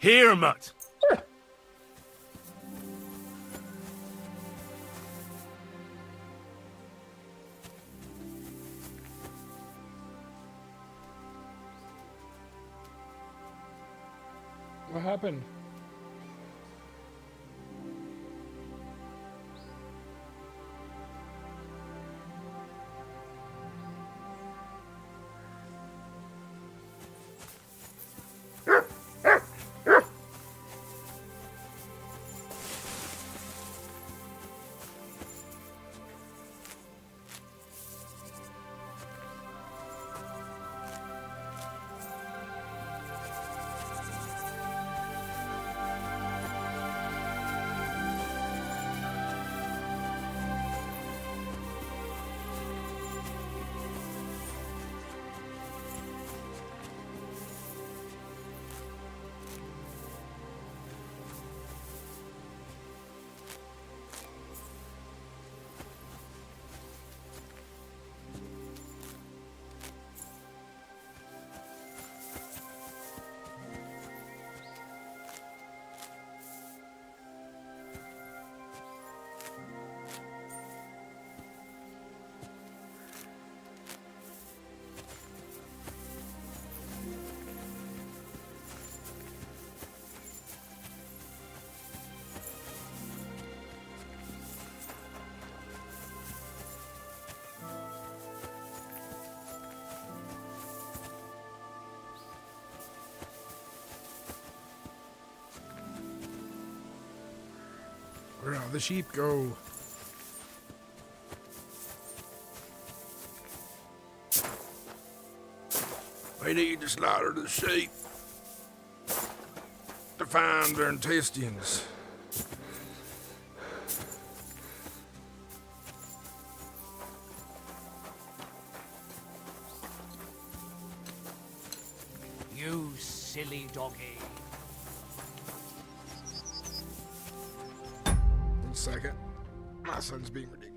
Here, Mutt. What happened? Where all the sheep go? We need to slaughter the sheep to find their intestines. You silly doggy. 1 second. My son's being ridiculous.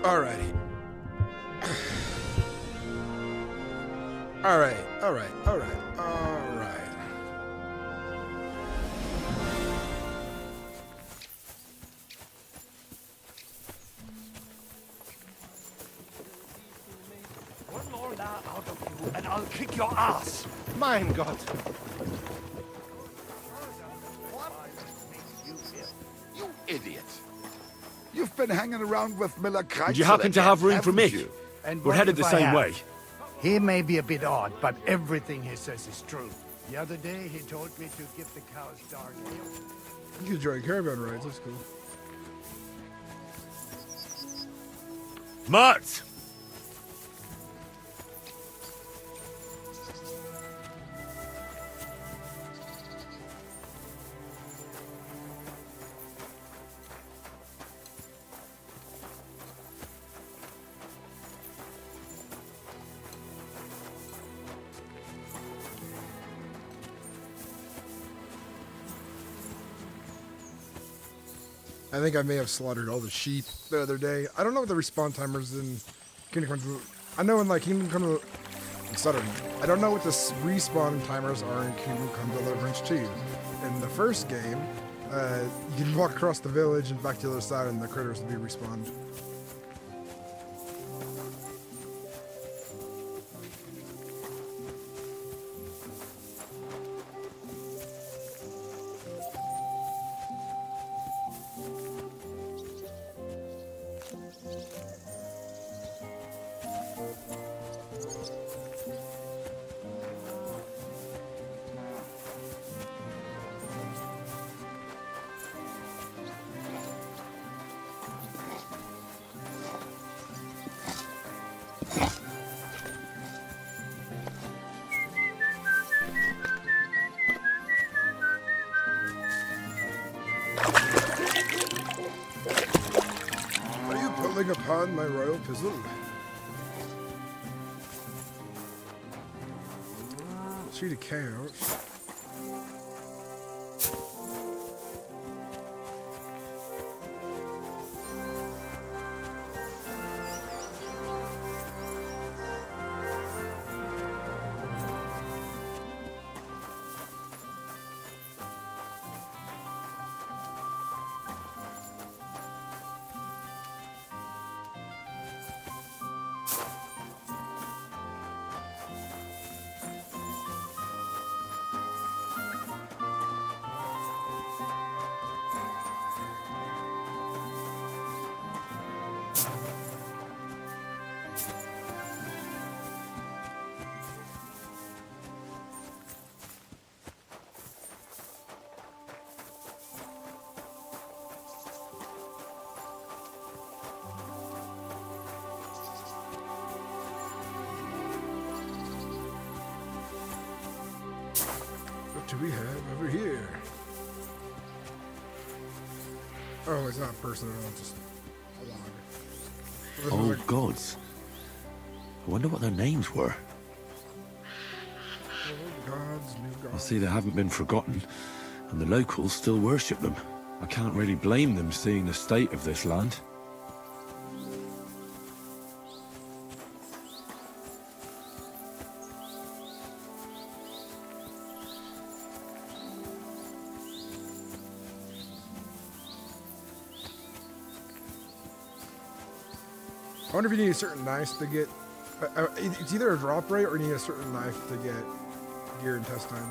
Alrighty. Alright. One more la out of you, and I'll kick your ass. Mein Gott. You idiot. You've been hanging around with Miller Kreitzer. Would you happen to have room for haven't me? you? And We're what headed if the I same have? way. He may be a bit odd, but everything he says is true. The other day, he told me to give the cows dark ale. You enjoy caravan rides, that's cool. Mutt! I think I may have slaughtered all the sheep the other day. I don't know what the respawn timers in Kingdom Come. I know in like Kingdom Come. I don't know what the respawn timers are in Kingdom Come Deliverance 2. In the first game, you can walk across the village and back to the other side, and the critters will be respawned. Upon my royal pizzle. Treat a couch. What do we have over here? Oh, it's not a person at all, just a log. Old gods. I wonder what their names were. Old gods, new I gods. see they haven't been forgotten, and the locals still worship them. I can't really blame them seeing the state of this land. I wonder if you need a certain knife to get... it's either a drop rate or you need a certain knife to get gear and test time.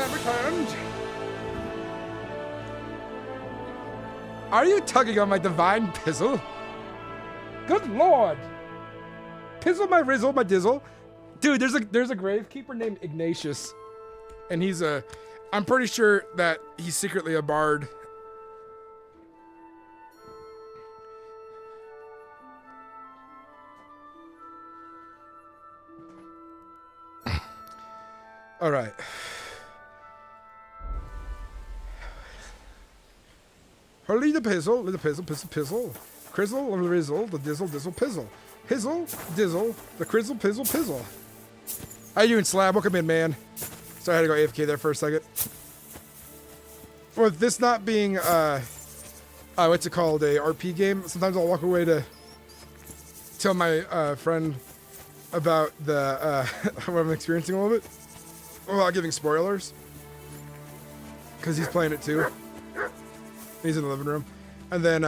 have returned. Are you tugging on my divine pizzle? Good lord. Pizzle my rizzle, my dizzle. Dude, there's a gravekeeper named Ignatius. And he's I'm pretty sure that he's secretly a bard. All right. Hurly the pizzle, pizzle. Crizzle, the rizzle, the dizzle, pizzle. Hizzle, dizzle, the crizzle, pizzle. How you doing, Slab? Welcome in, man. Sorry, I had to go AFK there for a second. With this not being, what's it called, a RP game, sometimes I'll walk away to tell my friend about the what I'm experiencing a little bit, without giving spoilers, because he's playing it too. He's in the living room, and then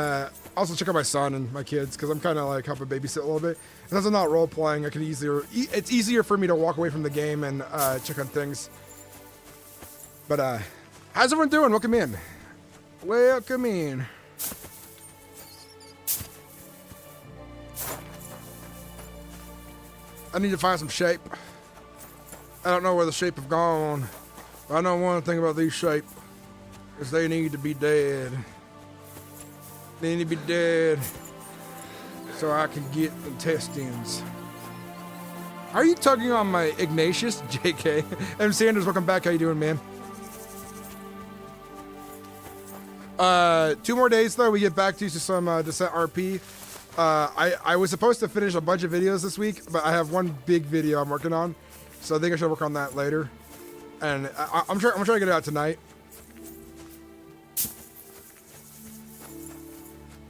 also check out my son and my kids, because I'm kind of like helping babysit a little bit. And since I'm not role playing, I can it's easier for me to walk away from the game and check on things. But how's everyone doing? Welcome in. Welcome in. I need to find some shape. I don't know where the shape have gone. But I know one thing about these shape is they need to be dead. They need to be dead so I can get the intestines. Are you tugging on my Ignatius? JK. M. Sanders, welcome back. How you doing, man? 2 more days though, we get back to some Descent RP. I was supposed to finish a bunch of videos this week, but I have one big video I'm working on, so I think I should work on that later. And I'm trying to get it out tonight.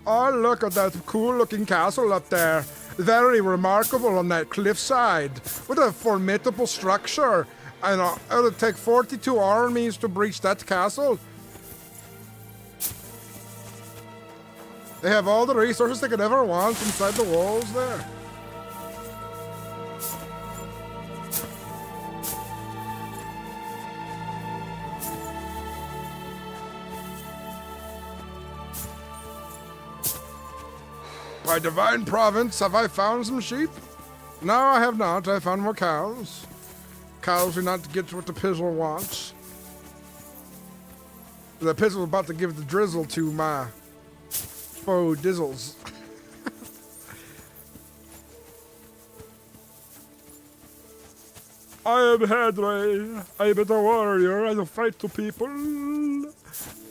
Oh, look at that cool looking castle up there. Very remarkable on that cliffside. What a formidable structure. I know it'll take 42 armies to breach that castle. They have all the resources they could ever want inside the walls there. By divine providence, have I found some sheep? No, I have not. I found more cows. Cows do not get what the pizzle wants. The pizzle about to give the drizzle to my faux dizzles. I am Henry. I am a warrior. I don't fight to people.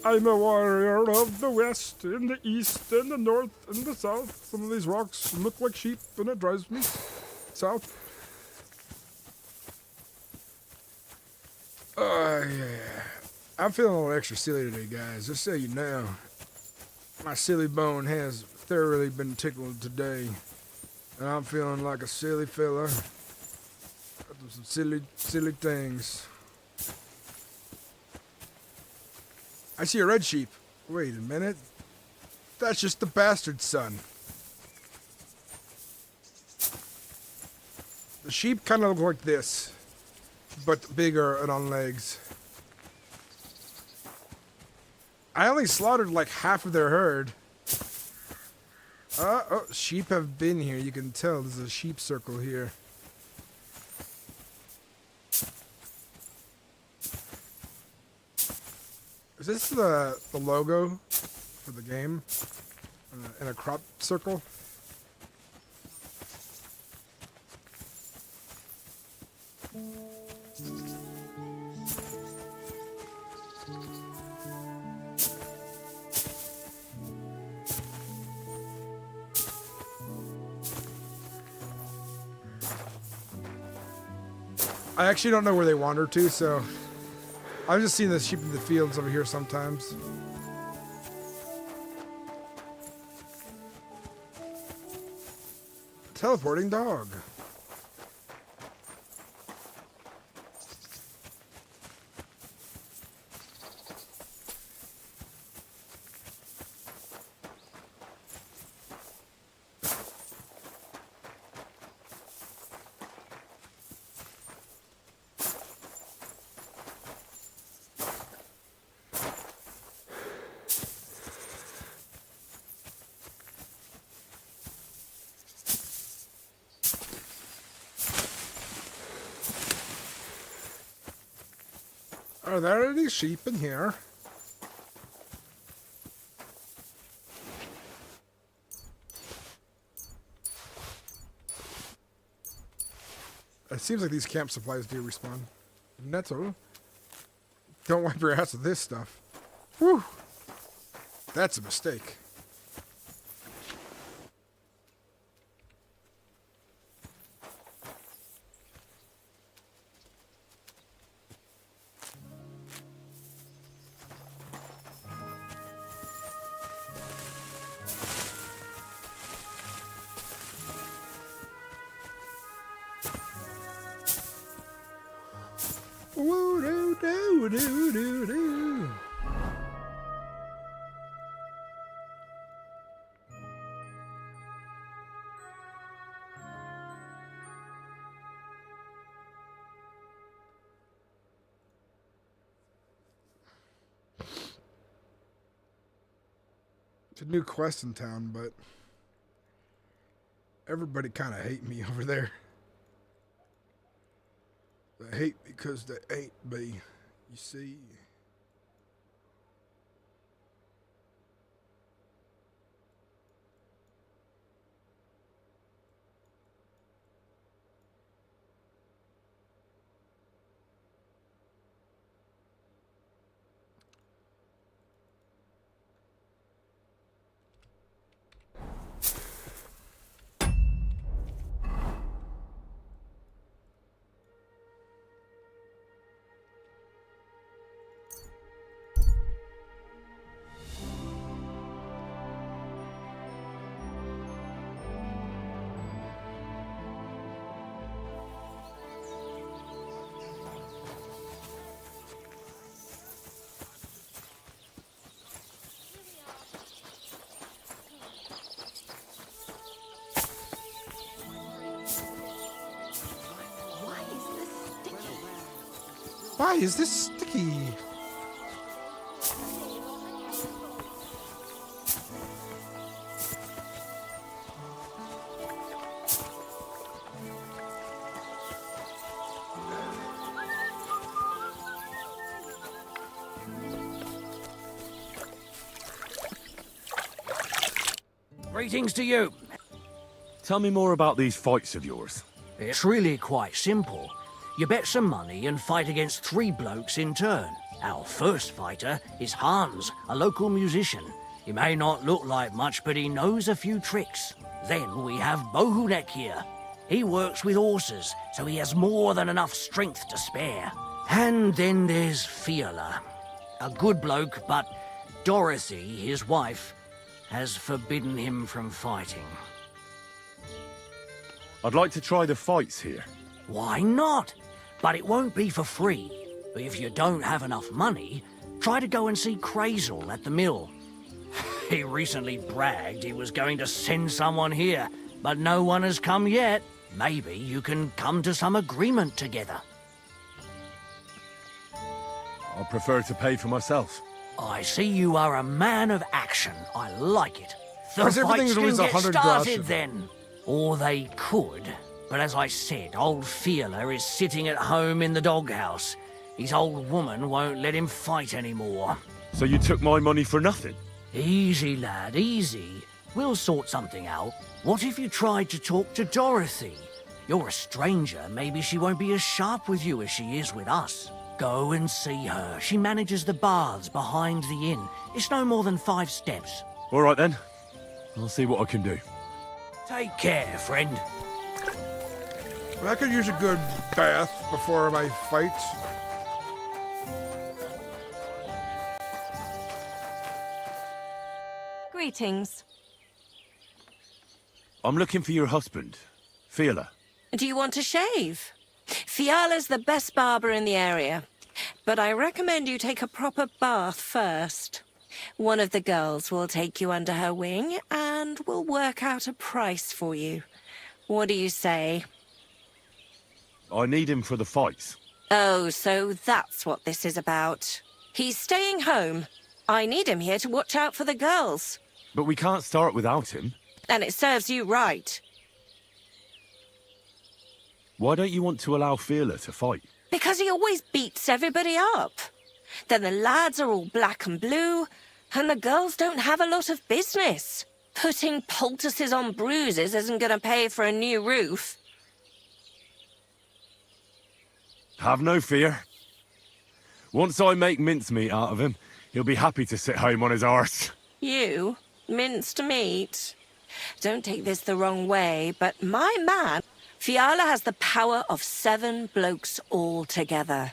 I'm a warrior of the west, and the east, and the north, and the south. Some of these rocks look like sheep, and it drives me south. Yeah. I'm feeling a little extra silly today, guys. Just so you know. My silly bone has thoroughly been tickled today. And I'm feeling like a silly fella. Some silly things. I see a red sheep. Wait a minute. That's just the bastard son. The sheep kind of look like this, but bigger and on legs. I only slaughtered like half of their herd. Oh, sheep have been here. You can tell there's a sheep circle here. Is this the logo for the game? In a crop circle? I actually don't know where they wander to, so I'm just seeing the sheep in the fields over here sometimes. Teleporting dog. Are there any sheep in here? It seems like these camp supplies do respawn. Netto. Don't wipe your ass with this stuff. Whew. That's a mistake. Woo doo doo doo doo doo. It's a new quest in town, but everybody kind of hate me over there. They hate because they ain't me, you see. Why is this sticky? Greetings to you. Tell me more about these fights of yours. It's really quite simple. You bet some money and fight against 3 blokes in turn. Our first fighter is Hans, a local musician. He may not look like much, but he knows a few tricks. Then we have Bohunek here. He works with horses, so he has more than enough strength to spare. And then there's Fiala. A good bloke, but Dorothy, his wife, has forbidden him from fighting. I'd like to try the fights here. Why not? But it won't be for free. If you don't have enough money, try to go and see Crazel at the mill. He recently bragged he was going to send someone here, but no one has come yet. Maybe you can come to some agreement together. I'll prefer to pay for myself. I see you are a man of action. I like it. The Because everything's fights can always get 100 started groschen. then. Or they could. But as I said, old Fiala is sitting at home in the doghouse. His old woman won't let him fight anymore. So you took my money for nothing? Easy, lad, easy. We'll sort something out. What if you tried to talk to Dorothy? You're a stranger. Maybe she won't be as sharp with you as she is with us. Go and see her. She manages the baths behind the inn. It's no more than 5 steps. All right then. I'll see what I can do. Take care, friend. I could use a good bath before my fight. Greetings. I'm looking for your husband, Fiala. Do you want to shave? Fiala's the best barber in the area, but I recommend you take a proper bath first. One of the girls will take you under her wing and will work out a price for you. What do you say? I need him for the fights. Oh, so that's what this is about. He's staying home. I need him here to watch out for the girls. But we can't start without him. And it serves you right. Why don't you want to allow Fiala to fight? Because he always beats everybody up. Then the lads are all black and blue, and the girls don't have a lot of business. Putting poultices on bruises isn't going to pay for a new roof. Have no fear. Once I make mincemeat out of him, he'll be happy to sit home on his arse. You? Minced meat? Don't take this the wrong way, but my man, Fiala, has the power of 7 blokes all together.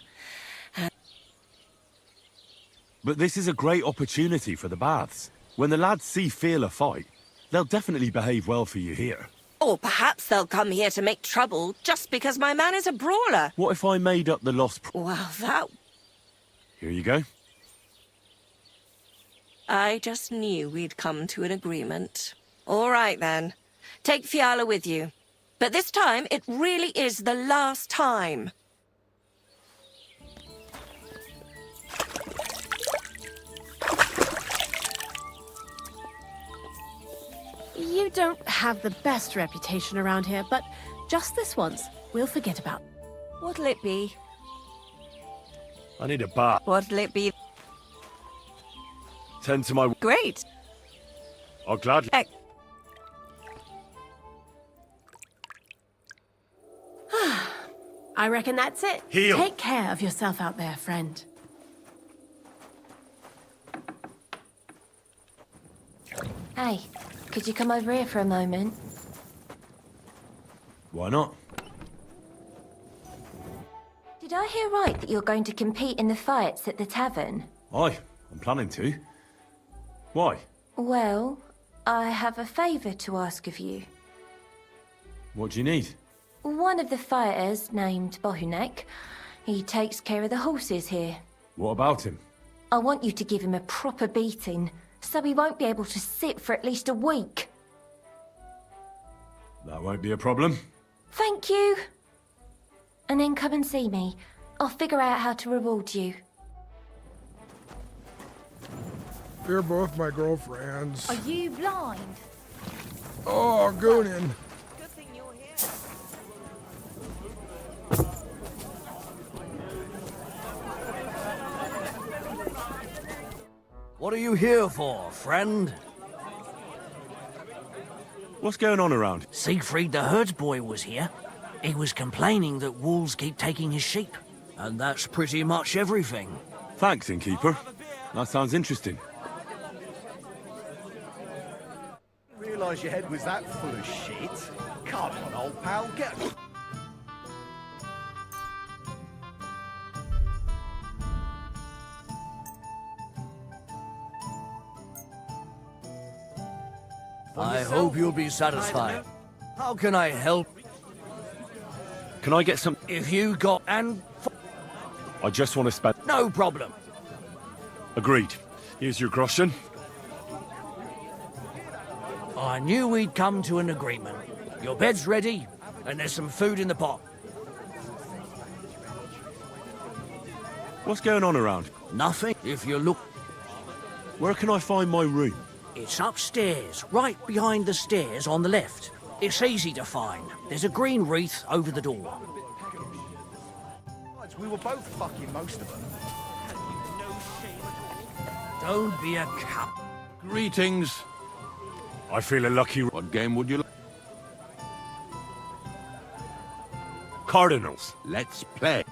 But this is a great opportunity for the baths. When the lads see Fiala fight, they'll definitely behave well for you here. Or perhaps they'll come here to make trouble just because my man is a brawler. What if I made up the lost... Well, that... Here you go. I just knew we'd come to an agreement. All right, then. Take Fiala with you. But this time, it really is the last time. You don't have the best reputation around here, but just this once, we'll forget about. What'll it be? I need a bath. What'll it be? Tend to my... Great. I'll gladly... I reckon that's it. Heal. Take care of yourself out there, friend. Hey, could you come over here for a moment? Why not? Did I hear right that you're going to compete in the fights at the tavern? Aye, I'm planning to. Why? Well, I have a favour to ask of you. What do you need? One of the fighters, named Bohunek, he takes care of the horses here. What about him? I want you to give him a proper beating, so he won't be able to sit for at least a week. That won't be a problem. Thank you. And then come and see me. I'll figure out how to reward you. They're both my girlfriends. Are you blind? Oh, Goonin. Good thing you're here. What are you here for, friend? What's going on around? Siegfried the herdsboy was here. He was complaining that wolves keep taking his sheep. And that's pretty much everything. Thanks, innkeeper. That sounds interesting. Realise your head was that full of shit? Come on, old pal, get... I hope you'll be satisfied. How can I help? Can I get some... If you got... and... I just want to spend... no problem. Agreed. Here's your groschen. I knew we'd come to an agreement. Your bed's ready, and there's some food in the pot. What's going on around? Nothing. If you look... Where can I find my room? It's upstairs, right behind the stairs on the left. It's easy to find. There's a green wreath over the door. We were both fucking most of them. Don't be a cup. Greetings. I feel a lucky... What game would you like? Cardinals. Let's play.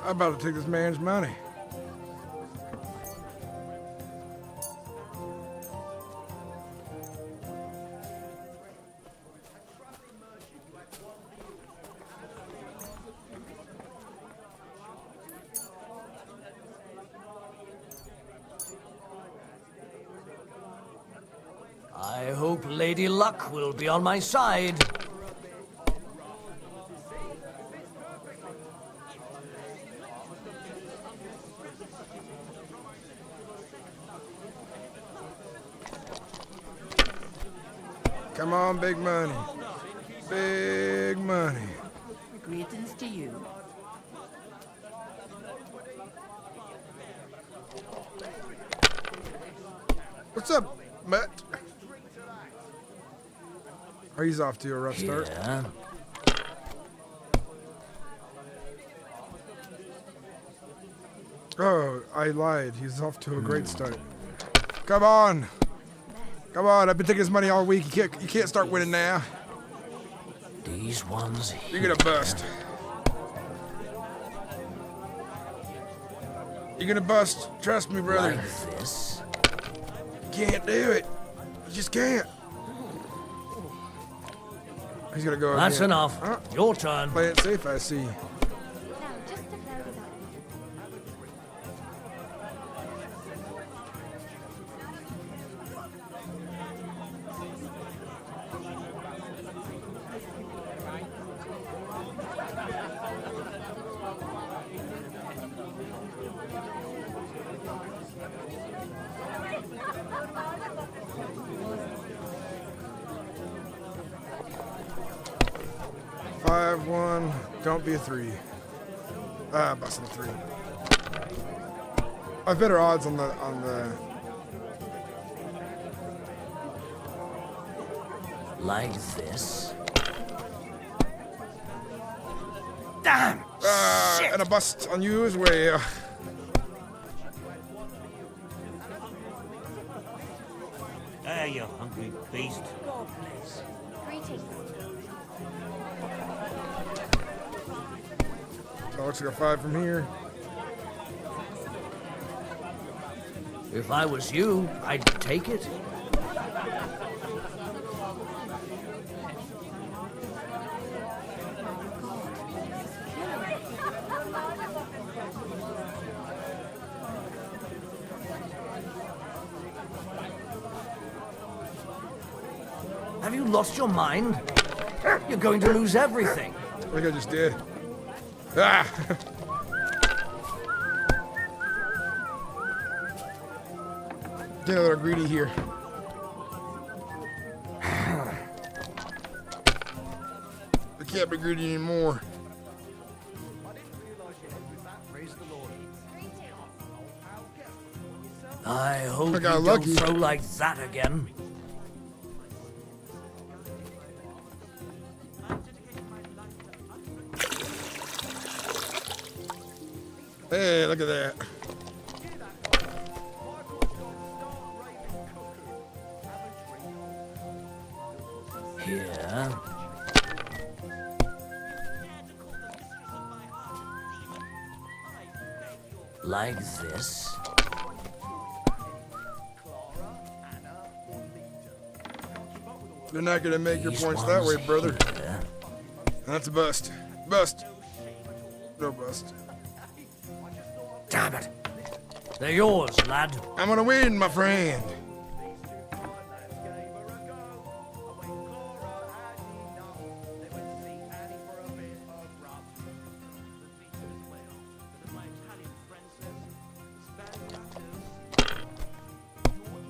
I'm about to take this man's money. I hope Lady Luck will be on my side. Come on, big money. Big money. Greetings to you. What's up, Matt? Oh, he's off to a rough start. Yeah. Oh, I lied. He's off to a great start. Come on. Come on, I've been taking his money all week. You can't start winning now. These ones You're gonna bust. You're gonna bust. Trust me, brother. like this. You can't do it. You just can't. He's gonna go That's again. enough. Your turn. Play it safe, I see. Just a very light. 5-1. Don't be a 3. Ah, busting a 3. I have better odds on the. Like this. Damn! Shit! And a bust on you as well. There, you hungry beast. Greetings. That looks like a 5 from here. If I was you, I'd take it. Have you lost your mind? You're going to lose everything. Like I just did. Ah! Get a little greedy here. I can't be greedy anymore. I hope I you got don't lucky. throw like that again. Hey, look at that. Here. Like this. You're not gonna make your These points that way, ones brother. here. That's a bust. Bust. No bust. Damn it. They're yours, lad. I'm gonna win, my friend.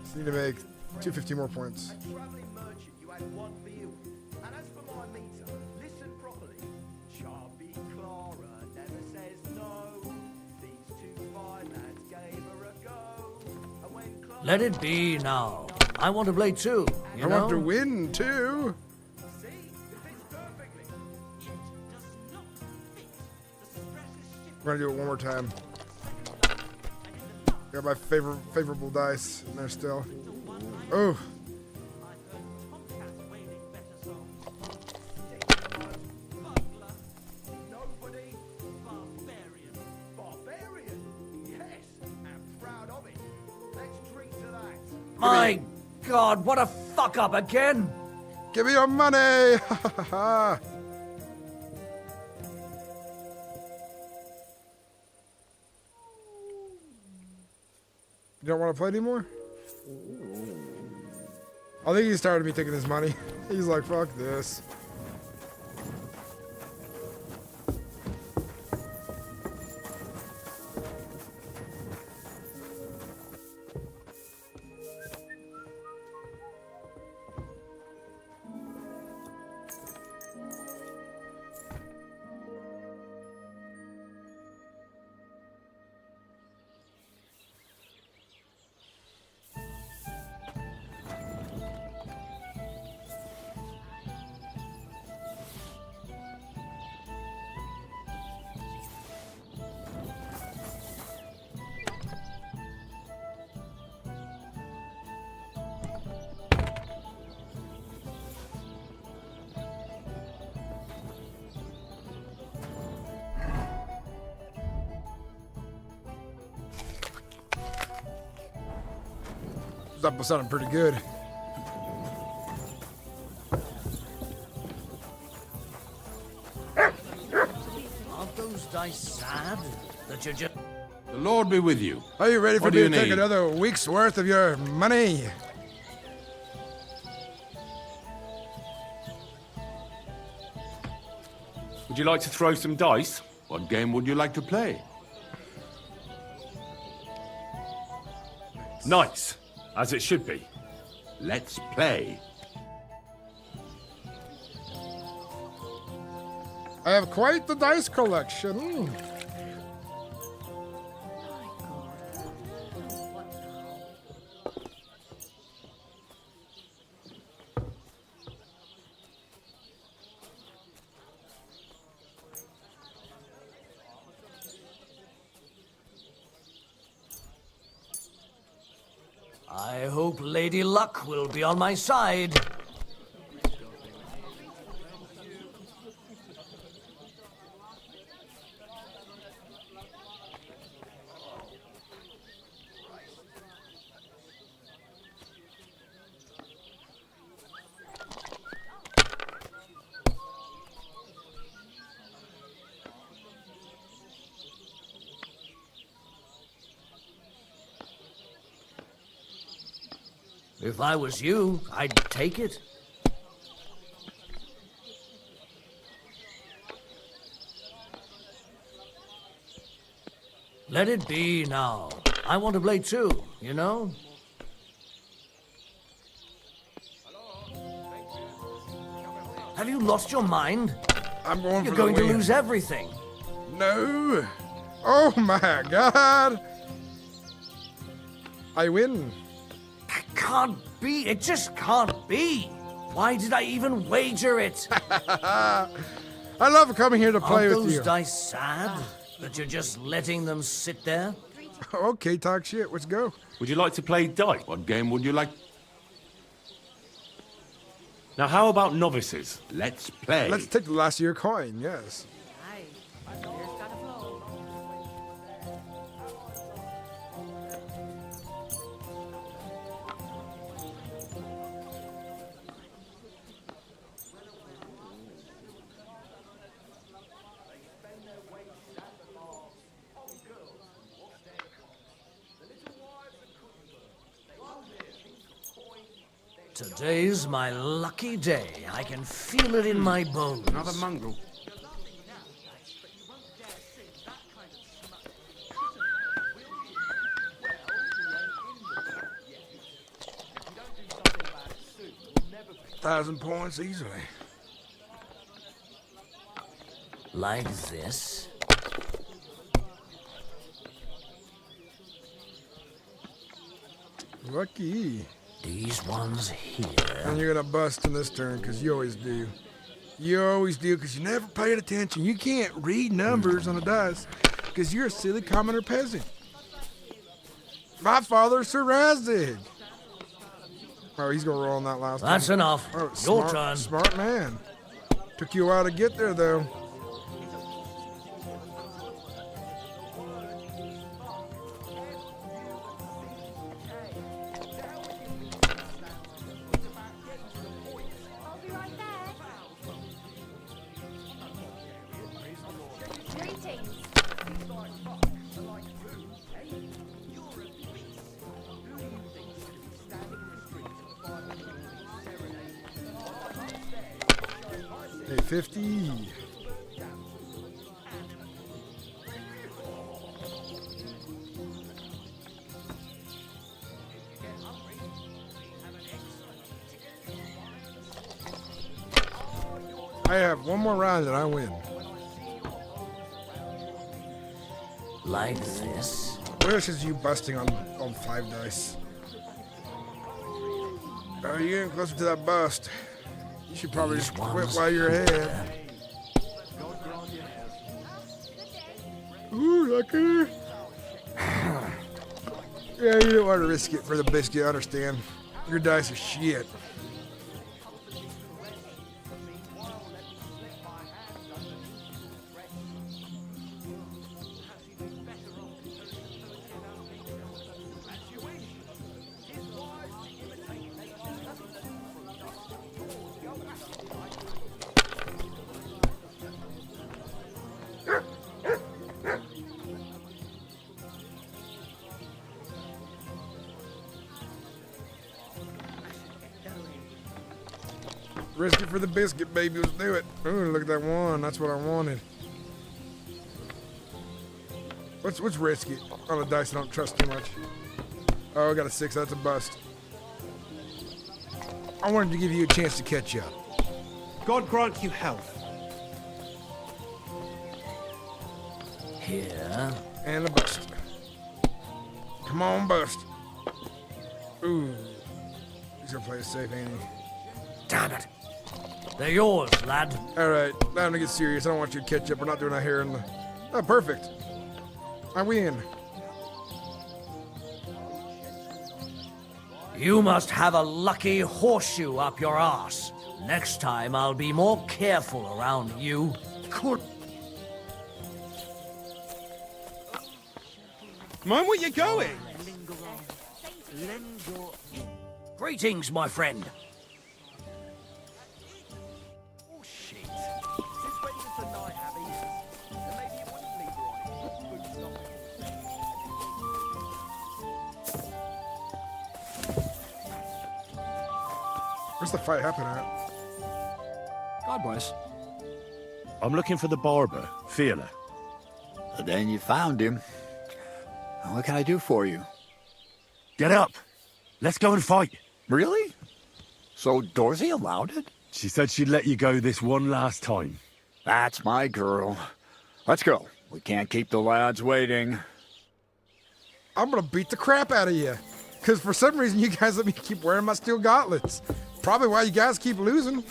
Just need to make 250 more points. Let it be now. I want to play too, you I know? want to win too. We're gonna do it one more time. Got my favorable dice in there still. Oh. My God, what a fuck up again! Give me your money! You don't want to play anymore? I think he's tired of me taking his money. He's like, fuck this. That sounded pretty good. Aren't those dice sad that you're just... The Lord be with you. Are you ready for What me do to you take need? another week's worth of your money? Would you like to throw some dice? What game would you like to play? Nice, as it should be. Let's play. I have quite the dice collection. I hope Lady Luck will be on my side. If I was you, I'd take it. Let it be now. I want to play too, you know? Have you lost your mind? I'm going You're for going the to win. lose everything. No. Oh my God. I win. Can't be. It just can't be. Why did I even wager it? I love coming here to play Aren't with those you. dice sad that you're just letting them sit there? Okay, talk shit. Let's go. Would you like to play dice? What game would you like? Now, how about novices? Let's play. Let's take the last year coin. Yes. Today's my lucky day. I can feel it in my bones. Another mongrel. £1,000 easily. Like this? Lucky. These ones here. And you're gonna bust in this turn, because you always do. You always do, because you never paid attention. You can't read numbers on the dice, because you're a silly commoner peasant. My father's Sir Razig. Oh, he's gonna roll on that last one. That's enough. Oh, Your smart, turn. Smart man. Took you a while to get there, though. Hey, 50. I have one more round and I win. Like this? Where is you busting on 5 dice? Oh, you're getting closer to that bust. You should probably These just quit ones while you're ahead. Ooh, lucky. Yeah, you don't want to risk it for the biscuit, I understand. Your dice are shit. Risk it for the biscuit, baby. Let's do it. Ooh, look at that one. That's what I wanted. What's risky? On the dice, I don't trust too much. Oh, I got a 6. That's a bust. I wanted to give you a chance to catch up. God grant you health. Here. And a bust. Come on, bust. Ooh. He's gonna play it safe, ain't he? Damn it. They're yours, lad. Alright, time to get serious. I don't want you to catch up. We're not doing that here in the... Oh, perfect. I win. You must have a lucky horseshoe up your arse. Next time I'll be more careful around you. Could. Mind where you're going? Greetings, my friend. Where's the fight happening at? God bless. I'm looking for the barber, Feeler. Then you found him. What can I do for you? Get up. Let's go and fight. Really? So Dorothy allowed it? She said she'd let you go this one last time. That's my girl. Let's go. We can't keep the lads waiting. I'm gonna beat the crap out of you. Because for some reason, you guys let me keep wearing my steel gauntlets. Probably why you guys keep losing.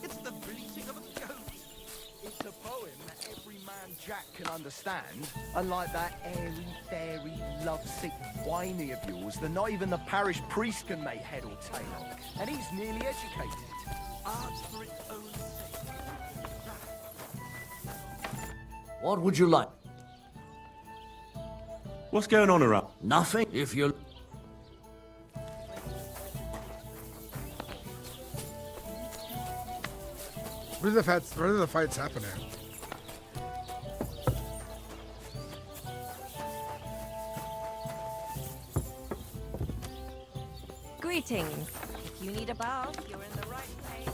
It's the bleating of a goat. It's a poem that every man Jack can understand. Unlike that airy, fairy, lovesick, whiny of yours that not even the parish priest can make head or tail of. And he's nearly educated. Art for its own sake. What would you like? What's going on around? Nothing, if you... Where do the fights happen at? Greetings. If you need a bath, you're in the right place.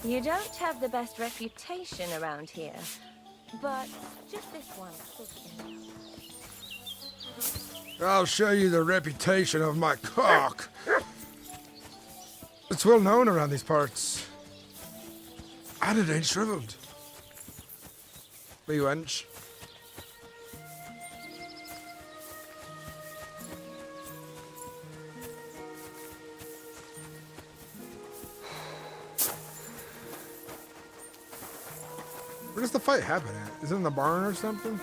You don't have the best reputation around here, but just this once. I'll show you the reputation of my cock. It's well known around these parts. And it ain't shriveled. Wee wench. Where does the fight happen at? Is it in the barn or something?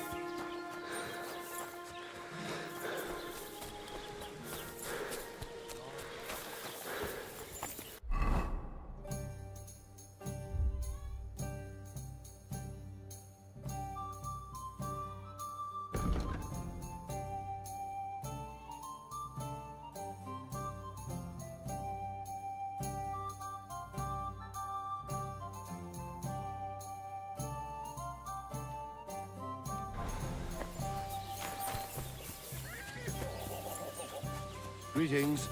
Greetings.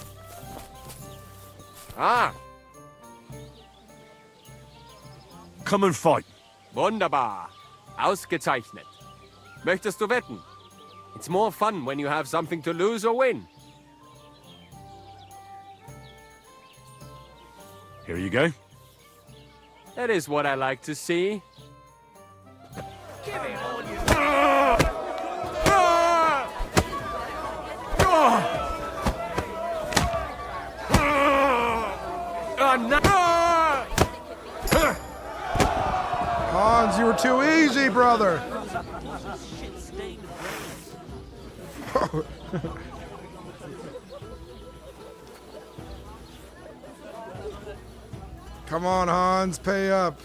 Ah, Come and fight. wunderbar. Ausgezeichnet. Möchtest du wetten? It's more fun when you have something to lose or win. Here you go. That is what I like to see. Hans, you were too easy, brother. Come on, Hans, pay up.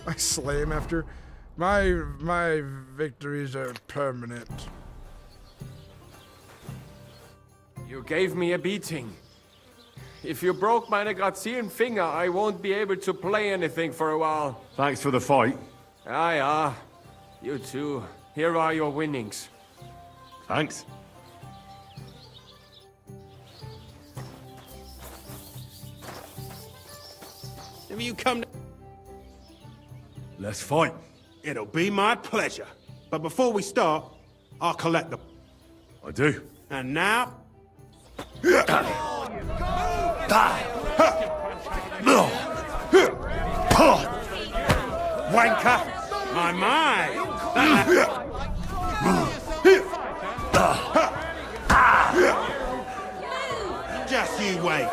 I slay him after. My victories are permanent. You gave me a beating. If you broke meine grazilen Finger, I won't be able to play anything for a while. Thanks for the fight. Ah, yeah. You too. Here are your winnings. Thanks. Have you come to... Let's fight. It'll be my pleasure. But before we start, I'll collect the... I do. And now... Wanker! My! Just you wait.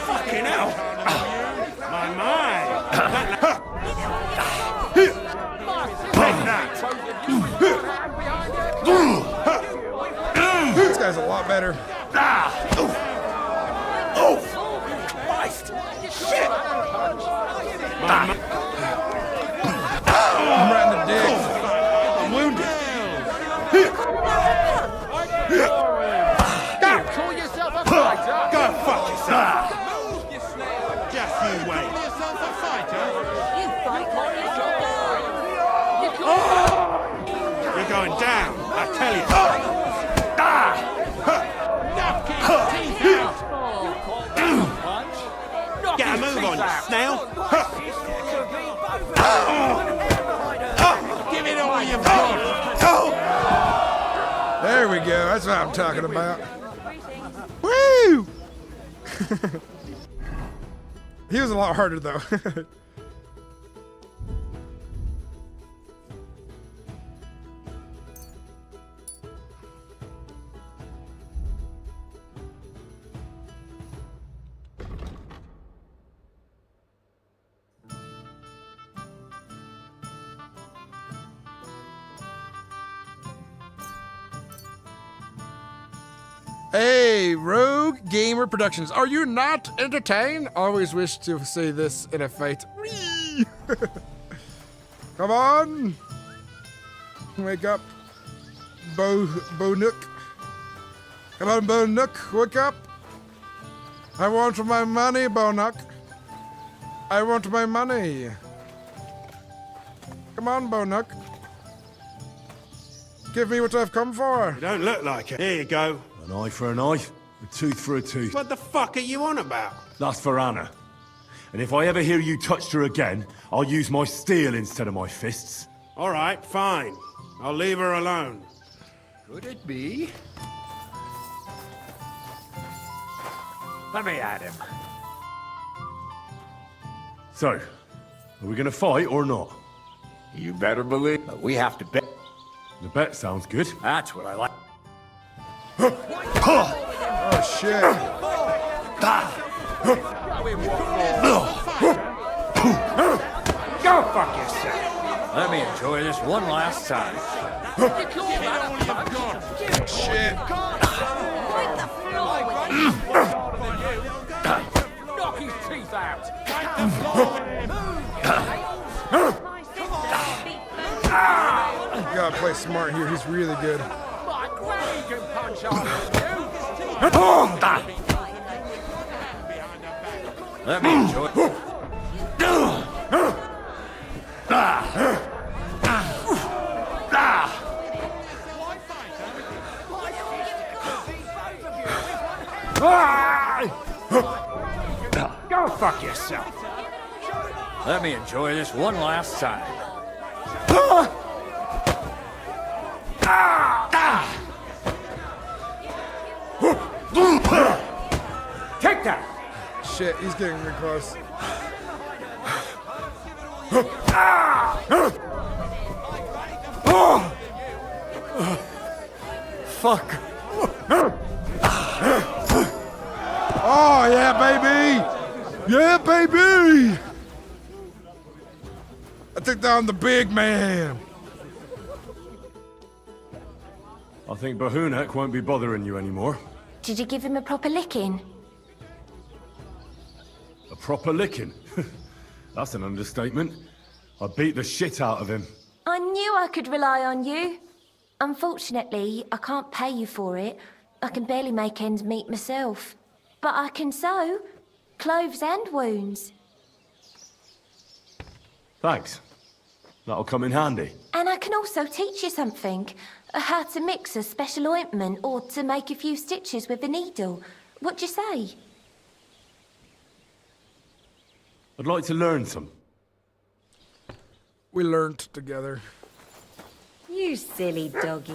Fucking hell! My! This guy's a lot better. Shit! I'm right in the dick. I'm wounded. Call yourself a fighter? Go fuck yourself. Just you wait. You're going down, I tell you. Get a move on, you snail. Give it all you've got. There we go. That's what I'm talking about. Woo! He was a lot harder though. Hey, Rogue Gamer Productions, are you not entertained? Always wish to say this in a fight. Come on! Wake up, Bo Nook. Come on, Bo Nook, wake up! I want my money, Bo Nook. I want my money. Come on, Bo Nook. Give me what I've come for. You don't look like it. Here you go. An eye for an eye, a tooth for a tooth. What the fuck are you on about? That's for Anna. And if I ever hear you touched her again, I'll use my steel instead of my fists. All right, fine. I'll leave her alone. Could it be? Let me at him. So, are we gonna fight or not? You better believe. We have to bet. The bet sounds good. That's what I like. Oh shit. Go fuck yourself. Let me enjoy this one last time. Shit. Knock his teeth out! You gotta play smart here, he's really good. My granny can punch harder than you! Let me enjoy. Go fuck yourself. Let me enjoy this one last time. Take that! Shit, he's getting real close. Fuck. Oh, yeah, baby! Yeah, baby! I took down the big man. I think Bahunek won't be bothering you anymore. Did you give him a proper licking? A proper licking? That's an understatement. I beat the shit out of him. I knew I could rely on you. Unfortunately, I can't pay you for it. I can barely make ends meet myself. But I can sew clothes and wounds. Thanks. That'll come in handy. And I can also teach you something. How to mix a special ointment or to make a few stitches with a needle. What do you say? I'd like to learn some. We learned together. You silly doggy.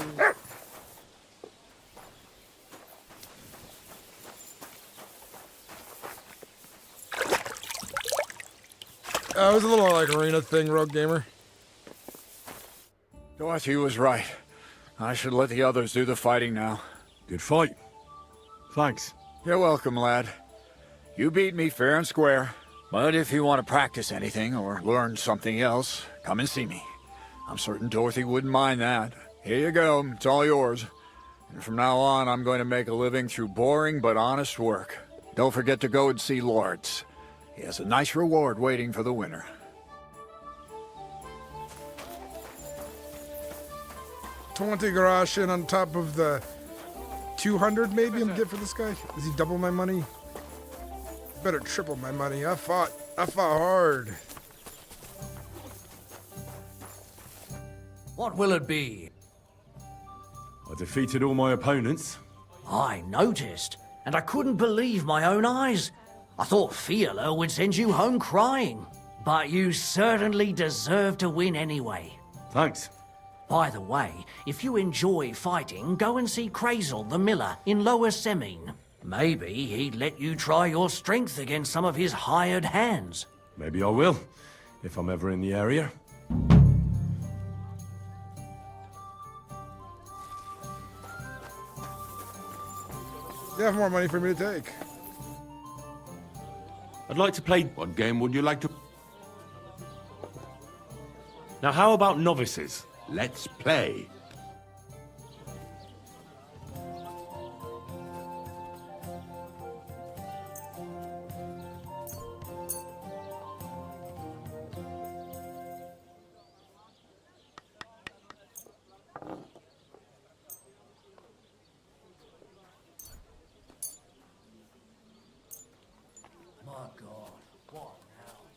It was a little like arena thing, Rogue Gamer. Dorothy was right. I should let the others do the fighting now. Good fight. Thanks. You're welcome, lad. You beat me fair and square. But if you want to practice anything or learn something else, come and see me. I'm certain Dorothy wouldn't mind that. Here you go. It's all yours. And from now on, I'm going to make a living through boring but honest work. Don't forget to go and see Lords. He has a nice reward waiting for the winner. $20 garage in on top of the 200 maybe I'm get for this guy. Does he double my money? Better triple my money. I fought hard. What will it be? I defeated all my opponents. I noticed, and I couldn't believe my own eyes. I thought Fiala would send you home crying. But you certainly deserve to win anyway. Thanks. By the way, if you enjoy fighting, go and see Crazel the Miller in Lower Semine. Maybe he'd let you try your strength against some of his hired hands. Maybe I will, if I'm ever in the area. You have more money for me to take. I'd like to play... What game would you like to... Now, how about novices? Let's play.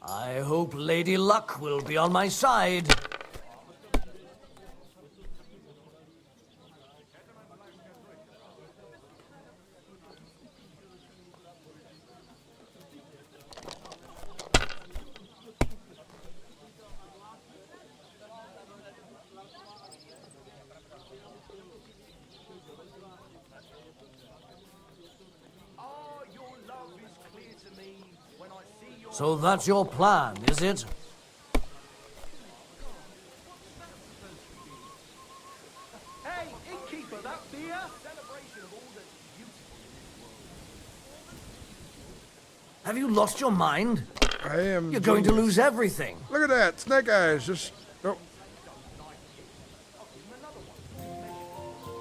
I hope Lady Luck will be on my side. So that's your plan, is it? Hey, innkeeper, that beer? Celebration of all that's beautiful. Have you lost your mind? I am. You're going to lose everything. Look at that. Snake eyes. Just. Oh.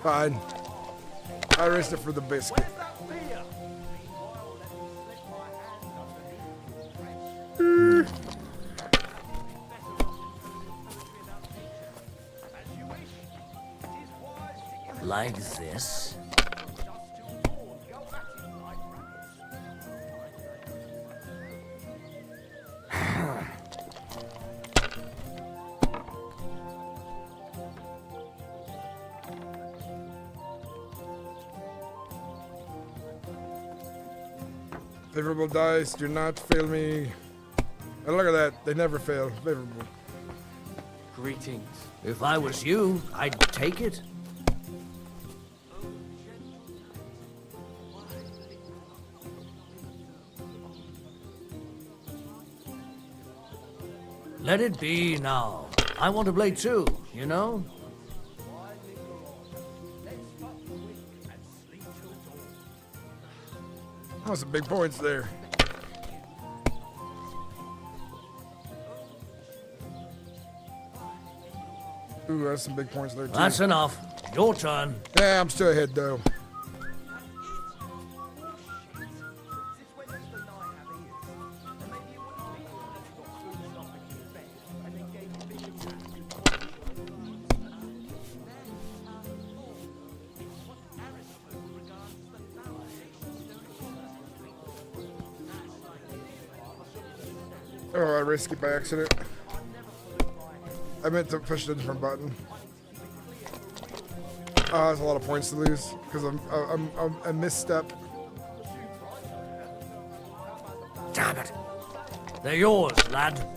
Fine. I risked it for the biscuit. Like this? Favorable dice, do not fail me. And look at that, they never fail. Favorable. Greetings. If I was you, I'd take it. Let it be now. I want to play too, you know? Oh, some big points there. Ooh, that's some big points there too. That's enough. Your turn. Yeah, I'm still ahead though. Oh, I risked it by accident. I meant to push a different button. Oh, that's a lot of points to lose because I'm a misstep. Damn it. They're yours, lad.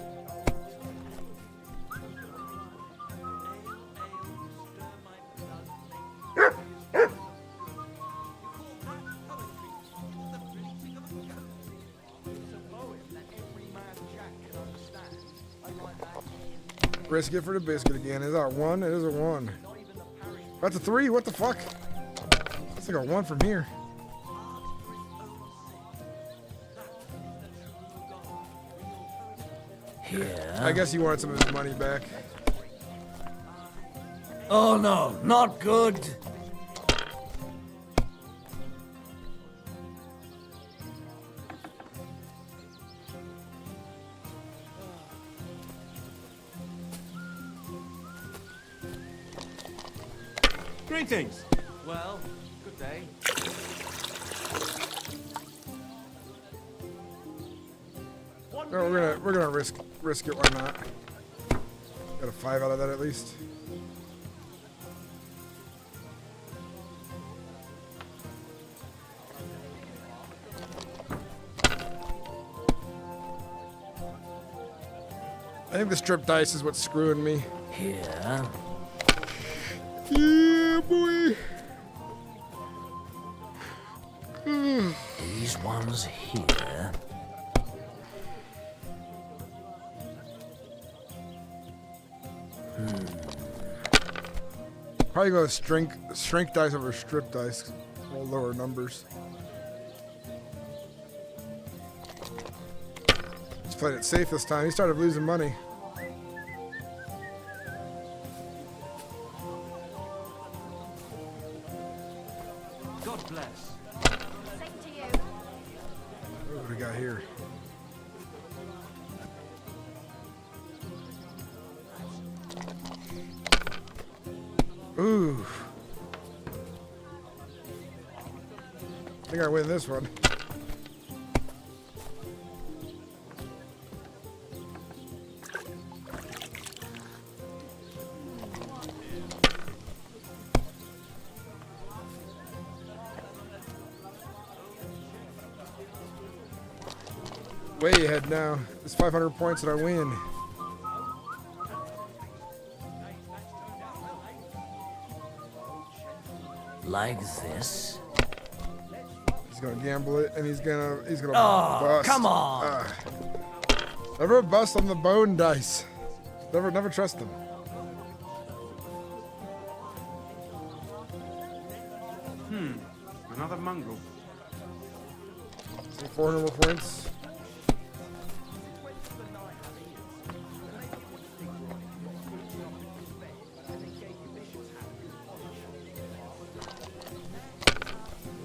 Risk it for the biscuit again. Is that one? It is a one. That's a three. What the fuck? That's like a one from here. Here. I guess he wanted some of his money back. Oh no, not good. Greetings. Well, good day. No, we're gonna risk it. Why not? Got a 5 out of that at least. I think the strip dice is what's screwing me. Here. Yeah, boy. These ones here. Probably go shrink dice over strip dice. Roll lower numbers. He's played it safe this time. He started losing money. God bless. What do we got here? Ooh. I think I win this one. Way ahead now. It's 500 points that I win. Like this. He's gonna gamble it, and he's gonna Oh, bust. come on! Never bust on the bone dice. Never trust them. Another mongrel. So 400 more points.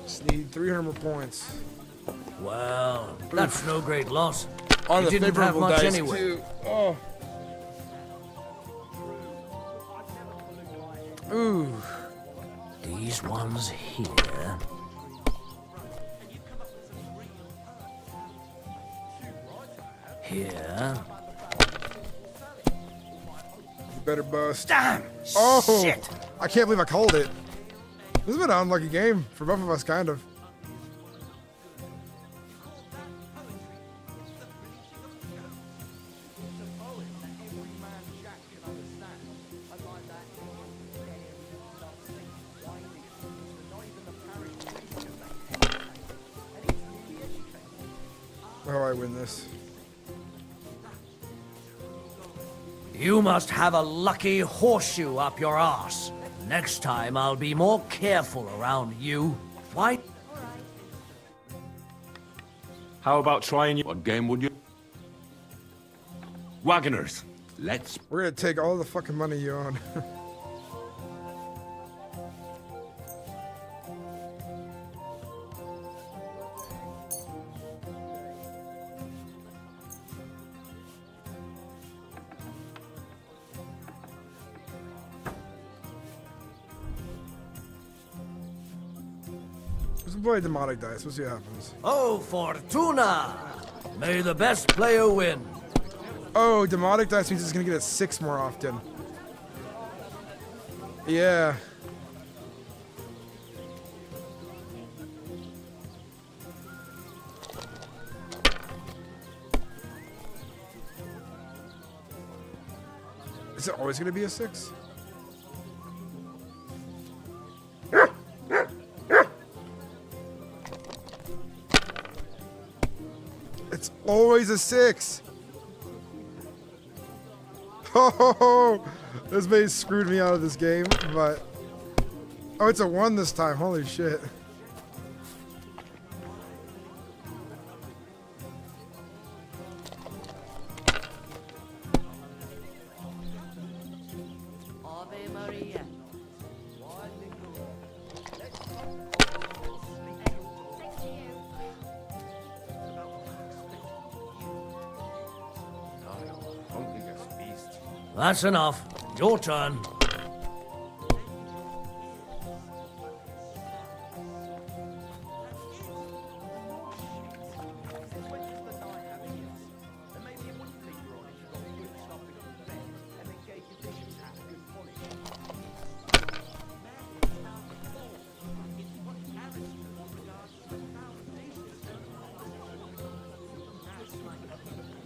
Just need 300 more points. Well, that's no great loss. On You the didn't have favorable much dice anyway. too. Oh. Ooh. These ones here. Here. You better bust. Damn! Oh! Shit! I can't believe I called it. This has been an unlucky game for both of us, kind of. How do I win this? You must have a lucky horseshoe up your arse. Next time I'll be more careful around you. Why? How about trying you? What game would you? Wagoners. Let's. We're gonna take all the fucking money you own. Let's play demonic dice. We'll see what happens. Oh, Fortuna! May the best player win. Oh, demonic dice means it's gonna get a 6 more often. Yeah. Is it always gonna be a 6? It's always a 6. Oh, this base screwed me out of this game, but oh, it's a 1 this time. Holy shit. Ave Maria. That's enough. Your turn.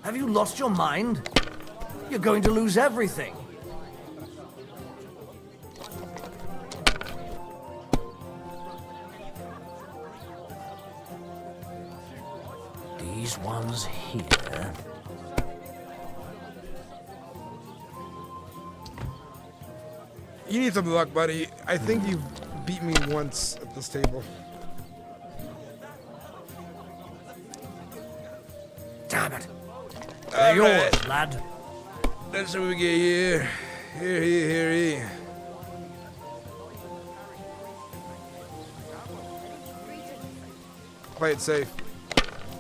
Have you lost your mind? You're going to lose everything. These ones here. You need some luck, buddy. I think you've beat me once at this table. Damn it. They're yours, lad. That's what we get here. Here. Play it safe.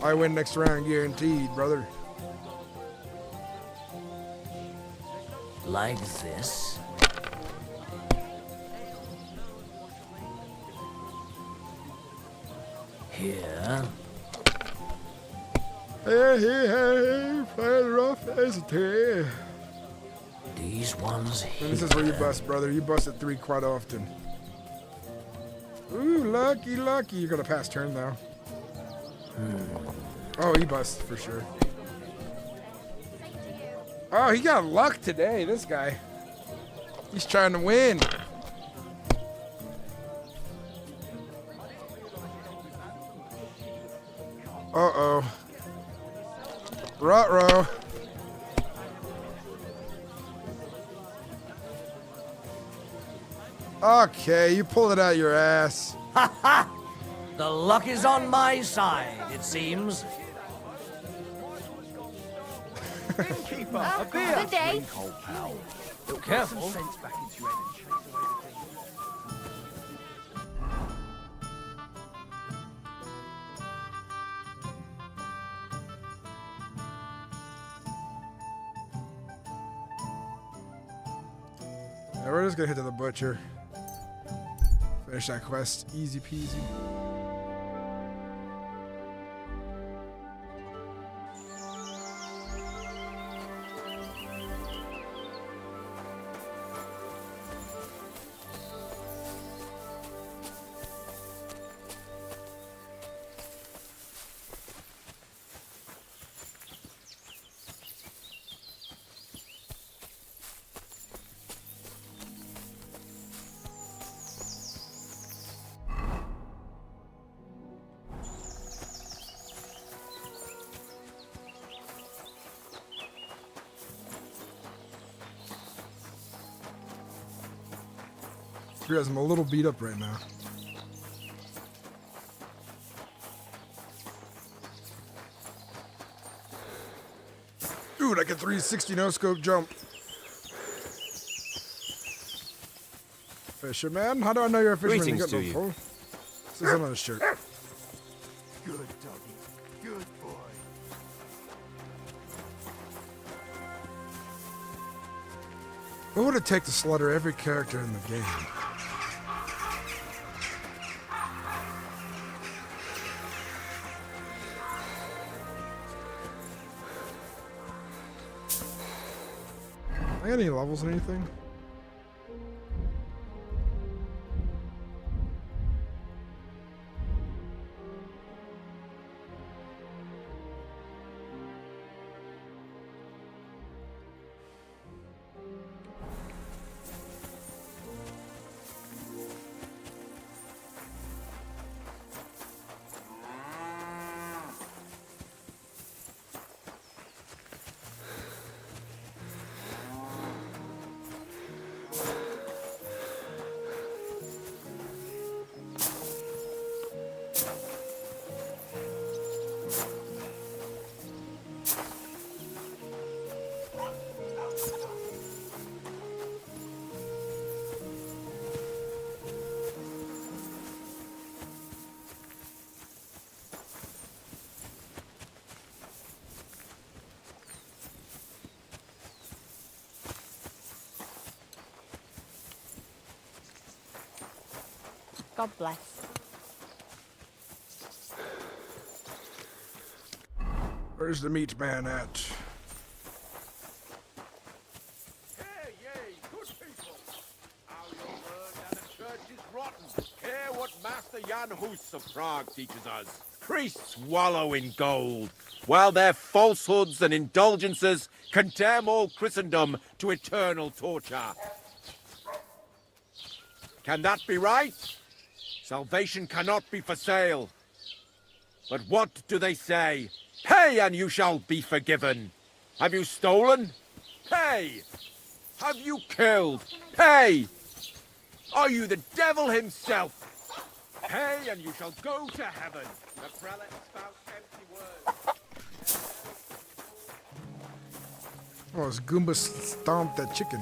I win next round, guaranteed, brother. Like this. Here. Hey, playing rough as a tear. These ones here. This is where you bust, brother. You bust at 3 quite often. Ooh, lucky. You're gonna pass turn, though. Oh, he busts for sure. Oh, he got luck today, this guy. He's trying to win. Uh-oh. Ruh-roh. Okay, you pulled it out your ass. Ha ha! The luck is on my side, it seems. Good day. Be careful. Yeah, we're just gonna head to the butcher. Finish that quest, easy peasy. Realize I'm a little beat up right now. Dude, I can 360 no scope jump. Fisherman? How do I know you're a fisherman? Greetings to no you. pole? This is on his shirt. Good doggy. Good boy. What would it take to slaughter every character in the game? I got any levels or anything? God bless. Where's the meat man at? Hey, yay, good people. How you'll learn that the church is rotten. Hear what Master Jan Hus of Prague teaches us. Priests wallow in gold, while their falsehoods and indulgences condemn all Christendom to eternal torture. Can that be right? Salvation cannot be for sale. But what do they say? Pay and you shall be forgiven. Have you stolen? Pay! Have you killed? Pay! Are you the devil himself? Pay and you shall go to heaven. The prelate spout empty words. Oh, this Goomba stomped that chicken.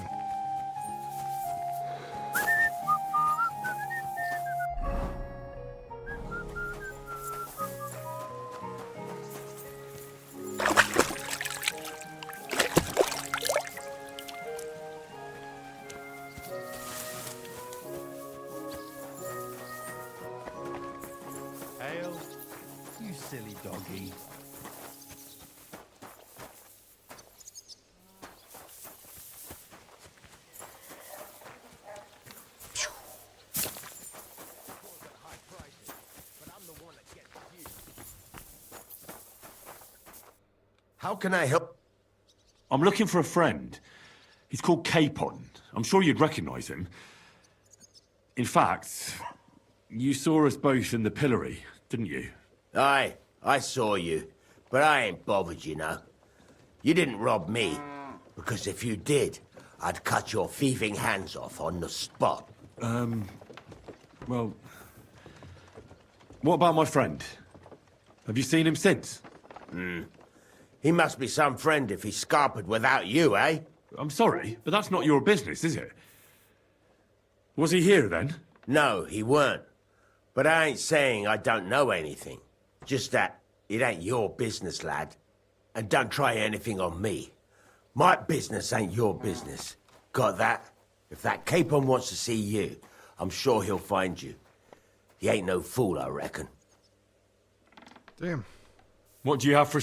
Hail, you silly doggy. How can I help? I'm looking for a friend. He's called Capon. I'm sure you'd recognize him. In fact, you saw us both in the pillory, didn't you? Aye, I saw you. But I ain't bothered, you know. You didn't rob me. Because if you did, I'd cut your thieving hands off on the spot. Well... What about my friend? Have you seen him since? He must be some friend if he's scarpered without you, eh? I'm sorry, but that's not your business, is it? Was he here, then? No, he weren't. But I ain't saying I don't know anything. Just that it ain't your business, lad. And don't try anything on me. My business ain't your business. Got that? If that Capon wants to see you, I'm sure he'll find you. He ain't no fool, I reckon. Damn. What do you have for...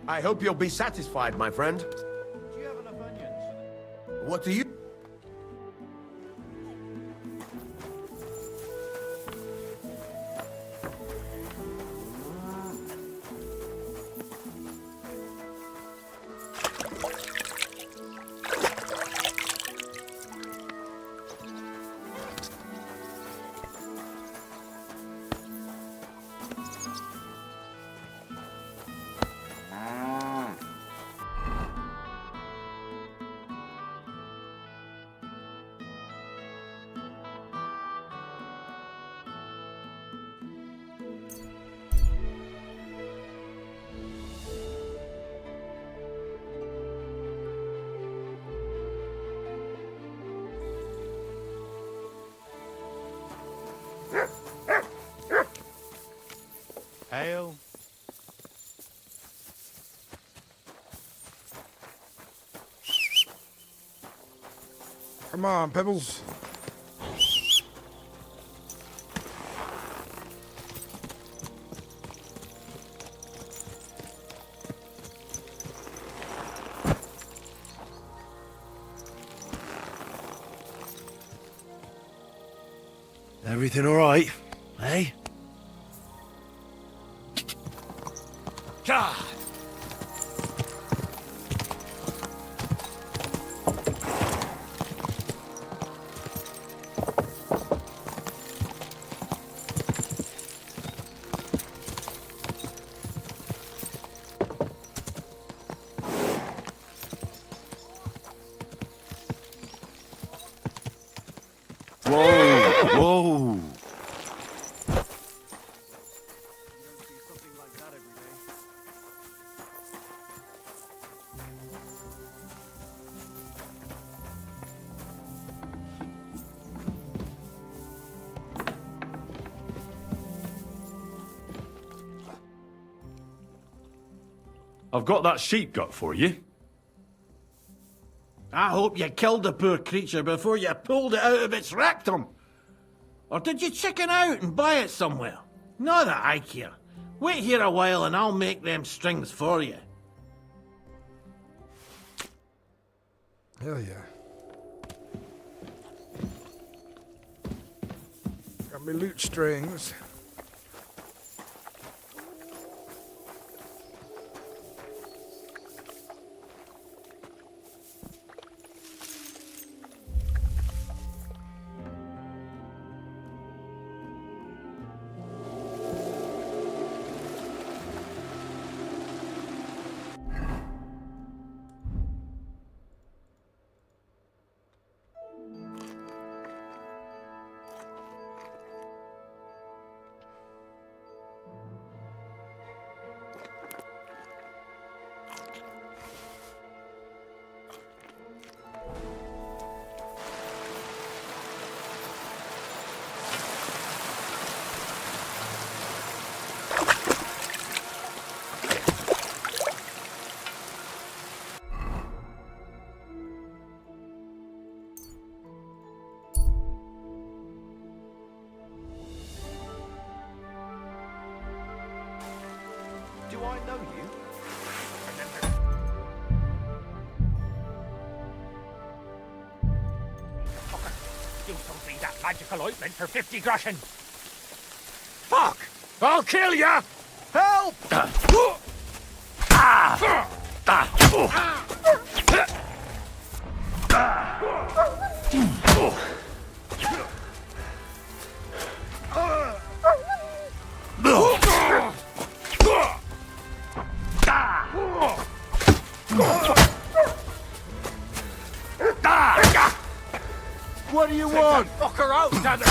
I hope you'll be satisfied, my friend. Do you have enough onions? What do you... Hail. Come on, Pebbles. Everything all right, eh? God! Whoa! Whoa! I've got that sheep gut for you. I hope you killed the poor creature before you pulled it out of its rectum. Or did you chicken out and buy it somewhere? Not that I care. Wait here a while and I'll make them strings for you. Hell yeah. Got me loot strings. Do I know you? You sold me that magical ointment for 50 groschen. Fuck! I'll kill ya! Help! What do you want? Fuck her out, damn it!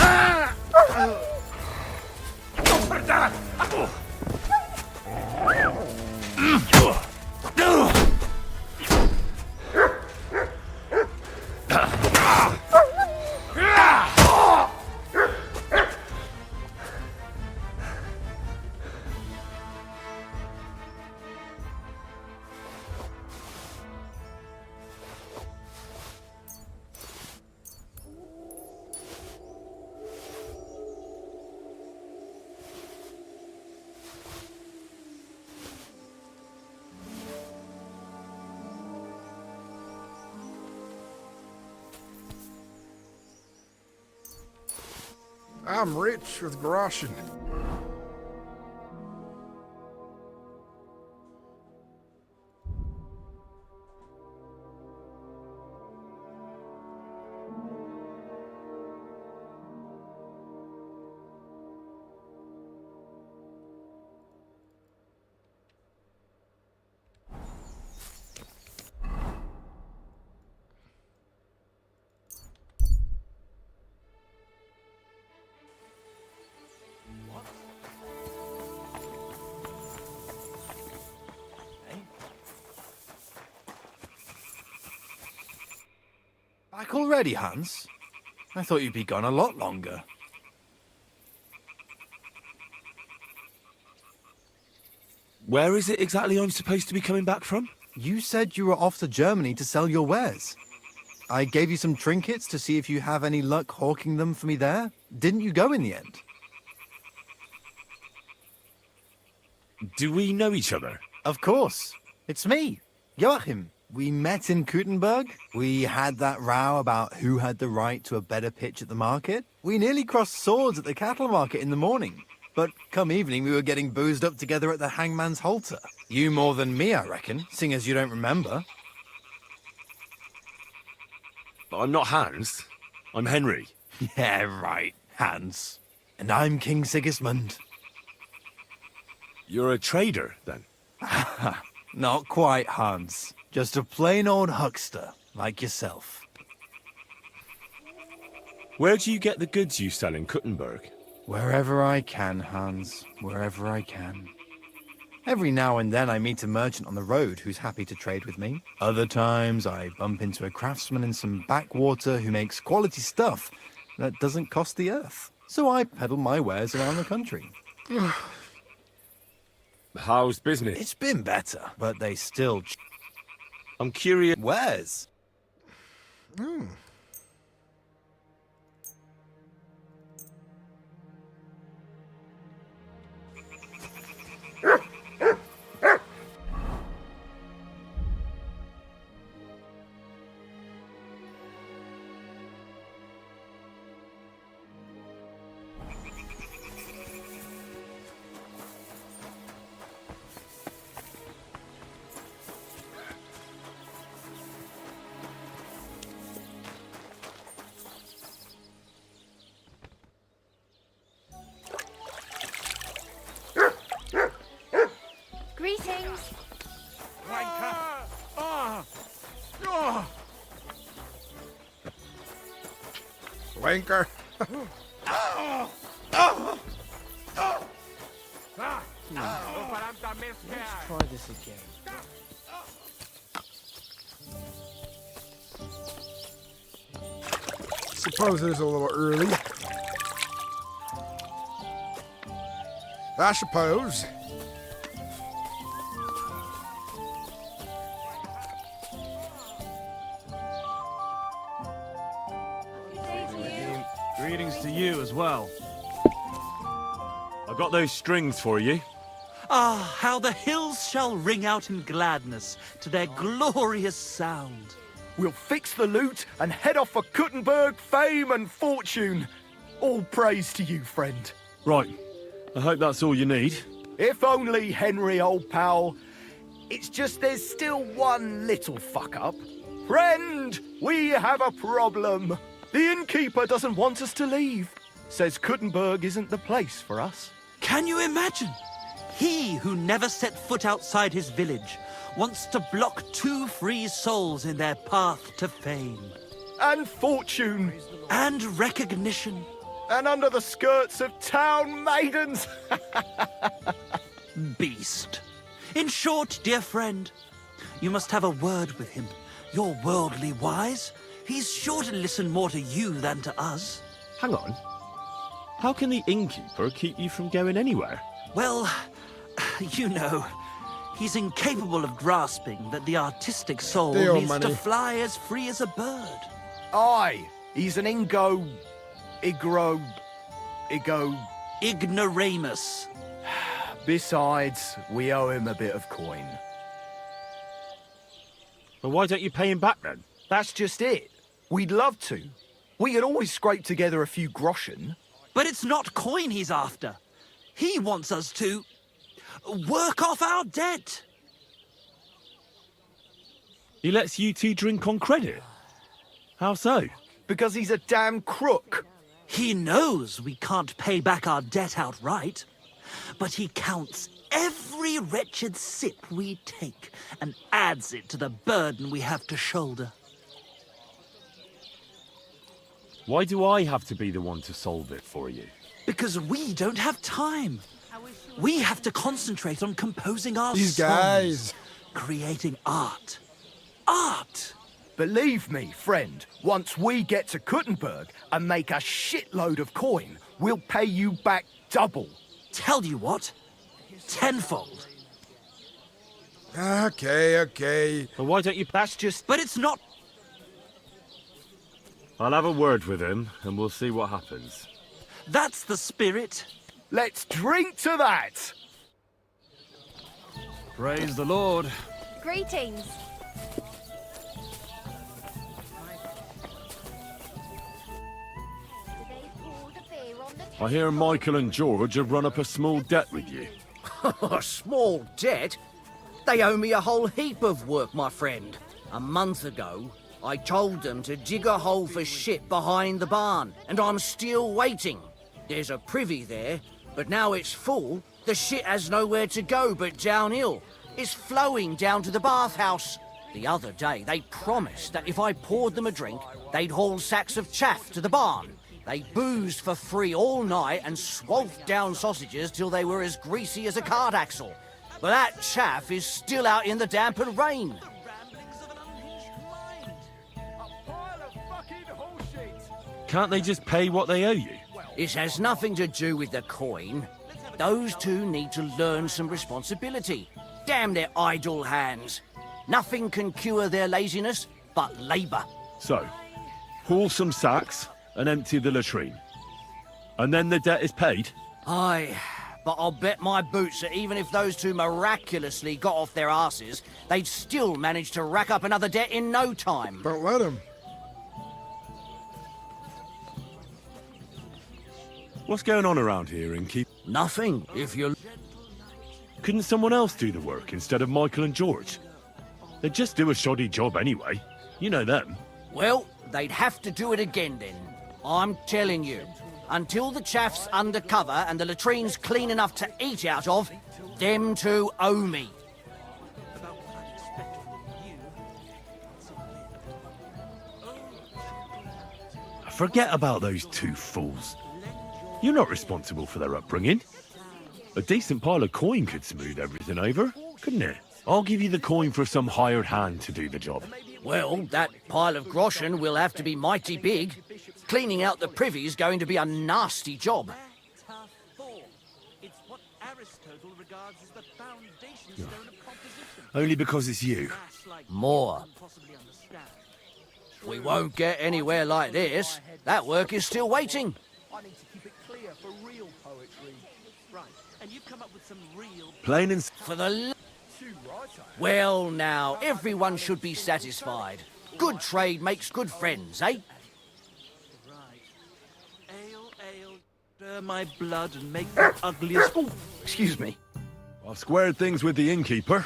I'm rich with groschen. Back already, Hans? I thought you'd be gone a lot longer. Where is it exactly I'm supposed to be coming back from? You said you were off to Germany to sell your wares. I gave you some trinkets to see if you have any luck hawking them for me there. Didn't you go in the end? Do we know each other? Of course. It's me, Joachim. We met in Gutenberg. We had that row about who had the right to a better pitch at the market. We nearly crossed swords at the cattle market in the morning. But come evening, we were getting boozed up together at the hangman's halter. You more than me, I reckon, seeing as you don't remember. I'm not Hans. I'm Henry. Yeah, right, Hans. And I'm King Sigismund. You're a trader, then? Not quite, Hans. Just a plain old huckster, like yourself. Where do you get the goods you sell in Gutenberg? Wherever I can, Hans. Wherever I can. Every now and then I meet a merchant on the road who's happy to trade with me. Other times I bump into a craftsman in some backwater who makes quality stuff that doesn't cost the earth. So I peddle my wares around the country. How's business? It's been better, but they still... I'm curious... Where's? Greetings. Wanker. Let's try this again. Suppose it is a little early. I suppose. Greetings to you as well. I got those strings for you. Ah, how the hills shall ring out in gladness to their glorious sound. We'll fix the loot and head off for Kuttenberg, fame and fortune. All praise to you, friend. Right. I hope that's all you need. If only, Henry, old pal. It's just there's still one little fuck-up. Friend, we have a problem. The innkeeper doesn't want us to leave. Says Kuttenberg isn't the place for us. Can you imagine? He who never set foot outside his village wants to block 2 free souls in their path to fame. And fortune. And recognition. And under the skirts of town maidens. Beast. In short, dear friend, you must have a word with him. You're worldly wise. He's sure to listen more to you than to us. Hang on. How can the innkeeper keep you from going anywhere? Well, you know, he's incapable of grasping that the artistic soul Deal needs money. to fly as free as a bird. Aye, he's an Ignoramus. Besides, we owe him a bit of coin. Well, why don't you pay him back then? That's just it. We'd love to. We could always scrape together a few groschen. But it's not coin he's after. He wants us to work off our debt. He lets you two drink on credit? How so? Because he's a damn crook. He knows we can't pay back our debt outright, but he counts every wretched sip we take and adds it to the burden we have to shoulder. Why do I have to be the one to solve it for you? Because we don't have time. We have to concentrate on composing our These songs, guys. creating art. Art! Believe me, friend, once we get to Kuttenberg and make a shitload of coin, we'll pay you back double. Tell you what, tenfold. Okay. But why don't you... That's just... But it's not... I'll have a word with him, and we'll see what happens. That's the spirit. Let's drink to that! Praise the Lord. Greetings. I hear Michael and George have run up a small debt with you. A small debt? They owe me a whole heap of work, my friend. A month ago, I told them to dig a hole for shit behind the barn, and I'm still waiting. There's a privy there, but now it's full. The shit has nowhere to go but downhill. It's flowing down to the bathhouse. The other day, they promised that if I poured them a drink, they'd haul sacks of chaff to the barn. They boozed for free all night and swathed down sausages till they were as greasy as a card axle. But that chaff is still out in the damp and rain. Can't they just pay what they owe you? This has nothing to do with the coin. Those two need to learn some responsibility. Damn their idle hands. Nothing can cure their laziness but labour. So, haul some sacks and empty the latrine. And then the debt is paid? Aye, but I'll bet my boots that even if those two miraculously got off their asses, they'd still manage to rack up another debt in no time. Don't let him. What's going on around here, Inky? Nothing, if you... Couldn't someone else do the work instead of Michael and George? They'd just do a shoddy job anyway. You know them. Well, they'd have to do it again then. I'm telling you. Until the chaff's undercover and the latrine's clean enough to eat out of, them two owe me. Forget about those two fools. You're not responsible for their upbringing. A decent pile of coin could smooth everything over, couldn't it? I'll give you the coin for some hired hand to do the job. Well, that pile of groschen will have to be mighty big. Cleaning out the privy's going to be a nasty job. Only because it's you. More. We won't get anywhere like this. That work is still waiting. I need to keep it clear for real poetry. Right, and you've come up with some real... Plain and... For the... Well, now, everyone should be satisfied. Good trade makes good friends, eh? Stir my blood and make the ugliest... Oh, excuse me. I've squared things with the innkeeper.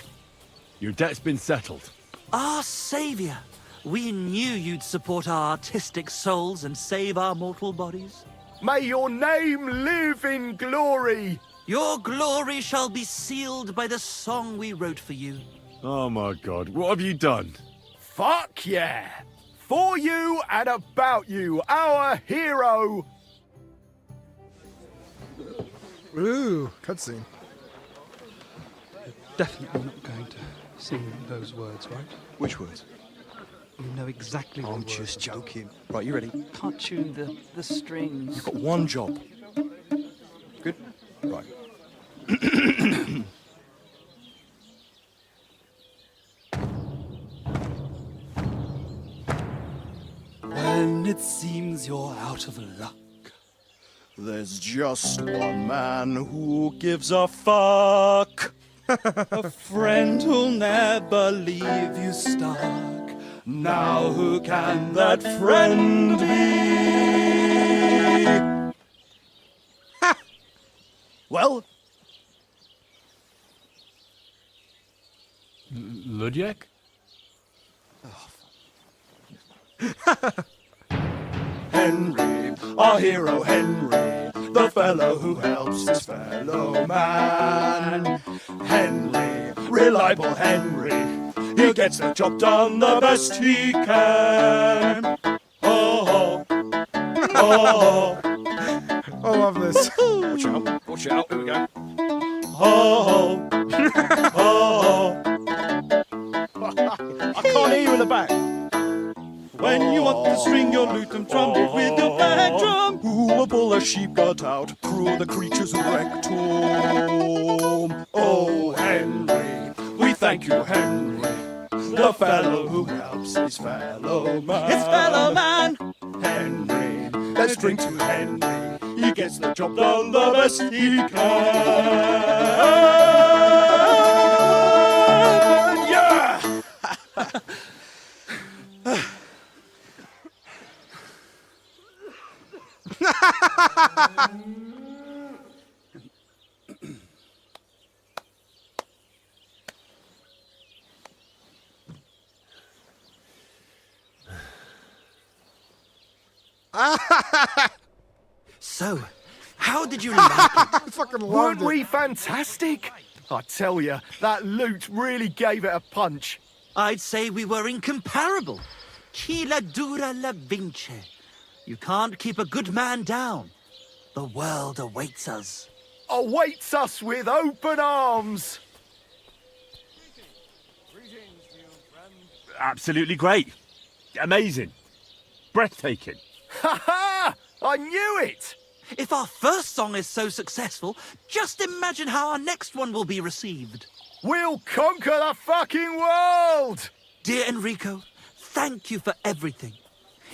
Your debt's been settled. Our saviour! We knew you'd support our artistic souls and save our mortal bodies. May your name live in glory! Your glory shall be sealed by the song we wrote for you. Oh my God, what have you done? Fuck yeah! For you and about you, our hero! Ooh, cutscene. Definitely not going to sing those words, right? Which words? You know exactly what I'm words just I'm joking. Right, you ready? Can't tune the strings. You've got one job. Good? Right. When it seems you're out of luck, there's just one man who gives a fuck. A friend who'll never leave you stuck. Now who can that friend be? Ha! Well? Ludiak? Henry, our hero Henry, the fellow who helps his fellow man. Henry, reliable Henry, he gets the job done the best he can. Oh, oh, I love this. Watch out, watch out, here we go. Oh, oh, I can't hear you in the back. When you want to string your lute and trumpet with your back drum, who will pull a sheep gut out, crew the creatures who wrecked home. Oh, Henry, we thank you, Henry, the fellow who helps his fellow man. His fellow man! Henry, let's drink to Henry, he gets the job done the best he can. Yeah! So, how did you like it? I fucking loved Weren't it. we fantastic? I tell you, that loot really gave it a punch. I'd say we were incomparable. Chi la dura la vince. You can't keep a good man down. The world awaits us. Awaits us with open arms. Absolutely great. Amazing. Breathtaking. Ha ha! I knew it! If our first song is so successful, just imagine how our next one will be received. We'll conquer the fucking world! Dear Enrico, thank you for everything.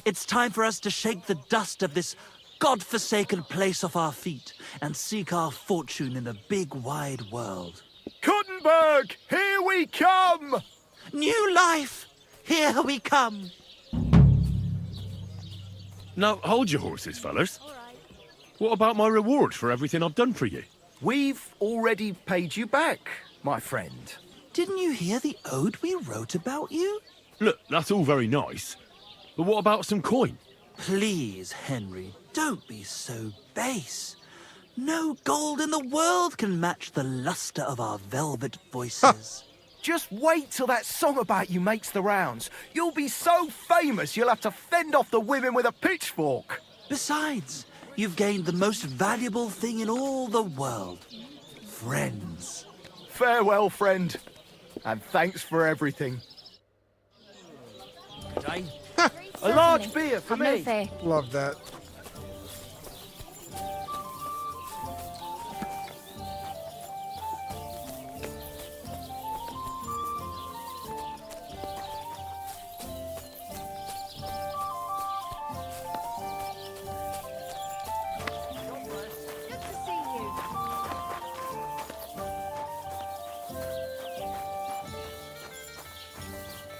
It's time for us to shake the dust of this God-forsaken place off our feet and seek our fortune in the big wide world. Kuttenberg, here we come! New life, here we come. Now, hold your horses, fellas. What about my reward for everything I've done for you? We've already paid you back, my friend. Didn't you hear the ode we wrote about you? Look, that's all very nice. But what about some coin? Please, Henry, don't be so base. No gold in the world can match the luster of our velvet voices. Just wait till that song about you makes the rounds. You'll be so famous you'll have to fend off the women with a pitchfork. Besides, you've gained the most valuable thing in all the world. Friends. Farewell, friend. And thanks for everything. A large beer for me. Love that.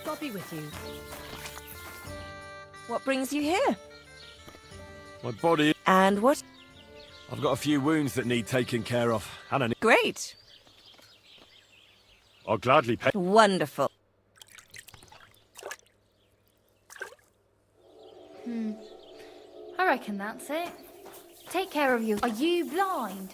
God be with you. What brings you here? My body... And what? I've got a few wounds that need taking care of. And Great. I'll gladly pay... Wonderful. I reckon that's it. Take care of you. Are you blind?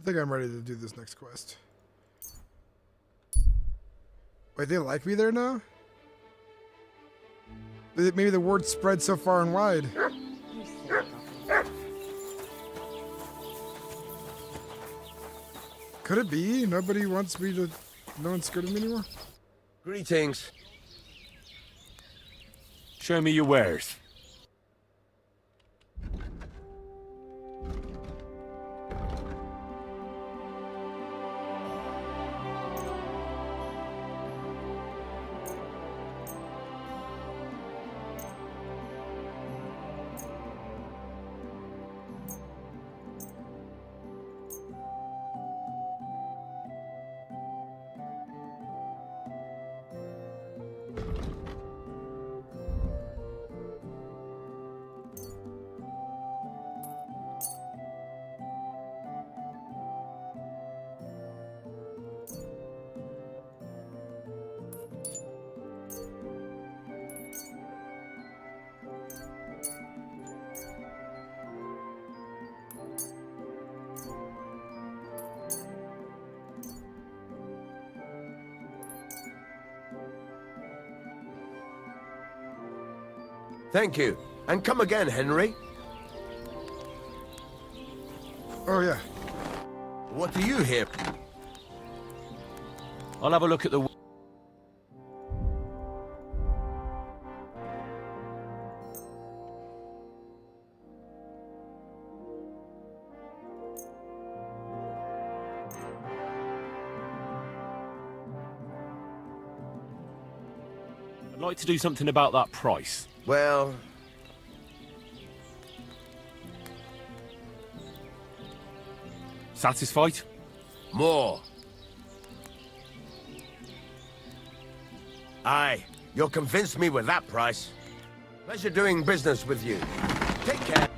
I think I'm ready to do this next quest. Wait, they like me there now? Maybe the word spread so far and wide. Could it be? Nobody wants me to... No one's scared of me anymore? Greetings. Show me your wares. Thank you. And come again, Henry. Oh, yeah. What do you here? I'll have a look at the... I'd like to do something about that price. Well... Satisfied? More. Aye, you'll convince me with that price. Pleasure doing business with you. Take care.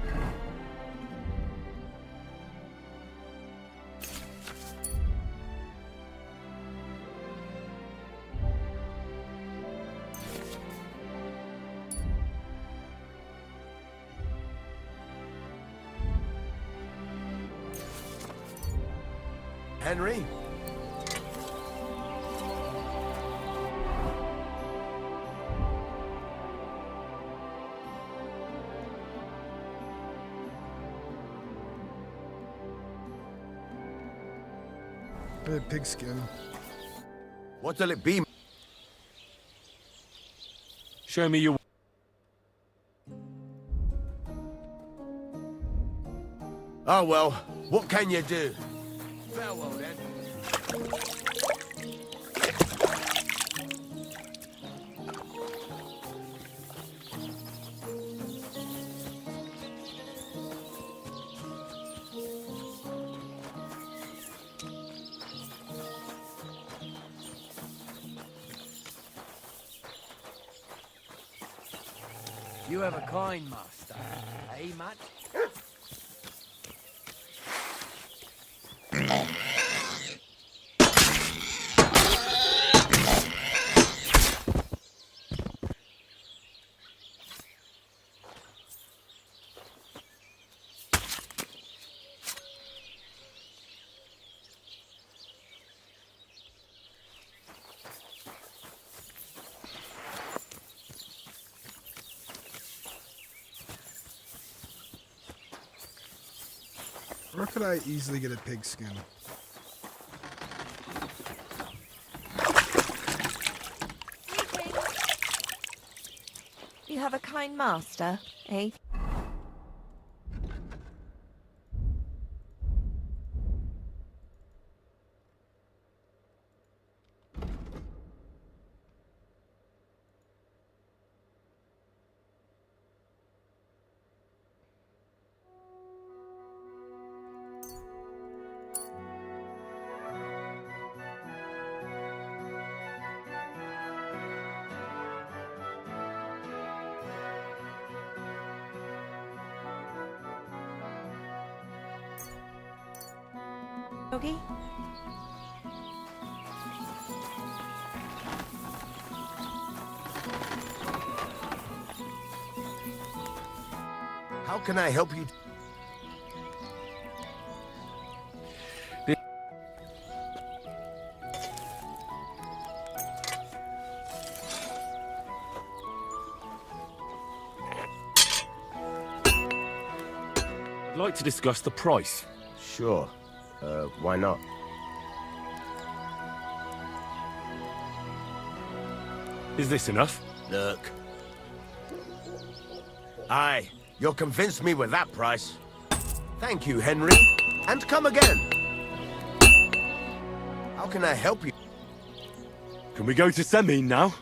Henry? Pigskin. What'll it be? Show me your... Oh well, what can you do? Farewell then. You have a kind master, eh, Matt? Where could I easily get a pigskin? You have a kind master, eh? Doggy? How can I help you? I'd like to discuss the price. Sure. Why not? Is this enough? Look. Aye, you'll convince me with that price. Thank you, Henry. And come again. How can I help you? Can we go to Semin now?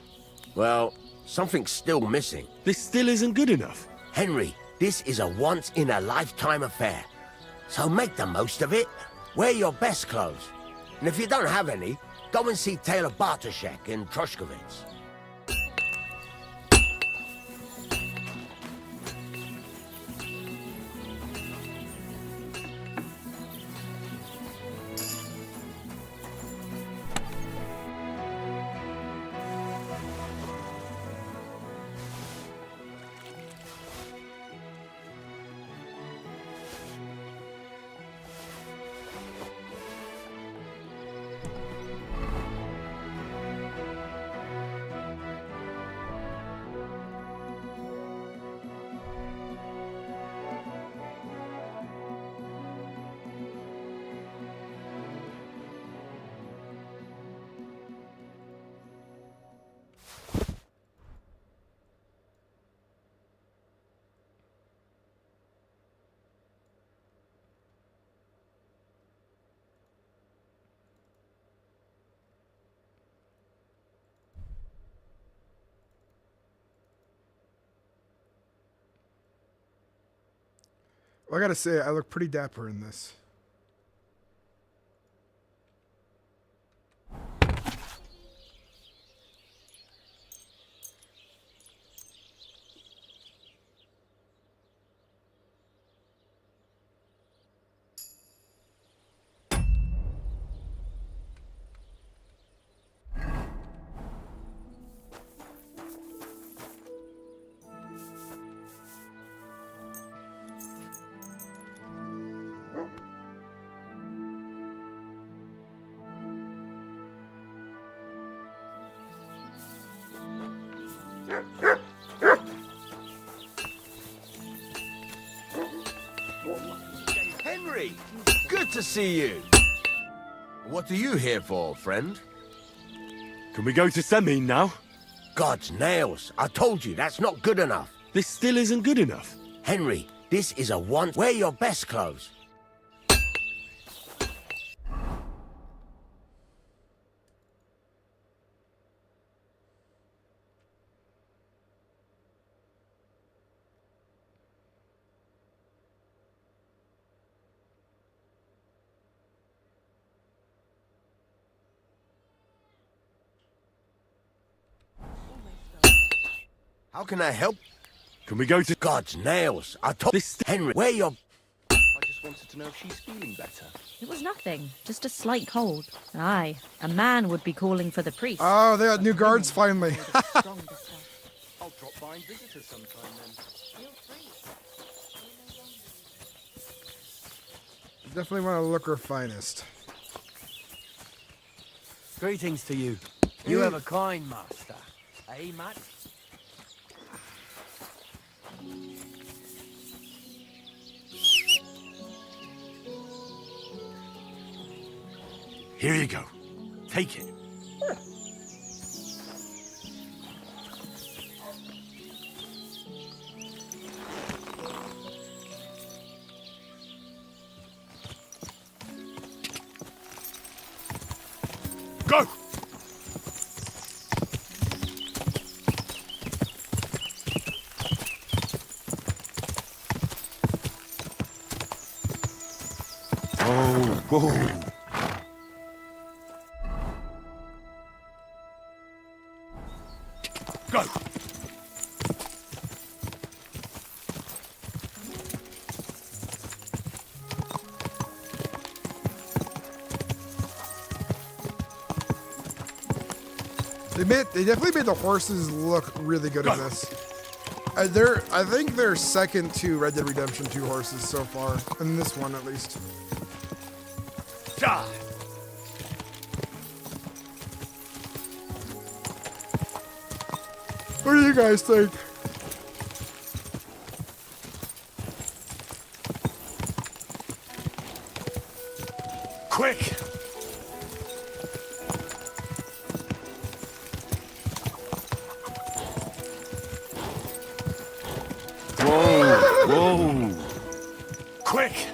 Well, something's still missing. This still isn't good enough. Henry, this is a once-in-a-lifetime affair. So make the most of it. Wear your best clothes. And if you don't have any, go and see Taylor Bartoszek in Troshkovitz. Well, I gotta say, I look pretty dapper in this. Henry, good to see you. What are you here for, friend? Can we go to Semin now? God's nails. I told you, that's not good enough. This still isn't good enough. Henry, this is a one. Wear your best clothes. How can I help? Can we go to God's nails? I told this Henry, where your... I just wanted to know if she's feeling better. It was nothing, just a slight cold. Aye, a man would be calling for the priest. Oh, they got new guards finally. I'll drop by and visit her sometime then. Definitely want to look her finest. Greetings to you. You have a kind master. Eh, Matt? Here you go. Take it. Go! Oh, whoa. Go! They definitely made the horses look really good in this. I think they're second to Red Dead Redemption 2 horses so far, in this one at least. Die! What do you guys think? Quick! Whoa! Whoa! Quick!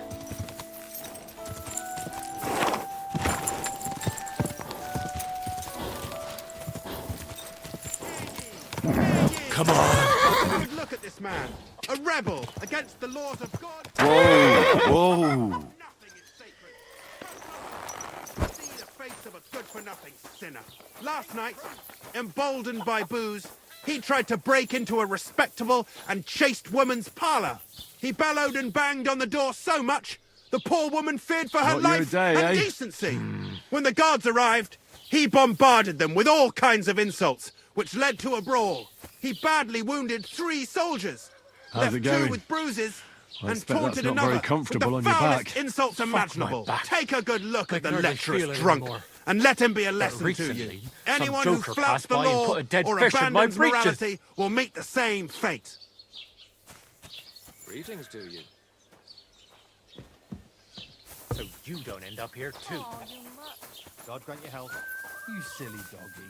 Come on! Look at this man, a rebel against the laws of God. Whoa! Whoa! Nothing is sacred. See the face of a good-for-nothing sinner. Last night, emboldened by booze, he tried to break into a respectable and chaste woman's parlor. He bellowed and banged on the door so much, the poor woman feared for her Not your life day, and eh? decency. When the guards arrived, he bombarded them with all kinds of insults, which led to a brawl. He badly wounded 3 soldiers, How's left it going? 2 with bruises, I and expect that's taunted not another very comfortable with on the your foulest back. insults imaginable. back. Take a good look at the can hardly lecherous feel it drunk, anymore. and let him be a lesson to recently, you. some Anyone who joker flouts passed the by and law put a dead or fish in my abandons breeches. morality will meet the same fate. Greetings to you. So you don't end up here too. God grant you health. You silly doggy.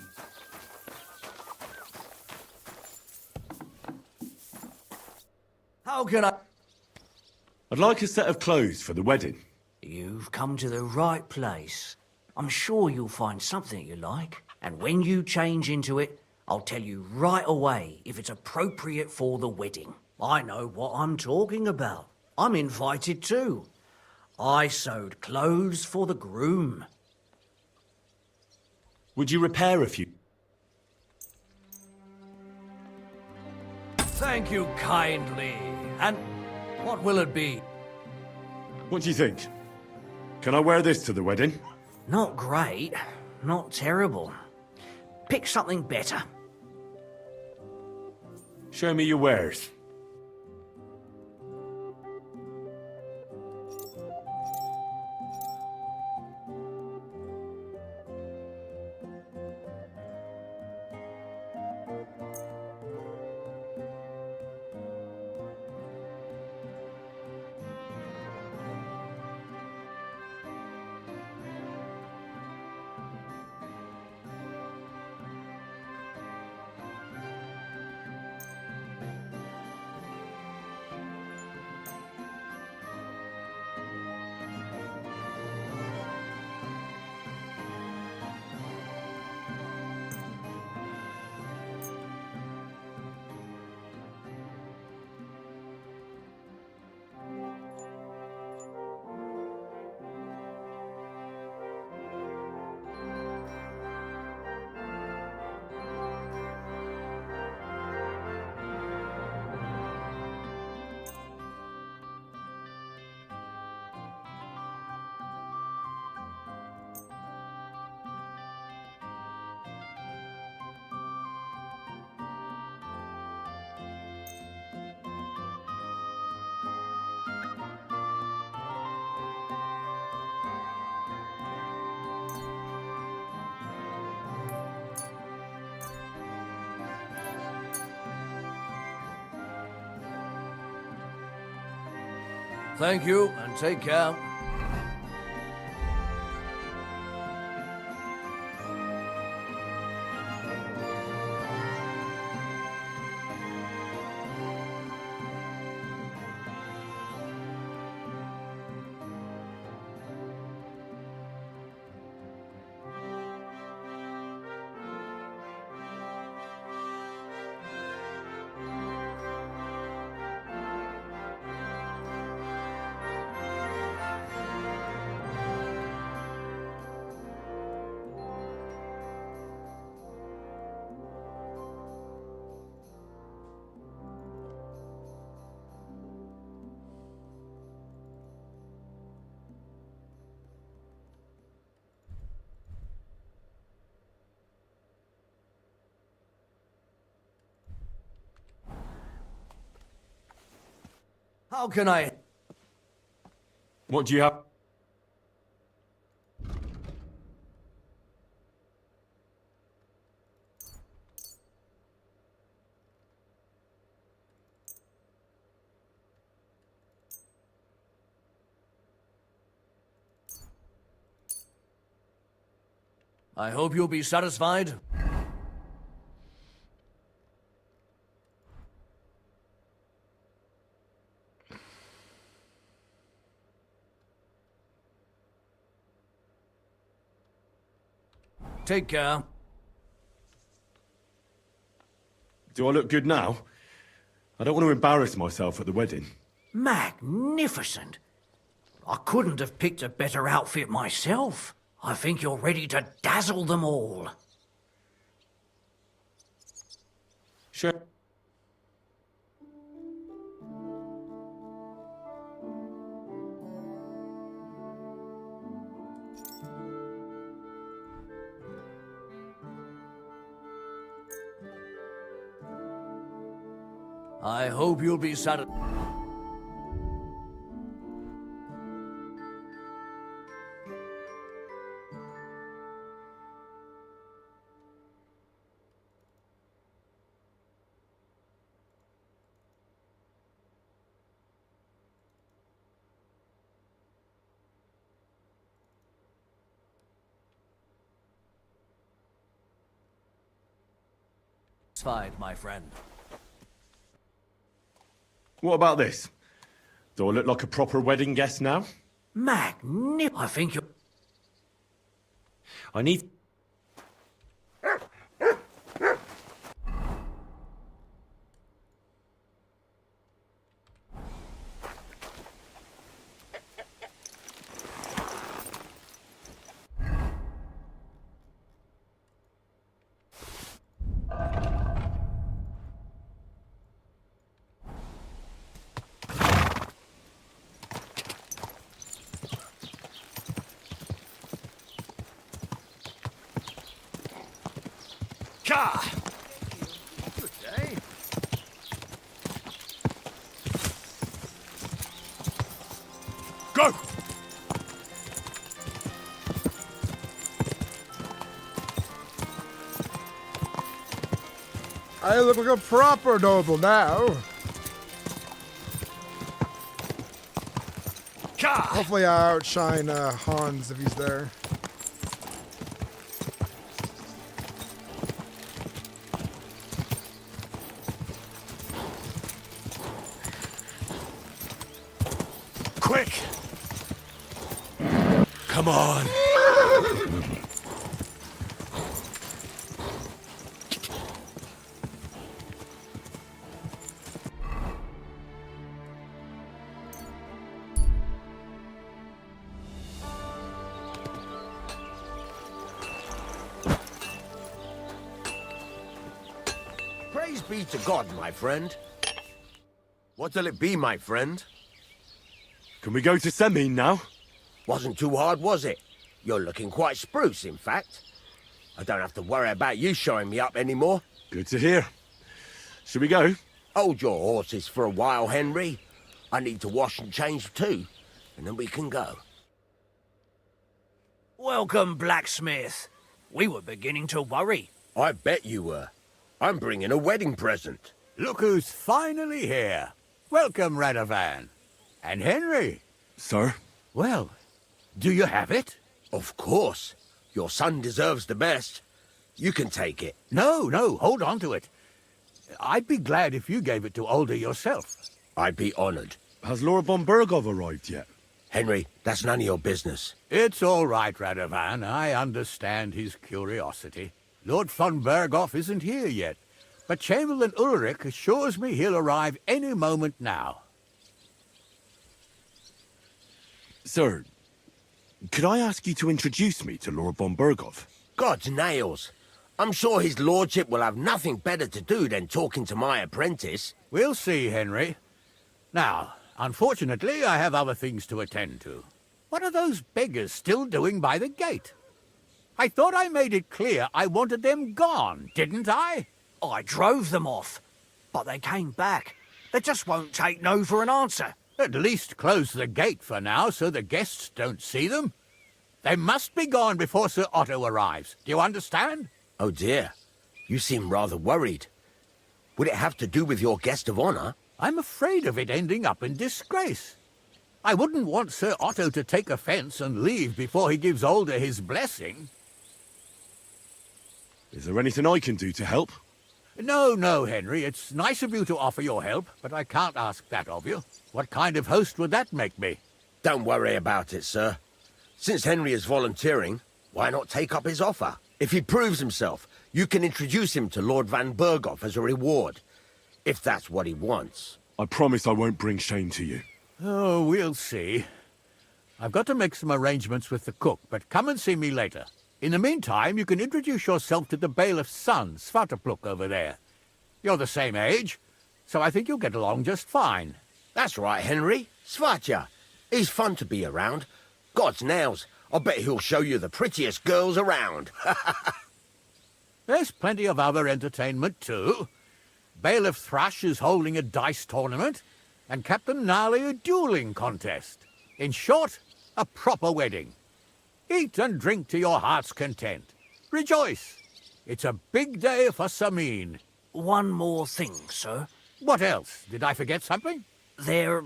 How can I... I'd like a set of clothes for the wedding. You've come to the right place. I'm sure you'll find something you like. And when you change into it, I'll tell you right away if it's appropriate for the wedding. I know what I'm talking about. I'm invited too. I sewed clothes for the groom. Would you repair a few? Thank you kindly. And what will it be? What do you think? Can I wear this to the wedding? Not great, not terrible. Pick something better. Show me your wares. Thank you, and take care. How can I... What do you have? I hope you'll be satisfied. Take care. Do I look good now? I don't want to embarrass myself at the wedding. Magnificent. I couldn't have picked a better outfit myself. I think you're ready to dazzle them all. Sure. I hope you'll be satisfied. Satisfied, my friend. What about this? Do I look like a proper wedding guest now? Magnificent. I think you're... I need... Good day. Go! I look like a proper noble now. Hopefully I outshine Hans if he's there. Quick! Come on! Praise be to God, my friend. What'll it be, my friend? Can we go to Semin now? Wasn't too hard, was it? You're looking quite spruce, in fact. I don't have to worry about you showing me up anymore. Good to hear. Should we go? Hold your horses for a while, Henry. I need to wash and change too, and then we can go. Welcome, blacksmith. We were beginning to worry. I bet you were. I'm bringing a wedding present. Look who's finally here. Welcome, Radovan. And Henry? Sir? Well, do you have it? Of course. Your son deserves the best. You can take it. No, hold on to it. I'd be glad if you gave it to Older yourself. I'd be honored. Has Lord von Bergov arrived yet? Henry, that's none of your business. It's all right, Radovan. I understand his curiosity. Lord von Bergov isn't here yet, but Chamberlain Ulrich assures me he'll arrive any moment now. Sir, could I ask you to introduce me to Lord von Bergov? God's nails. I'm sure his lordship will have nothing better to do than talking to my apprentice. We'll see, Henry. Now, unfortunately, I have other things to attend to. What are those beggars still doing by the gate? I thought I made it clear I wanted them gone, didn't I? I drove them off, but they came back. They just won't take no for an answer. At least close the gate for now so the guests don't see them. They must be gone before Sir Otto arrives. Do you understand? Oh dear, you seem rather worried. Would it have to do with your guest of honor? I'm afraid of it ending up in disgrace. I wouldn't want Sir Otto to take offense and leave before he gives Older his blessing. Is there anything I can do to help? No, Henry. It's nice of you to offer your help, but I can't ask that of you. What kind of host would that make me? Don't worry about it, sir. Since Henry is volunteering, why not take up his offer? If he proves himself, you can introduce him to Lord van Bergov as a reward, if that's what he wants. I promise I won't bring shame to you. Oh, we'll see. I've got to make some arrangements with the cook, but come and see me later. In the meantime, you can introduce yourself to the bailiff's son, Svartapluk, over there. You're the same age, so I think you'll get along just fine. That's right, Henry. Svatja. He's fun to be around. God's nails. I bet he'll show you the prettiest girls around. There's plenty of other entertainment, too. Bailiff Thrush is holding a dice tournament, and Captain Gnarly a dueling contest. In short, a proper wedding. Eat and drink to your heart's content. Rejoice. It's a big day for Samin. One more thing, sir. What else? Did I forget something? They're,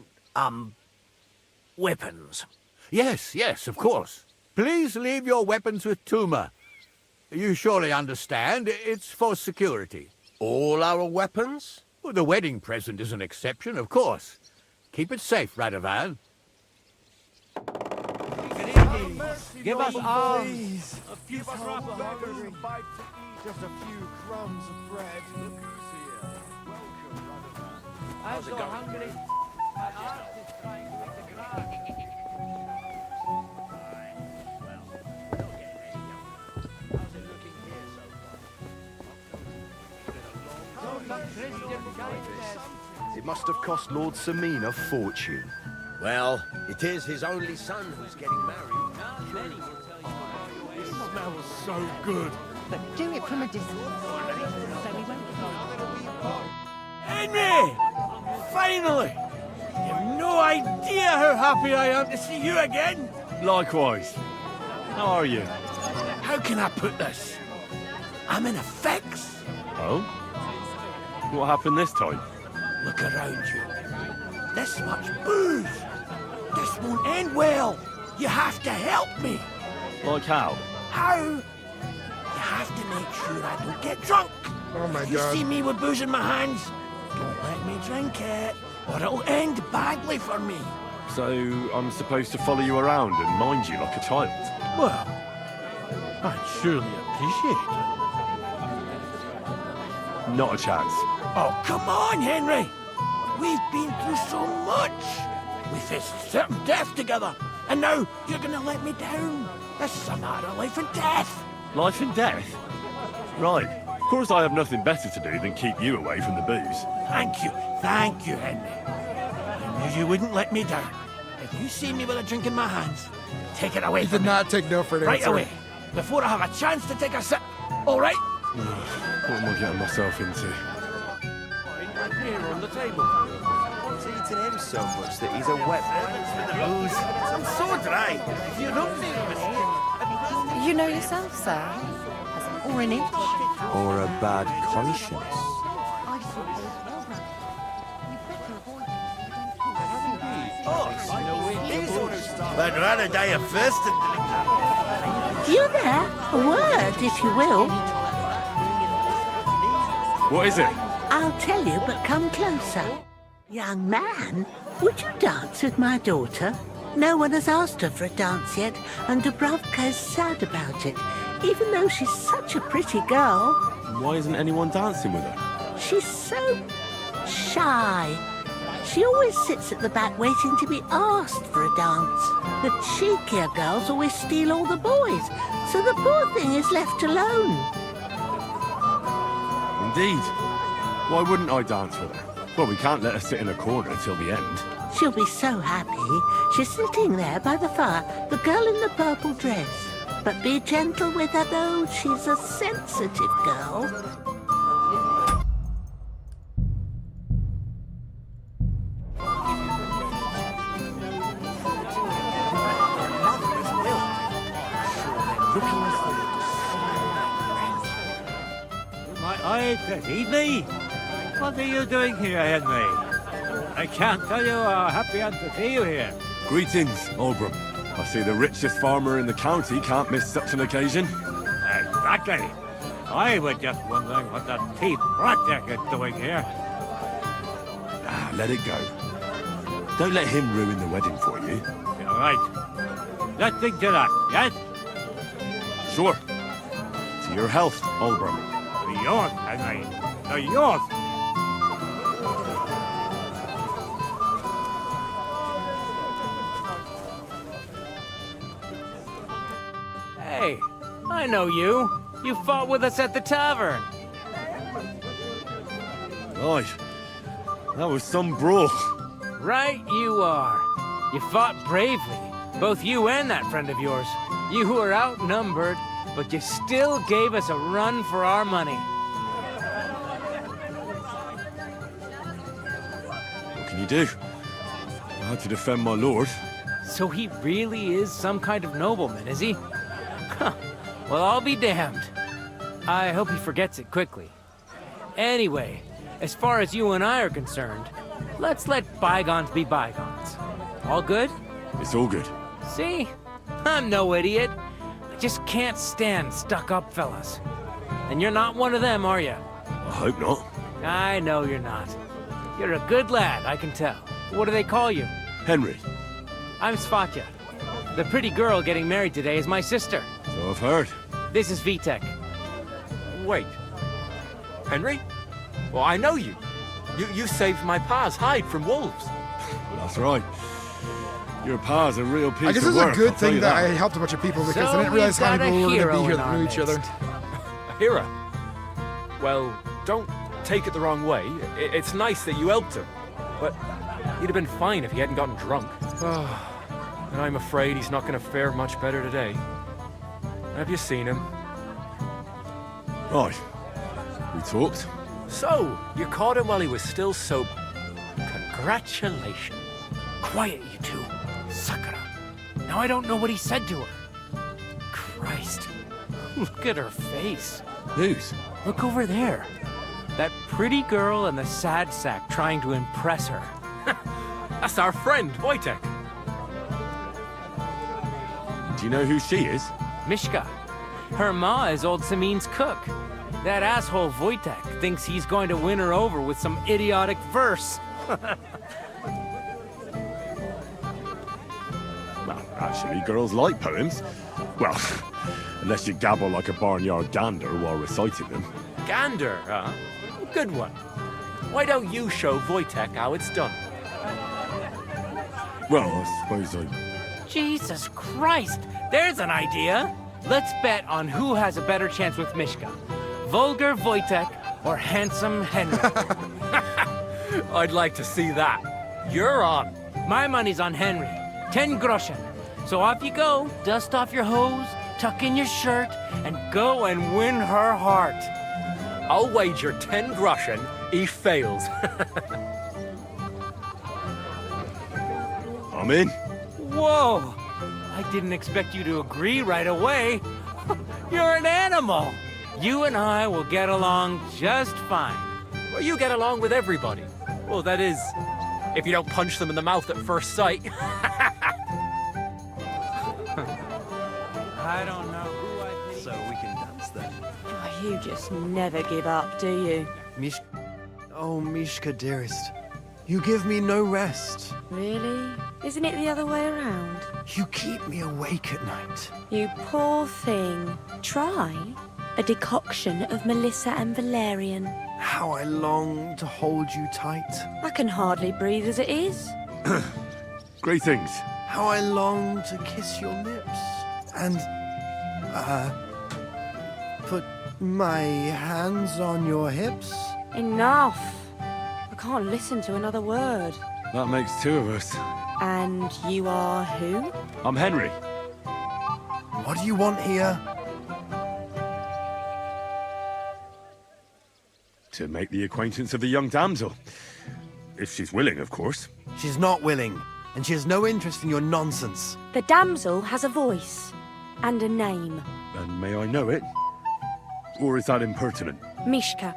weapons. Yes, of course. Please leave your weapons with Tuma. You surely understand, it's for security. All our weapons? Well, the wedding present is an exception, of course. Keep it safe, Radovan. Give us arms. a few beggars a bite to eat, just a few crumbs of bread. Look who's here. Welcome, Radovan. I'm so hungry. My heart is trying to eat the grass. It must have cost Lord Samin a fortune. Well, it is his only son who's getting married. It smells so good. But do it from a distance. Henry! Finally! You've no idea how happy I am to see you again. Likewise. How are you? How can I put this? I'm in a fix. Oh? What happened this time? Look around you. This much booze. This won't end well. You have to help me. Like how? How? You have to make sure I don't get drunk. Oh my You God. see me with booze in my hands? Don't let me drink it, or it'll end badly for me. So I'm supposed to follow you around and mind you like a child? Well, I'd surely appreciate it. Not a chance. Oh, come on, Henry! We've been through so much! We faced certain death together, and now you're gonna let me down. This is a matter of life and death. Life and death? Right. Of course I have nothing better to do than keep you away from the booze. Thank you, Henry. I knew you wouldn't let me down. If you see me with a drink in my hands, take it away He from did me. not take no for an Right answer. away, before I have a chance to take a sip. All right? What am I getting myself into? Here on the table. What's eating him so much that he's a wet booze? I'm so dry. If you don't think You know yourself, sir. Or an itch. Or a bad conscience. I suppose. Oh, But rather die of thirst than You there? A word, if you will. What is it? I'll tell you, but come closer. Young man, would you dance with my daughter? No one has asked her for a dance yet, and Dubravka is sad about it, even though she's such a pretty girl. Why isn't anyone dancing with her? She's so shy. She always sits at the back waiting to be asked for a dance. The cheekier girls always steal all the boys, so the poor thing is left alone. Indeed. Why wouldn't I dance with her? Well, we can't let her sit in a corner till the end. She'll be so happy. She's sitting there by the fire, the girl in the purple dress. But be gentle with her, though. She's a sensitive girl. My eyes deceive me. What are you doing here, Henry? I can't tell you how happy I am to see you here. Greetings, Oldbrum. I see the richest farmer in the county can't miss such an occasion. Exactly. I was just wondering what that thief Project is doing here. Ah, let it go. Don't let him ruin the wedding for you. You're right. Let's think to that, yes? Sure. To your health, Oldbrum. To yours, Henry. To yours. Hey, I know you. You fought with us at the tavern. Right. That was some brawl. Right you are. You fought bravely. Both you and that friend of yours. You were outnumbered, but you still gave us a run for our money. What can you do? I had to defend my lord. So he really is some kind of nobleman, is he? Huh. Well, I'll be damned. I hope he forgets it quickly. Anyway, as far as you and I are concerned, let's let bygones be bygones. All good? It's all good. See? I'm no idiot. I just can't stand stuck-up fellas. And you're not one of them, are you? I hope not. I know you're not. You're a good lad, I can tell. What do they call you? Henry. I'm Svatya. The pretty girl getting married today is my sister. So I've heard. This is Vitek. Wait. Henry? Well, I know you. You saved my pa's hide from wolves. That's right. Your pa's a real piece of work. I guess it's a good I'll tell thing you that I helped a bunch of people because I didn't realize how many people were going to be here that knew each other. A hero? Well, don't take it the wrong way. It's nice that you helped him. But he'd have been fine if he hadn't gotten drunk. And I'm afraid he's not going to fare much better today. Have you seen him? Right. We talked. So, you caught him while he was still sober. Congratulations. Quiet, you two. Sakura. Now I don't know what he said to her. Christ. Look at her face. Whose? Look over there. That pretty girl and the sad sack trying to impress her. That's our friend, Wojtek. Do you know who she is? Mishka. Her ma is old Samin's cook. That asshole Wojtek thinks he's going to win her over with some idiotic verse. Well, actually, girls like poems. Well, unless you gabble like a barnyard gander while reciting them. Gander, huh? Good one. Why don't you show Wojtek how it's done? Well, I suppose I... Jesus Christ! There's an idea! Let's bet on who has a better chance with Mishka. Vulgar Wojtek or handsome Henry. I'd like to see that. You're on. My money's on Henry. 10 groschen. So off you go, dust off your hose, tuck in your shirt, and go and win her heart. I'll wager 10 groschen he fails. I'm in. Whoa! I didn't expect you to agree right away. You're an animal. You and I will get along just fine. Well, you get along with everybody. Well, that is, if you don't punch them in the mouth at first sight. I don't know who I pity. So we can dance then. Oh, you just never give up, do you? Oh, Mishka, dearest. You give me no rest. Really? Isn't it the other way around? You keep me awake at night. You poor thing. Try a decoction of Melissa and Valerian. How I long to hold you tight. I can hardly breathe as it is. Greetings. How I long to kiss your lips. And, put my hands on your hips. Enough. I can't listen to another word. That makes two of us. And you are who? I'm Henry. What do you want here? To make the acquaintance of the young damsel. If she's willing, of course. She's not willing, and she has no interest in your nonsense. The damsel has a voice and a name. And may I know it? Or is that impertinent? Mishka.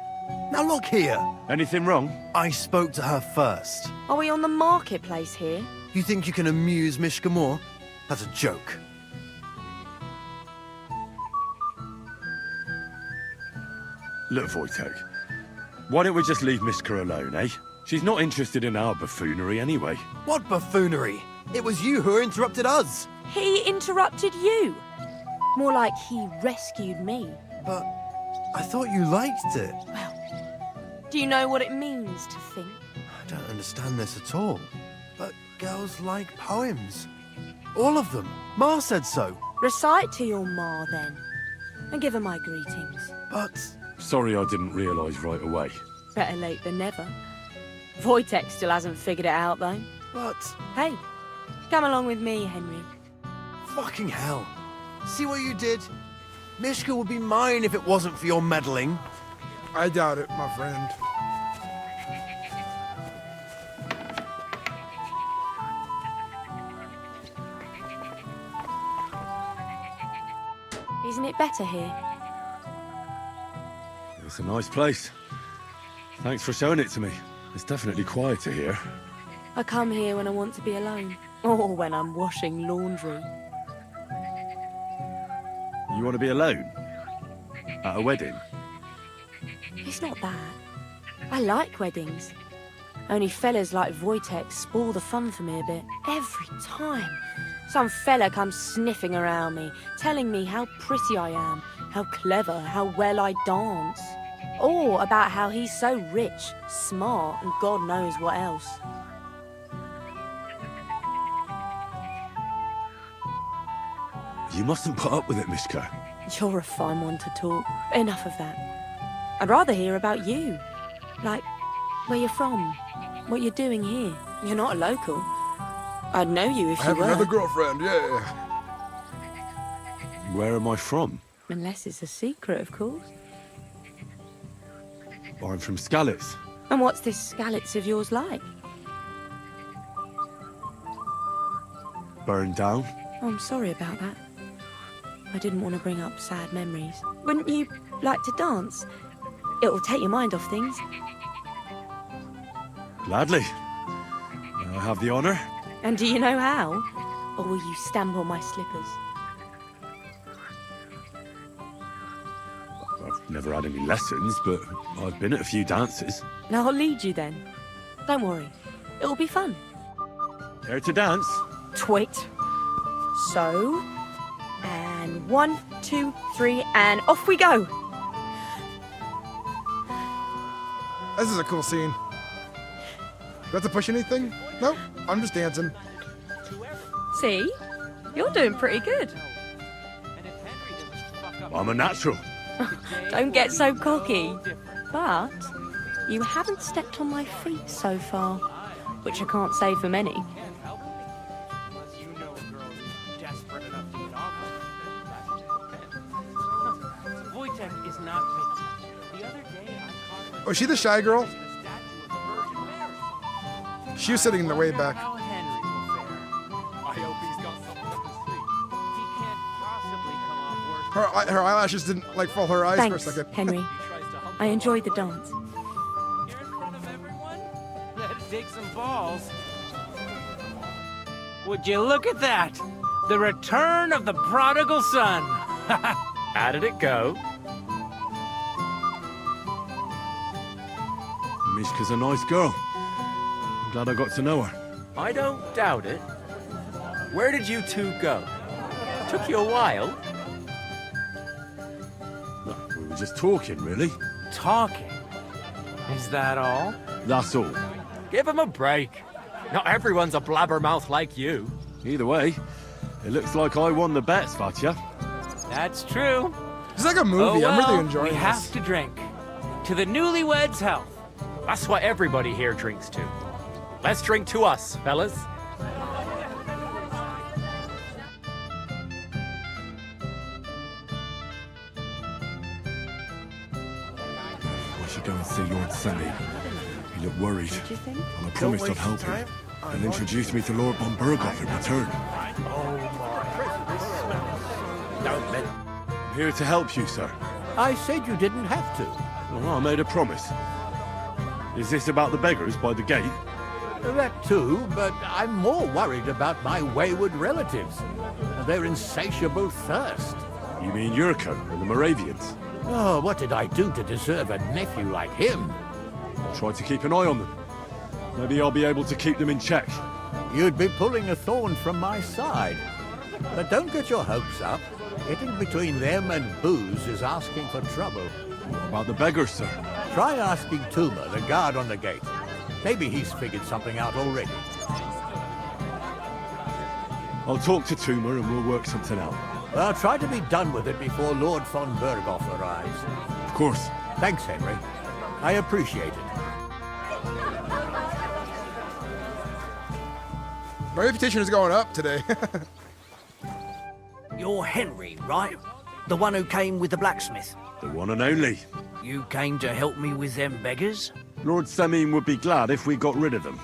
Now look here. Anything wrong? I spoke to her first. Are we on the marketplace here? You think you can amuse Mishka more? That's a joke. Look, Wojtek. Why don't we just leave Mishka alone, eh? She's not interested in our buffoonery anyway. What buffoonery? It was you who interrupted us. He interrupted you. More like he rescued me. But I thought you liked it. Well, do you know what it means to think? I don't understand this at all. But girls like poems. All of them. Ma said so. Recite to your ma, then. And give her my greetings. But... Sorry I didn't realise right away. Better late than never. Wojtek still hasn't figured it out, though. But... Hey, come along with me, Henry. Fucking hell. See what you did? Mishka would be mine if it wasn't for your meddling. I doubt it, my friend. Isn't it better here? It's a nice place. Thanks for showing it to me. It's definitely quieter here. I come here when I want to be alone. Or when I'm washing laundry. You want to be alone? At a wedding? It's not that. I like weddings. Only fellas like Wojtek spoil the fun for me a bit. Every time. Some fella comes sniffing around me, telling me how pretty I am, how clever, how well I dance. Or about how he's so rich, smart, and God knows what else. You mustn't put up with it, Mishka. You're a fine one to talk. Enough of that. I'd rather hear about you. Like, where you're from, what you're doing here. You're not a local. I'd know you if I you have were. another girlfriend, yeah. Where am I from? Unless it's a secret, of course. I'm from Skalitz. And what's this Skalitz of yours like? Burned down. Oh, I'm sorry about that. I didn't want to bring up sad memories. Wouldn't you like to dance? It'll take your mind off things. Gladly. May I have the honour? And do you know how? Or will you stamp on my slippers? I've never had any lessons, but I've been at a few dances. Now I'll lead you then. Don't worry. It'll be fun. Care to dance? Twit. So... And 1, 2, 3, and off we go! This is a cool scene. Do I have to push anything? Nope, I'm just dancing. See? You're doing pretty good. I'm a natural. Don't get so cocky. But you haven't stepped on my feet so far, which I can't say for many. Was she the shy girl? She was sitting in the way back. Her eyelashes didn't like fall her eyes Thanks, for a second. Henry. I enjoyed the dance. Let's take some balls. Would you look at that? The return of the prodigal son. How did it go? Mishka's a nice girl. I'm glad I got to know her. I don't doubt it. Where did you two go? Took you a while. No, we were just talking, really. Talking? Is that all? That's all. Give him a break. Not everyone's a blabbermouth like you. Either way, it looks like I won the bet, Svatya. That's true. It's like a movie. Oh, I'm really well, enjoying we this. have to drink. To the newlyweds' health. That's what everybody here drinks to. Let's drink to us, fellas. I should go and see Lord Semi. He looked worried. And I promised I'd help him. And introduce me to Lord von Berghoff in return. I'm here to help you, sir. I said you didn't have to. Well, I made a promise. Is this about the beggars by the gate? That too, but I'm more worried about my wayward relatives. Their insatiable thirst. You mean Yurko and the Moravians? Oh, what did I do to deserve a nephew like him? I'll try to keep an eye on them. Maybe I'll be able to keep them in check. You'd be pulling a thorn from my side. But don't get your hopes up. Getting between them and booze is asking for trouble. What about the beggars, sir? Try asking Tuma, the guard on the gate. Maybe he's figured something out already. I'll talk to Tuma and we'll work something out. I'll try to be done with it before Lord von Berghoff arrives. Of course. Thanks, Henry. I appreciate it. My reputation is going up today. You're Henry, right? The one who came with the blacksmith. The one and only. You came to help me with them beggars? Lord Semin would be glad if we got rid of them.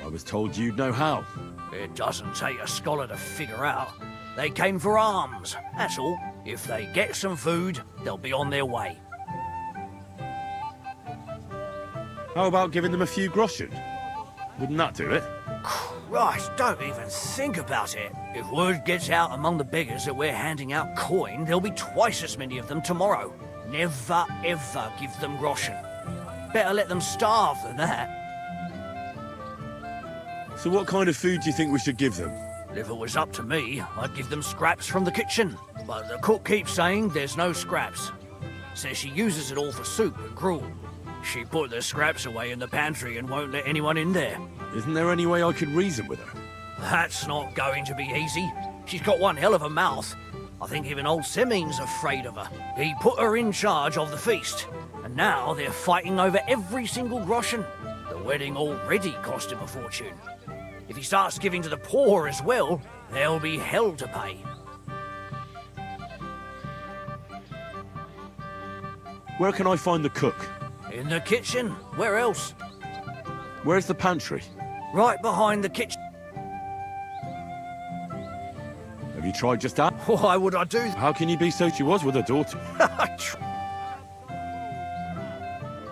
I was told you'd know how. It doesn't take a scholar to figure out. They came for alms, that's all. If they get some food, they'll be on their way. How about giving them a few groschen? Wouldn't that do it? Christ, don't even think about it. If word gets out among the beggars that we're handing out coin, there'll be twice as many of them tomorrow. Never, ever give them groschen. Better let them starve than that. So what kind of food do you think we should give them? If it was up to me, I'd give them scraps from the kitchen. But the cook keeps saying there's no scraps. Says she uses it all for soup and gruel. She put the scraps away in the pantry and won't let anyone in there. Isn't there any way I could reason with her? That's not going to be easy. She's got one hell of a mouth. I think even old Semin's afraid of her. He put her in charge of the feast, and now they're fighting over every single groschen. The wedding already cost him a fortune. If he starts giving to the poor as well, there'll be hell to pay. Where can I find the cook? In the kitchen. Where else? Where's the pantry? Right behind the kitchen. Have you tried just that? Why would I do that? How can you be so she was with her daughter?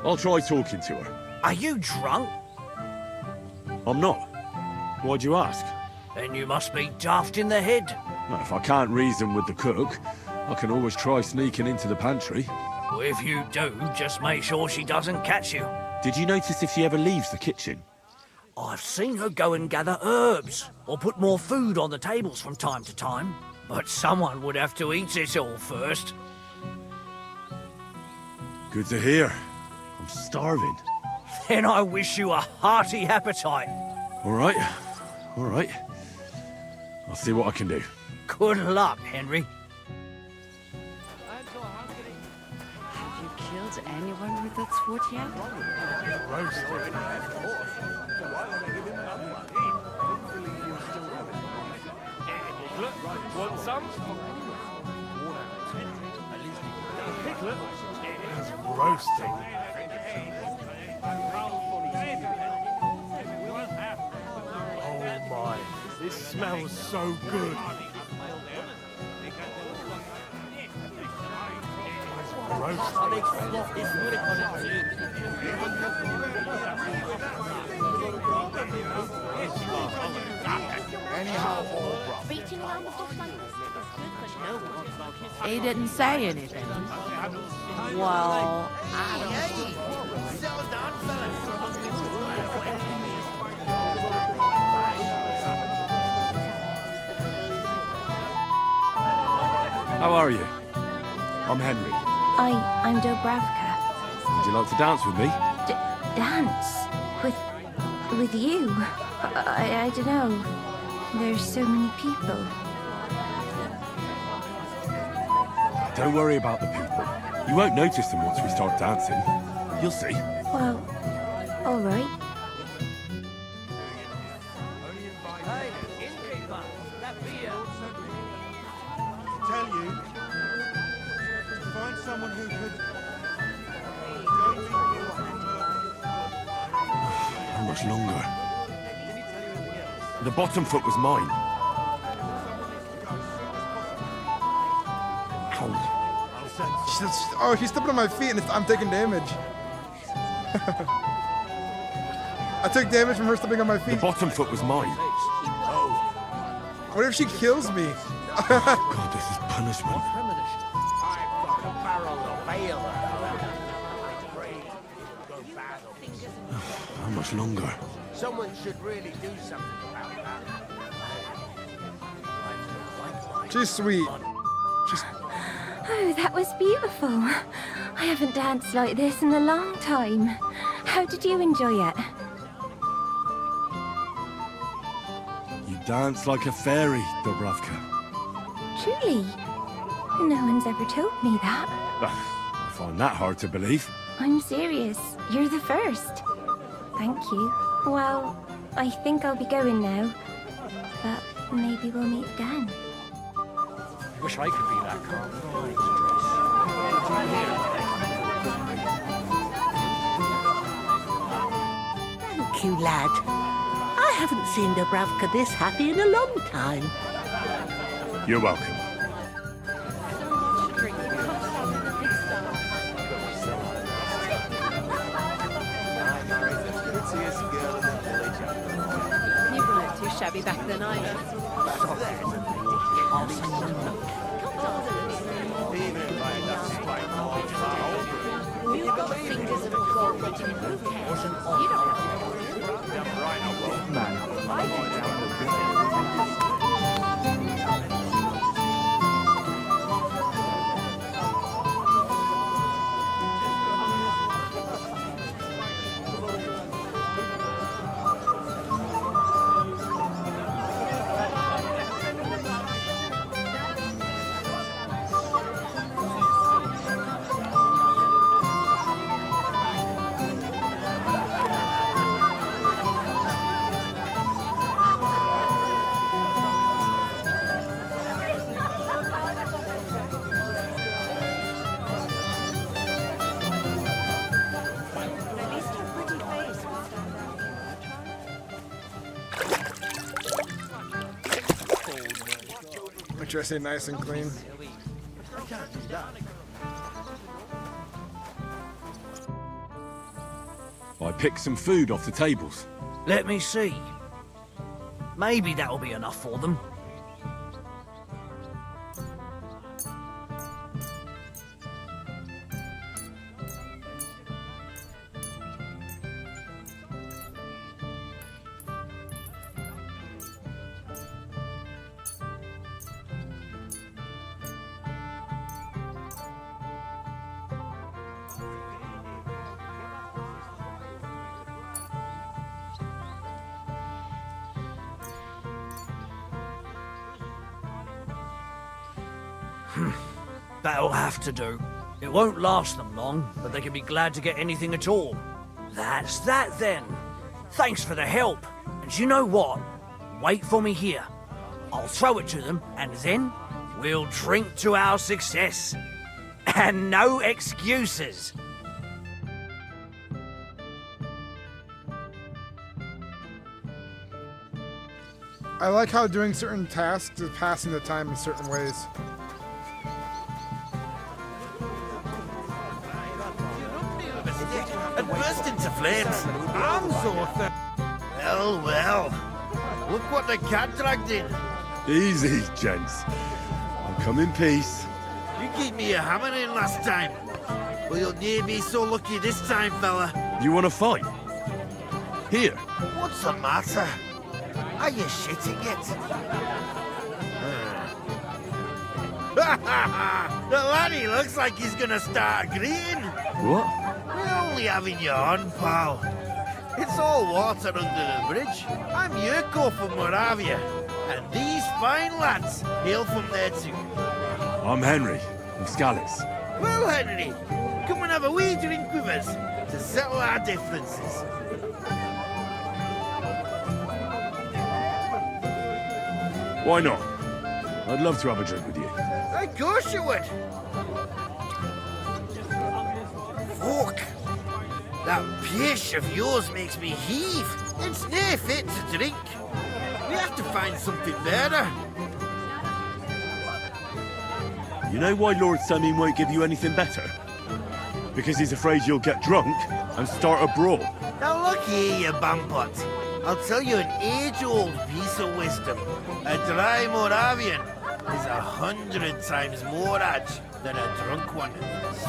I'll try talking to her. Are you drunk? I'm not. Why'd you ask? Then you must be daft in the head. Now, if I can't reason with the cook, I can always try sneaking into the pantry. Well, if you do, just make sure she doesn't catch you. Did you notice if she ever leaves the kitchen? I've seen her go and gather herbs, or put more food on the tables from time to time. But someone would have to eat it all first. Good to hear. I'm starving. Then I wish you a hearty appetite. All right. All right. I'll see what I can do. Good luck, Henry. Have you killed anyone with that sword yet? Want some? Piglet is roasting. Oh my, this smells so good. Anyhow, all right. He didn't say anything. Well, How are you? I'm Henry. I'm Dobravka. Would you like to dance with me? Dance? With you? I don't know. There's so many people. Don't worry about the people. You won't notice them once we start dancing. You'll see. Well, all right. Tell you, find someone who could. How much longer? The bottom foot was mine. Oh, he's stepping on my feet and I'm taking damage. I took damage from her stepping on my feet. The bottom foot was mine. What if she kills me? God, this is punishment. How much longer? Someone should really do something about that. She's sweet. Oh, that was beautiful. I haven't danced like this in a long time. How did you enjoy it? You dance like a fairy, Dobravka. Truly? No one's ever told me that. I find that hard to believe. I'm serious. You're the first. Thank you. Well, I think I'll be going now. But maybe we'll meet again. I wish I could be that calm. Thank you, lad. I haven't seen Dobravka this happy in a long time. You're welcome. You weren't too shabby back then either. you've got fingers of gold that can move hands. You don't have Make sure I say nice and clean. I picked some food off the tables. Let me see. Maybe that'll be enough for them. That'll have to do. It won't last them long, but they can be glad to get anything at all. That's that then. Thanks for the help. And you know what? Wait for me here. I'll throw it to them, and then we'll drink to our success. And no excuses. I like how doing certain tasks is passing the time in certain ways. And burst into flames. I'm so Well, well. Look what the cat dragged in. Easy, gents. I'll come in peace. You gave me a hammering last time. Well, you'll near be so lucky this time, fella. You want to fight? Here. What's the matter? Are you shitting it? The laddie looks like he's gonna start agreeing. What? We're only having you on, pal. It's all water under the bridge. I'm Yurko from Moravia, and these fine lads hail from there too. I'm Henry, from Scallis. Well, Henry, come and have a wee drink with us to settle our differences. Why not? I'd love to have a drink with you. Of course you would. Fuck. That pish of yours makes me heave. It's nae fit to drink. We have to find something better. You know why Lord Semin won't give you anything better? Because he's afraid you'll get drunk and start a brawl. Now look here, you bampot. I'll tell you an age-old piece of wisdom. A dry Moravian is 100 times more edge than a drunk one.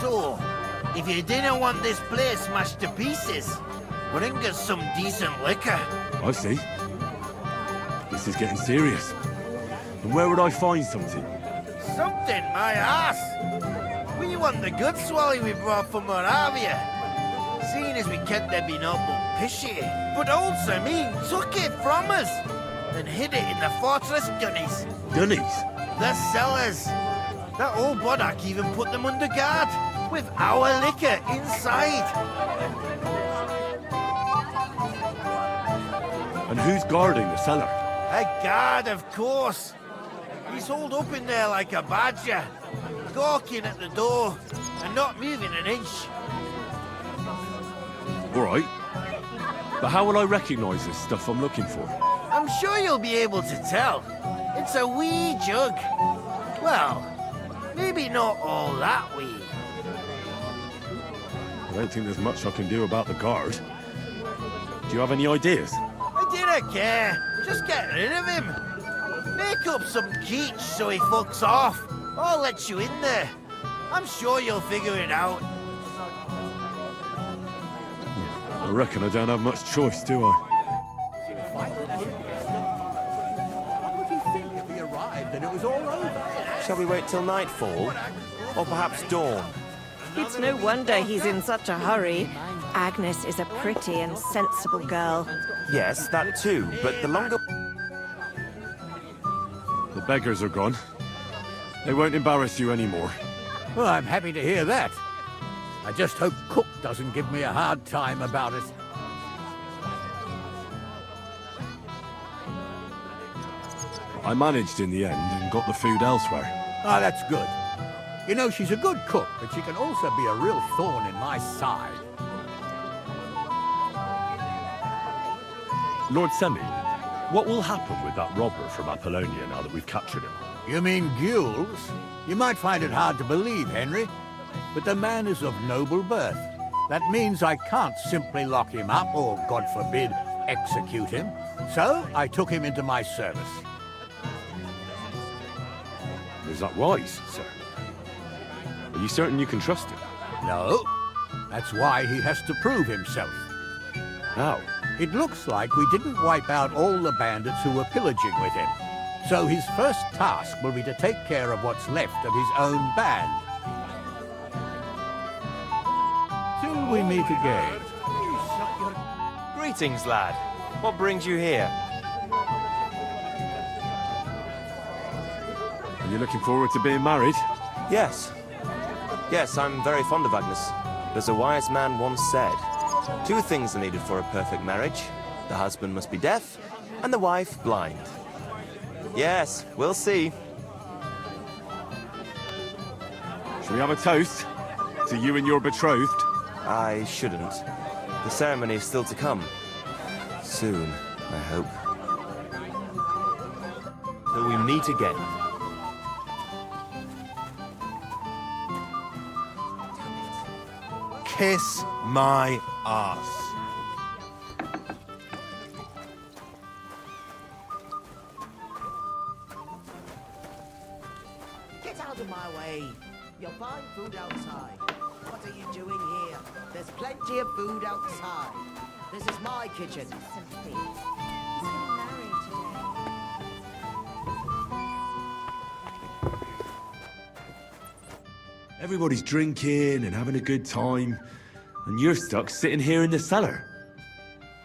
So, if you didn't want this place smashed to pieces, bring us some decent liquor. I see. This is getting serious. And where would I find something? Something, my ass. We want the good swally we brought from Moravia. Seeing as we can't there be no but pishy. But old Samin took it from us and hid it in the fortress dunnies. Dunnies? The cellars. That old Boddock even put them under guard with our liquor inside. And who's guarding the cellar? A guard, of course. He's holed up in there like a badger, gawking at the door and not moving an inch. All right. But how will I recognize this stuff I'm looking for? I'm sure you'll be able to tell. It's a wee jug. Well, maybe not all that wee. I don't think there's much I can do about the guard. Do you have any ideas? I didn't care. Just get rid of him. Make up some keech so he fucks off. I'll let you in there. I'm sure you'll figure it out. I reckon I don't have much choice, do I? Shall we wait till nightfall? Or perhaps dawn? It's no wonder he's in such a hurry. Agnes is a pretty and sensible girl. Yes, that too, but the longer... The beggars are gone. They won't embarrass you anymore. Well, I'm happy to hear that. I just hope Cook doesn't give me a hard time about it. I managed in the end and got the food elsewhere. Ah, that's good. You know, she's a good cook, but she can also be a real thorn in my side. Lord Semi, what will happen with that robber from Apollonia now that we've captured him? You mean Gules? You might find it hard to believe, Henry, but the man is of noble birth. That means I can't simply lock him up or, God forbid, execute him. So I took him into my service. Is that wise, sir? Are you certain you can trust him? No. That's why he has to prove himself. How? It looks like we didn't wipe out all the bandits who were pillaging with him. So his first task will be to take care of what's left of his own band. Till we meet again. Greetings, lad. What brings you here? Are you looking forward to being married? Yes. Yes, I'm very fond of Agnes. As a wise man once said, 2 things are needed for a perfect marriage. The husband must be deaf, and the wife blind. Yes, we'll see. Shall we have a toast to you and your betrothed? I shouldn't. The ceremony is still to come. Soon, I hope. Till we meet again. Kiss my ass. Get out of my way. You'll find food outside. What are you doing here? There's plenty of food outside. This is my kitchen. Everybody's drinking and having a good time, and you're stuck sitting here in the cellar.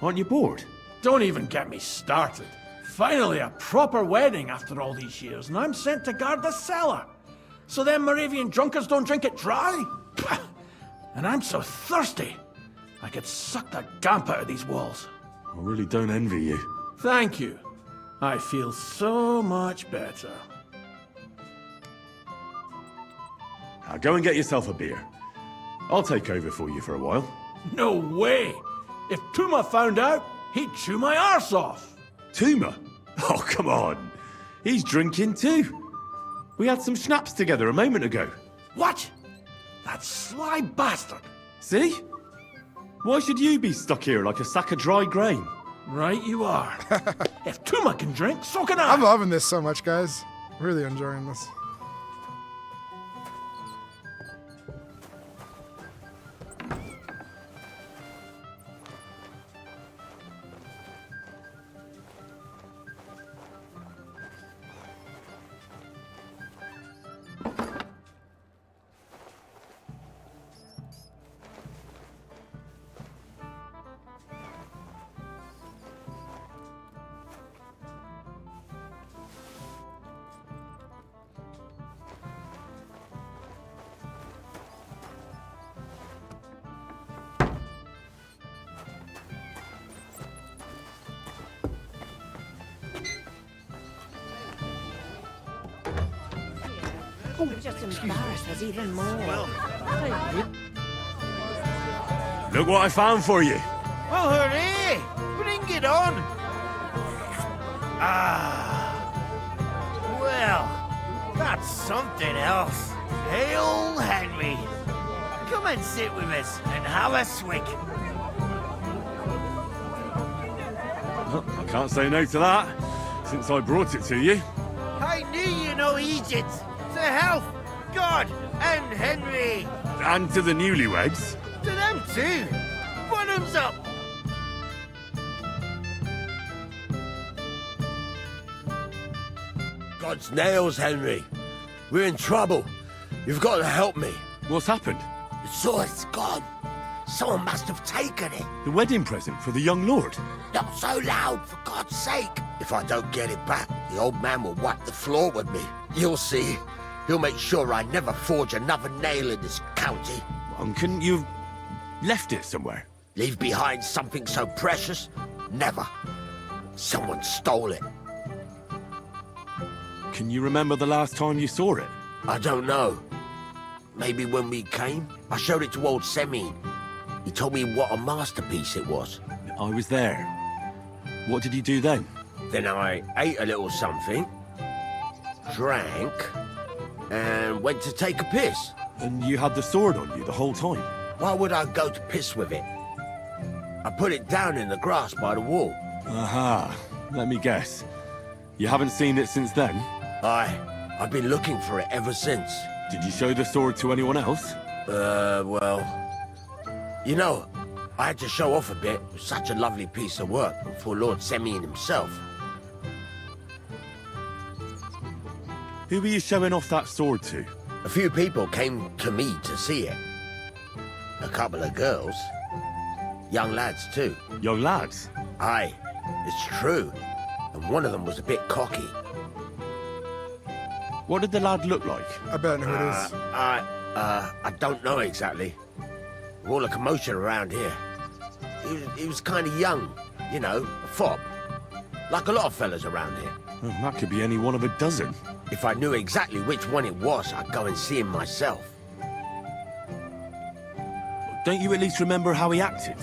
Aren't you bored? Don't even get me started. Finally, a proper wedding after all these years, and I'm sent to guard the cellar. So them Moravian drunkards don't drink it dry? Pah! And I'm so thirsty, I could suck the damp out of these walls. I really don't envy you. Thank you. I feel so much better. Now go and get yourself a beer. I'll take over for you for a while. No way! If Tuma found out, he'd chew my arse off. Tuma? Oh, come on. He's drinking too. We had some schnapps together a moment ago. What? That sly bastard. See? Why should you be stuck here like a sack of dry grain? Right you are. If Tuma can drink, so can I. I'm loving this so much, guys. Really enjoying this. Just embarrassed us even more. Look what I found for you. Well, hooray! Bring it on! Ah. Well, that's something else. Hail Henry. Come and sit with us and have a swig. Well, I can't say no to that, since I brought it to you. I knew you know Egypt. To health, God, and Henry. And to the newlyweds. To them too. Bottoms up. God's nails, Henry. We're in trouble. You've got to help me. What's happened? The sword's gone. Someone must have taken it. The wedding present for the young lord. Not so loud, for God's sake. If I don't get it back, the old man will wipe the floor with me. You'll see. He'll make sure I never forge another nail in this county. And couldn't you have left it somewhere? Leave behind something so precious? Never. Someone stole it. Can you remember the last time you saw it? I don't know. Maybe when we came? I showed it to old Semine. He told me what a masterpiece it was. I was there. What did you do then? Then I ate a little something, drank, and went to take a piss. And you had the sword on you the whole time? Why would I go to piss with it? I put it down in the grass by the wall. Aha. Let me guess. You haven't seen it since then? I've been looking for it ever since. Did you show the sword to anyone else? Well... You know, I had to show off a bit. It was such a lovely piece of work for Lord Semine himself. Who were you showing off that sword to? A few people came to me to see it. A couple of girls. Young lads, too. Young lads? Aye, it's true. And one of them was a bit cocky. What did the lad look like? I bet I know who it is. I don't know exactly. All the commotion around here. He was kind of young, you know, a fob. Like a lot of fellas around here. Well, that could be any one of a dozen. If I knew exactly which one it was, I'd go and see him myself. Don't you at least remember how he acted?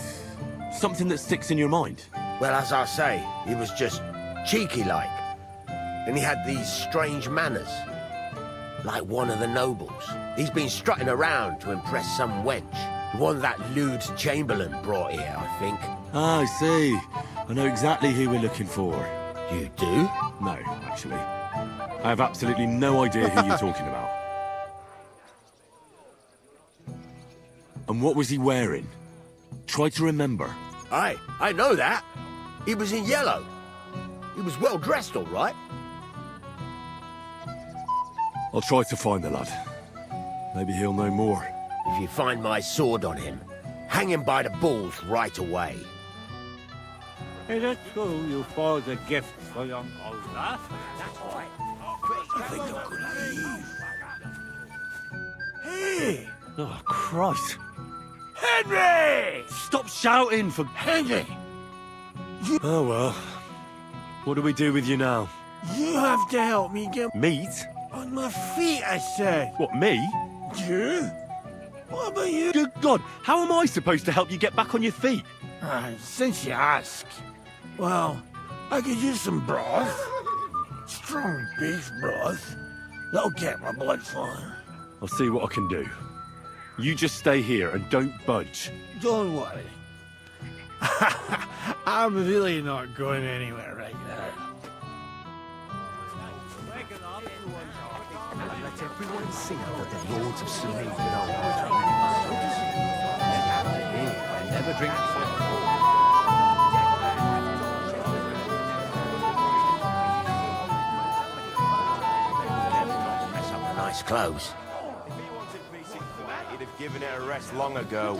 Something that sticks in your mind? Well, as I say, he was just cheeky-like. And he had these strange manners. Like one of the nobles. He's been strutting around to impress some wench. The one that lewd Chamberlain brought here, I think. Ah, I see. I know exactly who we're looking for. You do? No, actually. I have absolutely no idea who you're talking about. And what was he wearing? Try to remember. Aye, I know that. He was in yellow. He was well dressed, all right. I'll try to find the lad. Maybe he'll know more. If you find my sword on him, hang him by the balls right away. Is it true you forged a gift for young Olga? That's right. I think I'm gonna leave. Hey! Oh, Christ. Henry! Stop shouting for... Henry! Oh, well. What do we do with you now? You have to help me get Meat? on my feet, I said. What, me? You? What about you? Good God, how am I supposed to help you get back on your feet? Since you ask. Well, I could use some broth. Strong beef broth. That'll get my blood flowing. I'll see what I can do. You just stay here and don't budge. Don't worry. I'm really not going anywhere right now. Let everyone see that the lords of Sinnix know. I never drink Mess up the nice clothes. If he wanted peace in quiet, he'd have given it a rest long ago.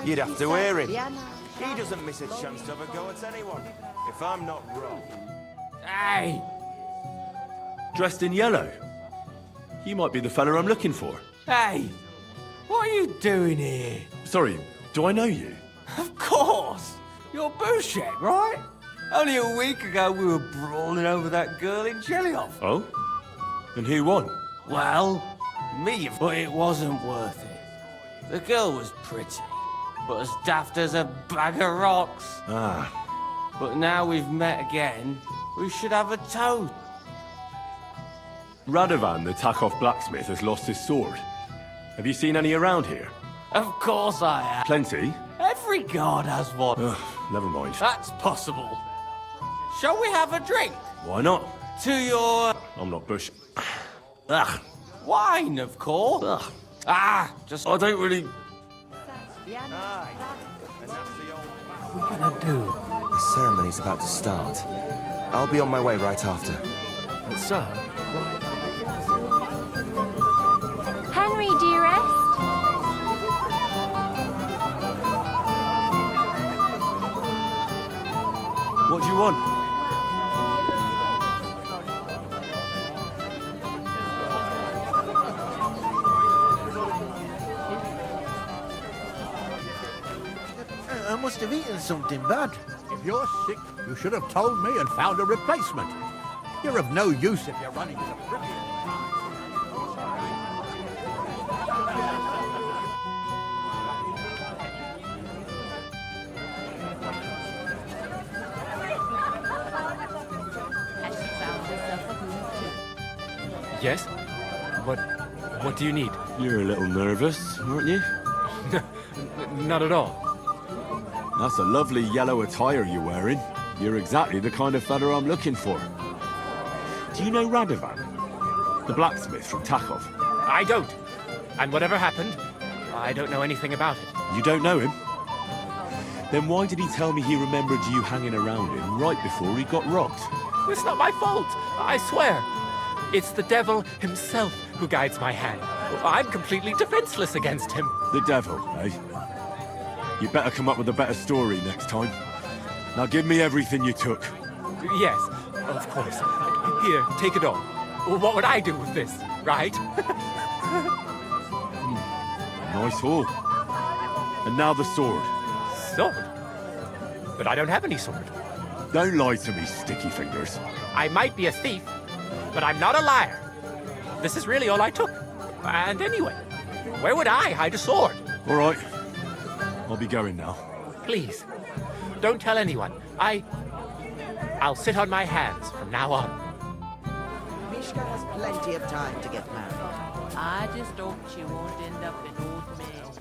You'd have to hear him. He doesn't miss a chance to have a go at anyone. If I'm not wrong. Hey! Dressed in yellow? You might be the fella I'm looking for. Hey! What are you doing here? Sorry, do I know you? Of course! You're Bouchek, right? Only a week ago we were brawling over that girl in Jelly-Off. Oh? And who won? Well, me, but it wasn't worth it. The girl was pretty, but as daft as a bag of rocks. Ah. But now we've met again, we should have a toast. Radovan, the Takov blacksmith, has lost his sword. Have you seen any around here? Of course I have. Plenty? Every god has one. Ugh, never mind. That's possible. Shall we have a drink? Why not? To your... I'm not Bush. Ugh. wine, of course. Ugh. Ah, just... I don't really... What are we gonna do? The ceremony's about to start. I'll be on my way right after. Sir? Henry, do you rest? What do you want? I must have eaten something bad. If you're sick, you should have told me and found a replacement. You're of no use if you're running to prison. Yes? What do you need? You're a little nervous, aren't you? Not at all. That's a lovely yellow attire you're wearing. You're exactly the kind of fella I'm looking for. Do you know Radovan? The blacksmith from Takov? I don't. And whatever happened, I don't know anything about it. You don't know him? Then why did he tell me he remembered you hanging around him right before he got robbed? It's not my fault, I swear. It's the devil himself who guides my hand. I'm completely defenseless against him. The devil, eh? You better come up with a better story next time. Now give me everything you took. Yes, of course. Here, take it all. What would I do with this, right? Nice haul. And now the sword. Sword? But I don't have any sword. Don't lie to me, sticky fingers. I might be a thief, but I'm not a liar. This is really all I took. And anyway, where would I hide a sword? All right. I'll be going now. Please, don't tell anyone. I'll sit on my hands from now on. Mishka has plenty of time to get married. I just hope she won't end up in old man.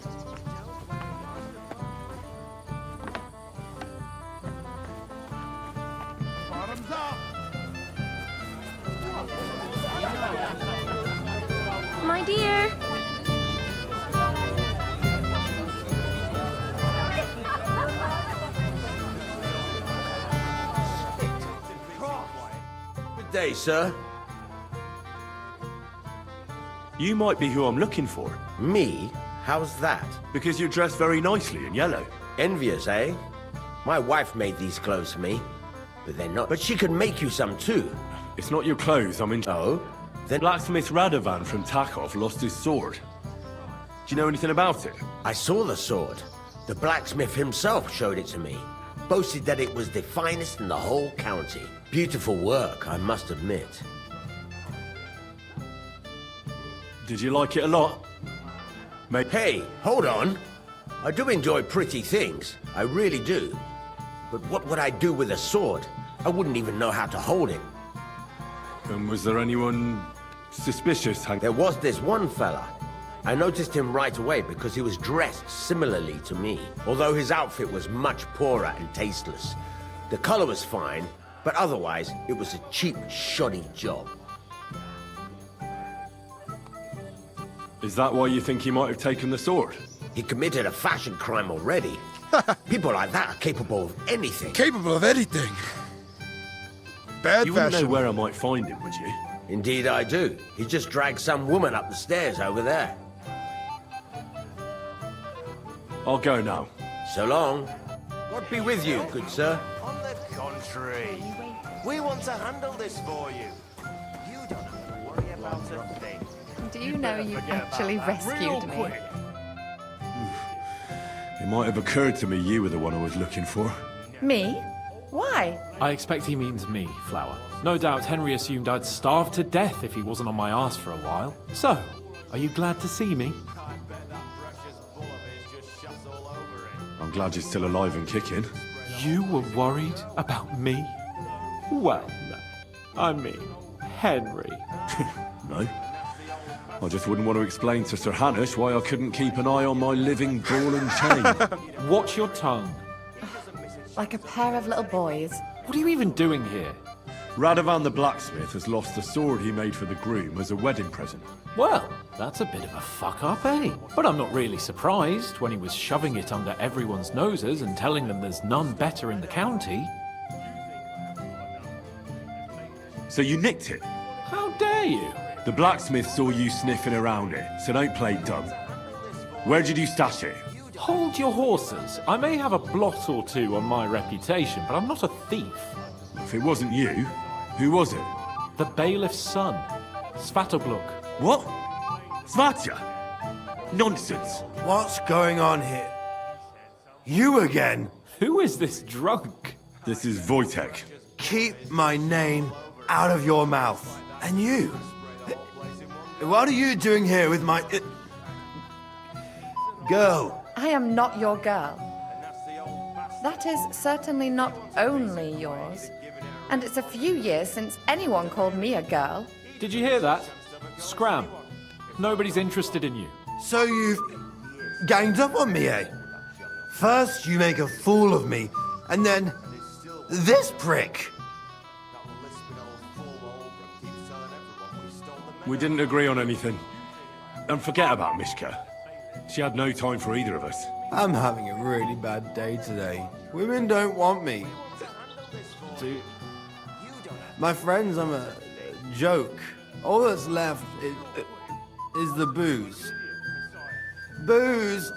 Bottoms up! my dear. Good day, sir. You might be who I'm looking for. Me? How's that? Because you're dressed very nicely in yellow. Envious, eh? My wife made these clothes for me, but they're not. But she could make you some too. It's not your clothes I'm in. Oh? Then blacksmith Radovan from Takov lost his sword. Do you know anything about it? I saw the sword. The blacksmith himself showed it to me. Boasted that it was the finest in the whole county. Beautiful work, I must admit. Did you like it a lot? Hey, hold on. I do enjoy pretty things. I really do. But what would I do with a sword? I wouldn't even know how to hold it. And was there anyone suspicious? There was this one fella. I noticed him right away because he was dressed similarly to me, although his outfit was much poorer and tasteless. The color was fine, but otherwise it was a cheap, shoddy job. Is that why you think he might have taken the sword? He committed a fashion crime already. People like that are capable of anything. Capable of anything? Bad You wouldn't fashion. know where I might find him, would you? Indeed I do. He just dragged some woman up the stairs over there. I'll go now. So long. God be with you, good sir. On the contrary, we want to handle this for you. You don't have to worry about a thing. Do you know you actually rescued me? It might have occurred to me you were the one I was looking for. Me? Why? I expect he means me, Flower. No doubt Henry assumed I'd starve to death if he wasn't on my arse for a while. So, are you glad to see me? I'm glad you're still alive and kicking. You were worried about me? Well, no. I mean, Henry. No. I just wouldn't want to explain to Sir Hanush why I couldn't keep an eye on my living ball and chain. Watch your tongue. Like a pair of little boys. What are you even doing here? Radovan the blacksmith has lost the sword he made for the groom as a wedding present. Well, that's a bit of a fuck-up, eh? But I'm not really surprised when he was shoving it under everyone's noses and telling them there's none better in the county. So you nicked it? How dare you? The blacksmith saw you sniffing around it, so don't play dumb. Where did you stash it? Hold your horses. I may have a blot or two on my reputation, but I'm not a thief. If it wasn't you, who was it? The bailiff's son, Svatobluk. What? Svatya? Nonsense. What's going on here? You again? Who is this drunk? This is Wojtek. Keep my name out of your mouth. And you? What are you doing here with my... girl? I am not your girl. That is certainly not only yours. And it's a few years since anyone called me a girl. Did you hear that? Scram. Nobody's interested in you. So you've ganged up on me, eh? First you make a fool of me, and then this prick. We didn't agree on anything. And forget about Mishka. She had no time for either of us. I'm having a really bad day today. Women don't want me. My friends, I'm a joke. All that's left is the booze. Booze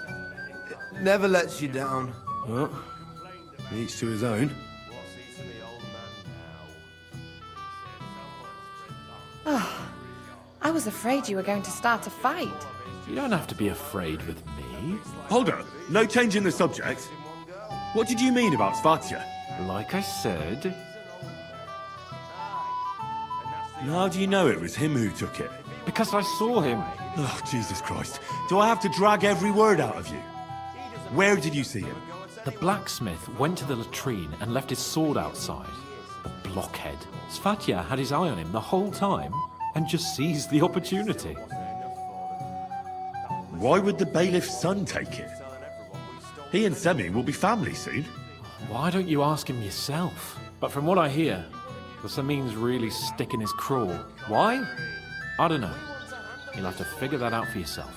never lets you down. Well, each to his own. Oh, I was afraid you were going to start a fight. You don't have to be afraid with me. Hold up. No change in the subject. What did you mean about Svatya? Like I said... How do you know it was him who took it? Because I saw him. Oh, Jesus Christ. Do I have to drag every word out of you? Where did you see him? The blacksmith went to the latrine and left his sword outside. The blockhead. Svatya had his eye on him the whole time and just seized the opportunity. Why would the bailiff's son take it? He and Semi will be family soon. Why don't you ask him yourself? But from what I hear, the Samin's really sticking his craw. Why? I don't know. You'll have to figure that out for yourself.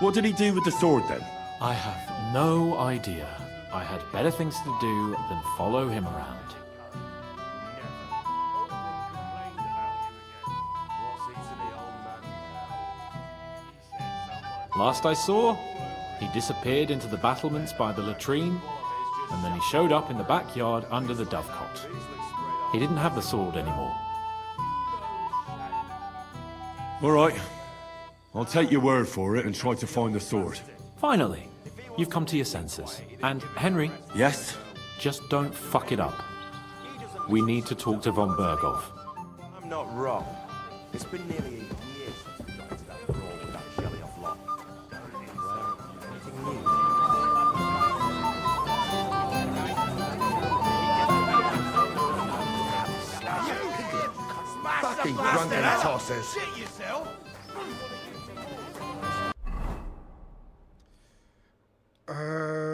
What did he do with the sword then? I have no idea. I had better things to do than follow him around. Last I saw, he disappeared into the battlements by the latrine, and then he showed up in the backyard under the dovecot. He didn't have the sword anymore. All right. I'll take your word for it and try to find the sword. Finally, you've come to your senses. And, Henry... Yes? Just don't fuck it up. We need to talk to von Berghoff. I'm not wrong. It's been nearly a year since we got into that brawl with that Shelly-off lot. Well, anything new? Fucking drunken tosses.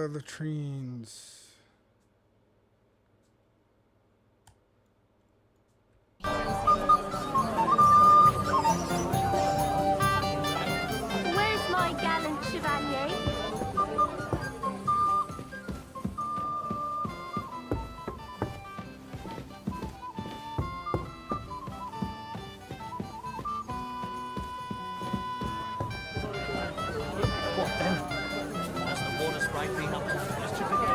Latrines. Where's my gallant chevalier? What then? That's the water sprite being up to mischief again.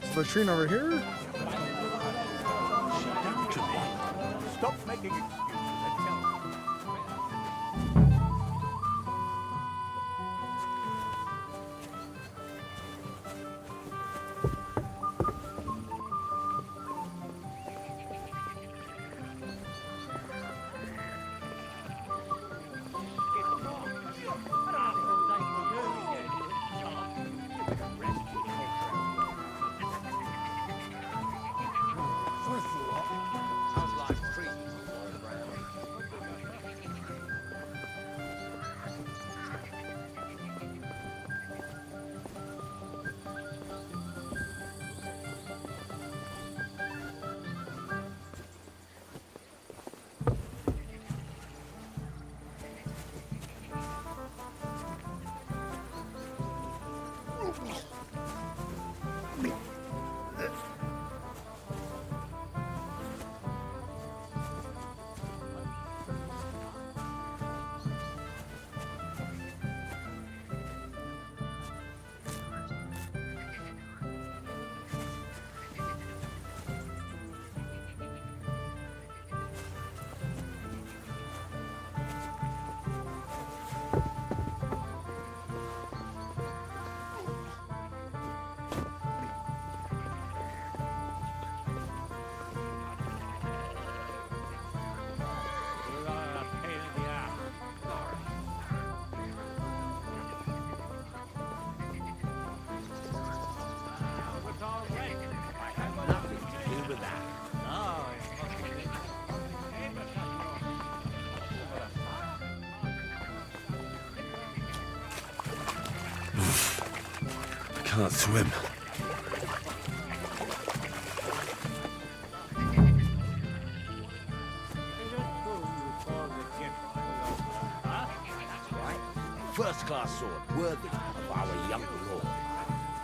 Is the latrine over here? Stop making excuses and tell me. I can't swim. First-class sword, worthy of our young lord.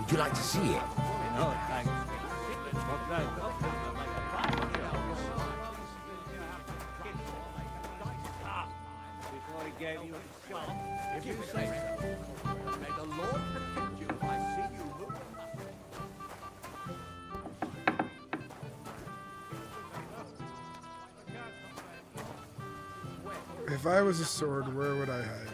Would you like to see it? No, thanks. Before he gave you a shot, if you say so, may the Lord protect you if I see you move. If I was a sword, where would I hide?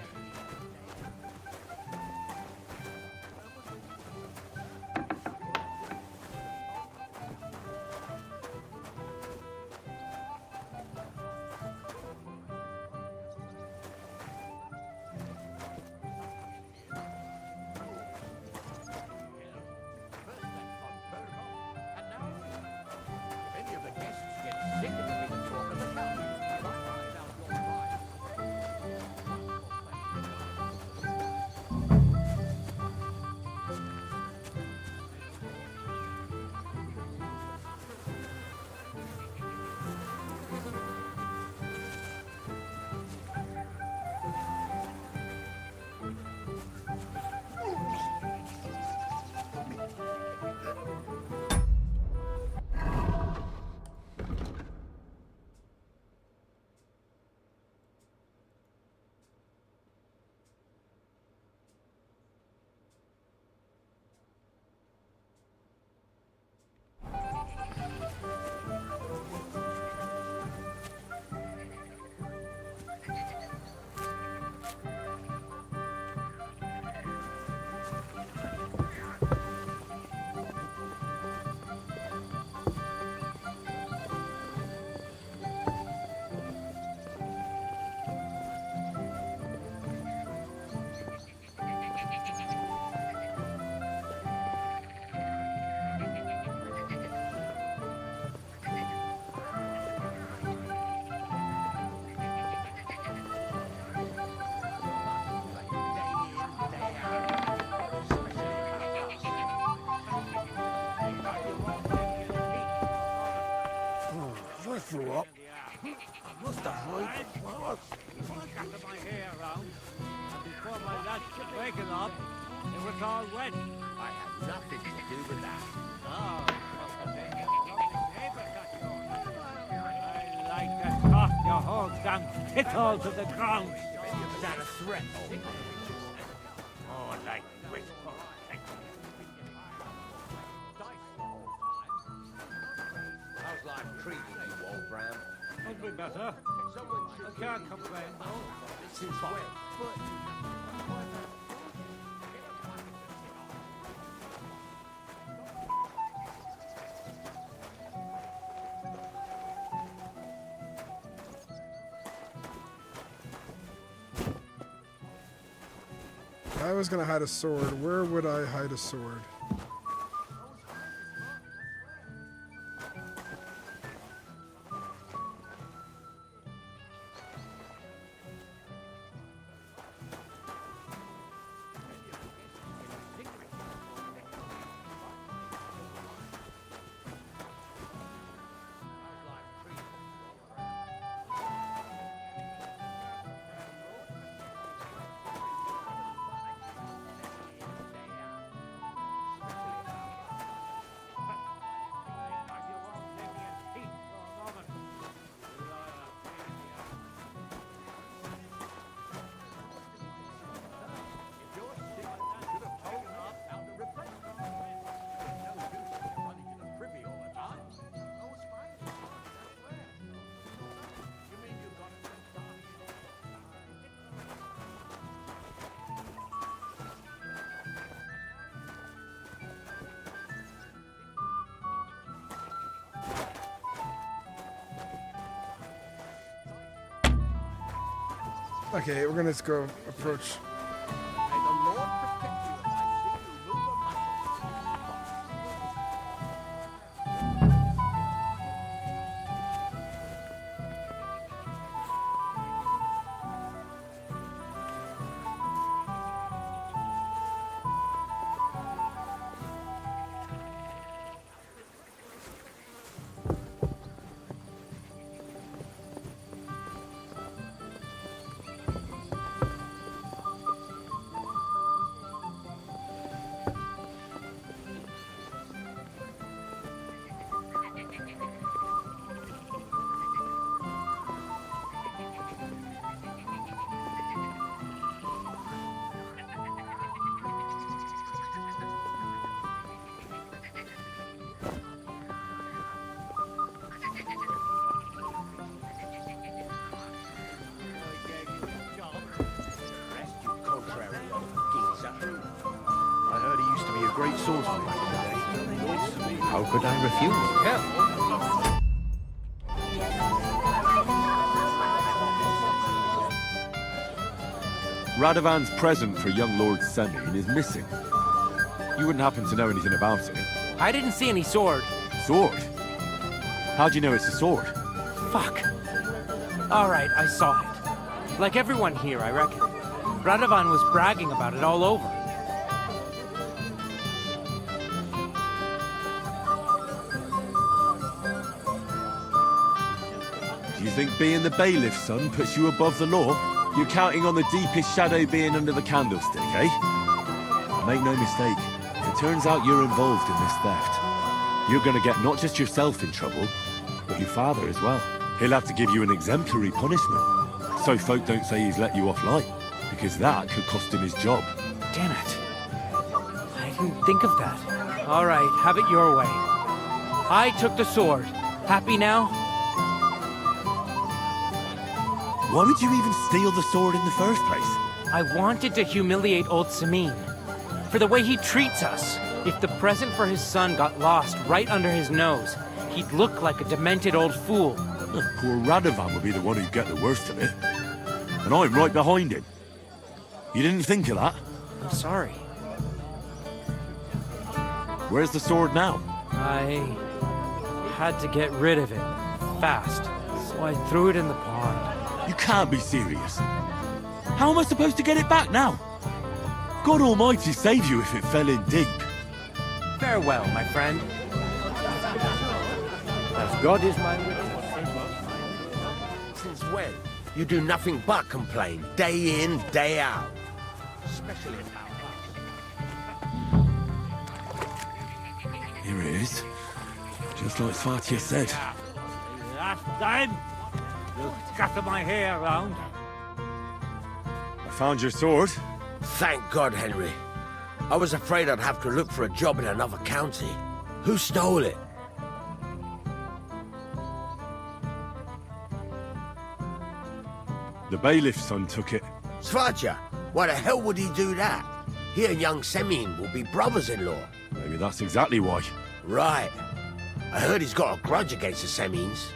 waking up, it was all wet. I had nothing to do with that. Oh, I like to toss your whole damn tittle to the ground. Is that a threat? Oh, like which How's life treating you, old Bram? Could be better. I can't complain, though. Since when? If I was gonna hide a sword, where would I hide a sword? Okay, we're gonna just go approach. Great swordsman back in the day. How could I refuse? Radovan's present for young Lord Semyon is missing. You wouldn't happen to know anything about it? I didn't see any sword. Sword? How do you know it's a sword? Fuck. All right, I saw it. Like everyone here, I reckon. Radovan was bragging about it all over. Do you think being the bailiff's son puts you above the law? You're counting on the deepest shadow being under the candlestick, eh? Make no mistake, if it turns out you're involved in this theft, you're gonna get not just yourself in trouble, but your father as well. He'll have to give you an exemplary punishment, so folk don't say he's let you off light, because that could cost him his job. Damn it. I didn't think of that. All right, have it your way. I took the sword. Happy now? Why would you even steal the sword in the first place? I wanted to humiliate old Samin. For the way he treats us. If the present for his son got lost right under his nose, he'd look like a demented old fool. Poor Radovan would be the one who'd get the worst of it. And I'm right behind him. You didn't think of that? I'm sorry. Where's the sword now? I had to get rid of it fast, so I threw it in the pond. You can't be serious. How am I supposed to get it back now? God Almighty save you if it fell in deep. Farewell, my friend. As God is my witness. Since when? You do nothing but complain, day in, day out. especially in town. Here it is. Just like Svatya said. Last time, you scattered my hair around. I found your sword. Thank God, Henry. I was afraid I'd have to look for a job in another county. Who stole it? The bailiff's son took it. Svatya, why the hell would he do that? He and young Semyon will be brothers-in-law. Maybe that's exactly why. Right. I heard he's got a grudge against the Semyons.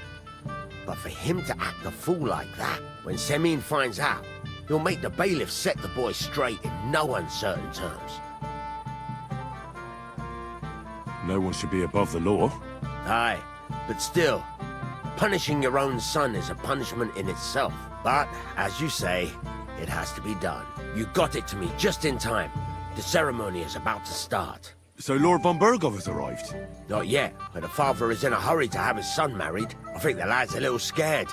But for him to act a fool like that, when Semyon finds out, he'll make the bailiff set the boy straight in no uncertain terms. No one should be above the law. Aye, but still, punishing your own son is a punishment in itself. But, as you say, it has to be done. You got it to me just in time. The ceremony is about to start. So Lord von Burgov has arrived? Not yet, but the father is in a hurry to have his son married. I think the lad's a little scared.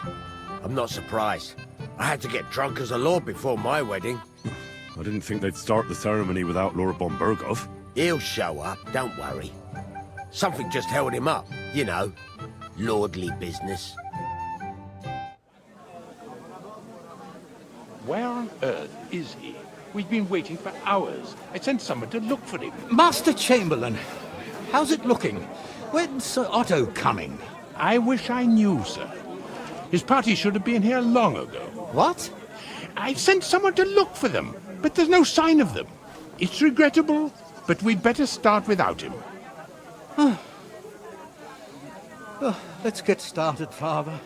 I'm not surprised. I had to get drunk as a lord before my wedding. I didn't think they'd start the ceremony without Lord von Burgov. He'll show up, don't worry. Something just held him up, you know. Lordly business. Where on earth is he? We've been waiting for hours. I sent someone to look for him. Master Chamberlain, how's it looking? When's Sir Otto coming? I wish I knew, sir. His party should have been here long ago. What? I've sent someone to look for them, but there's no sign of them. It's regrettable, but we'd better start without him. Let's get started, Father.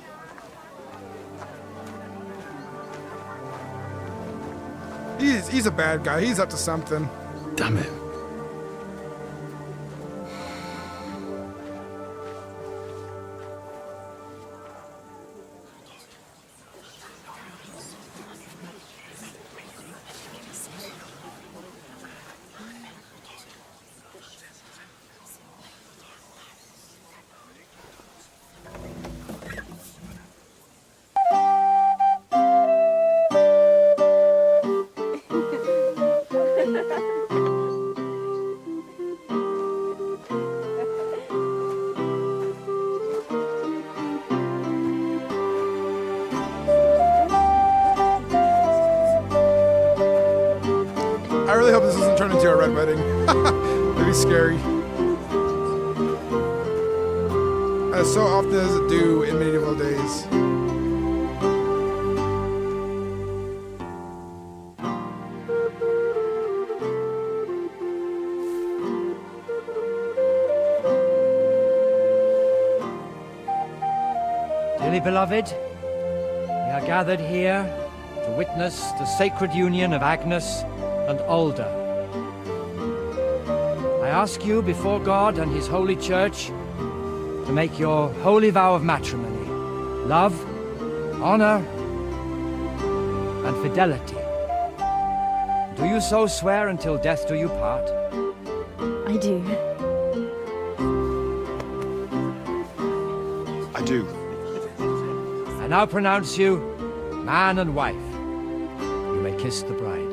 He's a bad guy. He's up to something. Damn it. I really hope this doesn't turn into a red wedding. That'd be scary. As so often as it do in medieval days. Dearly beloved, we are gathered here to witness the sacred union of Agnes and Alda. I ask you before God and His holy church to make your holy vow of matrimony, love, honor, and fidelity. Do you so swear until death do you part? I do. I do. I now pronounce you man and wife. You may kiss the bride.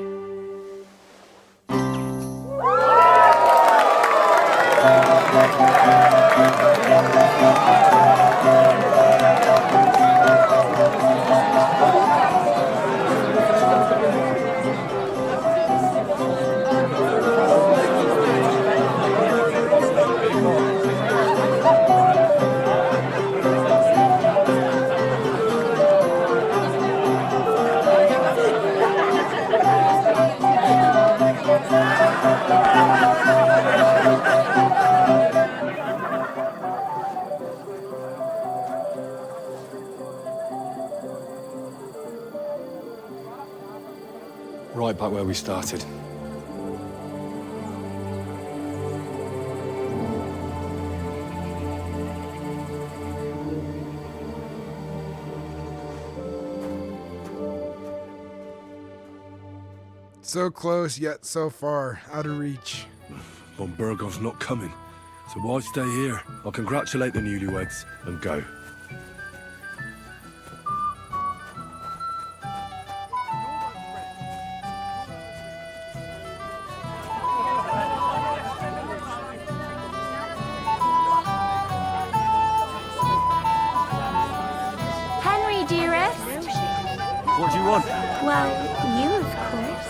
Right back where we started. So close, yet so far, out of reach. Von Burgov's not coming. So why stay here? I'll congratulate the newlyweds and go. you want? Well, you, of course.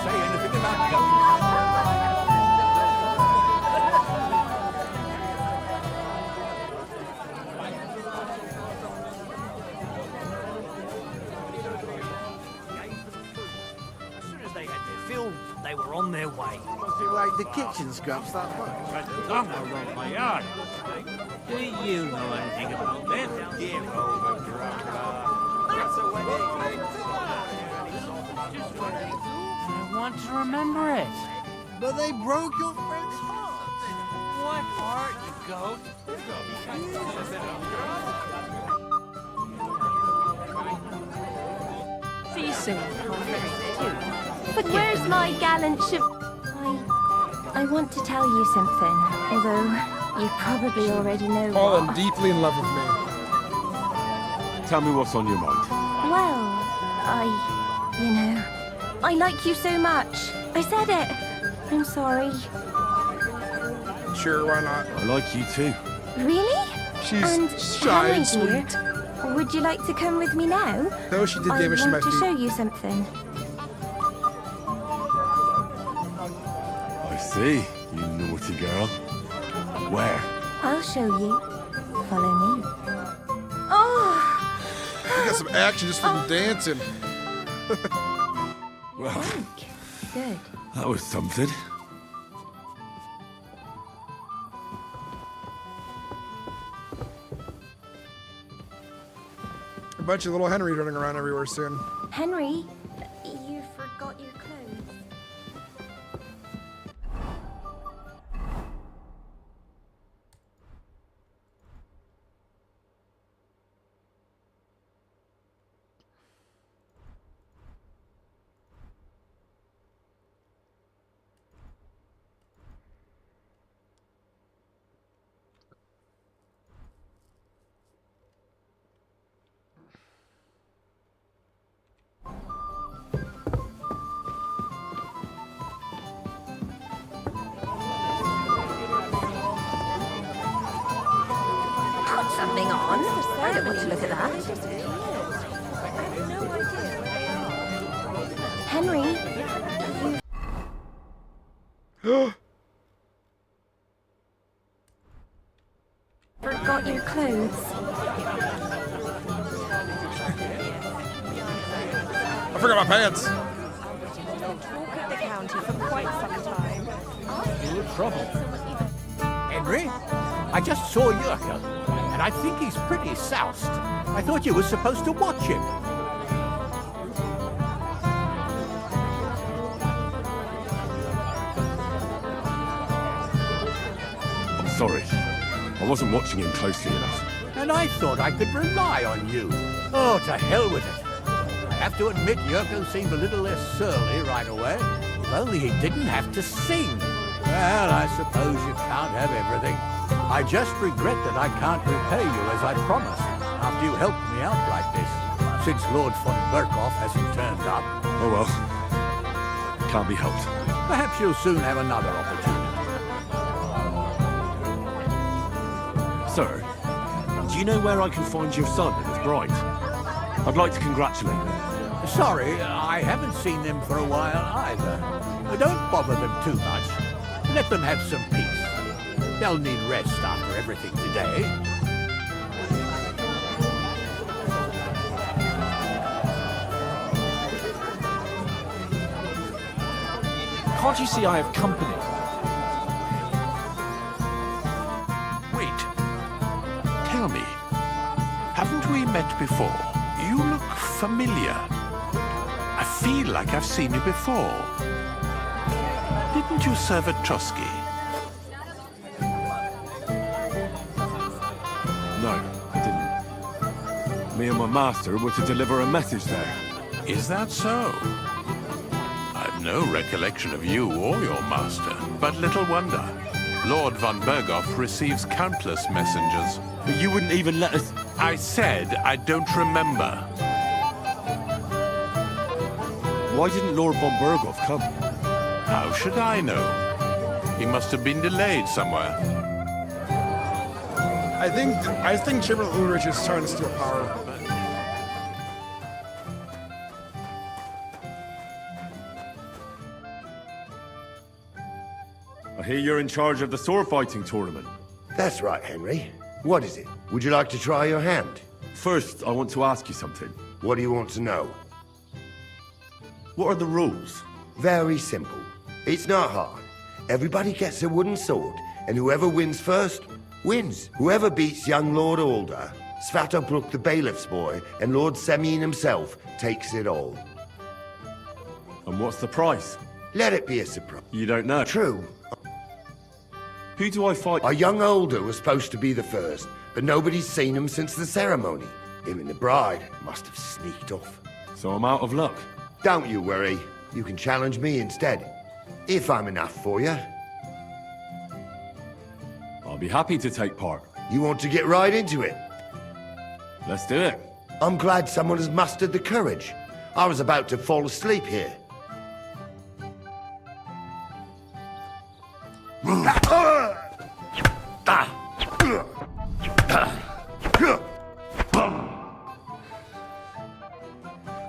Say anything about it. As soon as they had their fill, they were on their way. Must you like the kitchen scraps that much? I'm not wrong, my yard. Do you know anything about them? Give over, Dracula. I want to remember it. But they broke your friend's heart. What heart, you goat? See you soon. But where's my gallant I want to tell you something, although you probably already know Fallen what. deeply in love with me. Tell me what's on your mind. Well, I like you so much. I said it. I'm sorry. Sure, why not? I like you too. Really? She's And shy and Henry, dear, sweet. would you like to come with me now? Though she did I damage to my want to feet. show you something. I see, you naughty girl. Where? I'll show you. Follow me. Oh! You got some action just from dancing. Well, Good. that was something. A bunch of little Henrys running around everywhere soon. Henry, you forgot your clothes. Put something on. I don't want to look at that. Henry, you forgot your clothes. I forgot my pants. Talk at the county for quite some time. You're trouble. Henry, I just saw Yurka, and I think he's pretty soused. I thought you were supposed to watch him. I'm sorry. I wasn't watching him closely enough. And I thought I could rely on you. Oh, to hell with it. I have to admit Yurko seemed a little less surly right away. If only he didn't have to sing. Well, I suppose you can't have everything. I just regret that I can't repay you as I promised after you helped me out like this, since Lord von Berkoff hasn't turned up. Oh well. Can't be helped. Perhaps you'll soon have another opportunity. Sir, do you know where I can find your son and his bride? I'd like to congratulate them. Sorry, I haven't seen them for a while either. Don't bother them too much. Let them have some peace. They'll need rest after everything today. Can't you see I have company? Wait. Tell me, haven't we met before? You look familiar. I feel like I've seen you before. Didn't you serve at Trotsky? No, I didn't. Me and my master were to deliver a message there. Is that so? I've no recollection of you or your master, but little wonder. Lord von Bergoff receives countless messengers. But you wouldn't even let us... I said I don't remember. Why didn't Lord von Bergoff come? How should I know? He must have been delayed somewhere. I think Chamberlain Ulrich is trying to steal power. I hear you're in charge of the sword fighting tournament. That's right, Henry. What is it? Would you like to try your hand? First, I want to ask you something. What do you want to know? What are the rules? Very simple. It's not hard. Everybody gets a wooden sword, and whoever wins first, wins. Whoever beats young Lord Alder, Svatopluk the bailiff's boy, and Lord Semyon himself takes it all. And what's the price? Let it be a surprise. You don't know? True. Who do I fight? Our young Alder was supposed to be the first, but nobody's seen him since the ceremony. Him and the bride must have sneaked off. So I'm out of luck? Don't you worry. You can challenge me instead. If I'm enough for you. I'll be happy to take part. You want to get right into it? Let's do it. I'm glad someone has mustered the courage. I was about to fall asleep here.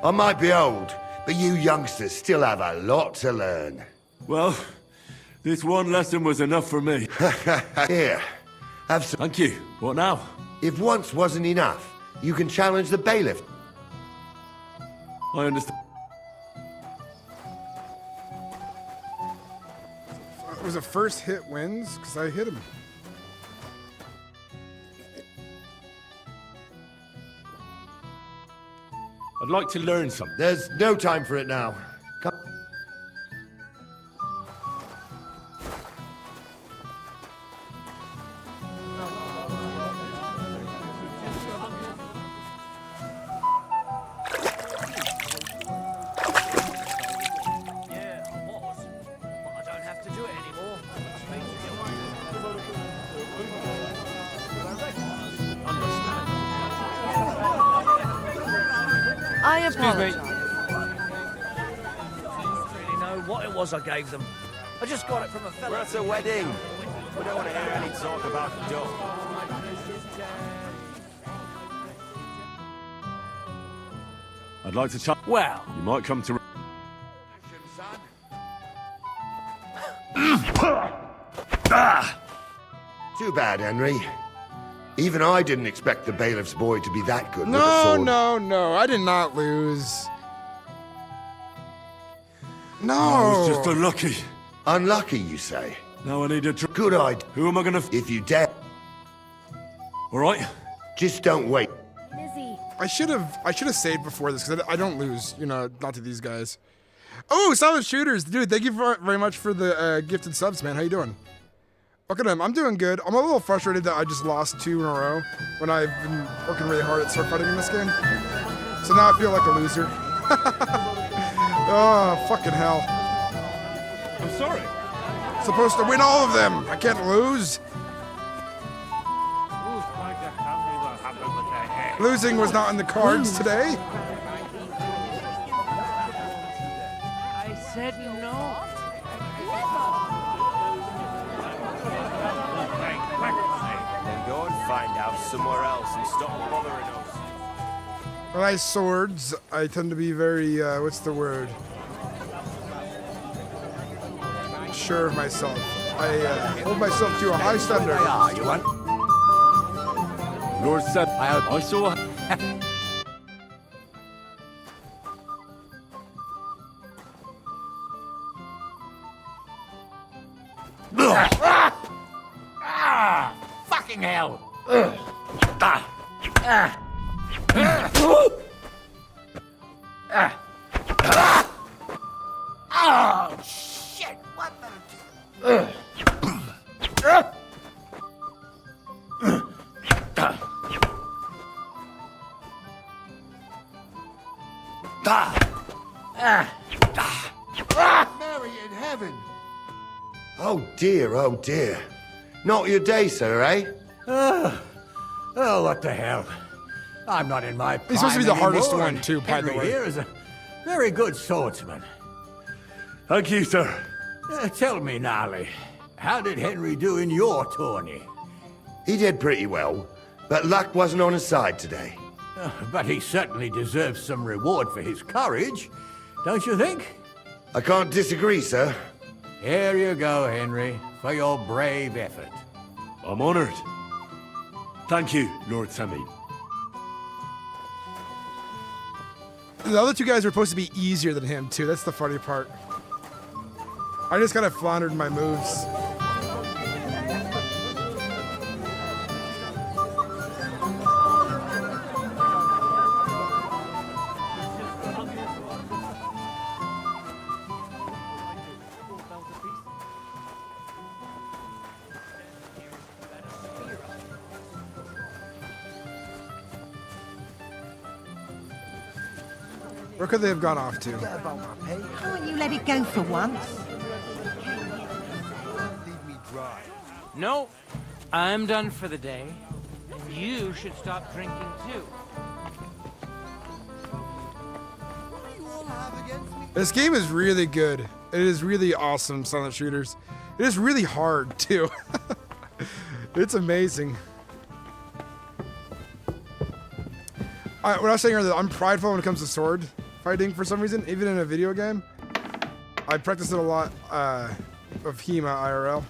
I might be old, but you youngsters still have a lot to learn. Well, this one lesson was enough for me. Here, have some. Thank you. What now? If once wasn't enough, you can challenge the bailiff. I understand. Was it first hit wins? Because I hit him. I'd like to learn something. There's no time for it now. Come. I Excuse me. apologize. Really know what it was I gave them. I just got it from a We're fella. at a wedding. We don't want to hear any talk about dough. I'd like to chat. Well, You might come to. Too bad, Henry. Even I didn't expect the bailiff's boy to be that good with a No, sword. no. I did not lose. No. I was just unlucky. Unlucky, you say? Now I need a. Good idea. Who am I gonna? If you dare. All right. Just don't wait. I should have saved before this because I don't lose, you know, not to these guys. Oh, Silent Shooters, dude! Thank you very much for the gifted subs, man. How you doing? Look at him. I'm doing good. I'm a little frustrated that I just lost 2 in a row when I've been working really hard at sword fighting in this game. So now I feel like a loser. Oh, fucking hell! I'm sorry. Supposed to win all of them. I can't lose. Losing was not in the cards today. I said no. Then go and find out somewhere else and stop bothering us. When I swords, I tend to be very, what's the word? Sure of myself. I hold myself to a high standard. You want? Lord said. I saw. Fucking hell! Oh, shit! What the... Mary in heaven! Oh dear, oh dear. Not your day, sir, eh? Oh, what the hell? I'm not in my prime He's supposed to be the hardest anymore, one, and too, by the Henry way. here is a very good swordsman. Thank you, sir. Tell me, Gnarly, how did Henry do in your tourney? He did pretty well, but luck wasn't on his side today. But he certainly deserves some reward for his courage, don't you think? I can't disagree, sir. Here you go, Henry, for your brave effort. I'm honored. Thank you, Lord Sammy. The other two guys were supposed to be easier than him, too. That's the funny part. I just kind of floundered my moves. Where could they have gone off to? Can't you let it go for once? No, I'm done for the day. You should stop drinking too. This game is really good. It is really awesome, Silent Shooters. It is really hard, too. It's amazing. What I was saying earlier, I'm prideful when it comes to sword fighting for some reason, even in a video game. I practice it a lot of HEMA IRL.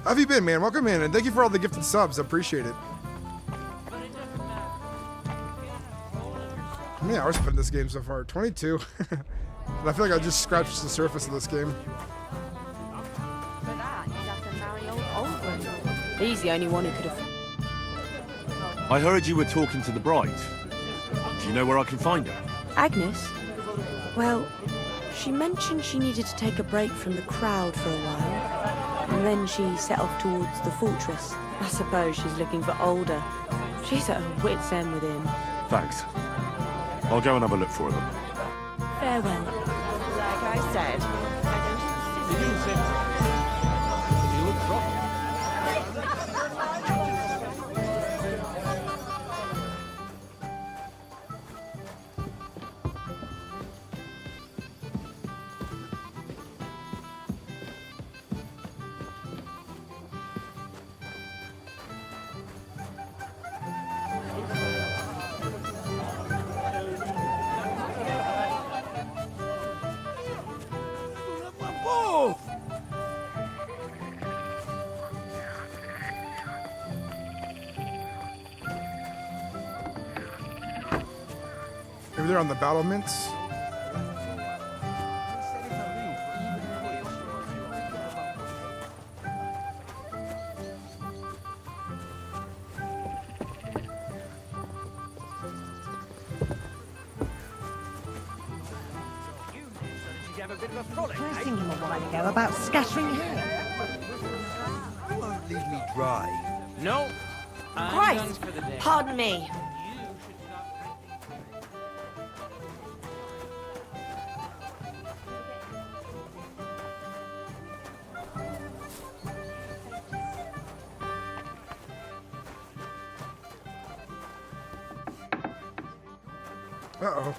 How have you been, man? Welcome in, and thank you for all the gifted subs. I appreciate it. How many hours I put in this game so far? 22. And I feel like I just scratched the surface of this game. He's the only one who could have... I heard you were talking to the bride. Do you know where I can find her? Agnes? Well, she mentioned she needed to take a break from the crowd for a while. And then she set off towards the fortress. I suppose she's looking for Older. She's at her wit's end with him. Thanks. I'll go and have a look for them. Farewell. Like I said, Maybe they're on the battlements. I was thinking a while ago about scattering hay. You won't leave me dry. No, I'm Christ! done for the day. Pardon me. Uh-oh.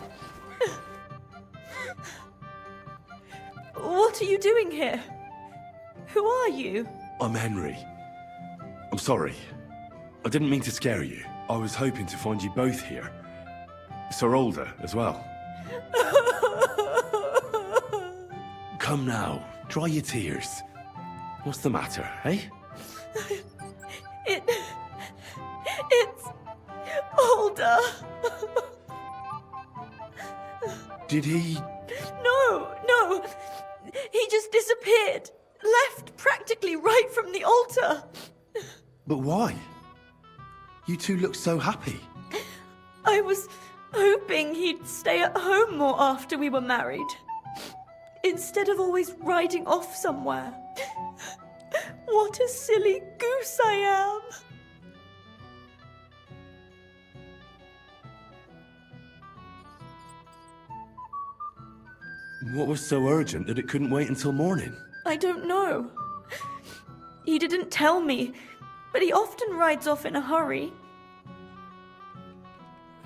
What are you doing here? Who are you? I'm Henry. I'm sorry. I didn't mean to scare you. I was hoping to find you both here. Sir Older as well. Come now, dry your tears. What's the matter, eh? It's Older. Did he... No. He just disappeared. Left practically right from the altar. But why? You two look so happy. I was hoping he'd stay at home more after we were married. Instead of always riding off somewhere. What a silly goose I am. What was so urgent that it couldn't wait until morning? I don't know. He didn't tell me, but he often rides off in a hurry.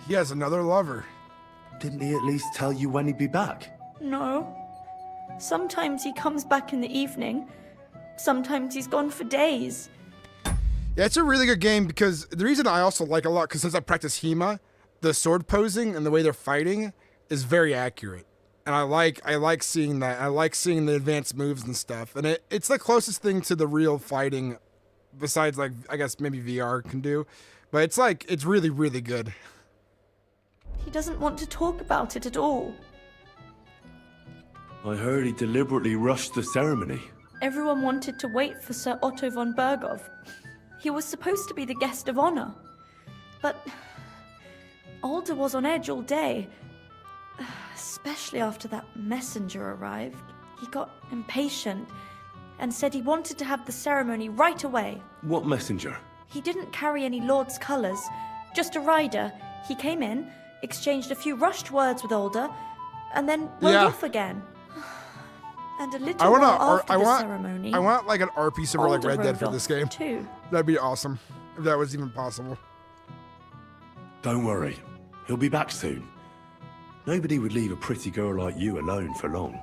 He has another lover. Didn't he at least tell you when he'd be back? No. Sometimes he comes back in the evening. Sometimes he's gone for days. Yeah, it's a really good game because the reason I also like it a lot, because since I practice HEMA, the sword posing and the way they're fighting is very accurate. And I like seeing that. I like seeing the advanced moves and stuff. And it's the closest thing to the real fighting besides, like, I guess maybe VR can do. But it's really, really good. He doesn't want to talk about it at all. I heard he deliberately rushed the ceremony. Everyone wanted to wait for Sir Otto von Berghoff. He was supposed to be the guest of honor. But Alder was on edge all day. Especially after that messenger arrived. He got impatient and said he wanted to have the ceremony right away. What messenger? He didn't carry any lord's colours, just a rider. He came in, exchanged a few rushed words with Alder, and then rode off again. And a little while after the ceremony, I want like an RP server like Red Dead for this game. Too. That'd be awesome, if that was even possible. Don't worry, he'll be back soon. Nobody would leave a pretty girl like you alone for long.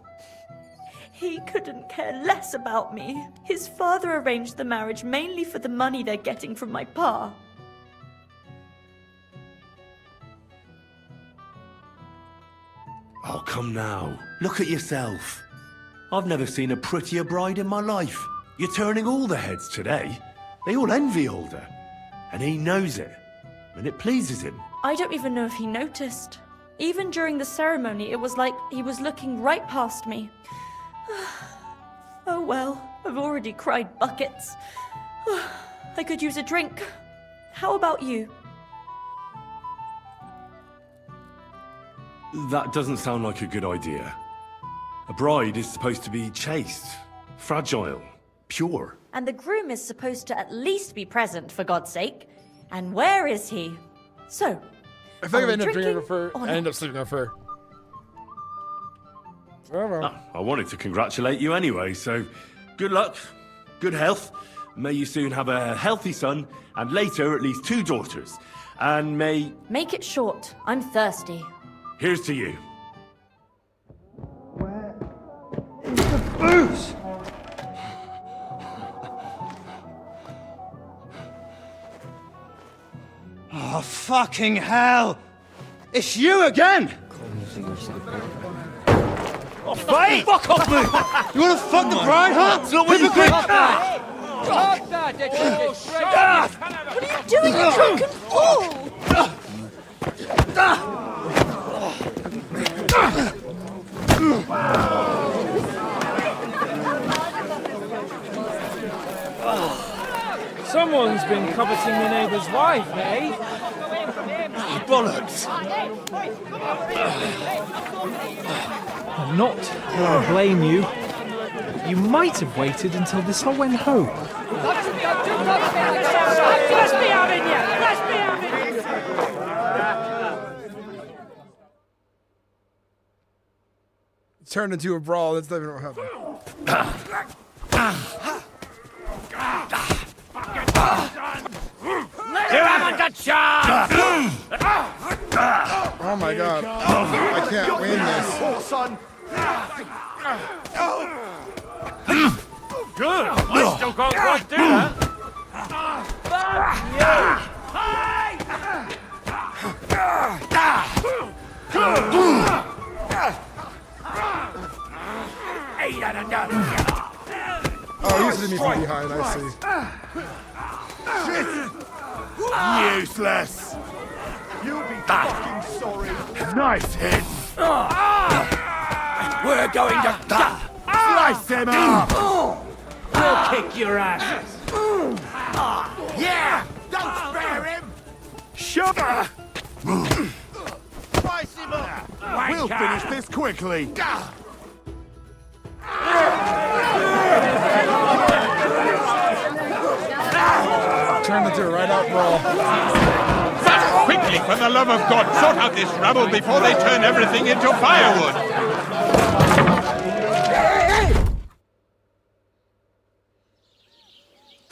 He couldn't care less about me. His father arranged the marriage mainly for the money they're getting from my pa. Oh, come now. Look at yourself. I've never seen a prettier bride in my life. You're turning all the heads today. They all envy Alder. And he knows it. And it pleases him. I don't even know if he noticed. Even during the ceremony, it was like he was looking right past me. Oh well, I've already cried buckets. I could use a drink. How about you? That doesn't sound like a good idea. A bride is supposed to be chaste, fragile, pure. And the groom is supposed to at least be present, for God's sake. And where is he? So, I think I end up drinking with her. I end up sleeping with her. I wanted to congratulate you anyway, so good luck, good health. May you soon have a healthy son, and later at least 2 daughters. And may... Make it short. I'm thirsty. Here's to you. Booze! Oh, fucking hell! It's you again! Oh, fight! Fuck off, mate! You wanna fuck the bride, huh? It's not what you think! Stop that! What are you doing, you drunken fool? Someone's been coveting the neighbour's wife, eh? Bollocks! I'm not going to blame you. You might have waited until this all went home. It turned into a brawl. That's not even what happened. You haven't a chance! Oh my god. I can't win this. Oh, son. Good. I still can't quite do that. Oh, he's hitting me from behind, I see. Useless! You'll be fucking sorry. Nice hit. We're going to Slice him up. We'll kick your asses. Yeah! Don't spare him! Shut Slice him up! We'll finish this quickly. Turn into a right-out brawl. Quickly, for the love of God, sort out this rabble before they turn everything into firewood.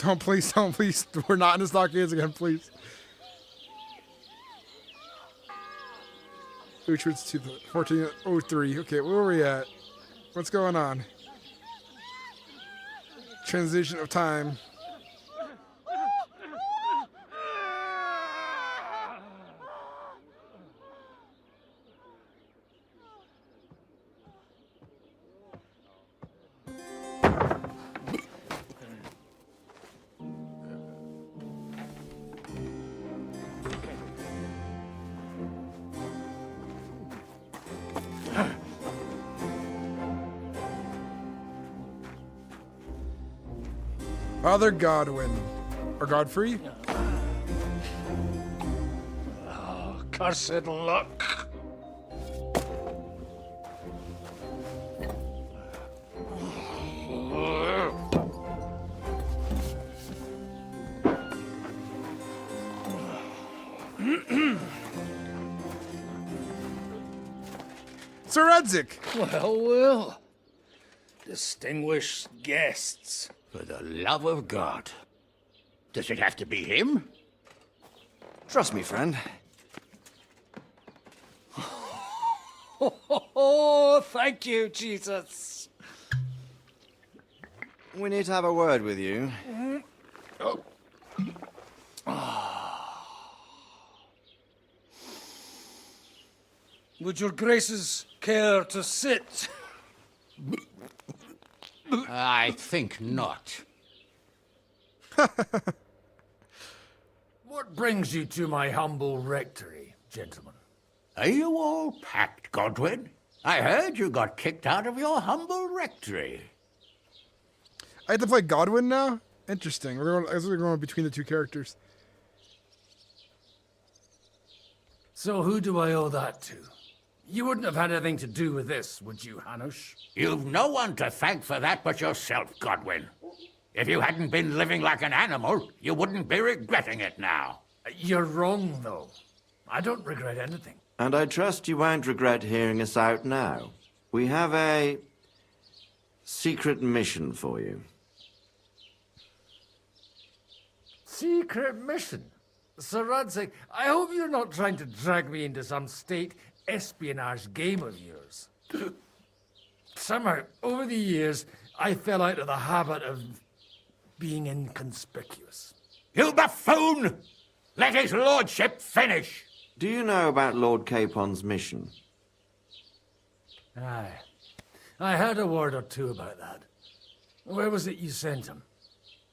Don't, please, don't, please. We're not in the stockades again, please. Which was to the 1403. Okay, where are we at? What's going on? Transition of time. Father Godwin. Or Godfrey? Oh, cursed luck. Sir Edzik! Well. Distinguished guests. For the love of God. Does it have to be him? Trust me, friend. Oh, thank you, Jesus. We need to have a word with you. Would your graces care to sit? I think not. What brings you to my humble rectory, gentlemen? Are you all packed, Godwin? I heard you got kicked out of your humble rectory. I have to play Godwin now? Interesting. I guess we're going between the two characters. So who do I owe that to? You wouldn't have had anything to do with this, would you, Hanush? You've no one to thank for that but yourself, Godwin. If you hadn't been living like an animal, you wouldn't be regretting it now. You're wrong, though. I don't regret anything. And I trust you won't regret hearing us out now. We have a secret mission for you. Secret mission? Sir Radzig, I hope you're not trying to drag me into some state espionage game of yours. Somehow, over the years, I fell out of the habit of being inconspicuous. You buffoon! Let his lordship finish! Do you know about Lord Capon's mission? Aye. I heard a word or two about that. Where was it you sent him?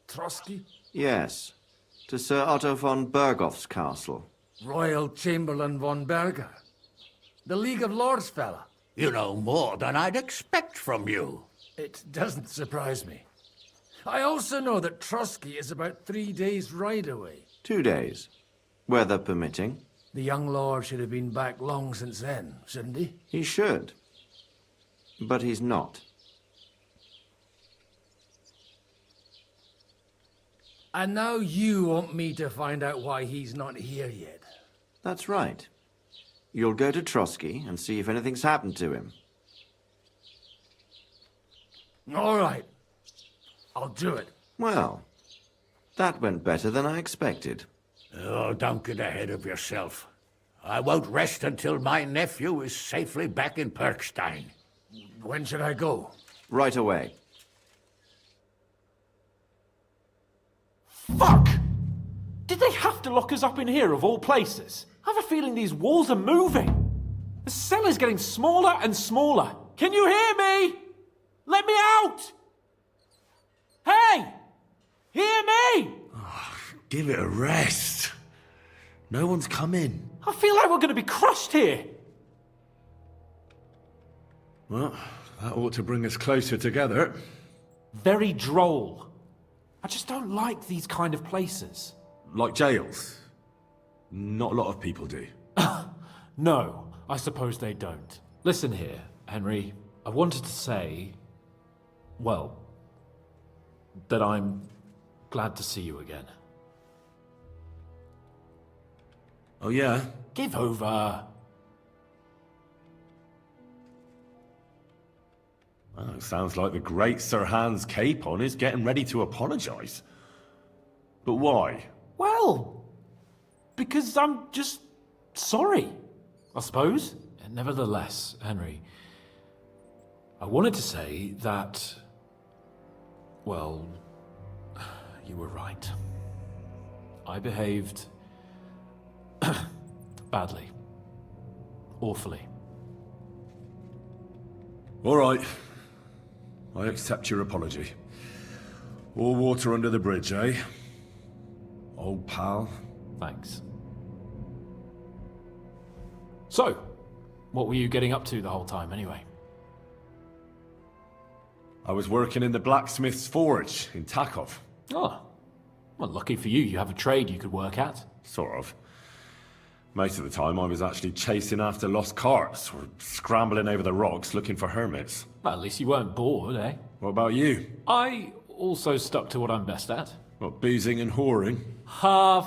Trotsky? Yes. To Sir Otto von Bergoff's castle. Royal Chamberlain von Berger. The League of Lords fella. You know more than I'd expect from you. It doesn't surprise me. I also know that Trotsky is about 3 days' ride away. 2 days. Weather permitting. The young lord should have been back long since then, shouldn't he? He should. But he's not. And now you want me to find out why he's not here yet. That's right. You'll go to Trotsky and see if anything's happened to him. All right. I'll do it. Well, that went better than I expected. Oh, don't get ahead of yourself. I won't rest until my nephew is safely back in Perkstein. When should I go? Right away. Fuck! Did they have to lock us up in here, of all places? I have a feeling these walls are moving. The cell is getting smaller and smaller. Can you hear me? Let me out! Hey! Hear me! Give it a rest. No one's come in. I feel like we're going to be crushed here. Well, that ought to bring us closer together. Very droll. I just don't like these kind of places. Like jails? Not a lot of people do. No, I suppose they don't. Listen here, Henry. I wanted to say, well, that I'm glad to see you again. Oh, yeah? Give over. Well, it sounds like the great Sir Hans Capon is getting ready to apologise. But why? Well, because I'm just sorry, I suppose. And nevertheless, Henry, I wanted to say that, well, you were right. I behaved badly. Awfully. All right. I accept your apology. All water under the bridge, eh? Old pal. Thanks. So, what were you getting up to the whole time, anyway? I was working in the blacksmith's forge in Takov. Oh. Well, lucky for you, you have a trade you could work at. Sort of. Most of the time I was actually chasing after lost carts or scrambling over the rocks looking for hermits. Well, at least you weren't bored, eh? What about you? I also stuck to what I'm best at. What, boozing and whoring? Ha.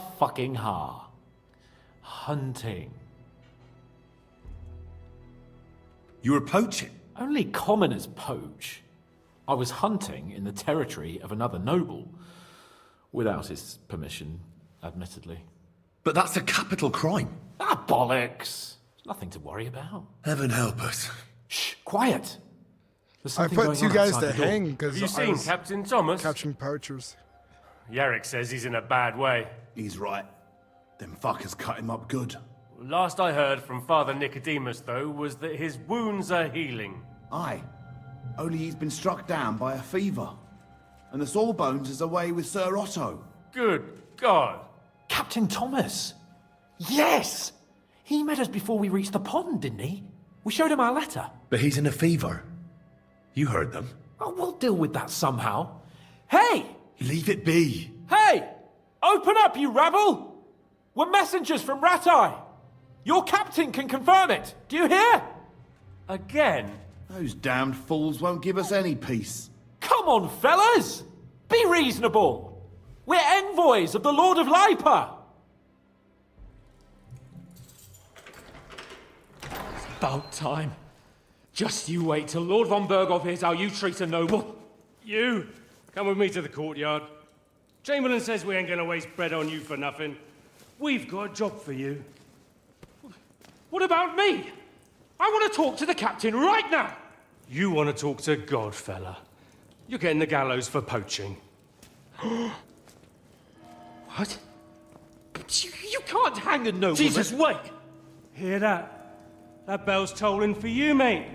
Hunting. You were poaching? Only commoners poach. I was hunting in the territory of another noble. Without his permission, admittedly. But that's a capital crime. Ah, bollocks. Nothing to worry about. Heaven help us. Shh, quiet. There's I something put going two on guys outside to the door. hang because Have you seen Captain Thomas? Catching poachers. Yarrick says he's in a bad way. He's right. Them fuckers cut him up good. Last I heard from Father Nicodemus, though, was that his wounds are healing. Aye. Only he's been struck down by a fever. And the Sawbones is away with Sir Otto. Good God. Captain Thomas! Yes! He met us before we reached the pond, didn't he? We showed him our letter. But he's in a fever. You heard them. Oh, we'll deal with that somehow. Hey! Leave it be. Hey! Open up, you rabble! We're messengers from Ratai. Your captain can confirm it. Do you hear? Again? Those damned fools won't give us any peace. Come on, fellas! Be reasonable. We're envoys of the Lord of Lipa. It's about time. Just you wait till Lord von Berghoff hears how you treat a noble. You, come with me to the courtyard. Chamberlain says we ain't gonna waste bread on you for nothing. We've got a job for you. What about me? I want to talk to the captain right now. You want to talk to God, fella. You're getting the gallows for poaching. What? But you can't hang a nobleman. Jesus, wait! Hear that? That bell's tolling for you, mate.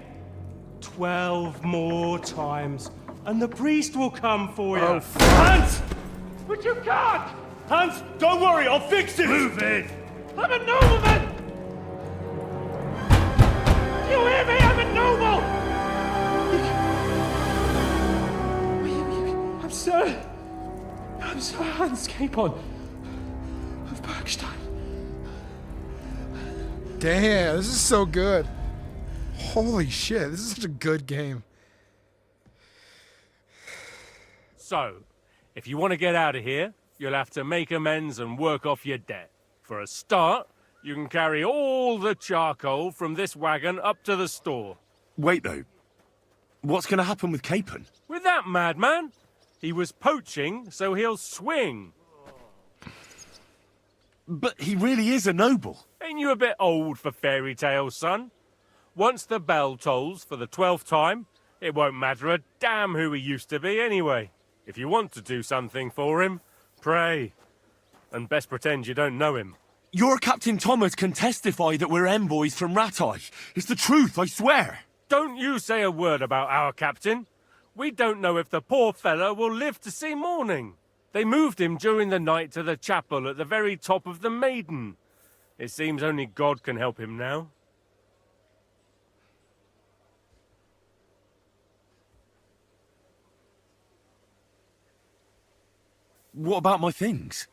12 more times, and the priest will come for you. Oh, Hans! But you can't! Hans, don't worry, I'll fix it! Move it! I'm a nobleman! Do you hear me? I'm a noble! I'm Sir Hans Capon of Bergstein. Damn, this is so good. Holy shit, this is such a good game. So, if you want to get out of here, you'll have to make amends and work off your debt. For a start, you can carry all the charcoal from this wagon up to the store. Wait, though. What's going to happen with Capon? With that madman? He was poaching, so he'll swing. But he really is a noble. Ain't you a bit old for fairy tales, son? Once the bell tolls for the 12th time, it won't matter a damn who he used to be anyway. If you want to do something for him, pray. And best pretend you don't know him. Your Captain Thomas can testify that we're envoys from Ratai. It's the truth, I swear. Don't you say a word about our captain. We don't know if the poor fellow will live to see morning. They moved him during the night to the chapel at the very top of the Maiden. It seems only God can help him now. What about my things?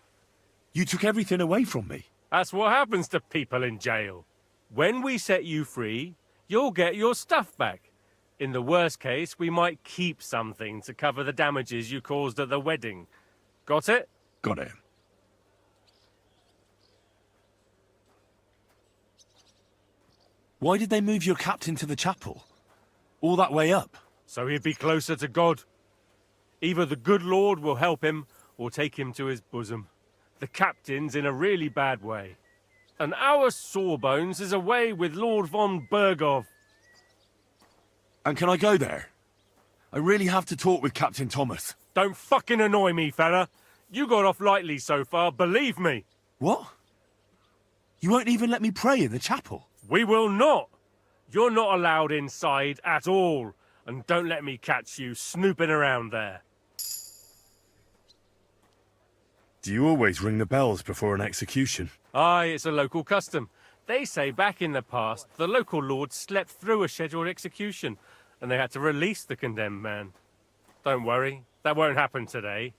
You took everything away from me. That's what happens to people in jail. When we set you free, you'll get your stuff back. In the worst case, we might keep something to cover the damages you caused at the wedding. Got it? Got it. Why did they move your captain to the chapel? All that way up? So he'd be closer to God. Either the good Lord will help him, or take him to his bosom. The captain's in a really bad way. And our Sawbones is away with Lord von Bergov. And can I go there? I really have to talk with Captain Thomas. Don't fucking annoy me, fella. You got off lightly so far, believe me. What? You won't even let me pray in the chapel? We will not. You're not allowed inside at all. And don't let me catch you snooping around there. Do you always ring the bells before an execution? Aye, it's a local custom. They say back in the past, the local lords slept through a scheduled execution, and they had to release the condemned man. Don't worry, that won't happen today.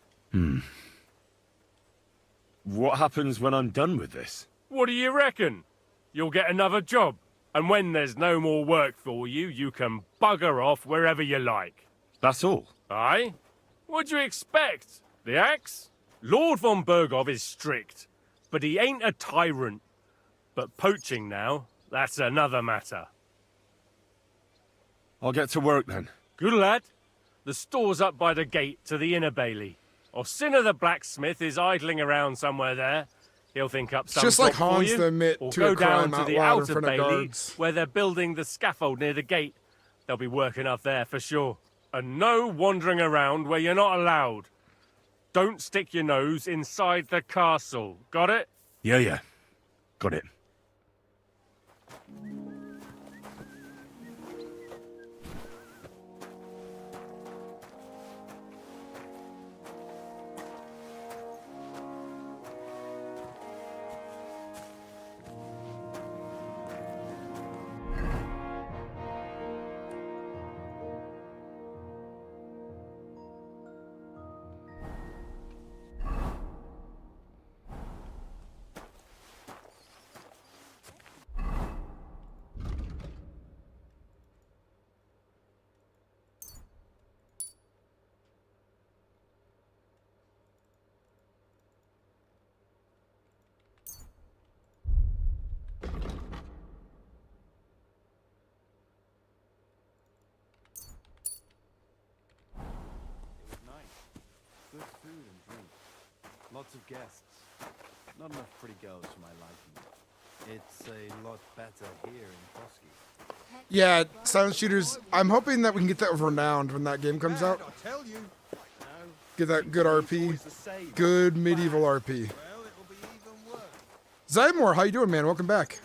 What happens when I'm done with this? What do you reckon? You'll get another job, and when there's no more work for you, you can bugger off wherever you like. That's all? Aye? What'd you expect? The axe? Lord von Bergov is strict, but he ain't a tyrant. But poaching now, that's another matter. I'll get to work then. Good lad. The store's up by the gate to the inner bailey. Orsina the blacksmith is idling around somewhere there. He'll think up some just like job for Hans you, to admit or to go a crime down out to the loud in outer front of bailey guards. where they're building the scaffold near the gate. They'll be working up there for sure. And no wandering around where you're not allowed. Don't stick your nose inside the castle. Got it? Yeah. Got it. Good food and drink. Lots of guests. Not enough pretty girls for my liking. It's a lot better here in Koski. Yeah, Silent Shooters. I'm hoping that we can get that renowned when that game comes out. Get that good RP. Good medieval RP. Zymor, how you doing, man? Welcome back.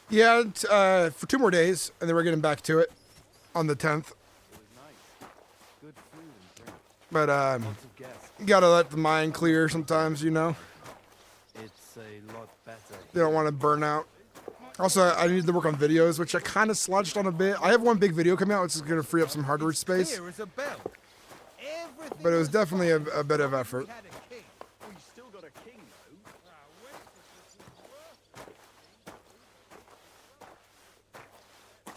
Yeah, for 2 more days, and then we're getting back to it on the 10th. But you gotta let the mind clear sometimes, you know. It's a lot better. You don't want to burn out. Also, I need to work on videos, which I kind of sludged on a bit. I have one big video coming out, which is going to free up some hardware space. But it was definitely a bit of effort.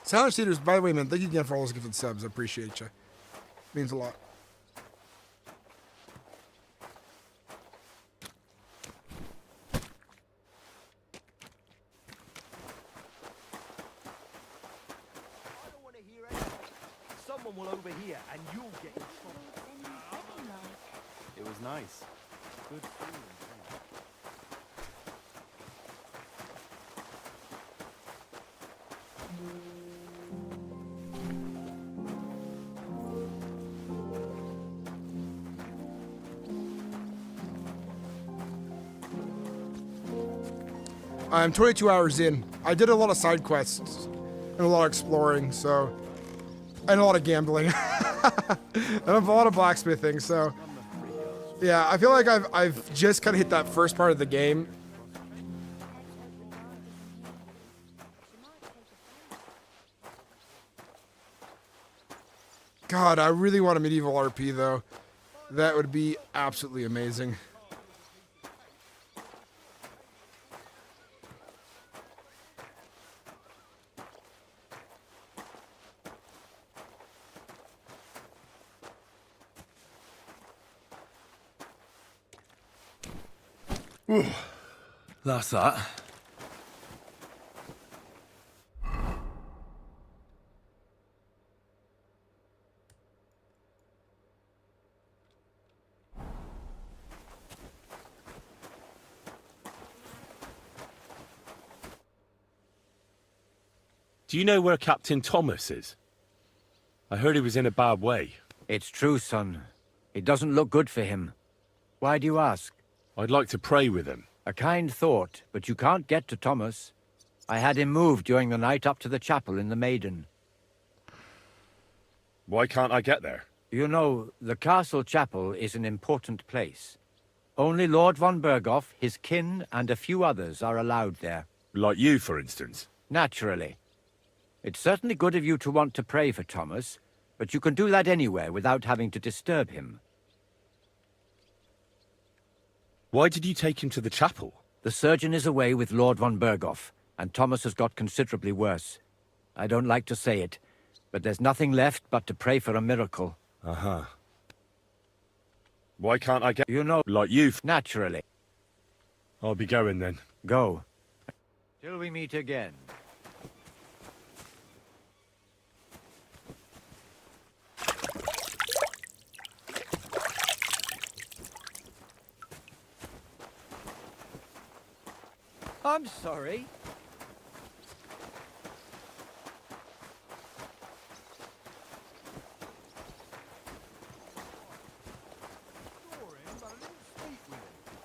Silent Shooters, by the way, man, thank you again for all those gifted subs. I appreciate you. Means a lot. Someone will overhear and you'll get in trouble. It was nice. Good food and drink. I'm 22 hours in. I did a lot of side quests and a lot of exploring, so, and a lot of gambling. I don't have a lot of blacksmithing, so yeah, I feel like I've just kind of hit that first part of the game. God, I really want a medieval RP though. That would be absolutely amazing. That's that. Do you know where Captain Thomas is? I heard he was in a bad way. It's true, son. It doesn't look good for him. Why do you ask? I'd like to pray with him. A kind thought, but you can't get to Thomas. I had him moved during the night up to the chapel in the Maiden. Why can't I get there? You know, the castle chapel is an important place. Only Lord von Berghoff, his kin, and a few others are allowed there. Like you, for instance? Naturally. It's certainly good of you to want to pray for Thomas, but you can do that anywhere without having to disturb him. Why did you take him to the chapel? The surgeon is away with Lord von Berghoff, and Thomas has got considerably worse. I don't like to say it, but there's nothing left but to pray for a miracle. Uh-huh. Why can't I get... You know... Like you... Naturally. I'll be going then. Go. Till we meet again. I'm sorry.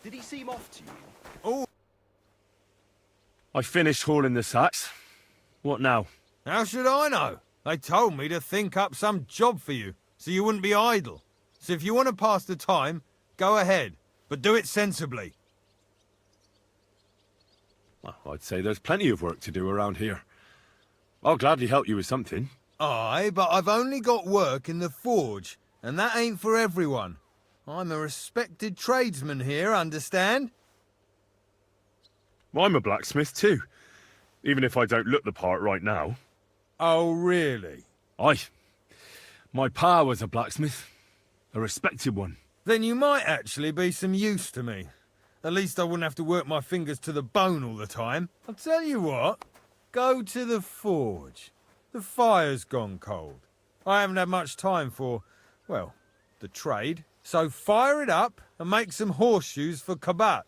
Did he seem off to you? Oh. I finished hauling the sacks. What now? How should I know? They told me to think up some job for you, so you wouldn't be idle. So if you want to pass the time, go ahead, but do it sensibly. Well, I'd say there's plenty of work to do around here. I'll gladly help you with something. Aye, but I've only got work in the forge, and that ain't for everyone. I'm a respected tradesman here, understand? I'm a blacksmith too, even if I don't look the part right now. Oh, really? Aye. My pa was a blacksmith. A respected one. Then you might actually be some use to me. At least I wouldn't have to work my fingers to the bone all the time. I'll tell you what. Go to the forge. The fire's gone cold. I haven't had much time for, well, the trade. So fire it up and make some horseshoes for Kabat.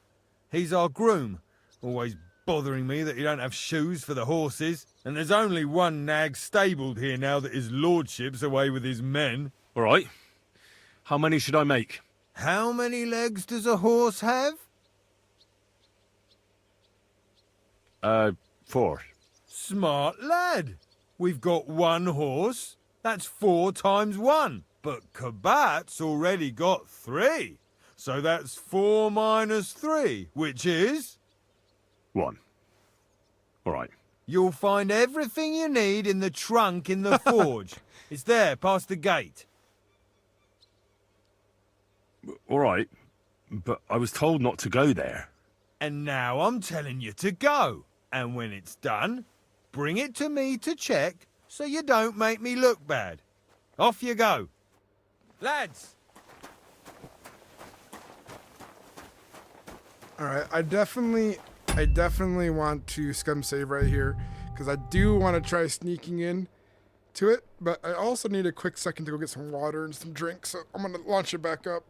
He's our groom. Always bothering me that you don't have shoes for the horses. And there's only one nag stabled here now that his lordship's away with his men. All right. How many should I make? How many legs does a horse have? 4. Smart lad. We've got one horse. That's 4 times 1. But Kabat's already got 3. So that's 4 minus 3, which is... 1. All right. You'll find everything you need in the trunk in the forge. It's there, past the gate. All right. But I was told not to go there. And now I'm telling you to go. And when it's done, bring it to me to check so you don't make me look bad. Off you go. Lads! Alright, I definitely want to scum save right here, because I do want to try sneaking in to it, but I also need a quick second to go get some water and some drinks, so I'm going to launch it back up.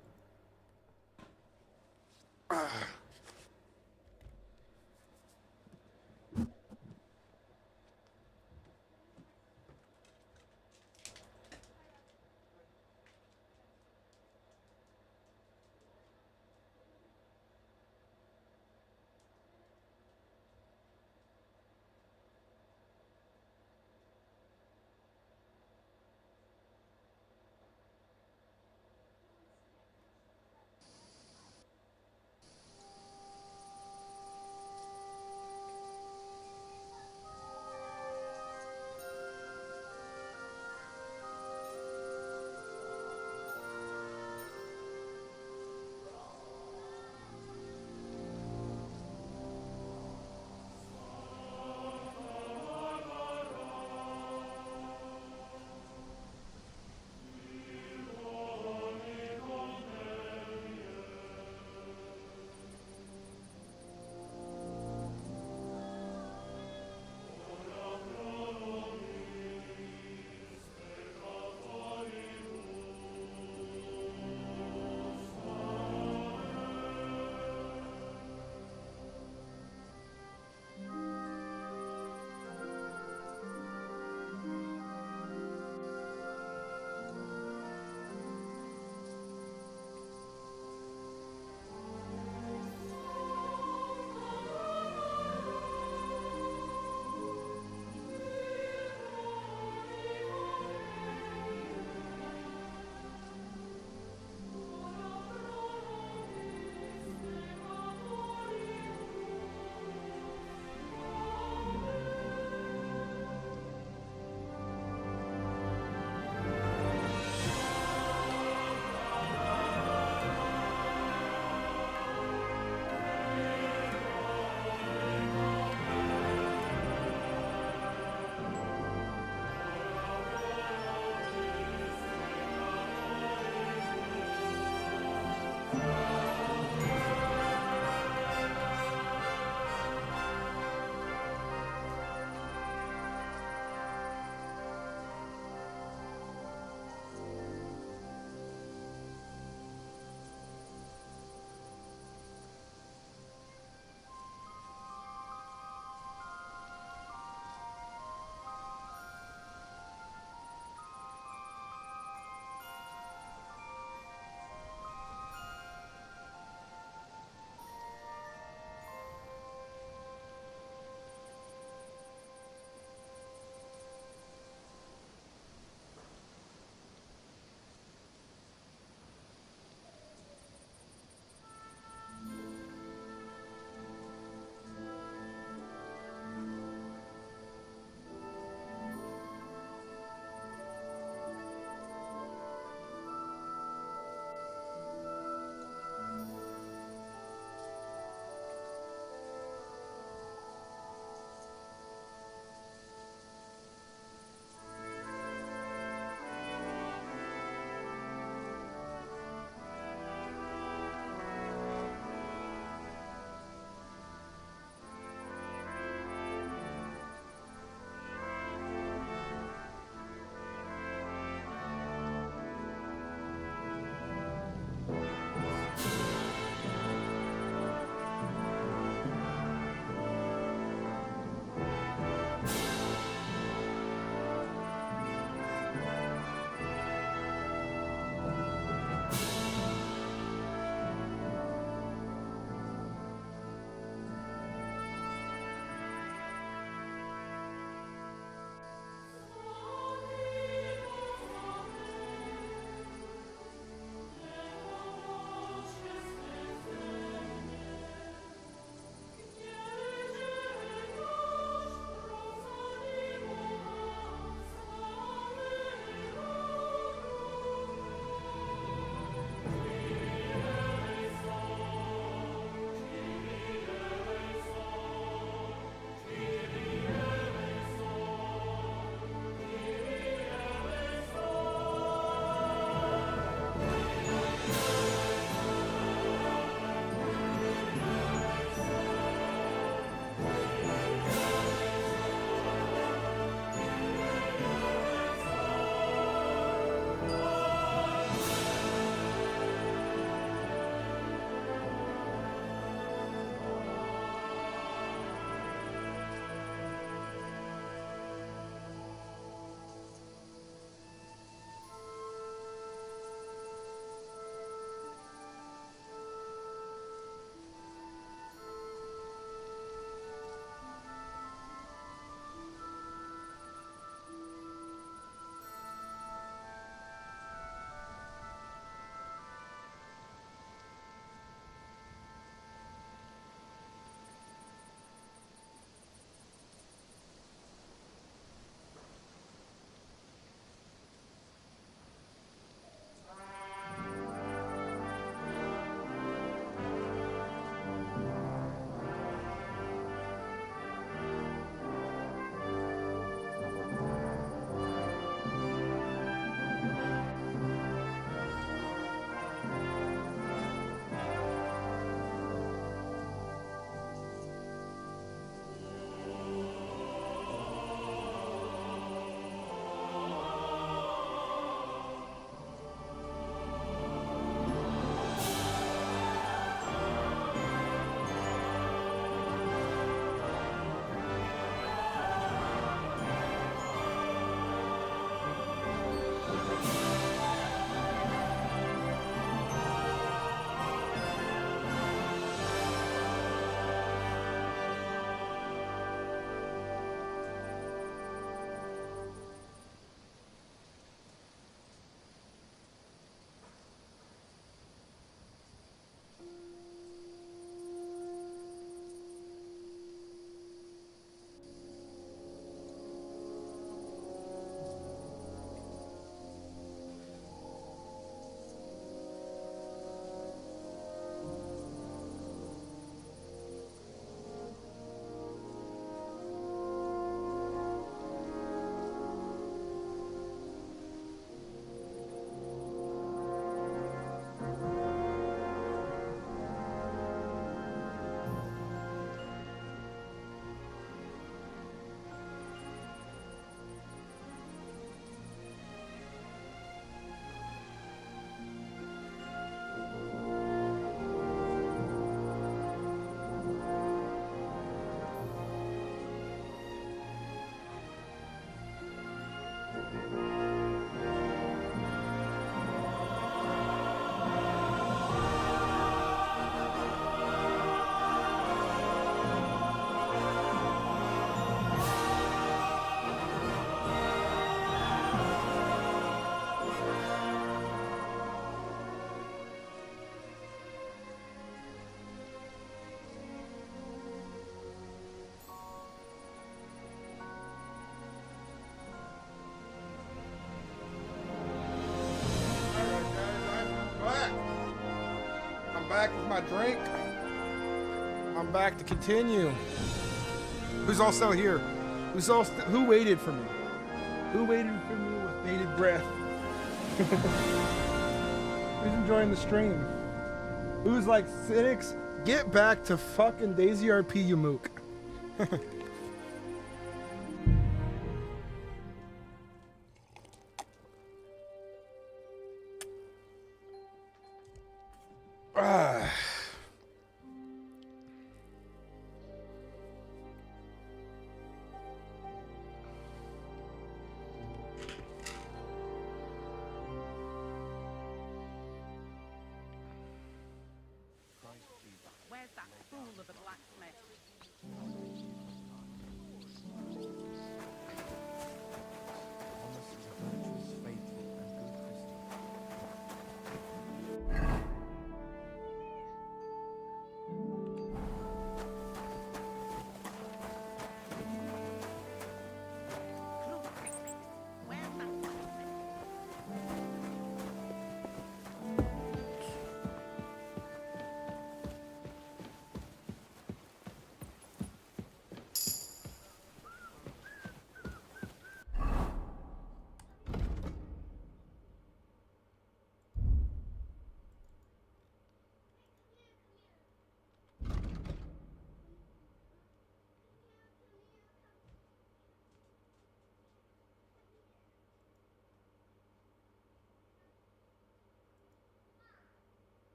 back with my drink. I'm back to continue. Who's all still here? Who waited for me? Who waited for me with bated breath? Who's enjoying the stream? Who's like, Sinnix, get back to fucking Daisy RP, you mook. Where's that fool of a blacksmith?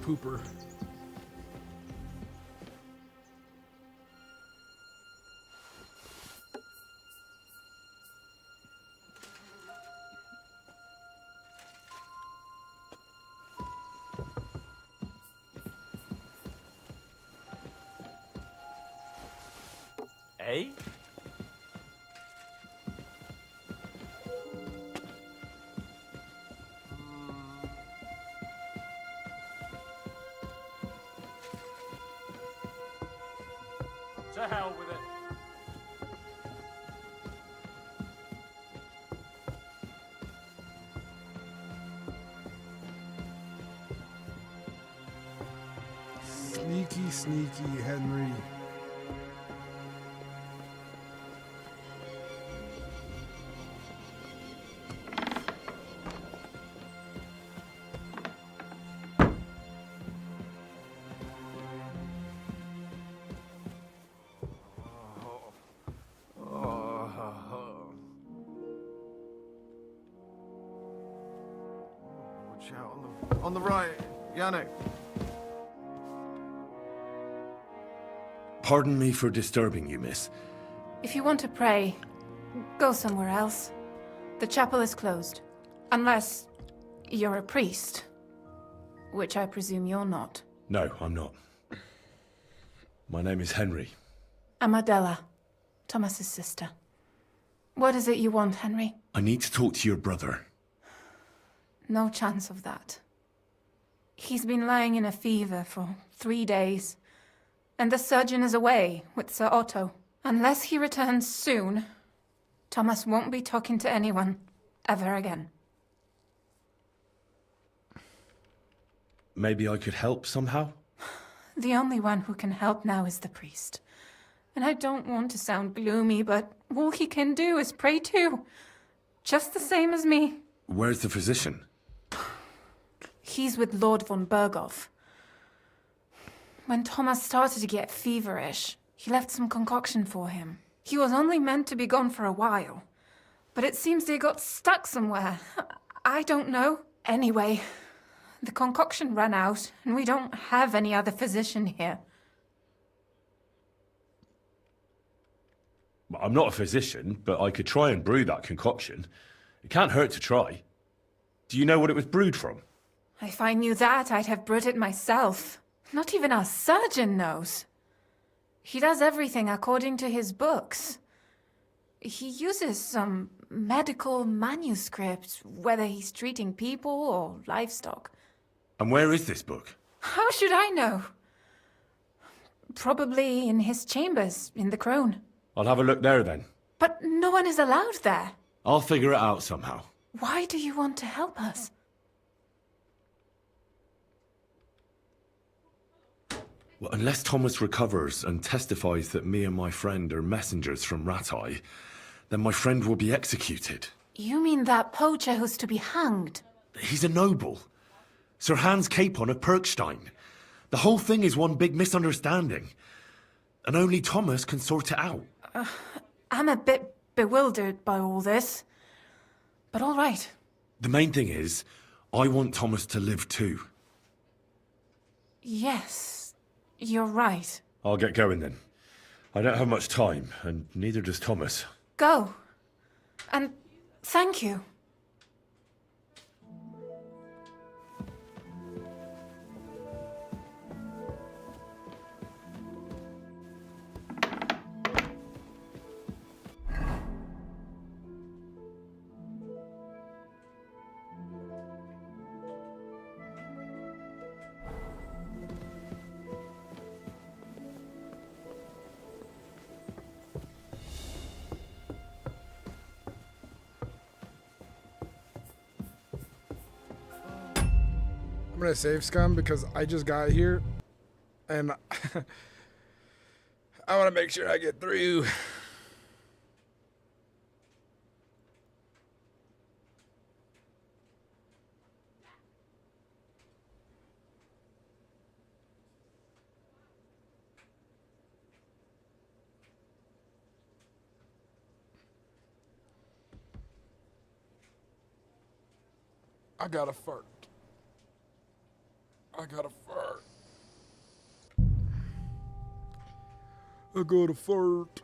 Pooper. Eh? To hell with it. Sneaky, sneaky Henry. Watch out on the right, Yannick. Pardon me for disturbing you, miss. If you want to pray, go somewhere else. The chapel is closed. Unless you're a priest. Which I presume you're not. No, I'm not. My name is Henry. I'm Adela, Thomas's sister. What is it you want, Henry? I need to talk to your brother. No chance of that. He's been lying in a fever for 3 days. And the surgeon is away with Sir Otto. Unless he returns soon, Thomas won't be talking to anyone ever again. Maybe I could help somehow? The only one who can help now is the priest. And I don't want to sound gloomy, but all he can do is pray too. Just the same as me. Where's the physician? He's with Lord von Berghoff. When Thomas started to get feverish, he left some concoction for him. He was only meant to be gone for a while. But it seems they got stuck somewhere. I don't know. Anyway, the concoction ran out, and we don't have any other physician here. I'm not a physician, but I could try and brew that concoction. It can't hurt to try. Do you know what it was brewed from? If I knew that, I'd have brewed it myself. Not even our surgeon knows. He does everything according to his books. He uses some medical manuscript, whether he's treating people or livestock. And where is this book? How should I know? Probably in his chambers, in the Crone. I'll have a look there then. But no one is allowed there. I'll figure it out somehow. Why do you want to help us? Well, unless Thomas recovers and testifies that me and my friend are messengers from Ratai, then my friend will be executed. You mean that poacher who's to be hanged? He's a noble. Sir Hans Capon of Perkstein. The whole thing is one big misunderstanding. And only Thomas can sort it out. I'm a bit bewildered by all this. But all right. The main thing is, I want Thomas to live too. Yes, you're right. I'll get going then. I don't have much time, and neither does Thomas. Go. And thank you. I'm gonna save scum because I just got here and I want to make sure I get through. I got a fart. I got a fart. I got a fart.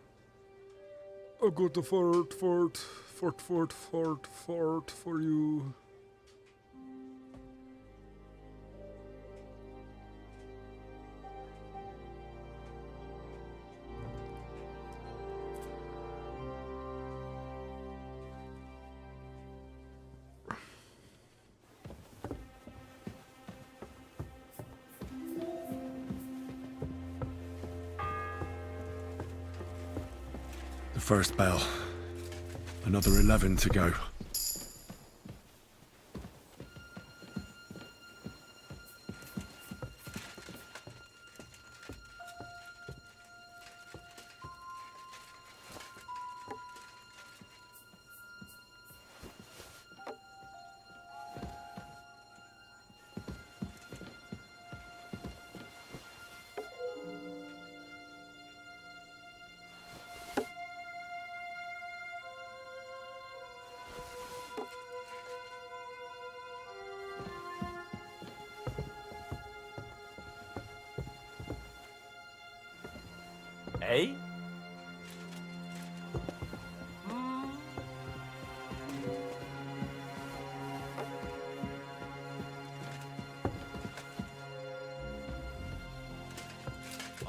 I got a fart, fart, fart, fart, fart, fart for you. First bell. Another 11 to go. Eh?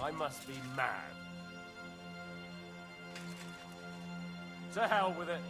I must be mad. To hell with it.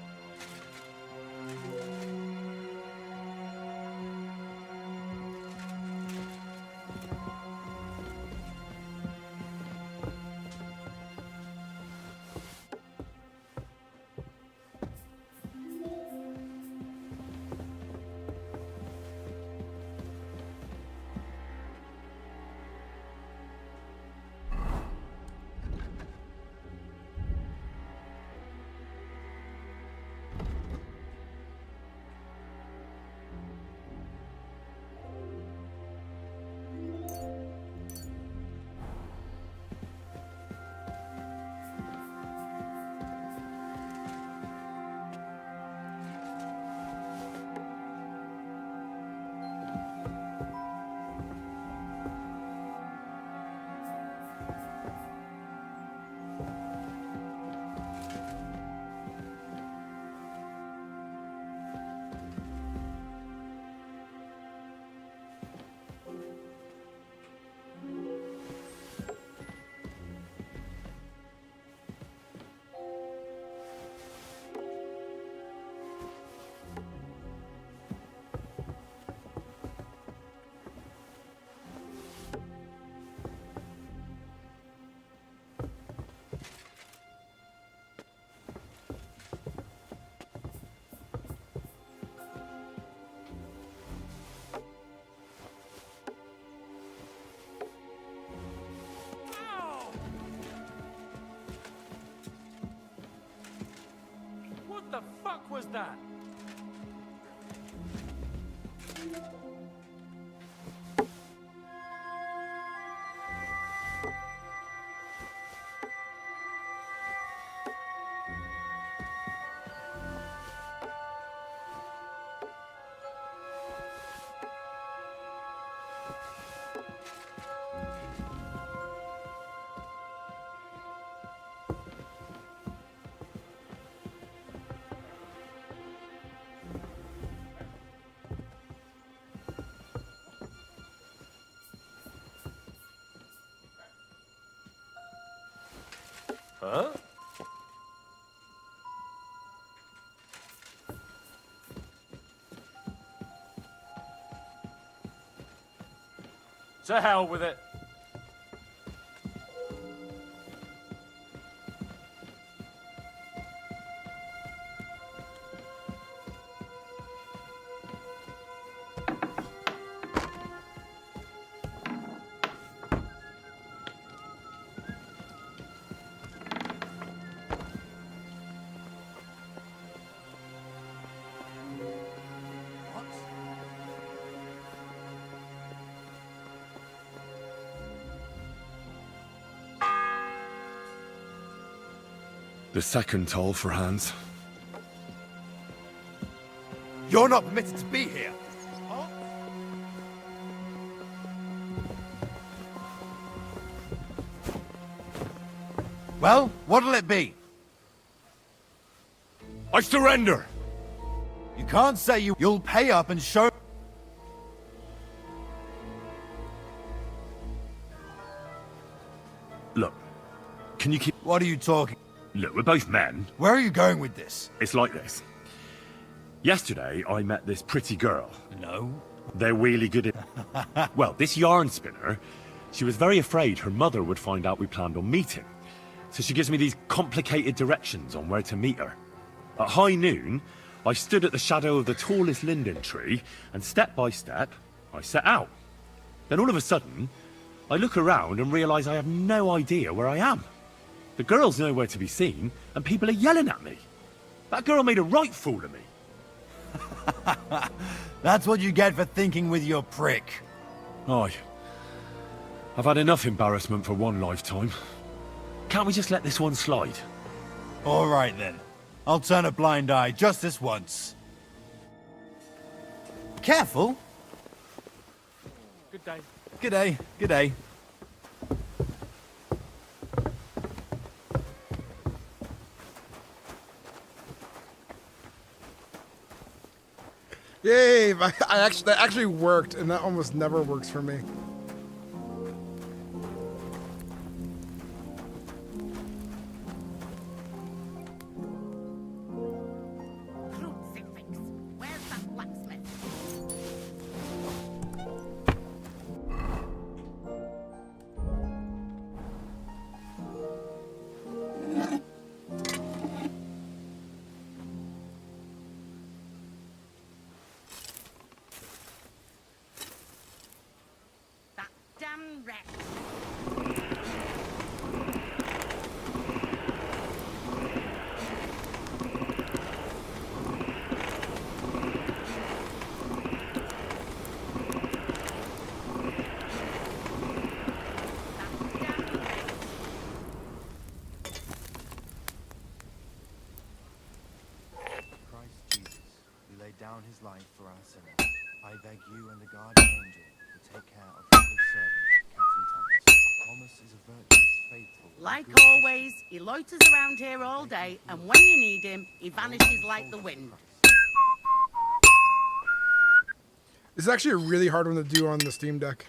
What the fuck was that? Huh? To hell with it. The second toll for Hans. You're not permitted to be here. Huh? Well, what'll it be? I surrender! You can't say you'll pay up and show... Look, can you keep... What are you talking... Look, we're both men. Where are you going with this? It's like this. Yesterday, I met this pretty girl. No. They're really good at... Well, this yarn spinner, she was very afraid her mother would find out we planned on meeting. So she gives me these complicated directions on where to meet her. At high noon, I stood at the shadow of the tallest linden tree, and step by step, I set out. Then all of a sudden, I look around and realise I have no idea where I am. The girl's nowhere to be seen, and people are yelling at me. That girl made a right fool of me. That's what you get for thinking with your prick. Aye. I've had enough embarrassment for one lifetime. Can't we just let this one slide? All right, then. I'll turn a blind eye just this once. Careful. Good day. Good day. Good day. Yay! That actually worked, and that almost never works for me. Christ Jesus, who laid down his life for our sinners, I beg you and the guardian angel to take care of your good servant, Captain Thomas. Thomas is a virtuous, faithful, and Like good always, he loiters around here all day, and when you need him, he vanishes like the wind. This is actually a really hard one to do on the Steam Deck.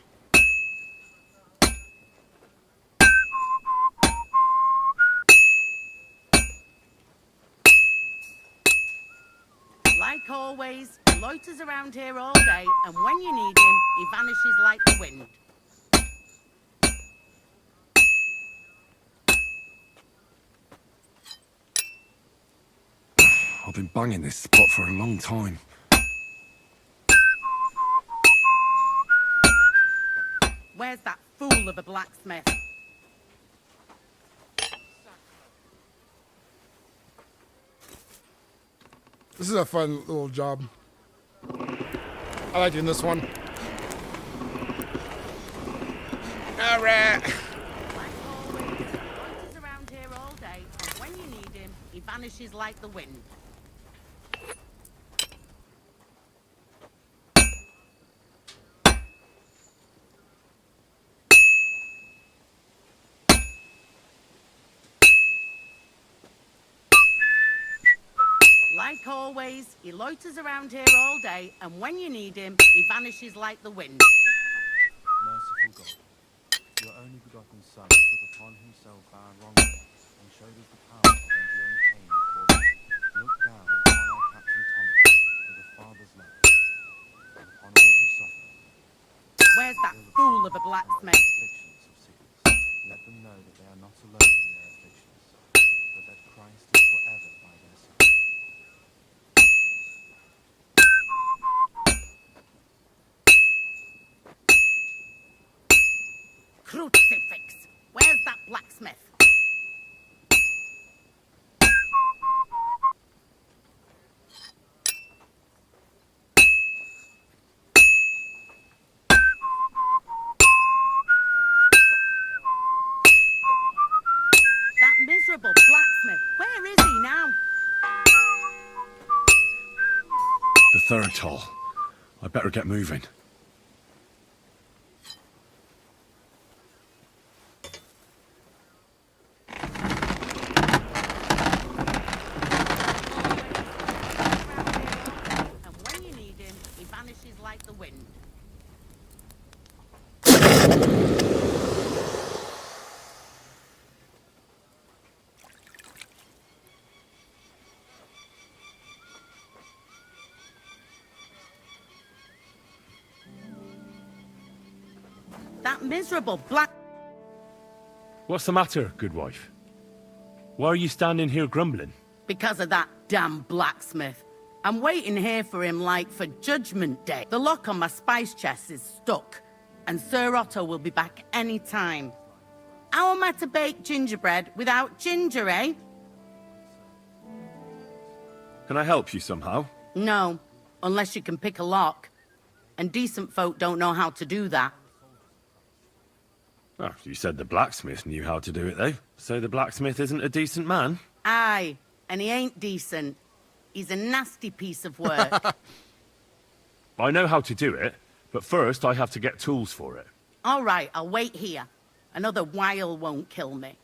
Like always, he loiters around here all day, and when you need him, he vanishes like the wind. I've been banging this spot for a long time. Where's that fool of a blacksmith? This is a fun little job. I like doing this one. All right. Like always, he loiters around here all day, and when you need him, he vanishes like the wind. Like always, he loiters around here all day, and when you need him, he vanishes like the wind. merciful God. Your only begotten Son took upon himself our wrongdoing and showed us the power of enduring pain for us. Look down upon our Captain Thomas with a father's love, and upon all who suffer. Where's that fool of a blacksmith? Afflictions of sickness. Let them know that they are not alone in their afflictions, but that Christ is forever by their side. Crucifix! Where's that blacksmith? That miserable blacksmith! Where is he now? The third toll. I better get moving. And when you need him, he vanishes like the wind. That miserable black... What's the matter, good wife? Why are you standing here grumbling? Because of that damn blacksmith. I'm waiting here for him like for Judgment Day. The lock on my spice chest is stuck, and Sir Otto will be back any time. How am I to bake gingerbread without ginger, eh? Can I help you somehow? No, unless you can pick a lock. And decent folk don't know how to do that. Oh, you said the blacksmith knew how to do it, though. So the blacksmith isn't a decent man? Aye, and he ain't decent. He's a nasty piece of work. I know how to do it, but first I have to get tools for it. All right, I'll wait here. Another while won't kill me.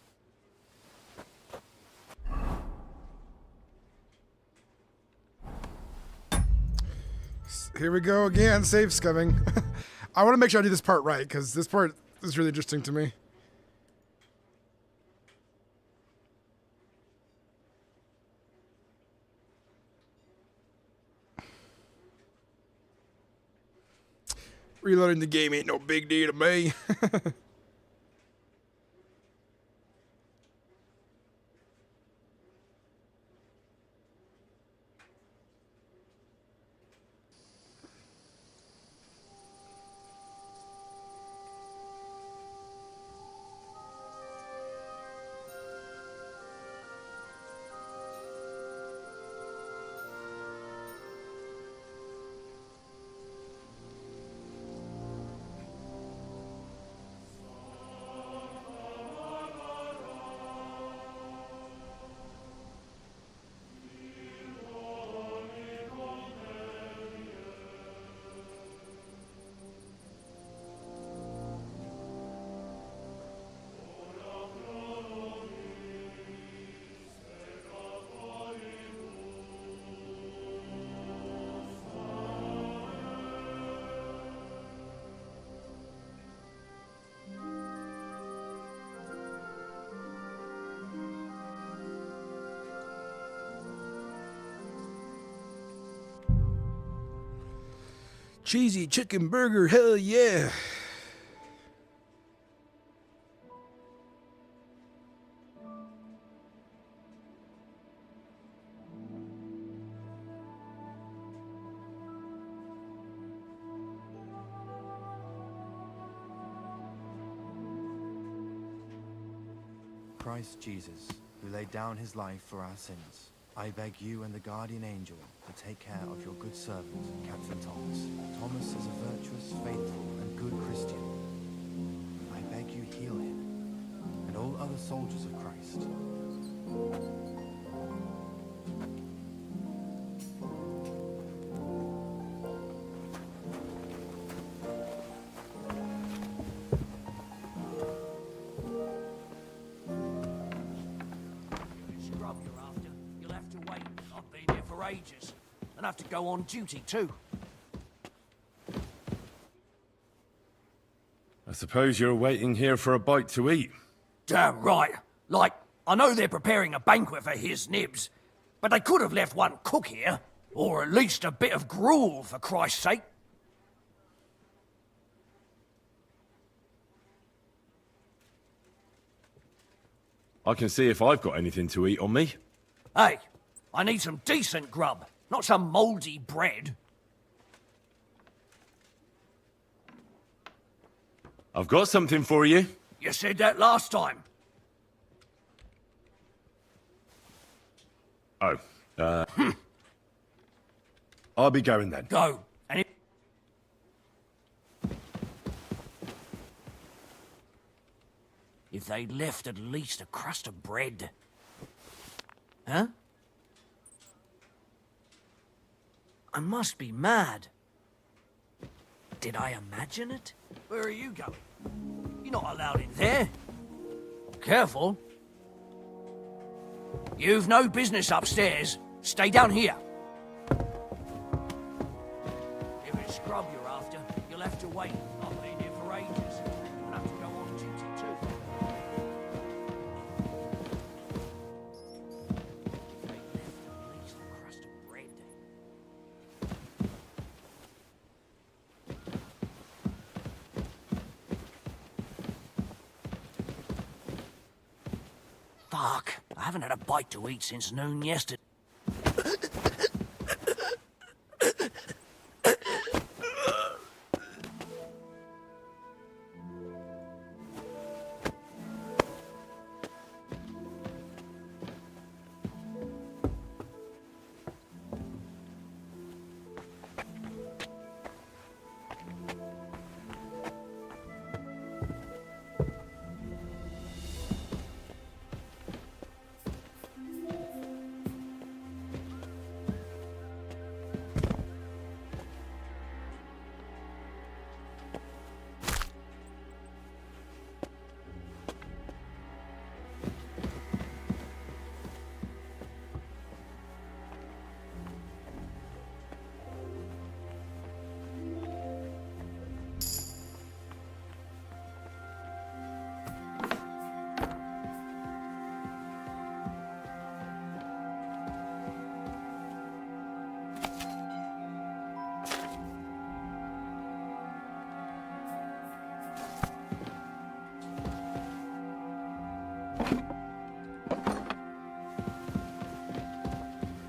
Here we go again, save scumming. I want to make sure I do this part right, because this part is really interesting to me. Reloading the game ain't no big deal to me. Cheesy chicken burger, hell yeah. Christ Jesus, who laid down his life for our sins, I beg you and the guardian angel to take care of your good servant, Captain Thomas. Thomas is a virtuous, faithful, and good Christian. I beg you heal him, and all other soldiers of Christ. Scrub you're after. You'll have to wait. I've been here for ages. And have to go on duty too. I suppose you're waiting here for a bite to eat. Damn right. Like, I know they're preparing a banquet for his nibs, but they could have left one cook here. Or at least a bit of gruel, for Christ's sake. I can see if I've got anything to eat on me. Hey, I need some decent grub, not some mouldy bread. I've got something for you. You said that last time. Oh, I'll be going then. Go. And if they'd left at least a crust of bread. Huh? I must be mad. Did I imagine it? Where are you going? You're not allowed in there. Careful. You've no business upstairs. Stay down here. If it's scrub you're after, you'll have to wait. I've been here for ages. I'll have to go on duty too. They left at least a crust of bread. Fuck, I haven't had a bite to eat since noon yesterday.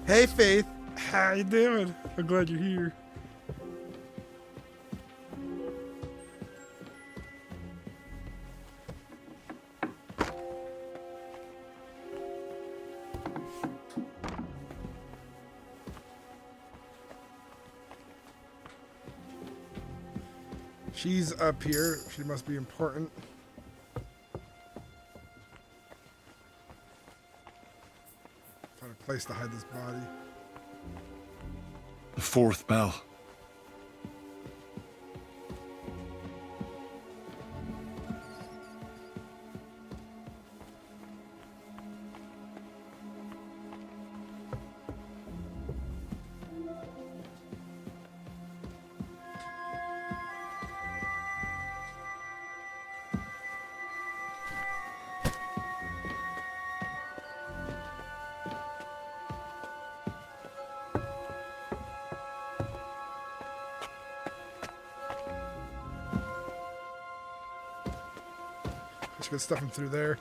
Hey, Faith. How you doing? I'm glad you're here. She's up here. She must be important. Find a place to hide this body. The fourth bell. Just get stuff him through there.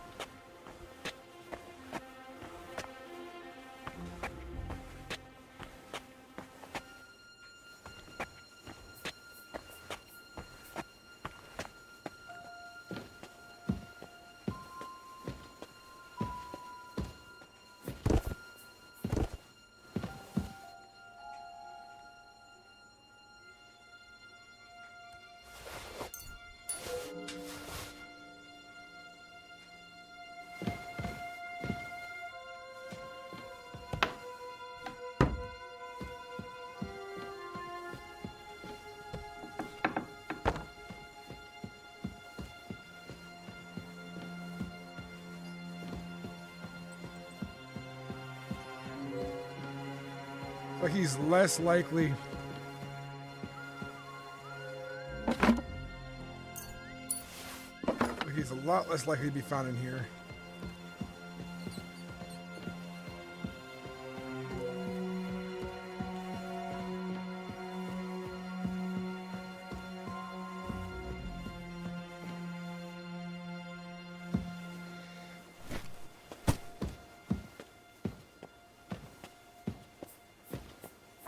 Like he's less likely. Like he's a lot less likely to be found in here.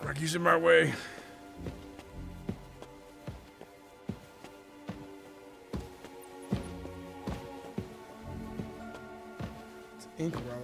Rocky's in my way. It's inkwell.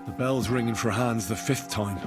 The bell's ringing for hands the 5th time.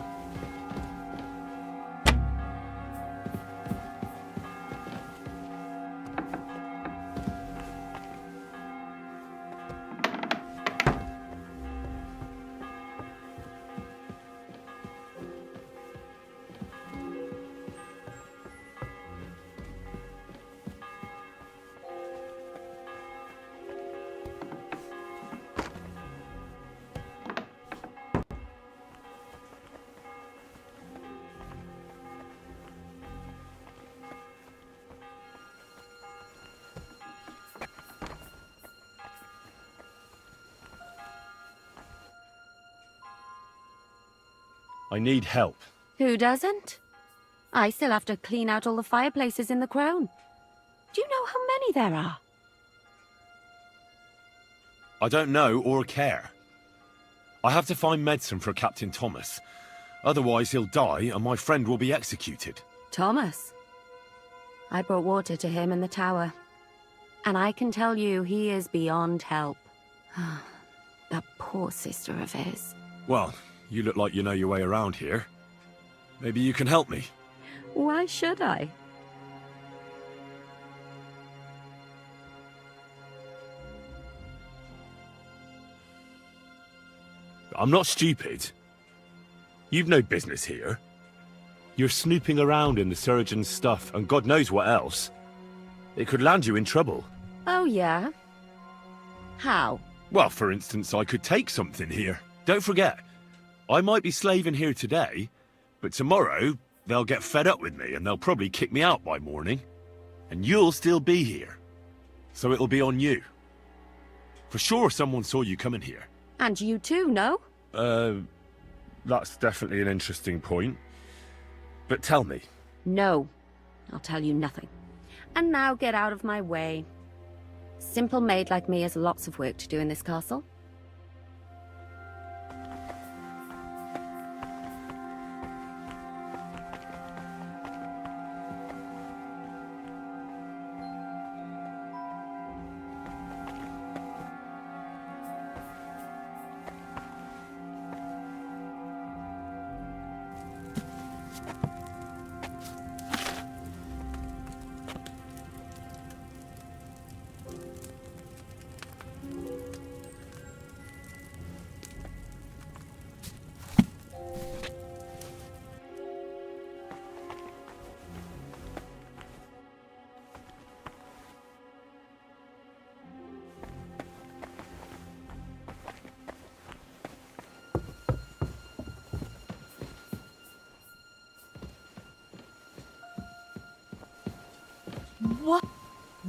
I need help. Who doesn't? I still have to clean out all the fireplaces in the crown. Do you know how many there are? I don't know or care. I have to find medicine for Captain Thomas. Otherwise he'll die and my friend will be executed. Thomas. I brought water to him in the tower. And I can tell you he is beyond help. That poor sister of his. Well, you look like you know your way around here. Maybe you can help me. Why should I? I'm not stupid. You've no business here. You're snooping around in the surgeon's stuff and God knows what else. It could land you in trouble. Oh, yeah? How? Well, for instance, I could take something here. Don't forget, I might be slaving here today, but tomorrow they'll get fed up with me and they'll probably kick me out by morning. And you'll still be here. So it'll be on you. For sure someone saw you coming here. And you too, no? That's definitely an interesting point. But tell me. No. I'll tell you nothing. And now get out of my way. Simple maid like me has lots of work to do in this castle.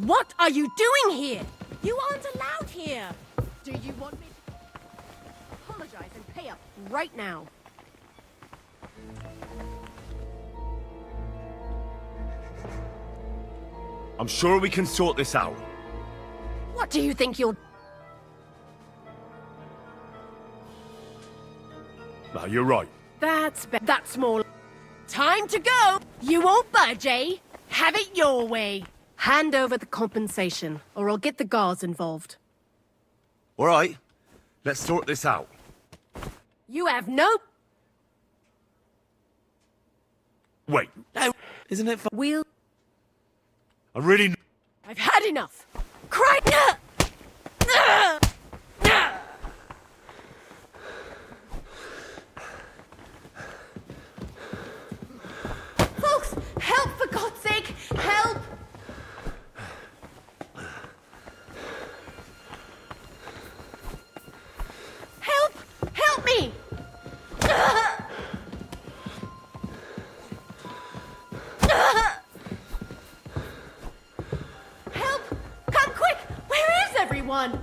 What are you doing here? You aren't allowed here. Do you want me to apologize and pay up right now? I'm sure we can sort this out. What do you think you'll... No, you're right. That's more... Time to go! You won't budge, eh? Have it your way. Hand over the compensation, or I'll get the guards involved. All right, let's sort this out. You have no... Wait, isn't it fun? We'll... I really... I've had enough. Cry... Folks, help for God's sake! Help! Help! Help me! Help! Come quick! Where is everyone?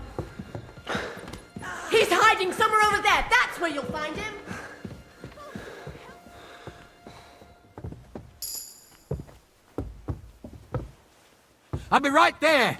He's hiding somewhere over there. That's where you'll find him. I'll be right there.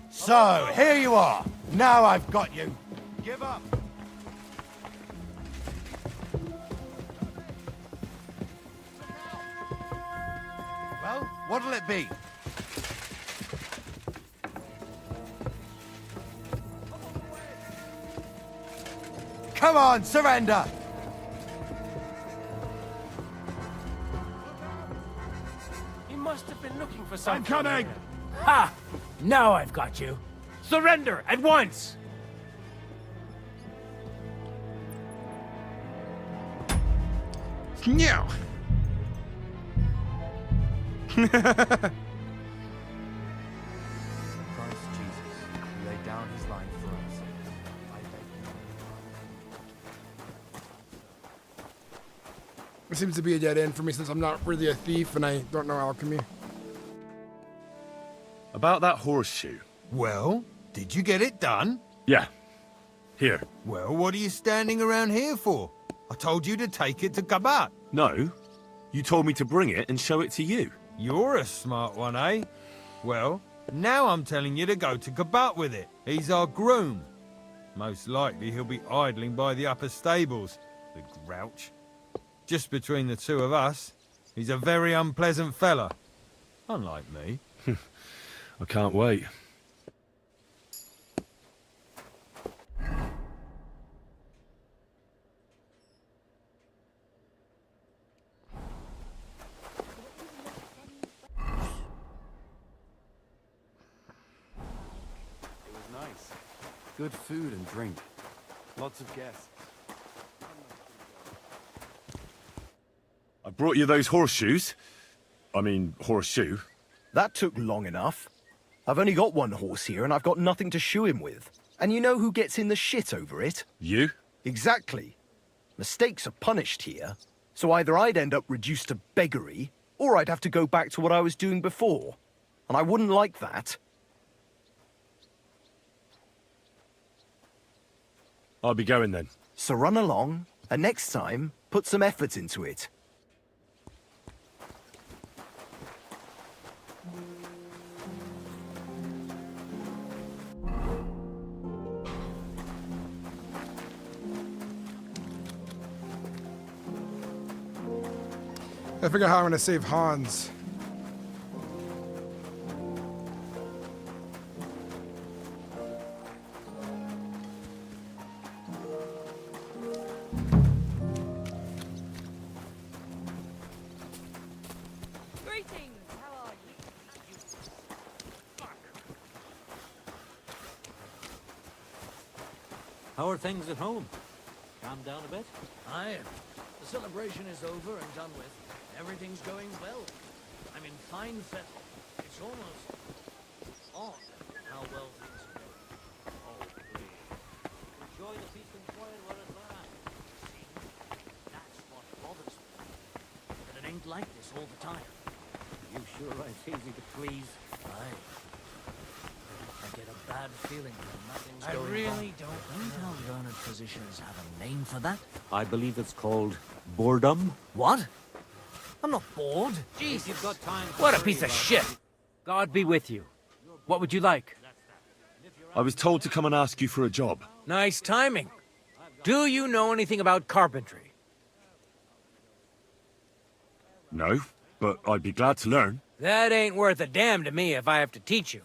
So, here you are. Now I've got you. Give up. Well, what'll it be? Come on, surrender! You must have been looking for something. I'm coming! Ha! Now I've got you. Surrender at once! No. Christ Jesus, who laid down his life for us, I beg you. It seems to be a dead end for me since I'm not really a thief and I don't know alchemy. About that horseshoe. Well, did you get it done? Yeah. Here. Well, what are you standing around here for? I told you to take it to Kabat. No. You told me to bring it and show it to you. You're a smart one, eh? Well, now I'm telling you to go to Kabat with it. He's our groom. Most likely he'll be idling by the upper stables, the grouch. Just between the two of us, he's a very unpleasant fella. Unlike me. I can't wait. Nice. Good food and drink. Lots of guests. I brought you those horseshoes. I mean, horseshoe. That took long enough. I've only got one horse here and I've got nothing to shoe him with. And you know who gets in the shit over it? You? Exactly. Mistakes are punished here. So either I'd end up reduced to beggary, or I'd have to go back to what I was doing before. And I wouldn't like that. I'll be going then. So run along, and next time, put some effort into it. I figure out how I'm gonna save Hans. How are things at home? Calmed down a bit? Aye. The celebration is over and done with. Everything's going well. I'm in fine fettle. It's almost odd how well things are going. Oh, please. Enjoy the peace and quiet while it lasts. See, that's what bothers me. That it ain't like this all the time. You sure are easy to please. Aye. I get a bad feeling when nothing's I going really don't know. Learned physicians have a name for that? I believe it's called boredom. What? I'm not bored. Jeez, you've got time. What a piece of shit! God be with you. What would you like? I was told to come and ask you for a job. Nice timing. Do you know anything about carpentry? No, but I'd be glad to learn. That ain't worth a damn to me if I have to teach you.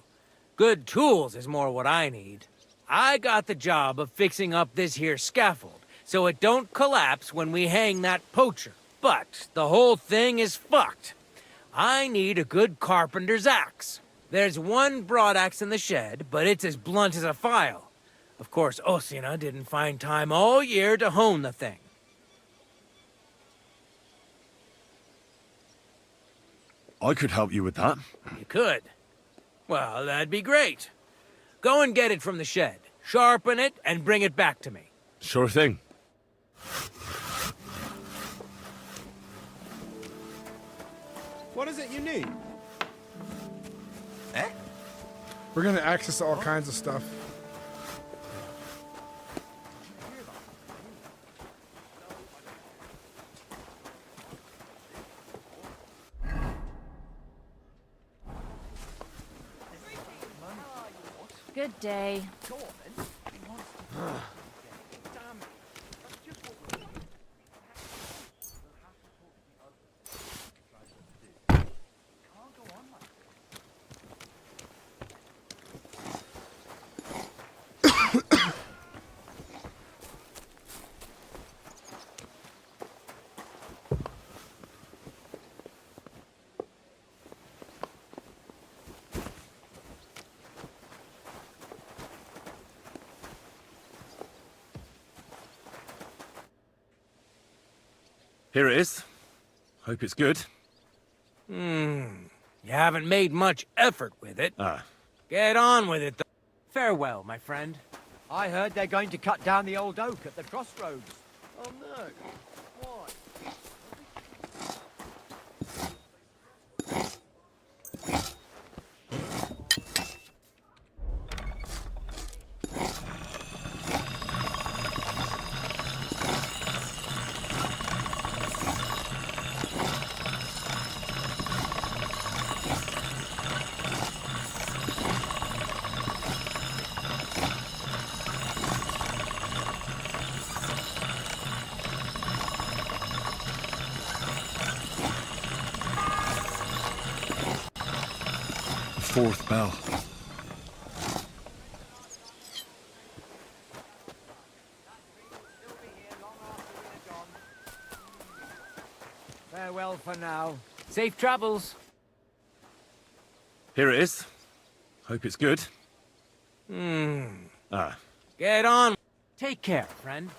Good tools is more what I need. I got the job of fixing up this here scaffold, so it don't collapse when we hang that poacher. But the whole thing is fucked. I need a good carpenter's axe. There's one broadaxe in the shed, but it's as blunt as a file. Of course, Osina didn't find time all year to hone the thing. I could help you with that. You could. Well, that'd be great. Go and get it from the shed, sharpen it, and bring it back to me. Sure thing. What is it you need? We're gonna access all kinds of stuff. Good day. Here it is. Hope it's good. You haven't made much effort with it. Ah. Get on with it, though. Farewell, my friend. I heard they're going to cut down the old oak at the crossroads. Oh no. Why? 4th bell. Farewell for now. Safe travels. Here it is. Hope it's good. Ah. Get on. Take care, friend.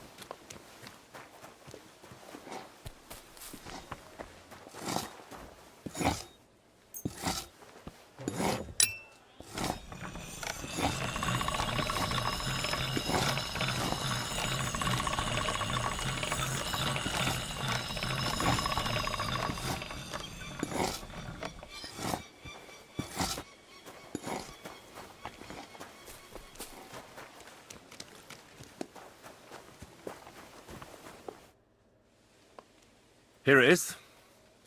Here it is.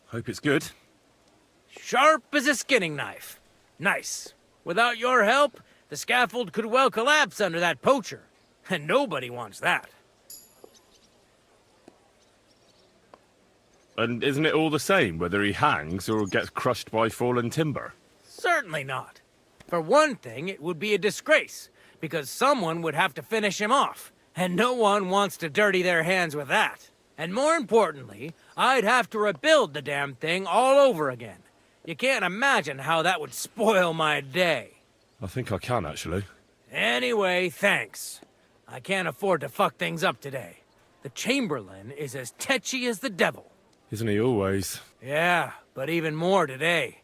Hope it's good. Sharp as a skinning knife. Nice. Without your help, the scaffold could well collapse under that poacher. And nobody wants that. And isn't it all the same whether he hangs or gets crushed by fallen timber? Certainly not. For one thing, it would be a disgrace, because someone would have to finish him off, and no one wants to dirty their hands with that. And more importantly, I'd have to rebuild the damn thing all over again. You can't imagine how that would spoil my day. I think I can, actually. Anyway, thanks. I can't afford to fuck things up today. The Chamberlain is as tetchy as the devil. Isn't he always? Yeah, but even more today.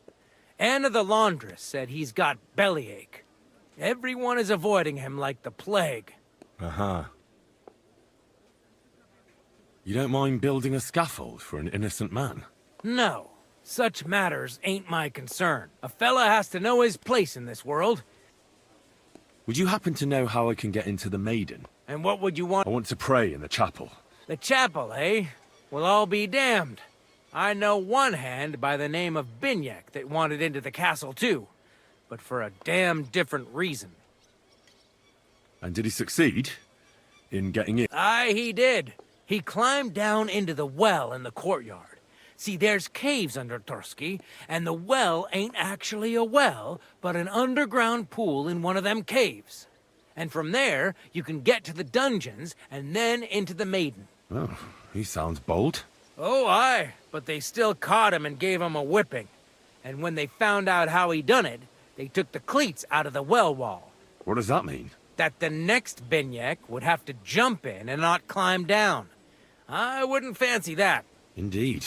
Anna the laundress said he's got bellyache. Everyone is avoiding him like the plague. Uh-huh. You don't mind building a scaffold for an innocent man? No, such matters ain't my concern. A fella has to know his place in this world. Would you happen to know how I can get into the Maiden? And what would you want? I want to pray in the chapel. The chapel, eh? Well, I'll be damned. I know one hand by the name of Binyak that wanted into the castle too, but for a damn different reason. And did he succeed in getting in? Aye, he did. He climbed down into the well in the courtyard. See, there's caves under Tursky, and the well ain't actually a well, but an underground pool in one of them caves. And from there, you can get to the dungeons, and then into the Maiden. Oh, he sounds bold. Oh, aye, but they still caught him and gave him a whipping. And when they found out how he done it, they took the cleats out of the well wall. What does that mean? That the next Binyak would have to jump in and not climb down. I wouldn't fancy that. Indeed.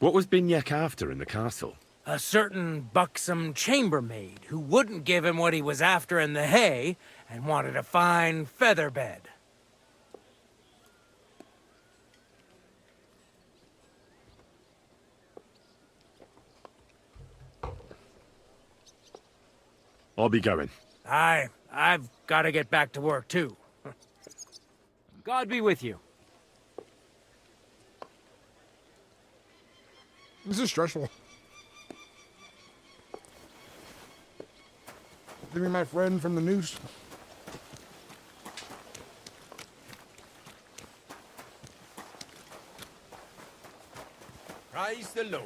What was Binyak after in the castle? A certain buxom chambermaid who wouldn't give him what he was after in the hay and wanted a fine feather bed. I'll be going. Aye, I've got to get back to work too. God be with you. This is stressful. Give me my friend from the news. Praise the Lord.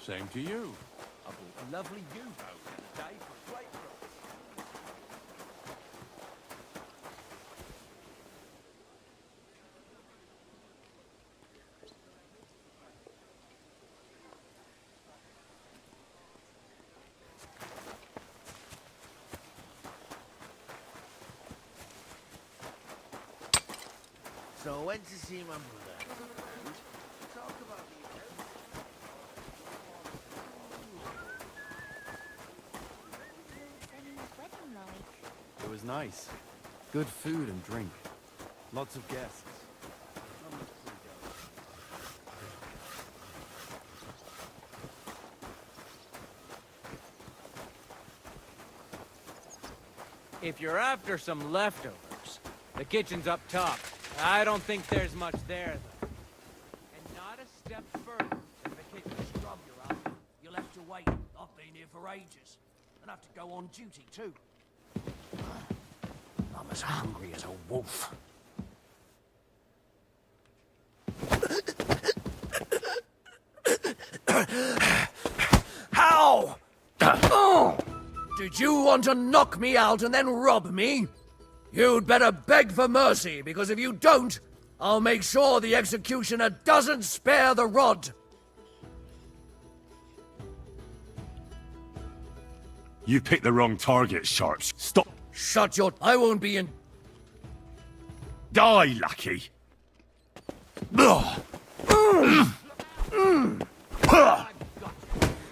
Same to you. I bought a lovely U-boat the other day for a great price. So I went to see my mother. Talk about It was nice. Good food and drink. Lots of guests. If you're after some leftovers, the kitchen's up top. I don't think there's much there, though. And not a step further. If the kitchen scrub you're after, you'll have to wait. I've been here for ages. And have to go on duty too. I'm as hungry as a wolf. How? Oh! Did you want to knock me out and then rob me? You'd better beg for mercy, because if you don't, I'll make sure the executioner doesn't spare the rod. You picked the wrong target, Sharps. Stop. Shut your... I won't be in... Die, Lucky.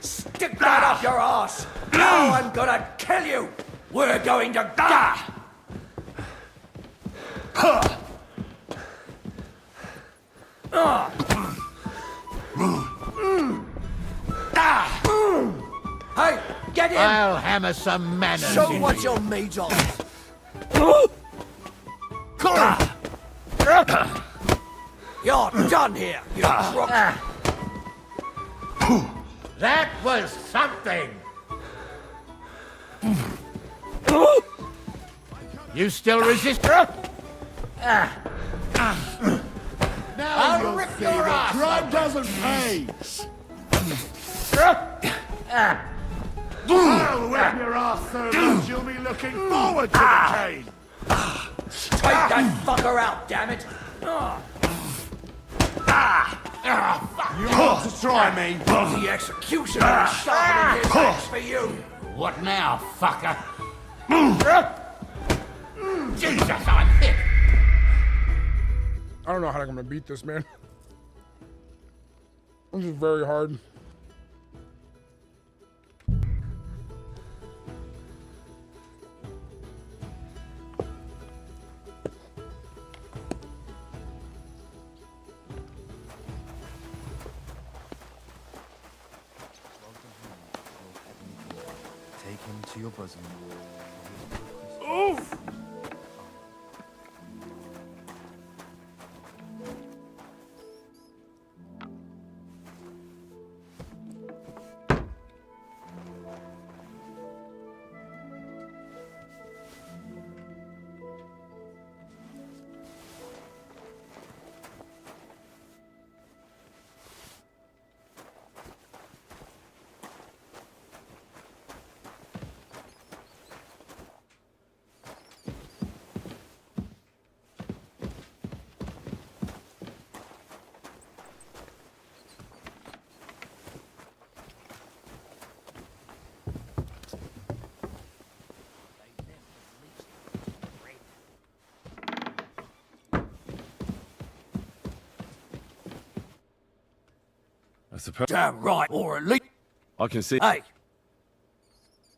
Stick that up your ass! Now I'm gonna kill you! We're going to die! Hey, get in! I'll hammer some manners Show into what you. you're made of! You're done here, you crook! That was something! You still resist? Now I'll you'll rip see your that ass crime open. doesn't pay. I'll whip your ass so much you'll be looking forward to the cane. Take that fucker out, damn it! You want to try me? The executioner is sharpening his axe for you! What now, fucker? Jesus, I'm hit! I don't know how I'm gonna beat this, man. This is very hard. Take him to your bosom. Oof! I suppose. Damn right, or at least... I can see. Hey!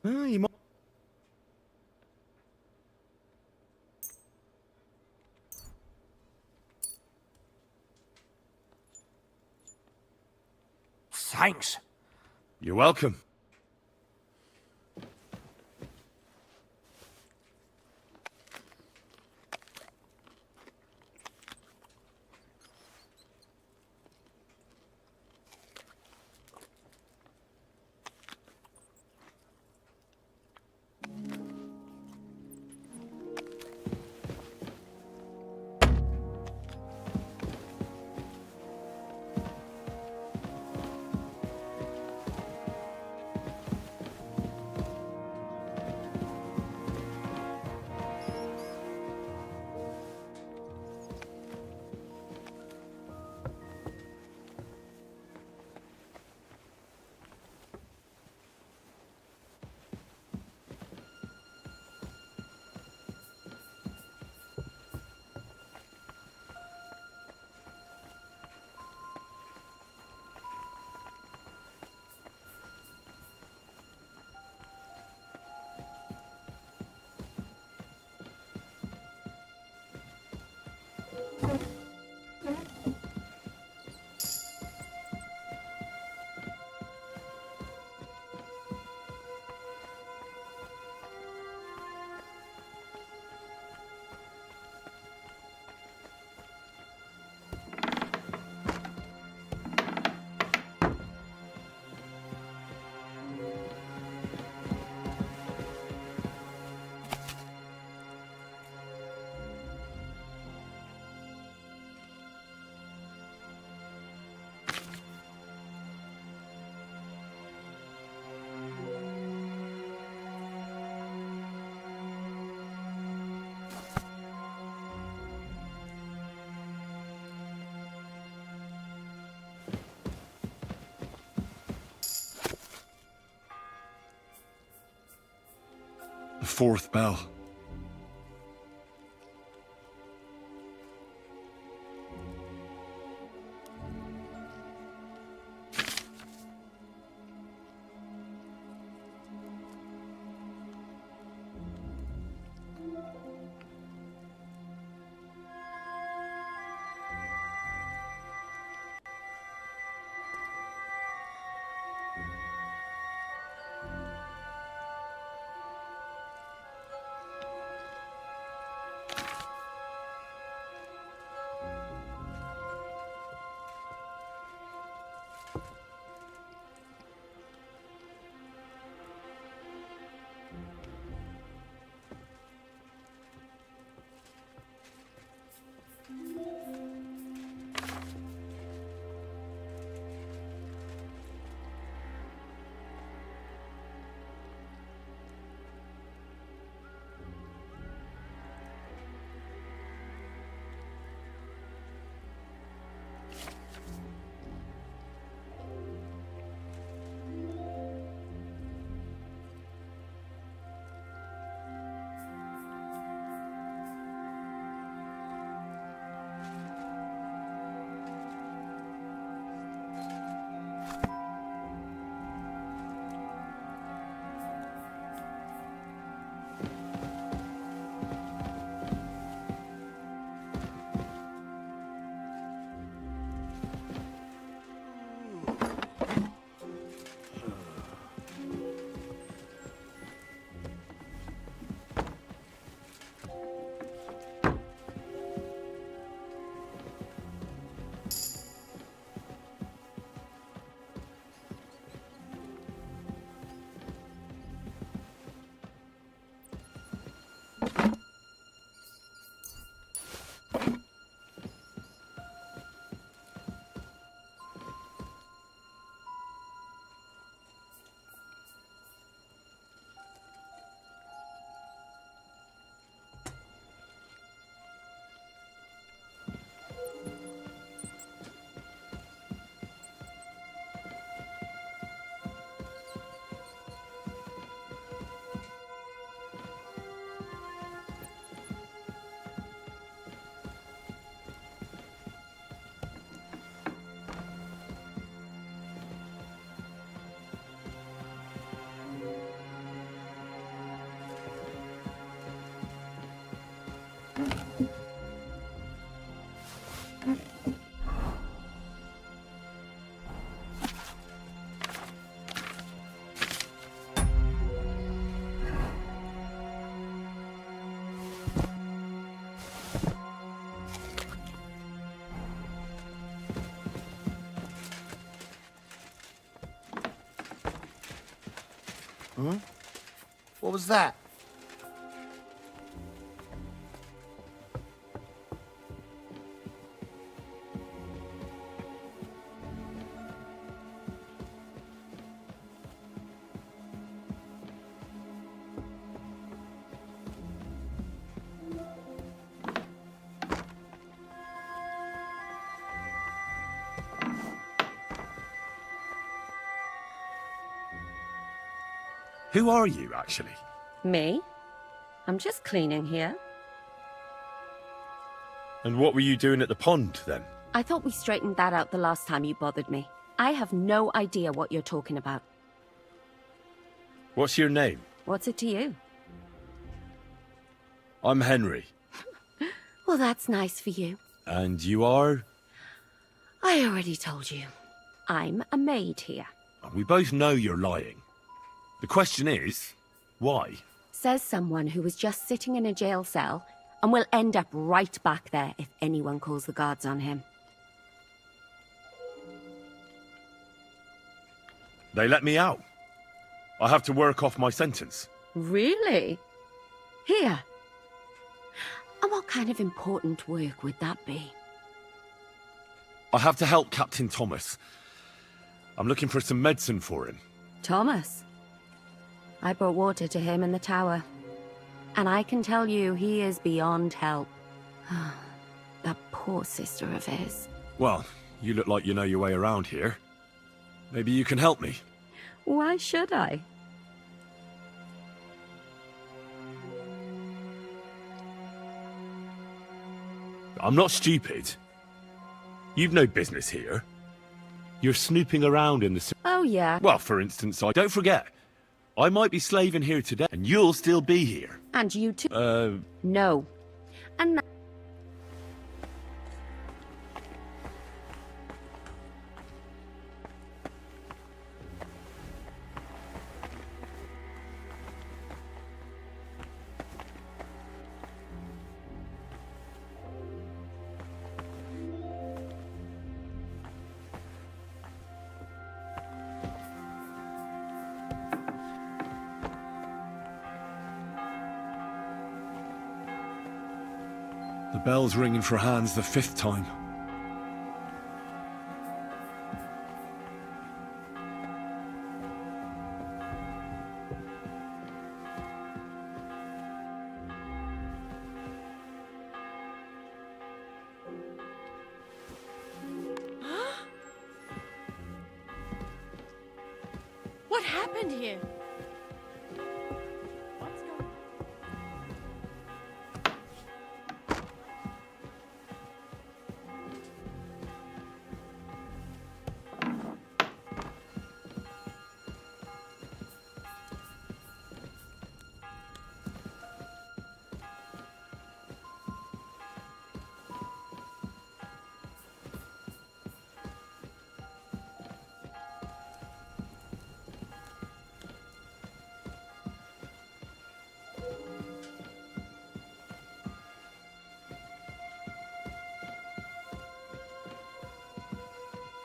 Well, you might. Thanks. You're welcome. The fourth bell. Huh? What was that? Who are you, actually? Me? I'm just cleaning here. And what were you doing at the pond, then? I thought we straightened that out the last time you bothered me. I have no idea what you're talking about. What's your name? What's it to you? I'm Henry. Well, that's nice for you. And you are? I already told you. I'm a maid here. We both know you're lying. The question is, why? Says someone who was just sitting in a jail cell and will end up right back there if anyone calls the guards on him. They let me out. I have to work off my sentence. Really? Here? And what kind of important work would that be? I have to help Captain Thomas. I'm looking for some medicine for him. Thomas? I brought water to him in the tower. And I can tell you he is beyond help. That poor sister of his. Well, you look like you know your way around here. Maybe you can help me. Why should I? I'm not stupid. You've no business here. You're snooping around in the... Oh, yeah. Well, for instance, don't forget, I might be slaving here today, and you'll still be here. And you too. No. And The bell's ringing for hands the 5th time. What happened here?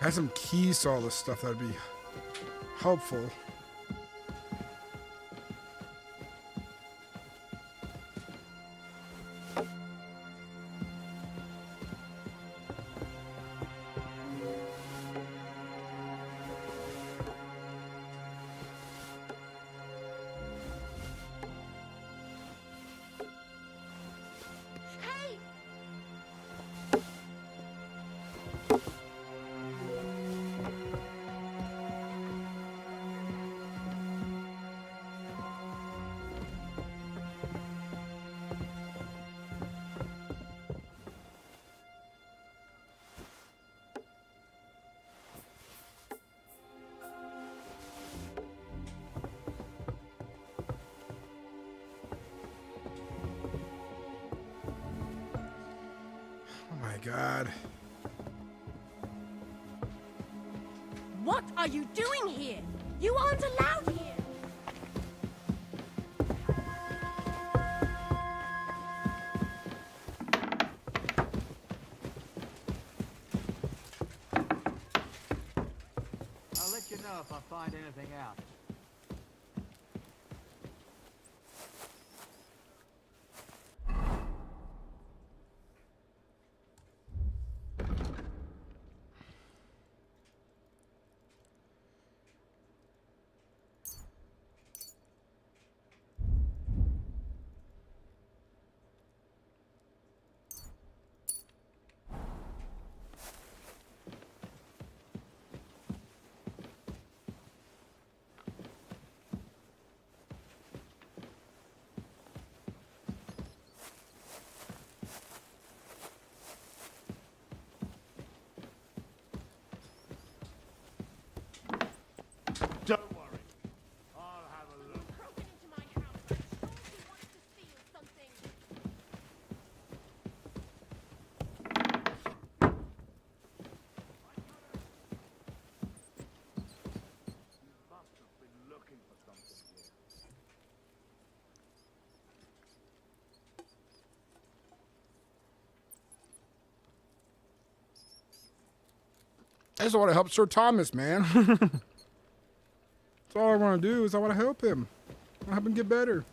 I had some keys to all this stuff that'd be helpful. Oh my god. What are you doing here? You aren't allowed here. I'll let you know if I find anything out. Don't worry. I'll have a look. I just want to help Sir Thomas, man. That's all I want to do is I want to help him. I want to help him get better.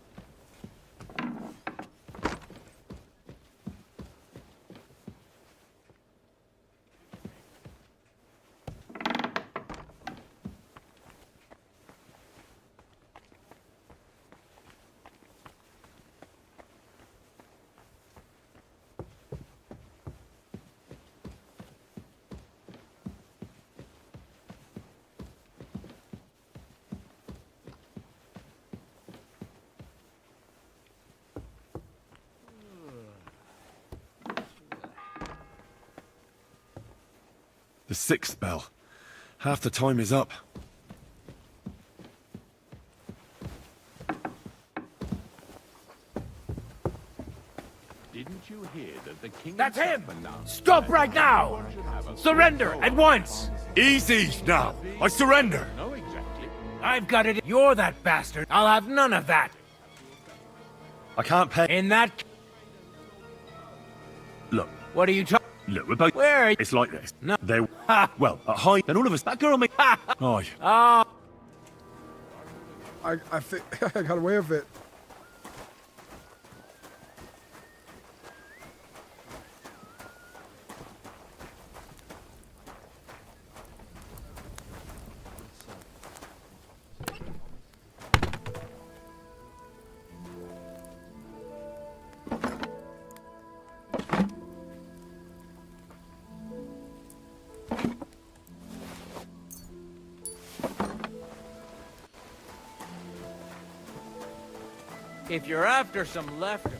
The sixth bell. Half the time is up. Didn't you hear that the king... That's him! Stop right now! Surrender at once! Easy now! I surrender! No, exactly. I've got it. You're that bastard. I'll have none of that. I can't pay. In that... Look. What are you talking... Look, we're both... Where are you... It's like this. No. They're... Well, at high... Then all of us... That girl me... Aye. Oh. I think I got away with it. If you're after some leftovers,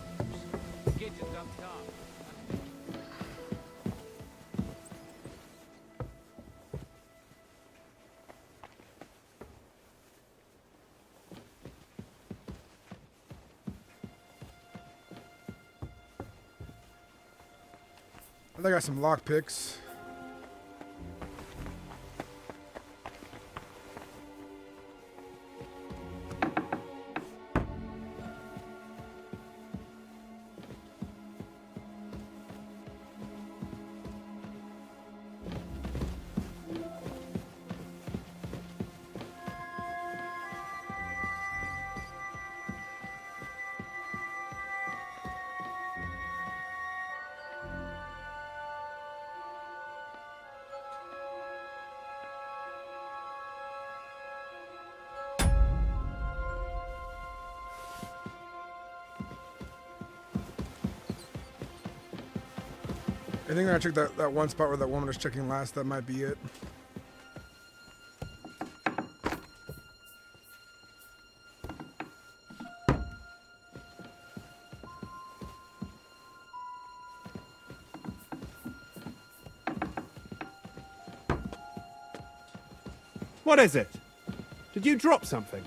kitchen's up top. I think I got some lockpicks. I think I checked that one spot where that woman was checking last. That might be it. What is it? Did you drop something?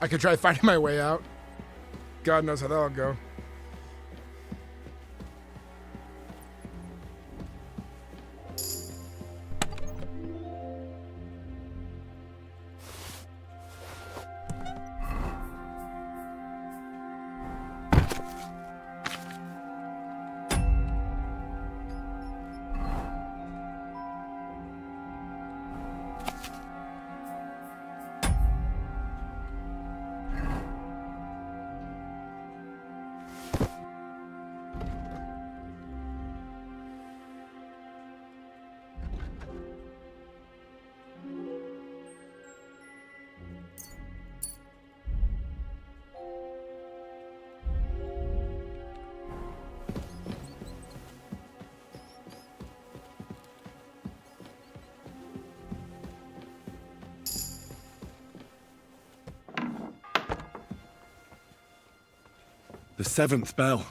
I could try finding my way out. God knows how that'll go. The seventh bell.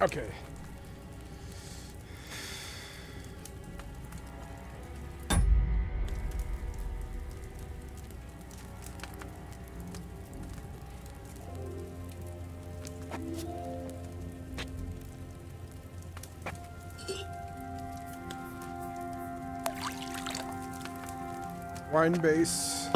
Okay. Wine base.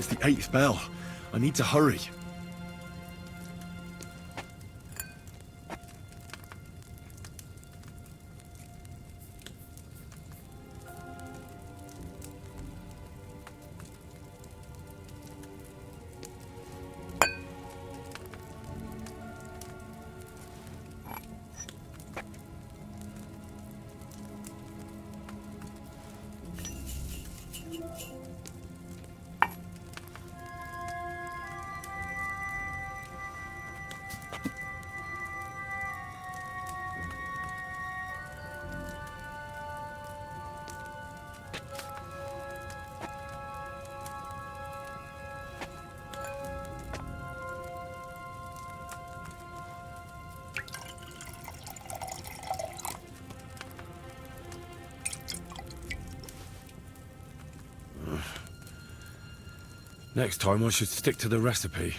It's the 8th bell. I need to hurry. Next time I should stick to the recipe.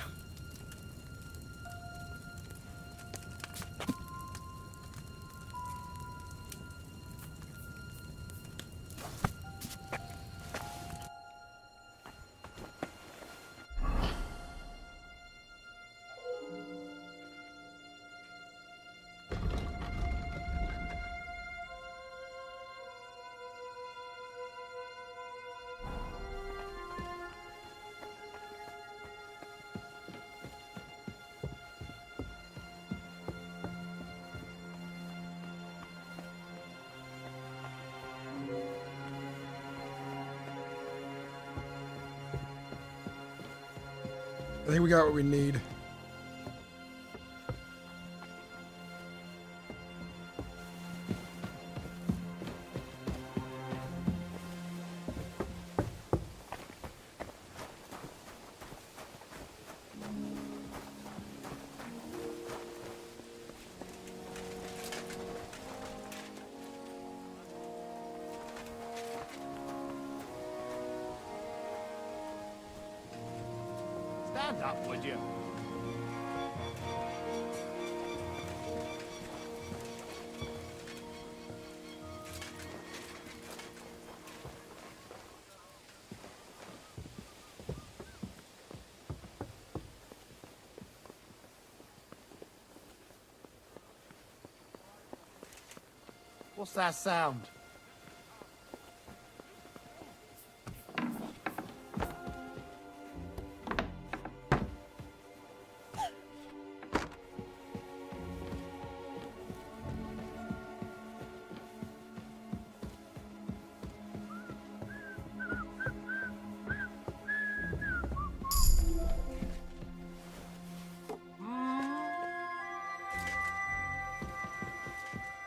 I think we got what we need. Stand up, would you? What's that sound?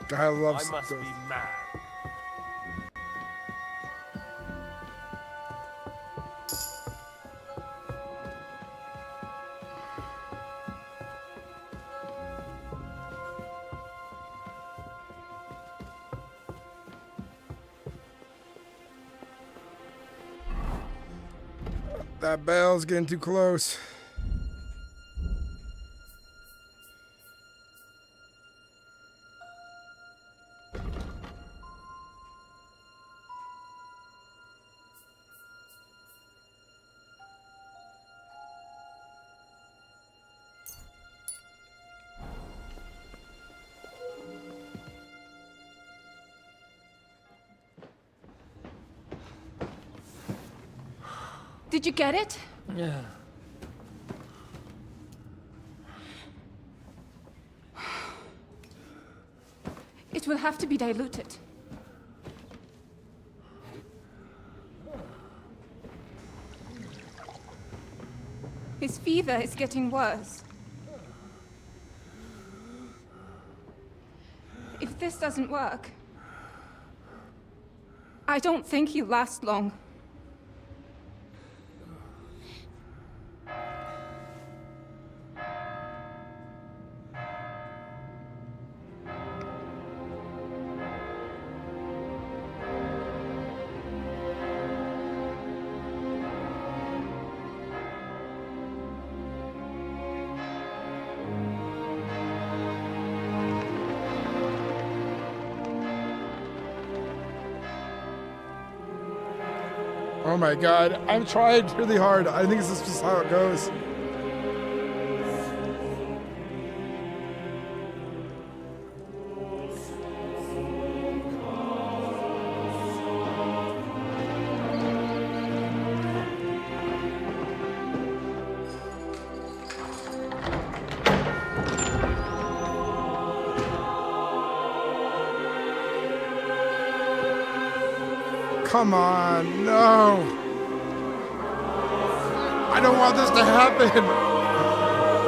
Guy loves I must those. be mad. That bell's getting too close. Did you get it? Yeah. It will have to be diluted. His fever is getting worse. If this doesn't work, I don't think he'll last long. Oh my god, I've tried really hard. I think this is just how it goes. Come on, no. I don't want this to happen.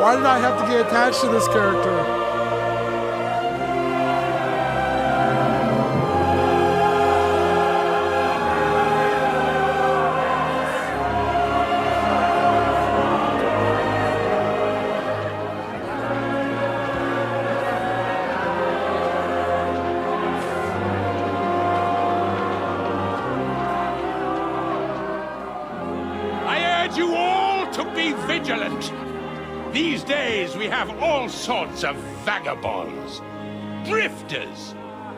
Why did I have to get attached to this character? You all to be vigilant. These days we have all sorts of vagabonds, drifters,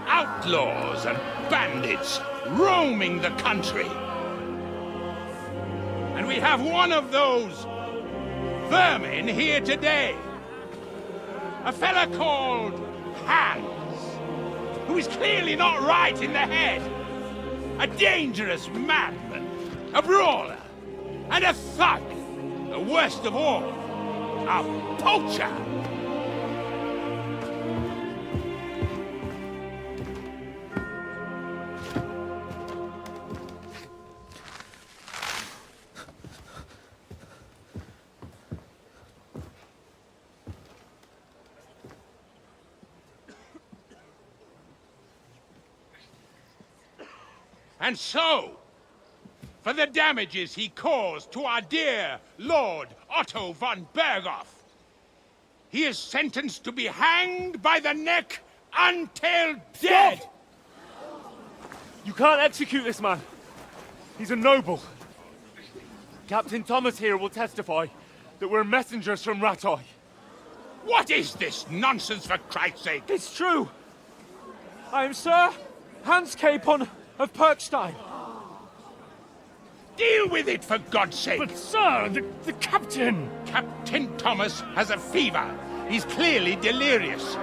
outlaws and bandits roaming the country. And we have one of those vermin here today. A fella called Hans, who is clearly not right in the head. A dangerous madman, a brawler, and a thug, the worst of all, a poacher. And so, for the damages he caused to our dear Lord Otto von Berghoff, he is sentenced to be hanged by the neck until dead! You can't execute this man. He's a noble. Captain Thomas here will testify that we're messengers from Rattay. What is this nonsense, for Christ's sake? It's true. I am Sir Hans Capon of Perkstein. Deal with it, for God's sake! But, sir, the captain... Captain Thomas has a fever. He's clearly delirious.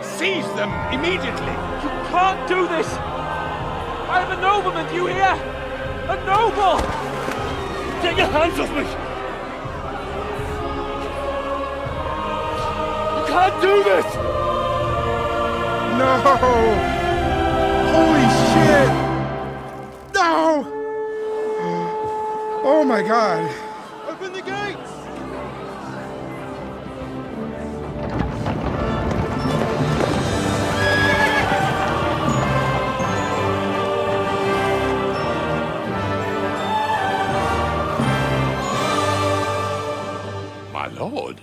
Seize them immediately. You can't do this! I am a nobleman, do you hear? A noble! Get your hands off me! You can't do this! No! Holy shit! No! Oh my god. Open the gates! My lord.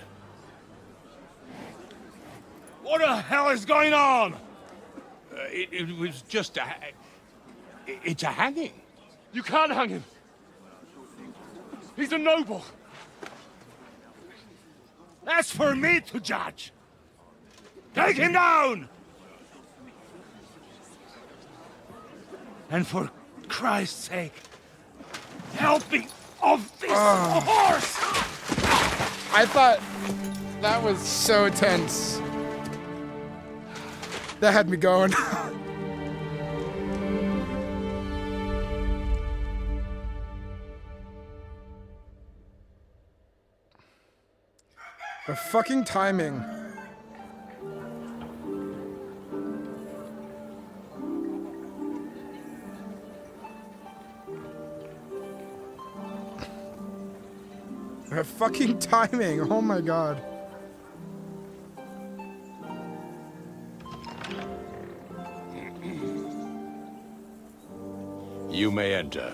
What the hell is going on? It was just a... It's a hanging. You can't hang him. He's a noble. That's for me to judge. Take him down! And for Christ's sake, help me off this horse! I thought that was so tense. That had me going. The fucking timing. The fucking timing. Oh my god. You may enter.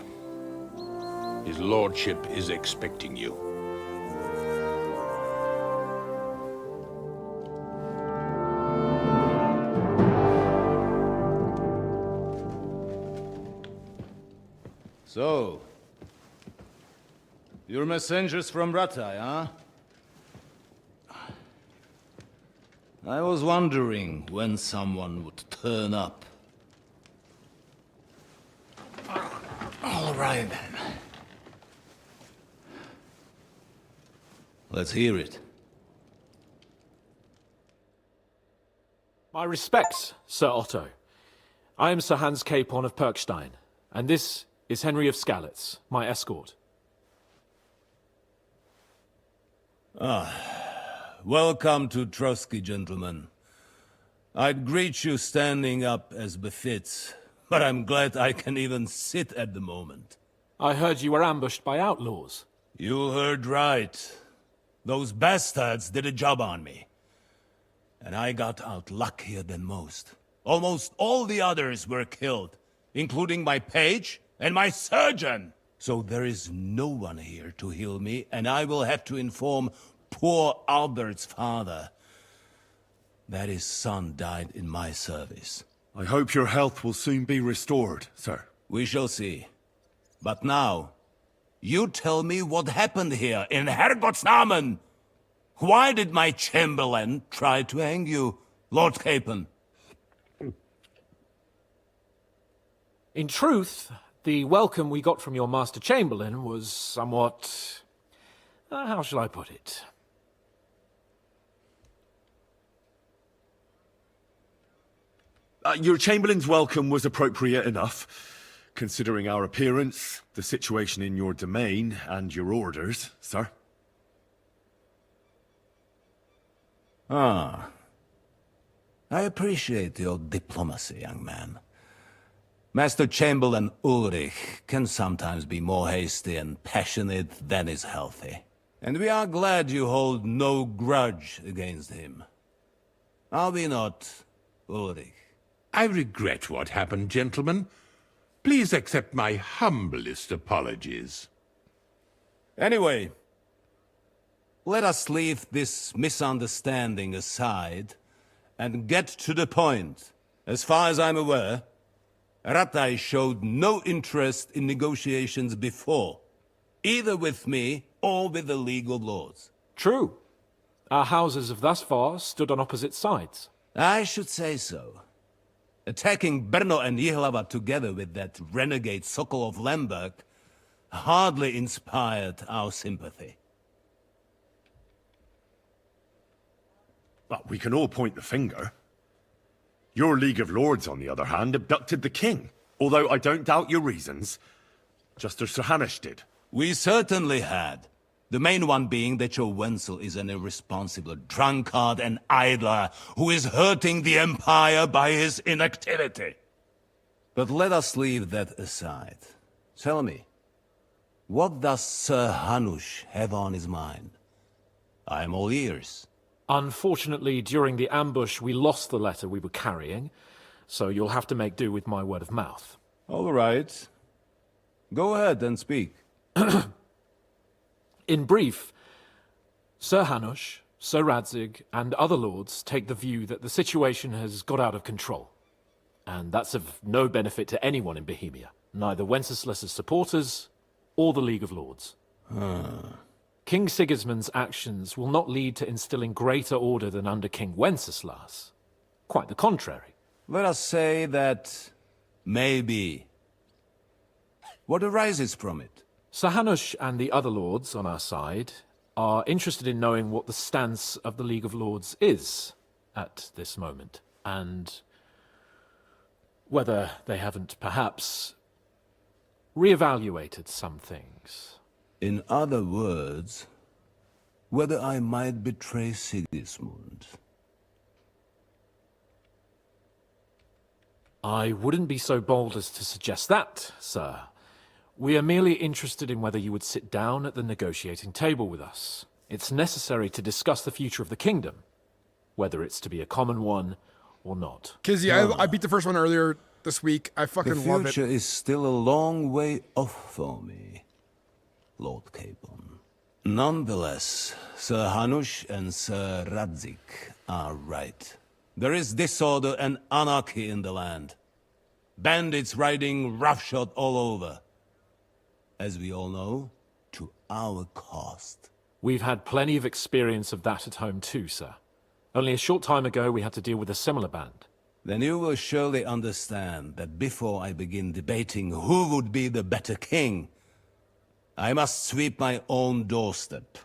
His lordship is expecting you. So, you're messengers from Rattay, huh? I was wondering when someone would turn up. All right, then. Let's hear it. My respects, Sir Otto. I am Sir Hans Capon of Perkstein, and this is Henry of Skalitz, my escort. Welcome to Trotsky, gentlemen. I'd greet you standing up as befits, but I'm glad I can even sit at the moment. I heard you were ambushed by outlaws. You heard right. Those bastards did a job on me. And I got out luckier than most. Almost all the others were killed, including my page and my surgeon. So there is no one here to heal me, and I will have to inform poor Albert's father that his son died in my service. I hope your health will soon be restored, sir. We shall see. But now, you tell me what happened here in Herrgottsnamen. Why did my chamberlain try to hang you, Lord Capon? In truth, the welcome we got from your Master Chamberlain was somewhat... how shall I put it? Your Chamberlain's welcome was appropriate enough, considering our appearance, the situation in your domain, and your orders, sir. Ah. I appreciate your diplomacy, young man. Master Chamberlain Ulrich can sometimes be more hasty and passionate than is healthy. And we are glad you hold no grudge against him. Are we not, Ulrich? I regret what happened, gentlemen. Please accept my humblest apologies. Anyway, let us leave this misunderstanding aside and get to the point. As far as I'm aware, Ratai showed no interest in negotiations before, either with me or with the League of Lords. True. Our houses have thus far stood on opposite sides. I should say so. Attacking Brno and Jihlava together with that renegade Sokol of Lemberg hardly inspired our sympathy. But we can all point the finger. Your League of Lords, on the other hand, abducted the king. Although I don't doubt your reasons, just as Sir Hanush did. We certainly had. The main one being that your Wenzel is an irresponsible drunkard and idler who is hurting the Empire by his inactivity. But let us leave that aside. Tell me, what does Sir Hanush have on his mind? I am all ears. Unfortunately, during the ambush, we lost the letter we were carrying, so you'll have to make do with my word of mouth. All right. Go ahead and speak. In brief, Sir Hanush, Sir Radzig, and other lords take the view that the situation has got out of control. And that's of no benefit to anyone in Bohemia, neither Wenceslas's supporters or the League of Lords. King Sigismund's actions will not lead to instilling greater order than under King Wenceslas. Quite the contrary. Let us say that maybe. What arises from it? Sir Hanush and the other lords on our side are interested in knowing what the stance of the League of Lords is at this moment, and whether they haven't perhaps reevaluated some things. In other words, whether I might betray Sigismund. I wouldn't be so bold as to suggest that, sir. We are merely interested in whether you would sit down at the negotiating table with us. It's necessary to discuss the future of the kingdom, whether it's to be a common one or not. Kizzy, I beat the first one earlier this week. I fucking love it. The future is still a long way off for me, Lord Capon. Nonetheless, Sir Hanush and Sir Radzig are right. There is disorder and anarchy in the land. Bandits riding roughshod all over. As we all know, to our cost. We've had plenty of experience of that at home too, sir. Only a short time ago we had to deal with a similar band. Then you will surely understand that before I begin debating who would be the better king, I must sweep my own doorstep.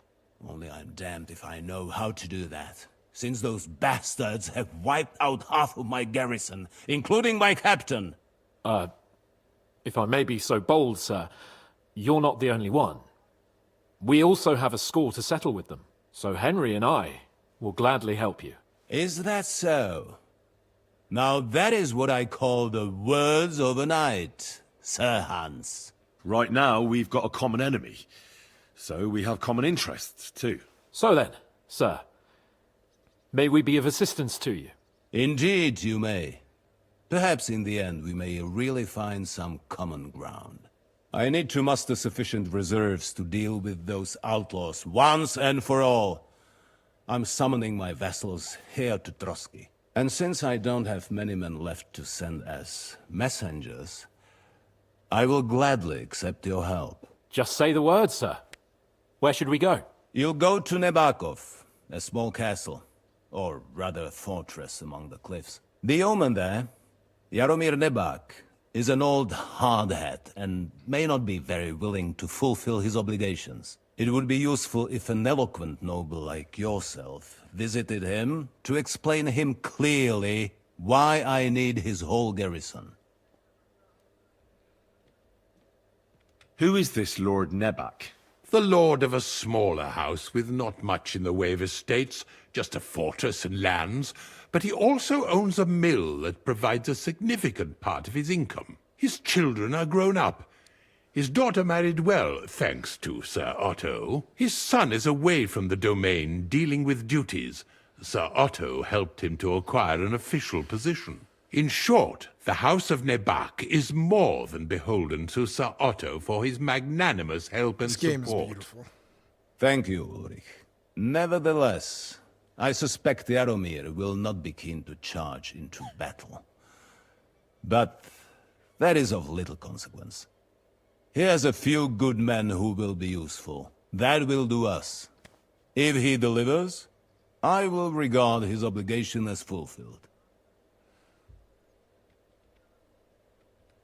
Only I'm damned if I know how to do that, since those bastards have wiped out half of my garrison, including my captain. If I may be so bold, sir, you're not the only one. We also have a score to settle with them, so Henry and I will gladly help you. Is that so? Now that is what I call the words of a knight, Sir Hans. Right now, we've got a common enemy, so we have common interests too. So then, sir, may we be of assistance to you? Indeed you may. Perhaps in the end we may really find some common ground. I need to muster sufficient reserves to deal with those outlaws once and for all. I'm summoning my vassals here to Trotsky. And since I don't have many men left to send as messengers, I will gladly accept your help. Just say the word, sir. Where should we go? You'll go to Nebakov, a small castle, or rather a fortress among the cliffs. The yeoman there, Jaromir Nebak, is an old hardhat and may not be very willing to fulfill his obligations. It would be useful if an eloquent noble like yourself visited him to explain him clearly why I need his whole garrison. Who is this Lord Nebak? The lord of a smaller house with not much in the way of estates, just a fortress and lands, but he also owns a mill that provides a significant part of his income. His children are grown up. His daughter married well, thanks to Sir Otto. His son is away from the domain, dealing with duties. Sir Otto helped him to acquire an official position. In short, the House of Nebak is more than beholden to Sir Otto for his magnanimous help and This game is support. beautiful. Thank you, Ulrich. Nevertheless, I suspect Jaromir will not be keen to charge into battle. But that is of little consequence. He has a few good men who will be useful. That will do us. If he delivers, I will regard his obligation as fulfilled.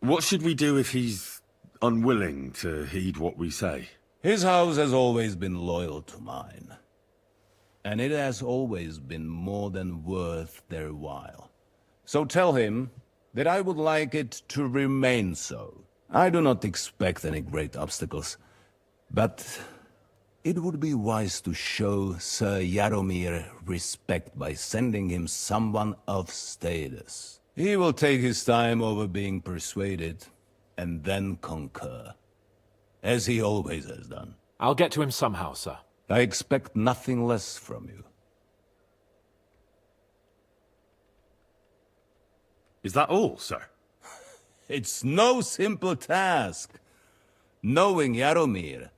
What should we do if he's unwilling to heed what we say? His house has always been loyal to mine. And it has always been more than worth their while. So tell him that I would like it to remain so. I do not expect any great obstacles, but it would be wise to show Sir Jaromir respect by sending him someone of status. He will take his time over being persuaded, and then concur. As he always has done. I'll get to him somehow, sir. I expect nothing less from you. Is that all, sir? It's no simple task. Knowing Jaromir,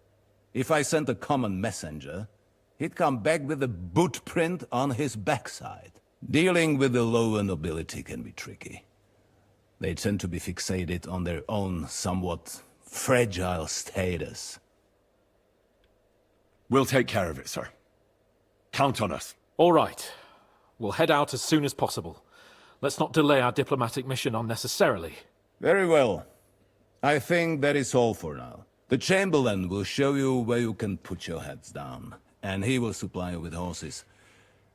if I sent a common messenger, he'd come back with a boot print on his backside. Dealing with the lower nobility can be tricky. They tend to be fixated on their own somewhat fragile status. We'll take care of it, sir. Count on us. All right. We'll head out as soon as possible. Let's not delay our diplomatic mission unnecessarily. Very well. I think that is all for now. The Chamberlain will show you where you can put your heads down, and he will supply you with horses.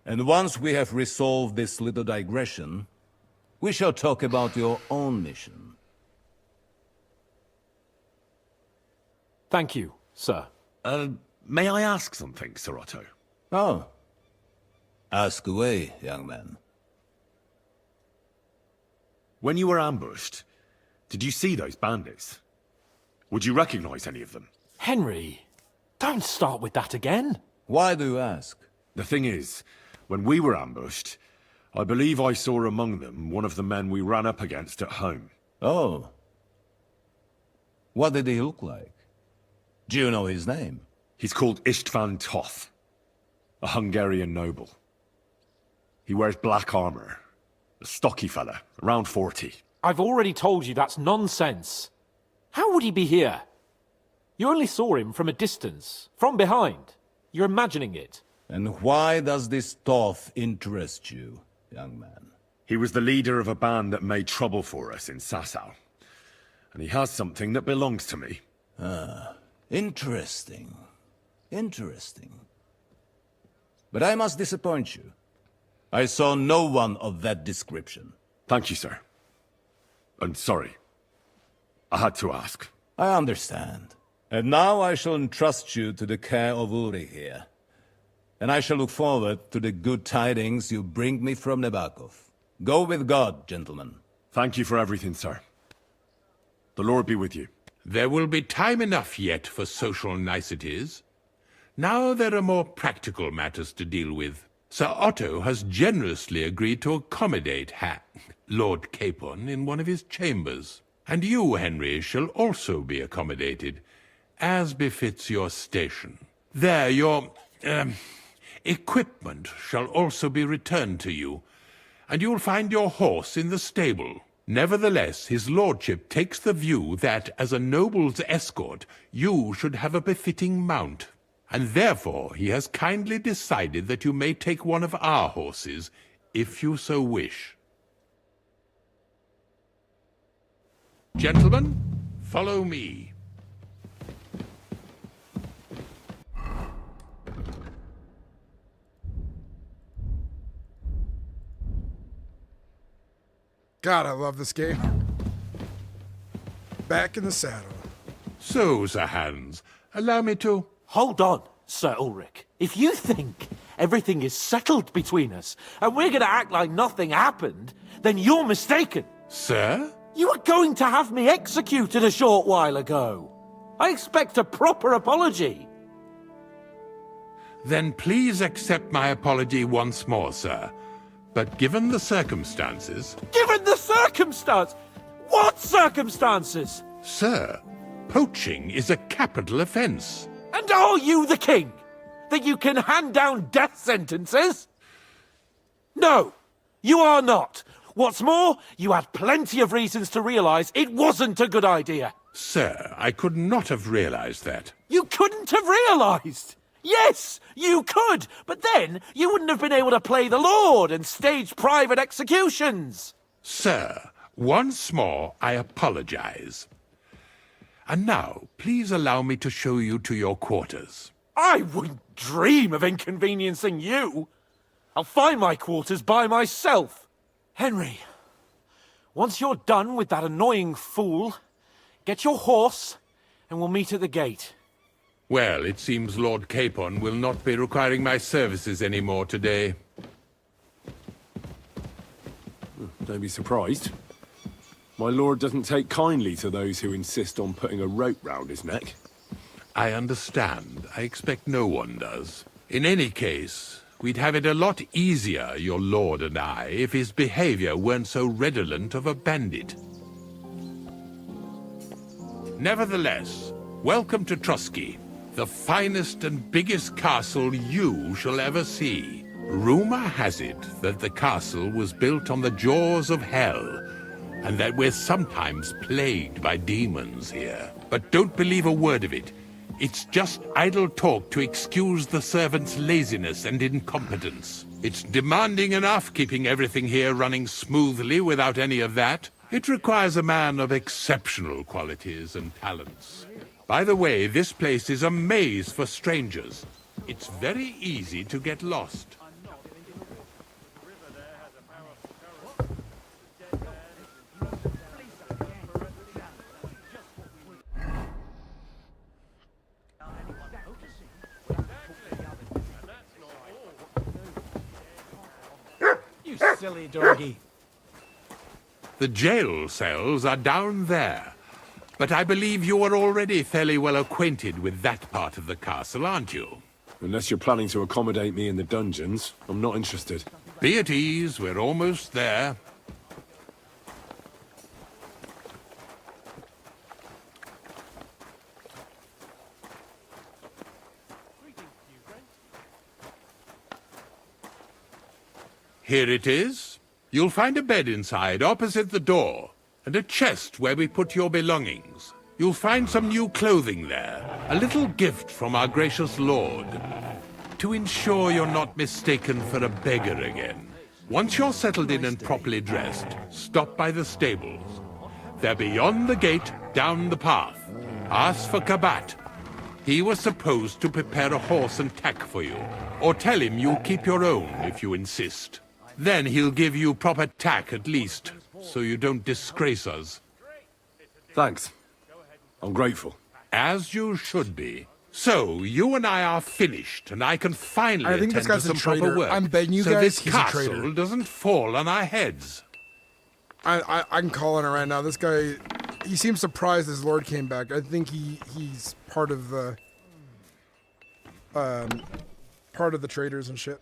And once we have resolved this little digression, we shall talk about your own mission. Thank you, sir. May I ask something, Sir Otto? Oh. Ask away, young man. When you were ambushed, did you see those bandits? Would you recognize any of them? Henry, don't start with that again. Why do you ask? The thing is, when we were ambushed, I believe I saw among them one of the men we ran up against at home. Oh. What did he look like? Do you know his name? He's called Istvan Toth, a Hungarian noble. He wears black armor. A stocky fella, around 40. I've already told you that's nonsense. How would he be here? You only saw him from a distance, from behind. You're imagining it. And why does this Toth interest you, young man? He was the leader of a band that made trouble for us in Sasau. And he has something that belongs to me. Ah, interesting. Interesting. But I must disappoint you. I saw no one of that description. Thank you, sir. And sorry. I had to ask. I understand. And now I shall entrust you to the care of Uri here. And I shall look forward to the good tidings you bring me from Nebakov. Go with God, gentlemen. Thank you for everything, sir. The Lord be with you. There will be time enough yet for social niceties. Now there are more practical matters to deal with. Sir Otto has generously agreed to accommodate Lord Capon in one of his chambers. And you, Henry, shall also be accommodated, as befits your station. There, your equipment shall also be returned to you, and you'll find your horse in the stable. Nevertheless, his lordship takes the view that, as a noble's escort, you should have a befitting mount. And therefore he has kindly decided that you may take one of our horses, if you so wish. Gentlemen, follow me. God, I love this game. Back in the saddle. So, Sir Hans, allow me to... Hold on, Sir Ulrich. If you think everything is settled between us, and we're gonna act like nothing happened, then you're mistaken. Sir? You were going to have me executed a short while ago. I expect a proper apology. Then please accept my apology once more, sir. But given the circumstances... Given the circumstance? What circumstances? Sir, poaching is a capital offence. And are you the king? That you can hand down death sentences? No, you are not. What's more, you had plenty of reasons to realise it wasn't a good idea. Sir, I could not have realised that. You couldn't have realised? Yes, you could, but then you wouldn't have been able to play the Lord and stage private executions. Sir, once more I apologise. And now, please allow me to show you to your quarters. I wouldn't dream of inconveniencing you. I'll find my quarters by myself. Henry, once you're done with that annoying fool, get your horse and we'll meet at the gate. Well, it seems Lord Capon will not be requiring my services anymore today. Don't be surprised. My lord doesn't take kindly to those who insist on putting a rope round his neck. I understand. I expect no one does. In any case, we'd have it a lot easier, your lord and I, if his behavior weren't so redolent of a bandit. Nevertheless, welcome to Trusky, the finest and biggest castle you shall ever see. Rumor has it that the castle was built on the jaws of hell, and that we're sometimes plagued by demons here. But don't believe a word of it. It's just idle talk to excuse the servants' laziness and incompetence. It's demanding enough keeping everything here running smoothly without any of that. It requires a man of exceptional qualities and talents. By the way, this place is a maze for strangers. It's very easy to get lost. You silly doggy. The jail cells are down there. But I believe you are already fairly well acquainted with that part of the castle, aren't you? Unless you're planning to accommodate me in the dungeons, I'm not interested. Be at ease, we're almost there. Here it is. You'll find a bed inside, opposite the door, and a chest where we put your belongings. You'll find some new clothing there, a little gift from our gracious lord, to ensure you're not mistaken for a beggar again. Once you're settled in and properly dressed, stop by the stables. They're beyond the gate, down the path. Ask for Kabat. He was supposed to prepare a horse and tack for you, or tell him you'll keep your own if you insist. Then he'll give you proper tack at least, so you don't disgrace us. Thanks. I'm grateful. As you should be. So, you and I are finished, and I can finally I think this attend to guy's a some proper traitor. work. I'm betting you so guys this he's a castle traitor. doesn't fall on our heads. I'm calling it right now. This guy, he seems surprised his lord came back. I think he's part of the traitors and shit.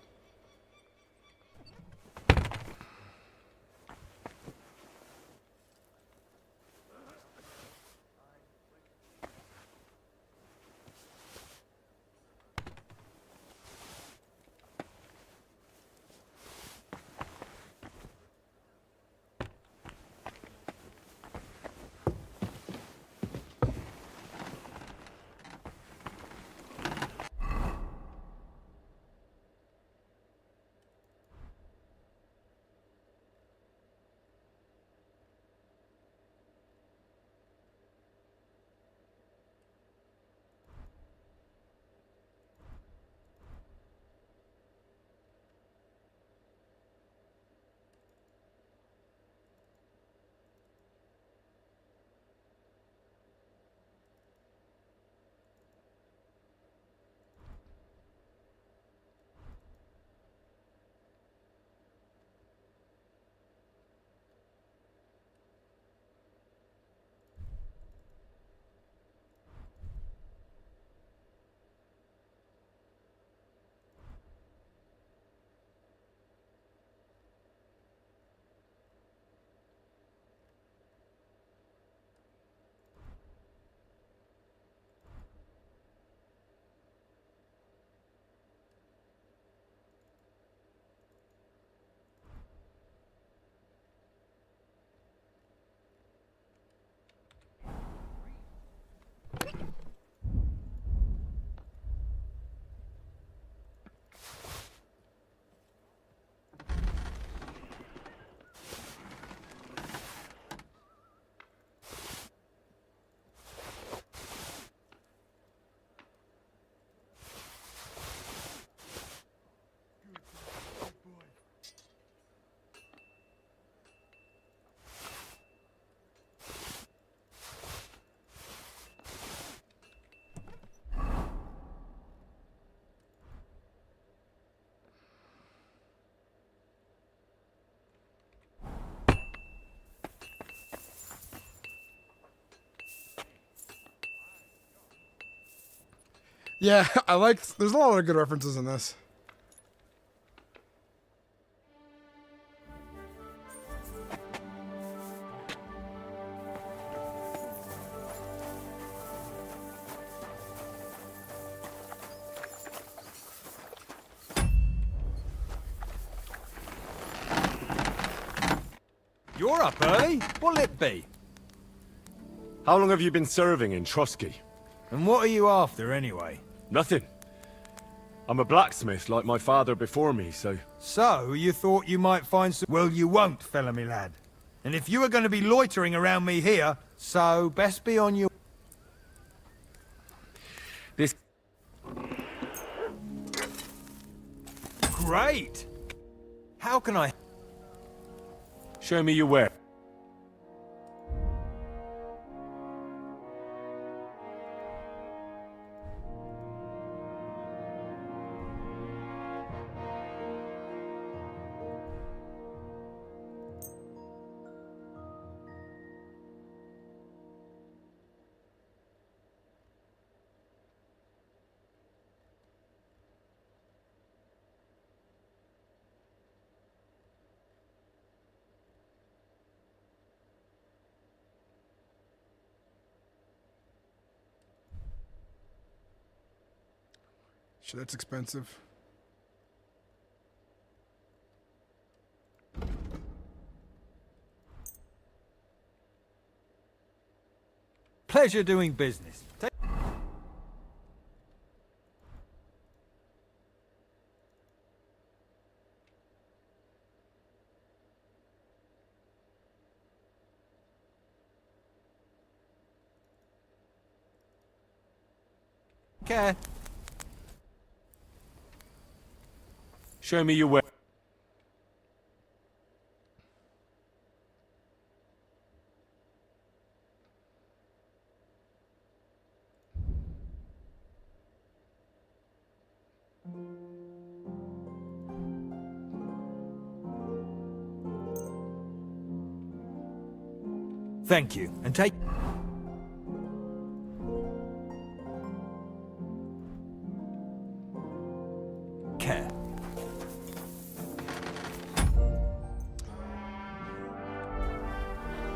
Yeah, I like. There's a lot of good references in this. You're up early. What'll it be? How long have you been serving in Trusky? And what are you after, anyway? Nothing. I'm a blacksmith like my father before me, so... So, you thought you might find some... Well, you won't, fella me lad. And if you are going to be loitering around me here, so best be on your... This... Great! How can I... Show me your ware. Shit, that's expensive. Pleasure doing business. Care. Show me your ware. Thank you, and take... care.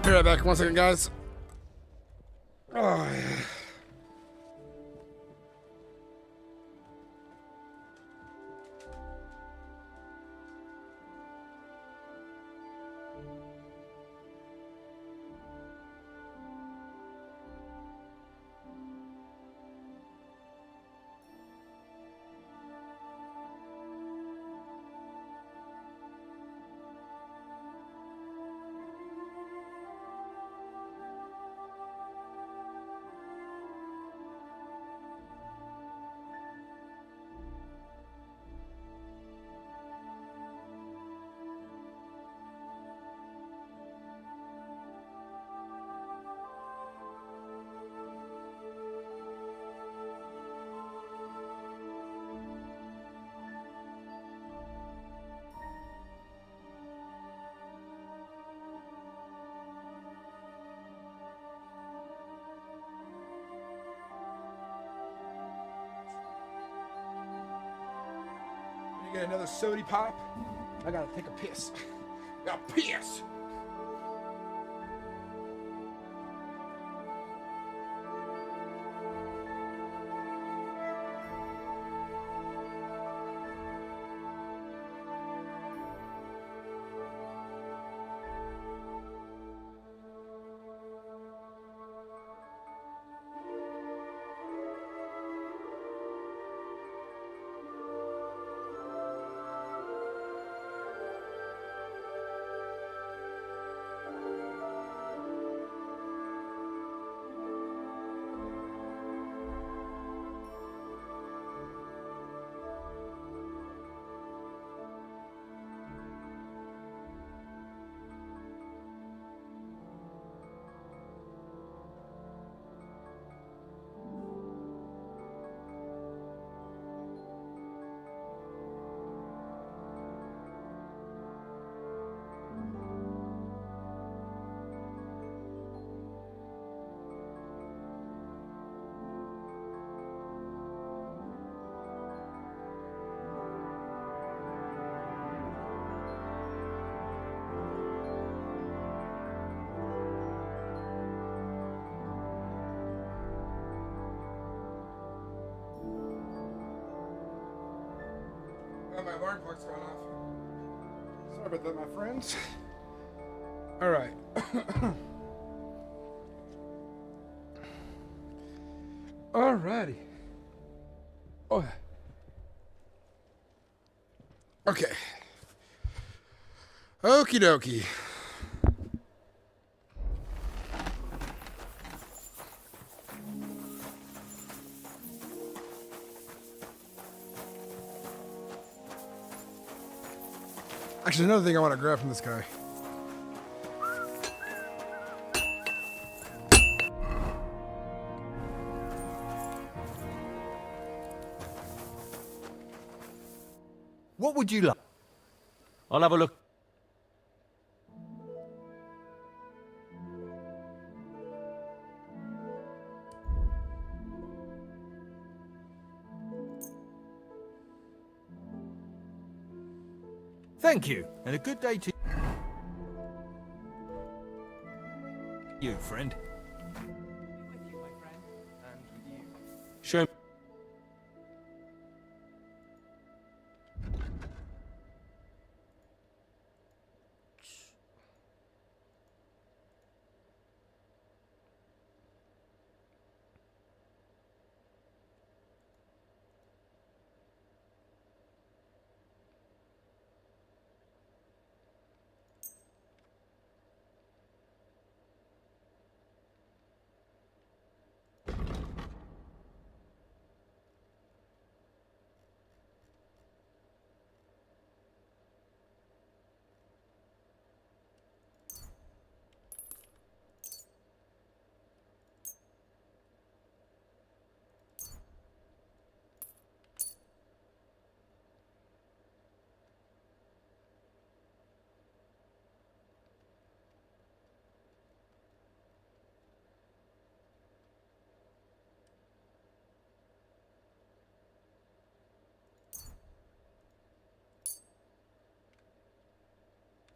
Be right back. 1 second, guys. Oh, yeah. You get another sody pop? I gotta take a piss. Gotta piss! my alarm clock's going off. Sorry about that, my friends. All right. Alrighty. Oh. Okay. Okie dokie. Actually, another thing I want to grab from this guy. What would you like? I'll have a look. Thank you, and a good day to you, friend. Show me.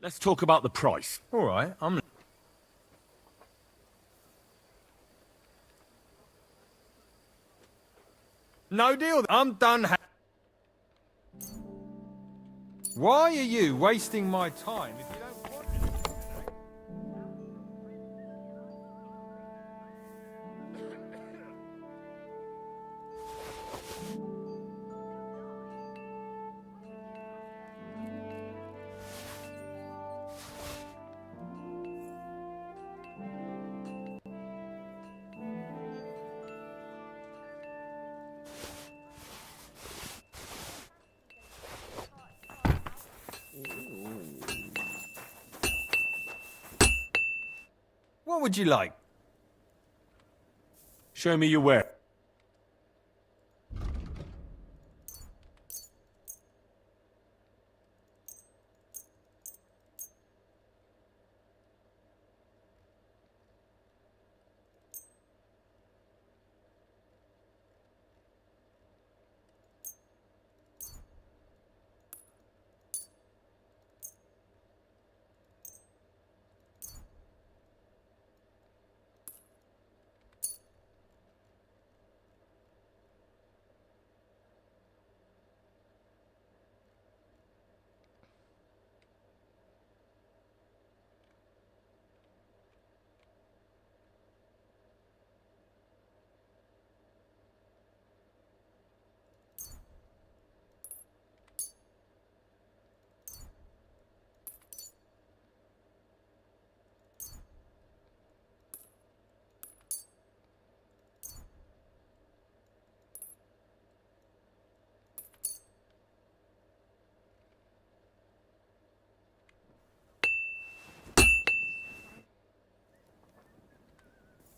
Let's talk about the price. All right, I'm... No deal. I'm done. Why are you wasting my time if you don't want it? What would you like? Show me your ware.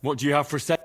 What do you have for sale?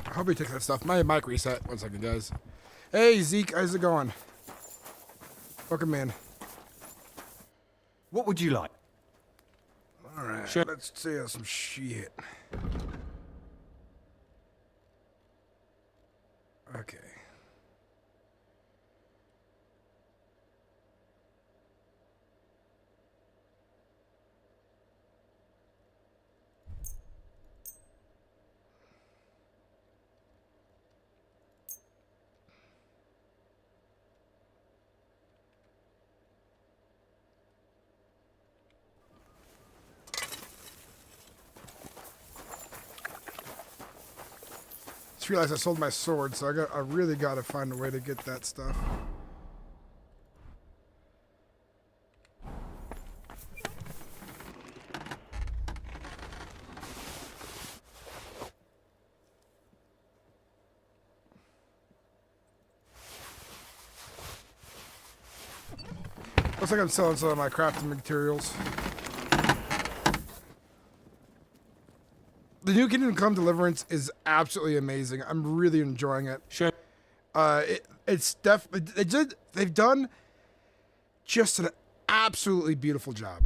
I hope he takes that stuff. My mic reset. 1 second, guys. Hey, Zeke. How's it going? Welcome in. What would you like? All right, Sure. let's see some shit. Okay. Just realized I sold my sword, so I really got to find a way to get that stuff. Looks like I'm selling some of my crafting materials. The new Kingdom Come Deliverance is absolutely amazing. I'm really enjoying it. Sure. It's definitely they've done just an absolutely beautiful job.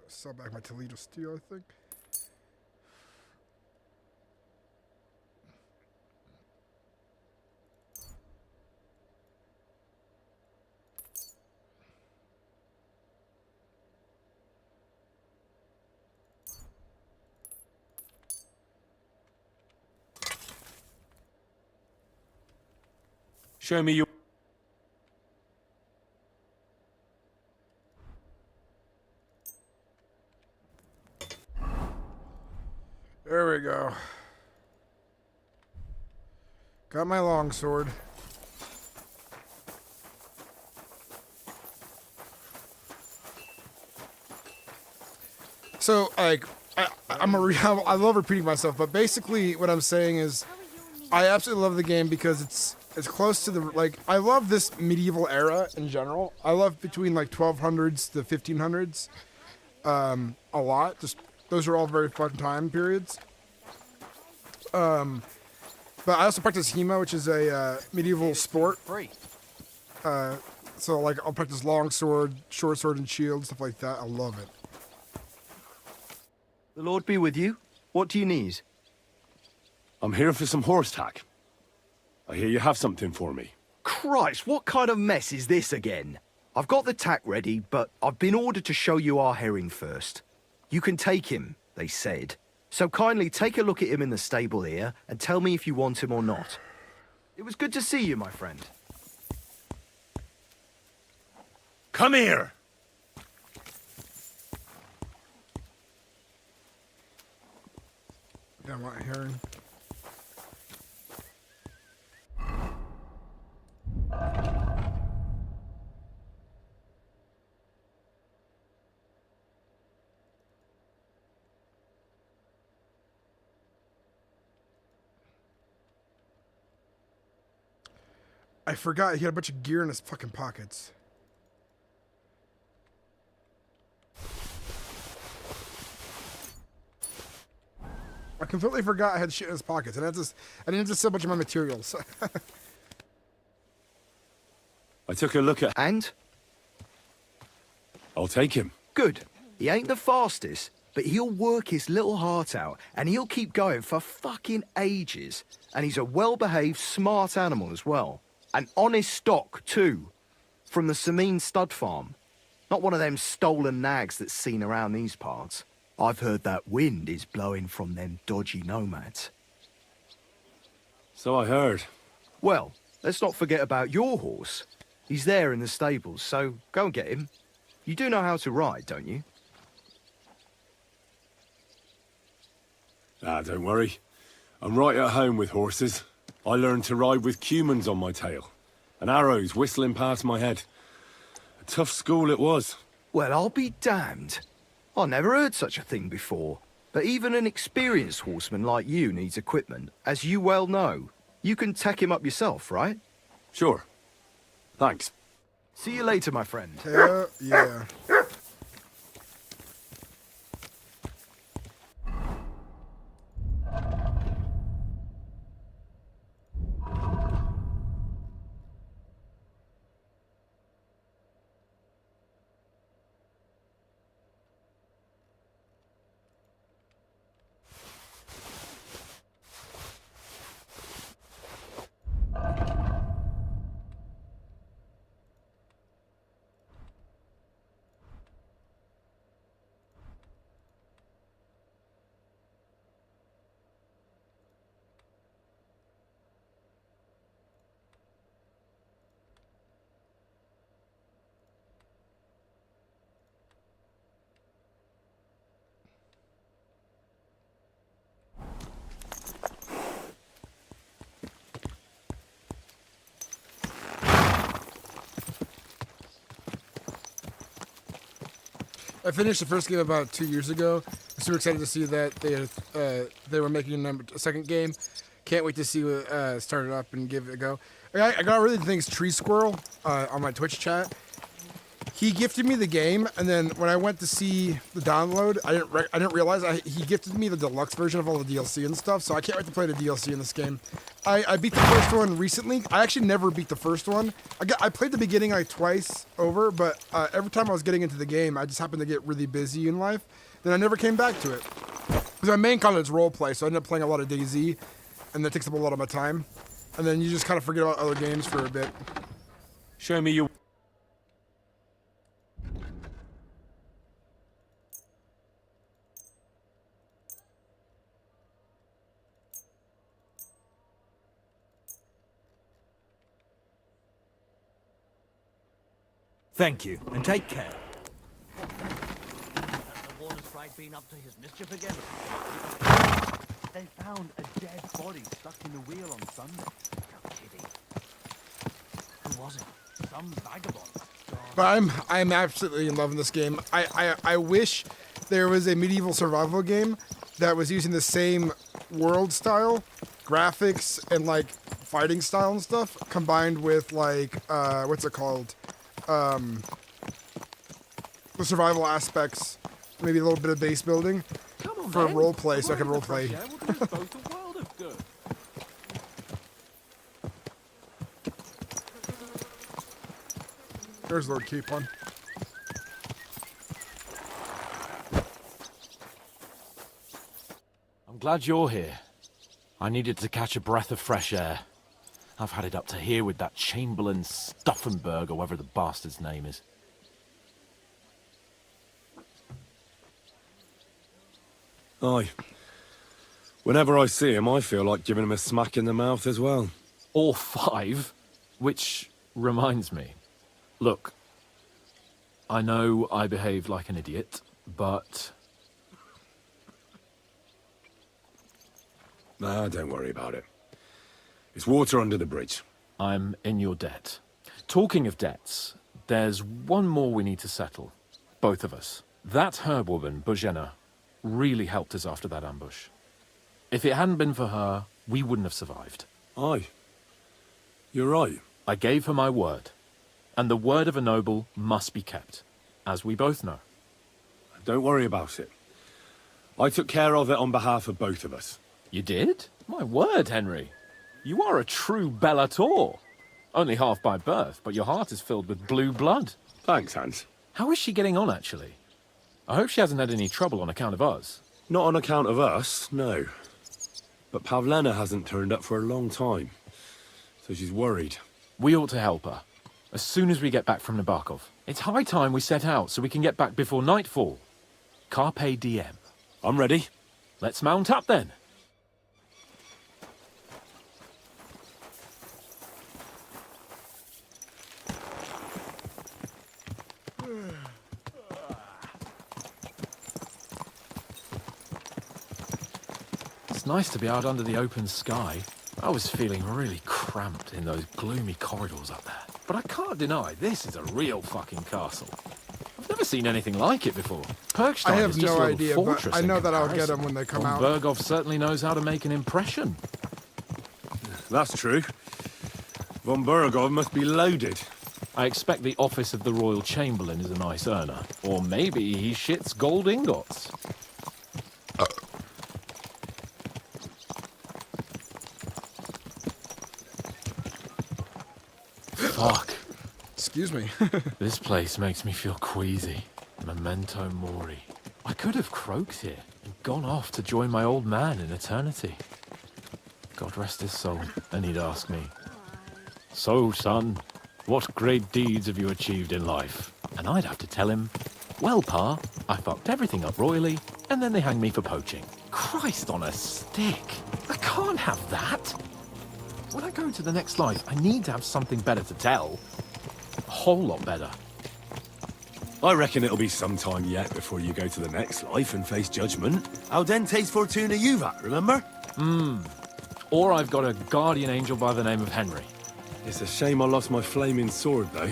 Sell back my Toledo steel, I think. Show me your... There we go. Got my longsword. So, like, I love repeating myself, but basically what I'm saying is I absolutely love the game because it's close to the, like, I love this medieval era in general. I love between, like, 1200s to 1500s a lot. Just those are all very fun time periods. But I also practice HEMA, which is a medieval sport. So, like, I'll practice longsword, short sword, and shield, stuff like that. I love it. The Lord be with you. What do you need? I'm here for some horse tack. I hear you have something for me. Christ, what kind of mess is this again? I've got the tack ready, but I've been ordered to show you our herring first. You can take him, they said. So kindly take a look at him in the stable here and tell me if you want him or not. It was good to see you, my friend. Come here! Yeah, I want a herring. I forgot he had a bunch of gear in his fucking pockets. I completely forgot I had shit in his pockets, and I didn't have to sell a bunch of my materials. I took a look at... And? I'll take him. Good. He ain't the fastest, but he'll work his little heart out, and he'll keep going for fucking ages. And he's a well-behaved, smart animal as well. An honest stock, too. From the Sameen stud farm. Not one of them stolen nags that's seen around these parts. I've heard that wind is blowing from them dodgy nomads. So I heard. Well, let's not forget about your horse. He's there in the stables, so go and get him. You do know how to ride, don't you? Ah, don't worry. I'm right at home with horses. I learned to ride with cumans on my tail, and arrows whistling past my head. A tough school it was. Well, I'll be damned. I never heard such a thing before. But even an experienced horseman like you needs equipment, as you well know. You can tech him up yourself, right? Sure. Thanks. See you later, my friend. Hell yeah. I finished the first game about 2 years ago. I'm super excited to see that they were making a second game. Can't wait to see what start it up and give it a go. I got really thanks Tree Squirrel on my Twitch chat. He gifted me the game, and then when I went to see the download, I didn't realize he gifted me the deluxe version of all the DLC and stuff. So I can't wait to play the DLC in this game. I beat the first one recently. I actually never beat the first one. I played the beginning like twice over, but every time I was getting into the game, I just happened to get really busy in life. Then I never came back to it. Because my main content is roleplay, so I ended up playing a lot of DayZ, and that takes up a lot of my time. And then you just kind of forget about other games for a bit. Show me your... Thank you, and take care. The water sprite been up to his mischief again? They found a dead body stuck in the wheel on Sunday. You're kidding. Who was it? Some vagabond. But I'm absolutely in love with this game. I wish there was a medieval survival game that was using the same world style, graphics, and like fighting style and stuff, combined with like what's it called? The survival aspects, maybe a little bit of base building for role play, so I can role play. There's Lord Capon. I'm glad you're here. I needed to catch a breath of fresh air. I've had it up to here with that Chamberlain Stuffenberg, or whatever the bastard's name is. Aye. Whenever I see him, I feel like giving him a smack in the mouth as well. Or 5, which reminds me. Look, I know I behaved like an idiot, but... Nah, don't worry about it. It's water under the bridge. I'm in your debt. Talking of debts, there's one more we need to settle. Both of us. That herbwoman, Bojena, really helped us after that ambush. If it hadn't been for her, we wouldn't have survived. Aye. You're right. I gave her my word. And the word of a noble must be kept, as we both know. Don't worry about it. I took care of it on behalf of both of us. You did? My word, Henry. You are a true Bellator. Only half by birth, but your heart is filled with blue blood. Thanks, Hans. How is she getting on, actually? I hope she hasn't had any trouble on account of us. Not on account of us, no. But Pavlena hasn't turned up for a long time, so she's worried. We ought to help her, as soon as we get back from Nabokov. It's high time we set out so we can get back before nightfall. Carpe diem. I'm ready. Let's mount up, then. It's nice to be out under the open sky. I was feeling really cramped in those gloomy corridors up there. But I can't deny this is a real fucking castle. I've Never seen anything like it before. Perkstein I have is just no a little idea, but fortress I in know that I'll get comparison. them when they come out. Bergov certainly knows how to make an impression. That's true. Von Bergov must be loaded. I expect the office of the Royal Chamberlain is a nice earner. Or maybe he shits gold ingots. Fuck. Excuse me. This place makes me feel queasy. Memento mori. I could have croaked here and gone off to join my old man in eternity. God rest his soul, and he'd ask me, "So, son, what great deeds have you achieved in life?" And I'd have to tell him, "Well, Pa, I fucked everything up royally, and then they hanged me for poaching." Christ on a stick! I can't have that! When I go to the next life, I need to have something better to tell. A whole lot better. I reckon it'll be some time yet before you go to the next life and face judgment. Audentes fortuna juvat, remember? Or I've got a guardian angel by the name of Henry. It's a shame I lost my flaming sword, though.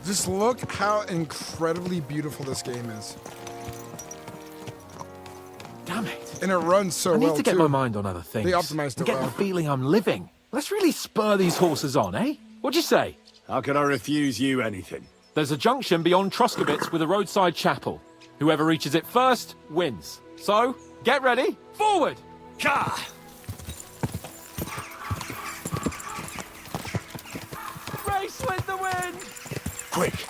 Just look how incredibly beautiful this game is. Damn it. And it runs so I well, need to get too. my mind on other things. They optimized and it get well. the feeling I'm living. Let's really spur these horses on, eh? What'd you say? How could I refuse you anything? There's a junction beyond Troskowitz with a roadside chapel. Whoever reaches it first wins. So, get ready. Forward! Ka! Race with the wind! Quick!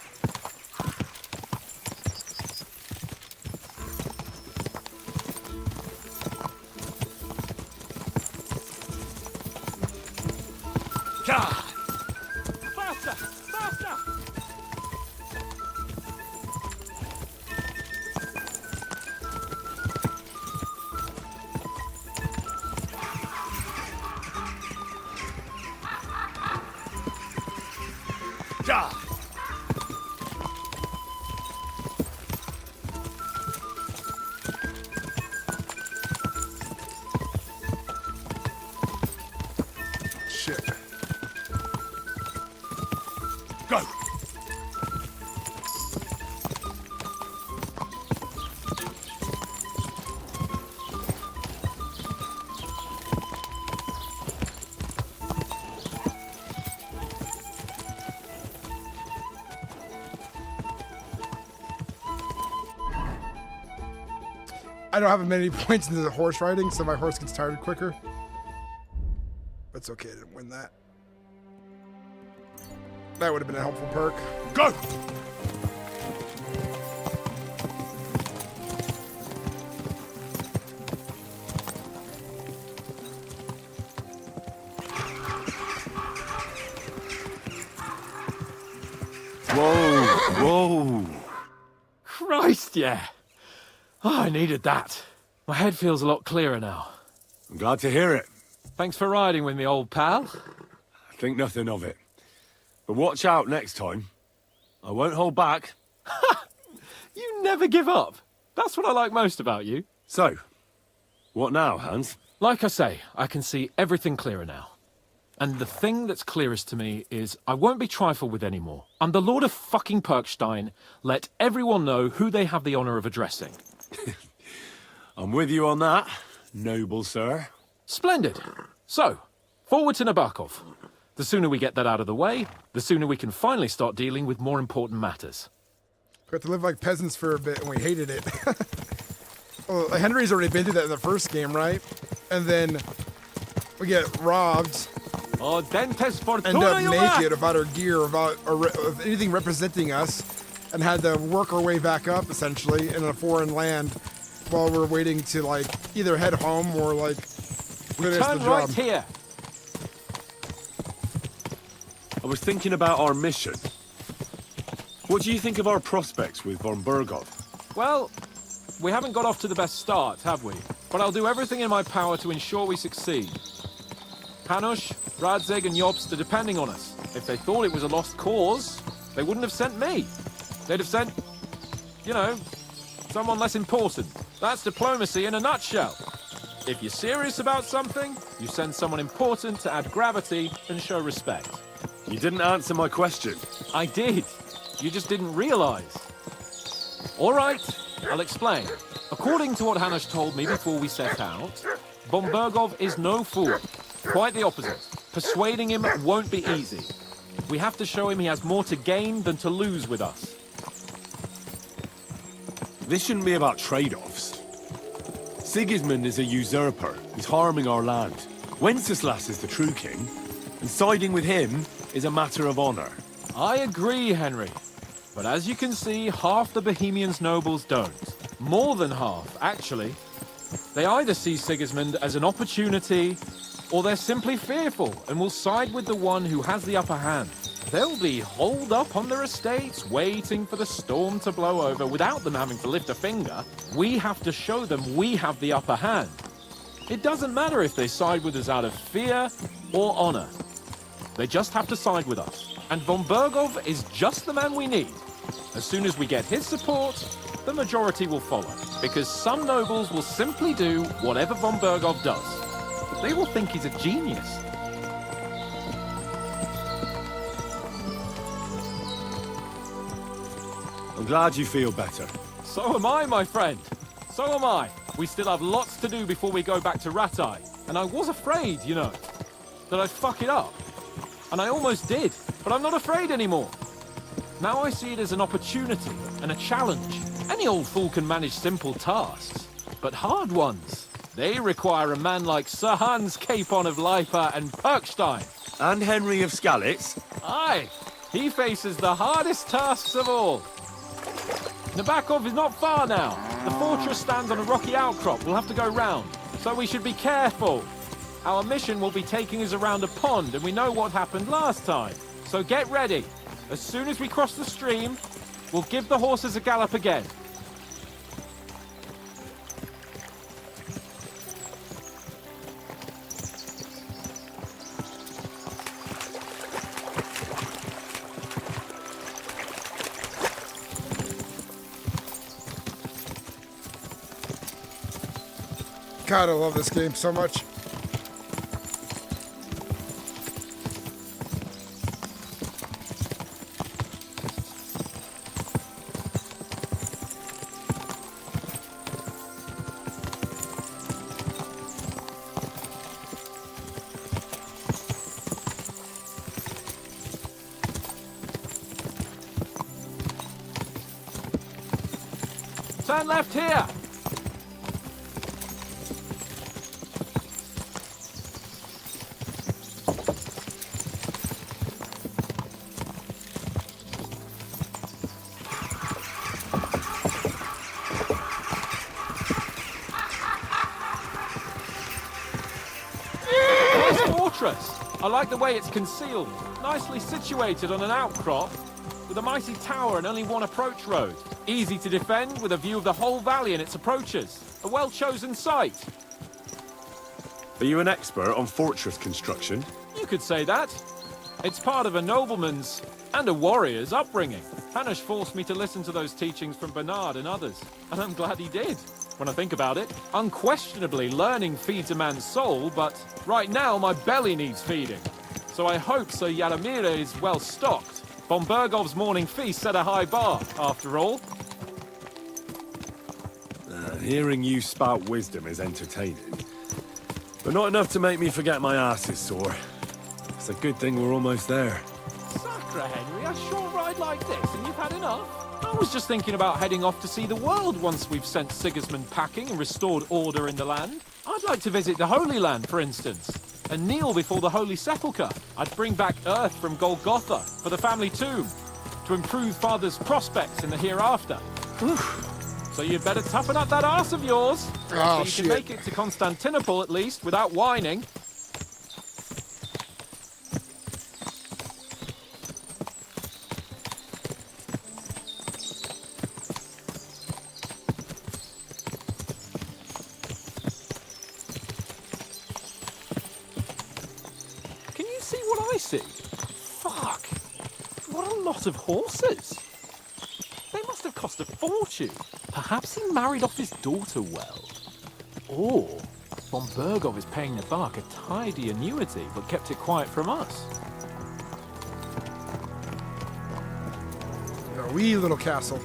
Ka! Faster! Faster! Ja! Shit. Go! I don't have many points into the horse riding, so my horse gets tired quicker. But it's okay, I didn't win that. That would have been a helpful perk. Go! Whoa! Whoa! Christ, yeah. Oh, I needed that. My head feels a lot clearer now. I'm glad to hear it. Thanks for riding with me, old pal. Think nothing of it. But watch out next time. I won't hold back. You never give up. That's what I like most about you. So, what now, Hans? Like I say, I can see everything clearer now. And the thing that's clearest to me is I won't be trifled with anymore. I'm the Lord of fucking Perkstein. Let everyone know who they have the honor of addressing. I'm with you on that, noble sir. Splendid. So, forward to Nabokov. The sooner we get that out of the way, the sooner we can finally start dealing with more important matters. We got to live like peasants for a bit, and we hated it. Well, Henry's already been through that in the first game, right? And then we get robbed. Oh, dentes fortuna, End up you naked about our gear, about of anything representing us, and had to work our way back up, essentially, in a foreign land while we're waiting to, like, either head home or, like, finish the Turn job. right here. I was thinking about our mission. What do you think of our prospects with von Bergov? Well, we haven't got off to the best start, have we? But I'll do everything in my power to ensure we succeed. Hanush, Radzig, and Jobst are depending on us. If they thought it was a lost cause, they wouldn't have sent me. They'd have sent, you know, someone less important. That's diplomacy in a nutshell. If you're serious about something, you send someone important to add gravity and show respect. You didn't answer my question. I did. You just didn't realize. All right, I'll explain. According to what Hanush told me before we set out, von Bergov is no fool. Quite the opposite. Persuading him won't be easy. We have to show him he has more to gain than to lose with us. This shouldn't be about trade-offs. Sigismund is a usurper. He's harming our land. Wenceslas is the true king, and siding with him is a matter of honor. I agree, Henry. But as you can see, half the Bohemians' nobles don't. More than half, actually. They either see Sigismund as an opportunity, or they're simply fearful and will side with the one who has the upper hand. They'll be holed up on their estates, waiting for the storm to blow over without them having to lift a finger. We have to show them we have the upper hand. It doesn't matter if they side with us out of fear or honor. They just have to side with us. And von Bergov is just the man we need. As soon as we get his support, the majority will follow. Because some nobles will simply do whatever von Bergov does. They will think he's a genius. I'm glad you feel better. So am I, my friend. So am I. We still have lots to do before we go back to Rattay. And I was afraid, you know, that I'd fuck it up. And I almost did, but I'm not afraid anymore. Now I see it as an opportunity and a challenge. Any old fool can manage simple tasks, but hard ones, they require a man like Sir Hans Capon of Lipa and Perkstein. And Henry of Skalitz. Aye, he faces the hardest tasks of all. Nabokov is not far now. The fortress stands on a rocky outcrop. We'll have to go round, so we should be careful. Our mission will be taking us around a pond, and we know what happened last time. So get ready. As soon as we cross the stream, we'll give the horses a gallop again. God, I love this game so much. Turn left here! I like the way it's concealed, nicely situated on an outcrop, with a mighty tower and only one approach road. Easy to defend with a view of the whole valley and its approaches. A well-chosen site. Are you an expert on fortress construction? You could say that. It's part of a nobleman's and a warrior's upbringing. Hanush forced me to listen to those teachings from Bernard and others, and I'm glad he did. When I think about it, unquestionably learning feeds a man's soul, but right now my belly needs feeding. So I hope Sir Yadomira is well stocked. Von Bergov's morning feast set a high bar, after all. Hearing you spout wisdom is entertaining, but not enough to make me forget my ass is sore. It's a good thing we're almost there. Sacre, Henry, a short ride like this and you've had enough? I was just thinking about heading off to see the world once we've sent Sigismund packing and restored order in the land. I'd like to visit the Holy Land, for instance, and kneel before the Holy Sepulchre. I'd bring back earth from Golgotha for the family tomb, to improve Father's prospects in the hereafter. So you'd better toughen up that arse of yours, so you can make it to Constantinople at least, without whining. Fuck! What a lot of horses! They must have cost a fortune. Perhaps he married off his daughter well. Or von Bergov is paying Nabok a tidy annuity, but kept it quiet from us. A wee little castle.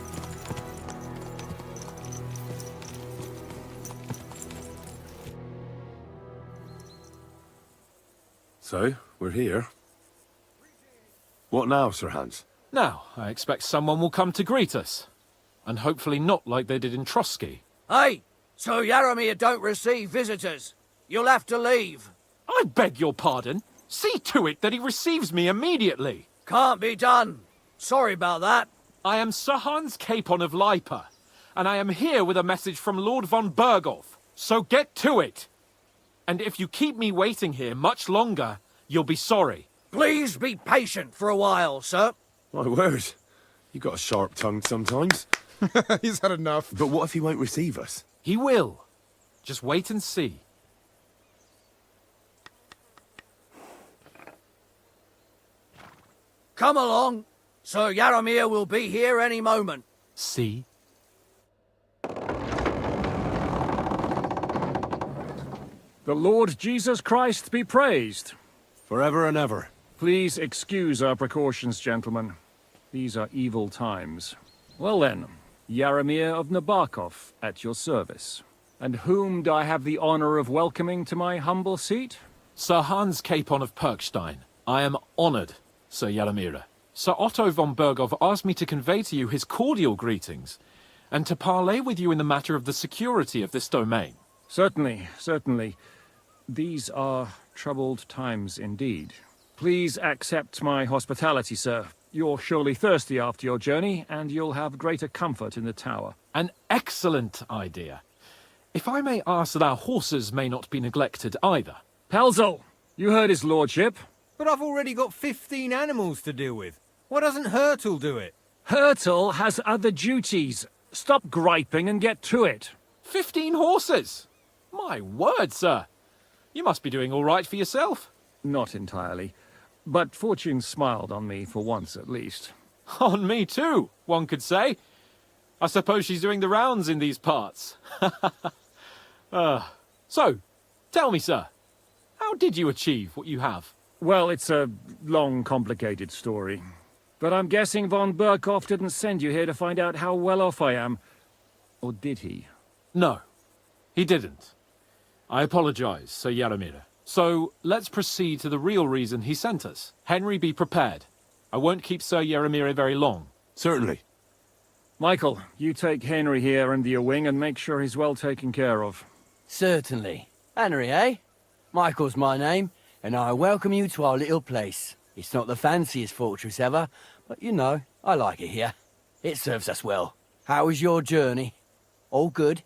So, we're here. What now, Sir Hans? Now, I expect someone will come to greet us. And hopefully not like they did in Trotsky. Hey! So Yaramir don't receive visitors. You'll have to leave. I beg your pardon. See to it that he receives me immediately. Can't be done. Sorry about that. I am Sir Hans Capon of Lipa, and I am here with a message from Lord von Berghoff. So get to it. And if you keep me waiting here much longer, you'll be sorry. Please be patient for a while, sir. My word. You got a sharp tongue sometimes. He's had enough. But what if he won't receive us? He will. Just wait and see. Come along. Sir Yaramir will be here any moment. See? The Lord Jesus Christ be praised. Forever and ever. Please excuse our precautions, gentlemen. These are evil times. Well then, Yaramir of Nabokov at your service. And whom do I have the honor of welcoming to my humble seat? Sir Hans Capon of Perkstein. I am honored, Sir Yaramir. Sir Otto von Berghoff asked me to convey to you his cordial greetings, and to parley with you in the matter of the security of this domain. Certainly, certainly. These are troubled times indeed. Please accept my hospitality, sir. You're surely thirsty after your journey, and you'll have greater comfort in the tower. An excellent idea. If I may ask that our horses may not be neglected either. Pelzel, you heard his lordship. But I've already got 15 animals to deal with. Why doesn't Hurtle do it? Hurtle has other duties. Stop griping and get to it. 15 horses? My word, sir. You must be doing all right for yourself. Not entirely. But fortune smiled on me for once at least. On me too, one could say. I suppose she's doing the rounds in these parts. So, tell me, sir, how did you achieve what you have? Well, it's a long, complicated story. But I'm guessing von Berghoff didn't send you here to find out how well off I am. Or did he? No, he didn't. I apologize, Sir Yaramir. So, let's proceed to the real reason he sent us. Henry, be prepared. I won't keep Sir Yaramir very long. Certainly. Michael, you take Henry here under your wing and make sure he's well taken care of. Certainly. Henry, eh? Michael's my name, and I welcome you to our little place. It's not the fanciest fortress ever, but you know, I like it here. It serves us well. How was your journey? All good?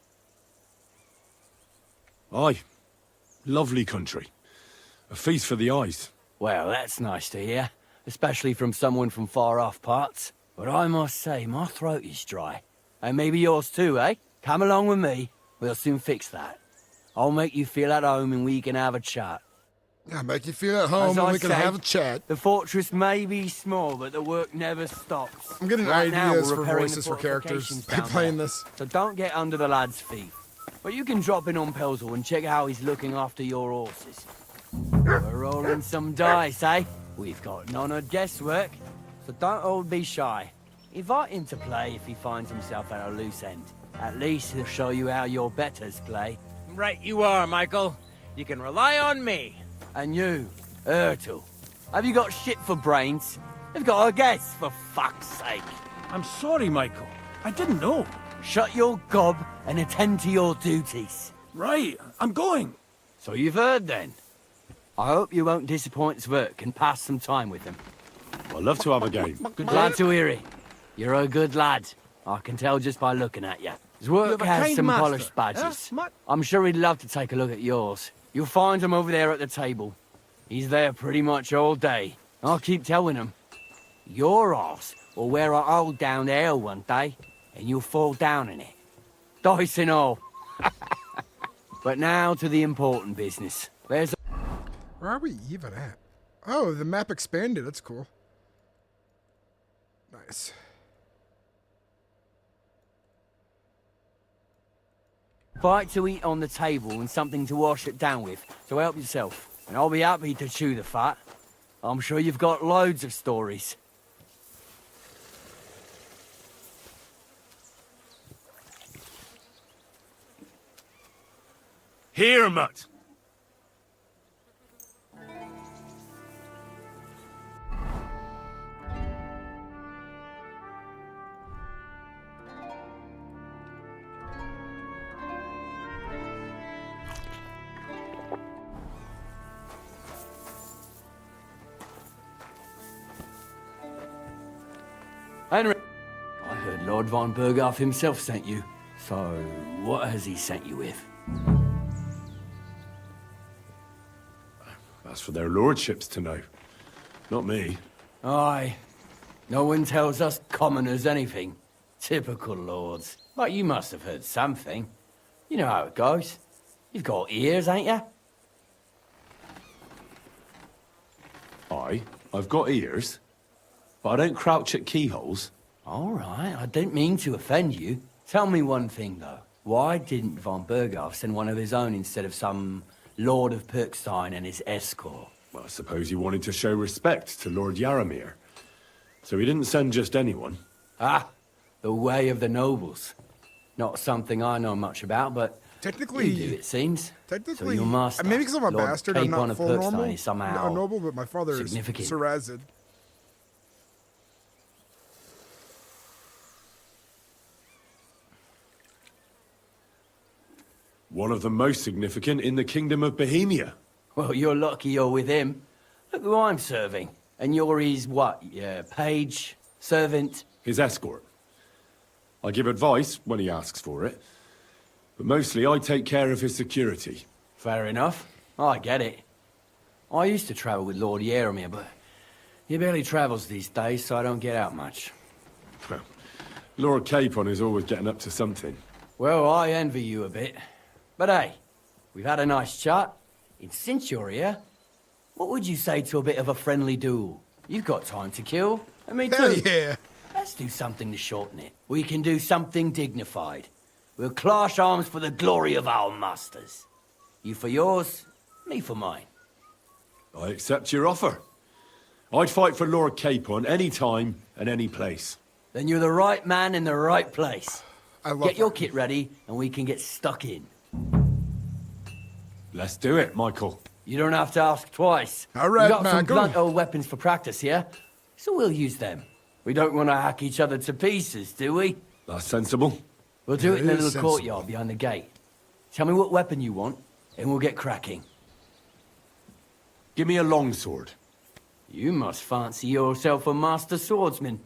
Aye. Lovely country. A feast for the eyes. Well, that's nice to hear, especially from someone from far-off parts. But I must say, my throat is dry. And maybe yours too, eh? Come along with me. We'll soon fix that. I'll make you feel at home and we can have a chat. Yeah, make you feel at home and we can have a chat. The fortress may be small, but the work never stops. I'm getting Right now, ideas we're for repairing voices the for characters fortifications by down playing there. this. So don't get under the lad's feet. But you can drop in on Pelzel and check how he's looking after your horses. We're rolling some dice, eh? We've got none of guesswork, so don't all be shy. Invite him to play if he finds himself at a loose end. At least he'll show you how your betters play. Right you are, Michael. You can rely on me. And you, Ertul, have you got shit for brains? You've got a guess, for fuck's sake. I'm sorry, Michael. I didn't know. Shut your gob and attend to your duties. Right, I'm going. So you've heard then. I hope you won't disappoint Sverk and pass some time with him. I'd love to have a game. Glad to hear it. You're a good lad. I can tell just by looking at you. Sverk has some polished badges. I'm sure he'd love to take a look at yours. You'll find him over there at the table. He's there pretty much all day. I'll keep telling him. Your arse will wear a hole down there one day, and you'll fall down in it. Dice and all. But now to the important business. There's Where are we even at? Oh, the map expanded. That's cool. Nice. bite to eat on the table and something to wash it down with, so help yourself. And I'll be happy to chew the fat. I'm sure you've got loads of stories. Here, mutt. Henry, I heard Lord von Berghoff himself sent you. So, what has he sent you with? That's for their lordships to know. Not me. Aye. No one tells us commoners anything. Typical lords. But you must have heard something. You know how it goes. You've got ears, ain't you? Aye, I've got ears. But I don't crouch at keyholes. All right, I didn't mean to offend you. Tell me one thing, though. Why didn't von Berghoff send one of his own instead of some Lord of Pirkstein and his escort? Well, I suppose he wanted to show respect to Lord Yaramir. So he didn't send just anyone. Ah, the way of the nobles. Not something I know much about, but technically, you do, it seems. Technically, so your master, maybe because I'm a Lord bastard, I'm Capon not of full Pirkstein normal. is somehow A noble, but my father is significant. Sir Razid. One of the most significant in the Kingdom of Bohemia. Well, you're lucky you're with him. Look who I'm serving. And you're his, what, page, servant? His escort. I give advice when he asks for it. But mostly I take care of his security. Fair enough. I get it. I used to travel with Lord Yaramir, but he barely travels these days, so I don't get out much. Well, Lord Capon is always getting up to something. Well, I envy you a bit. But hey, we've had a nice chat. And since you're here, what would you say to a bit of a friendly duel? You've got time to kill, and me too. Hell yeah. Let's do something to shorten it. We can do something dignified. We'll clash arms for the glory of our masters. You for yours, me for mine. I accept your offer. I'd fight for Lord Capon any time and any place. Then you're the right man in the right place. I love Get your kit ready, and we can get stuck in. Let's do it, Michael. You don't have to ask twice. All right, we got some Michael. blunt old weapons for practice here, so we'll use them. We don't want to hack each other to pieces, do we? That's sensible. We'll do it in the It is little courtyard behind the gate. Tell me what weapon you want, and we'll get cracking. Give me a longsword. You must fancy yourself a master swordsman.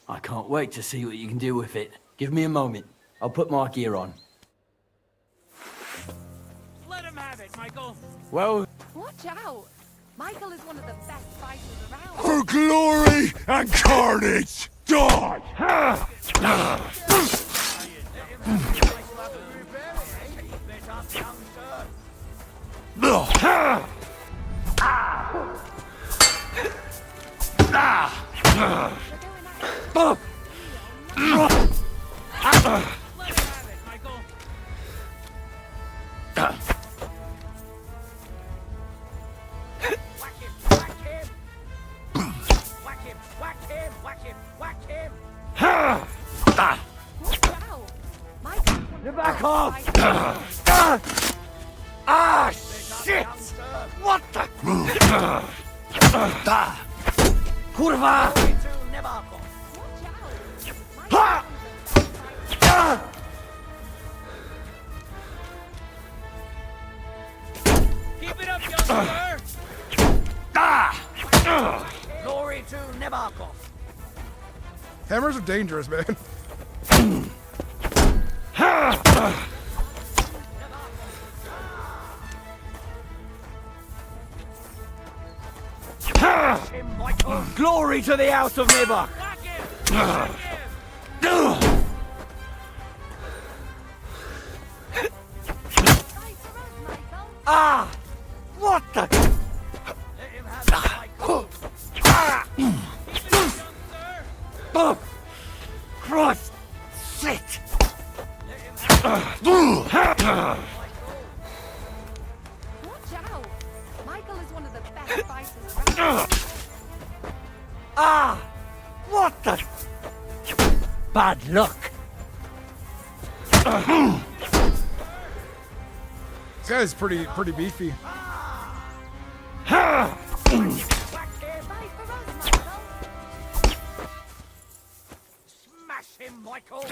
I can't wait to see what you can do with it. Give me a moment. I'll put my gear on. Let him have it, Michael. Well, Watch out! Michael is one of the best fighters around. For glory and carnage, die! back off! Ah, shit! What the? Kurwa! Ha! Keep it up, youngster! Glory to Nebakov. Hammers are dangerous, man. Glory to the House of Nebak! Ah! What the? Oh! Christ! Shit! Watch out! Michael is one of the best fighters around. Ah! What the? Bad luck. guy's pretty beefy. Smash him, Michael!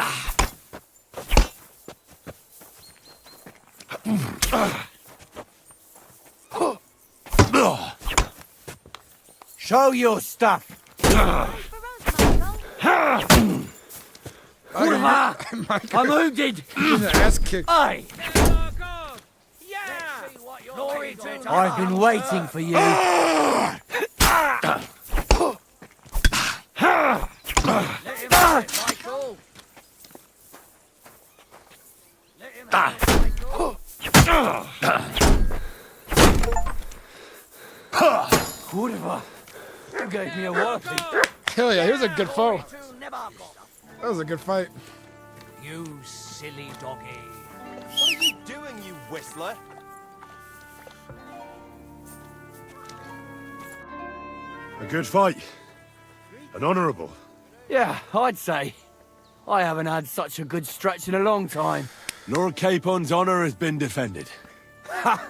Show your stuff. I'm wounded. He's an ass kick. Aye. I've been waiting for you. Whatever. You gave me a walloping. Hell yeah, he was a good foe. That was a good fight. You silly doggy. What are you doing, you whistler? A good fight. An honourable. Yeah, I'd say. I haven't had such a good stretch in a long time. Lord Capon's honour has been defended. Ha!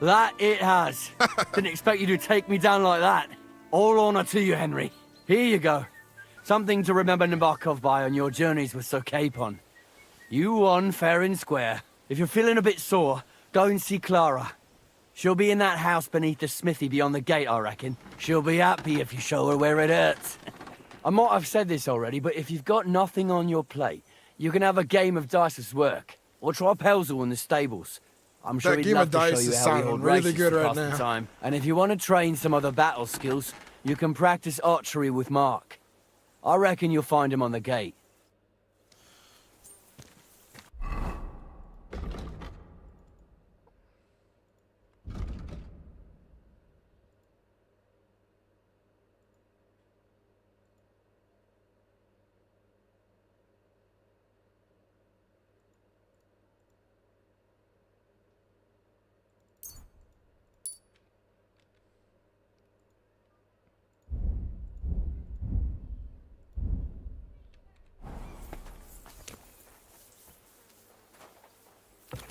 That it has. Didn't expect you to take me down like that. All honour to you, Henry. Here you go. Something to remember Nabokov by on your journeys with Sir Capon. You won fair and square. If you're feeling a bit sore, go and see Clara. She'll be in that house beneath the smithy beyond the gate, I reckon. She'll be happy if you show her where it hurts. I might have said this already, but if you've got nothing on your plate, you can have a game of dice's work. Or try Pelzel in the stables. I'm sure That he'd game love of to show dice you is how we sounding hold really races good to right pass the now. time. And if you want to train some other battle skills, you can practice archery with Mark. I reckon you'll find him on the gate.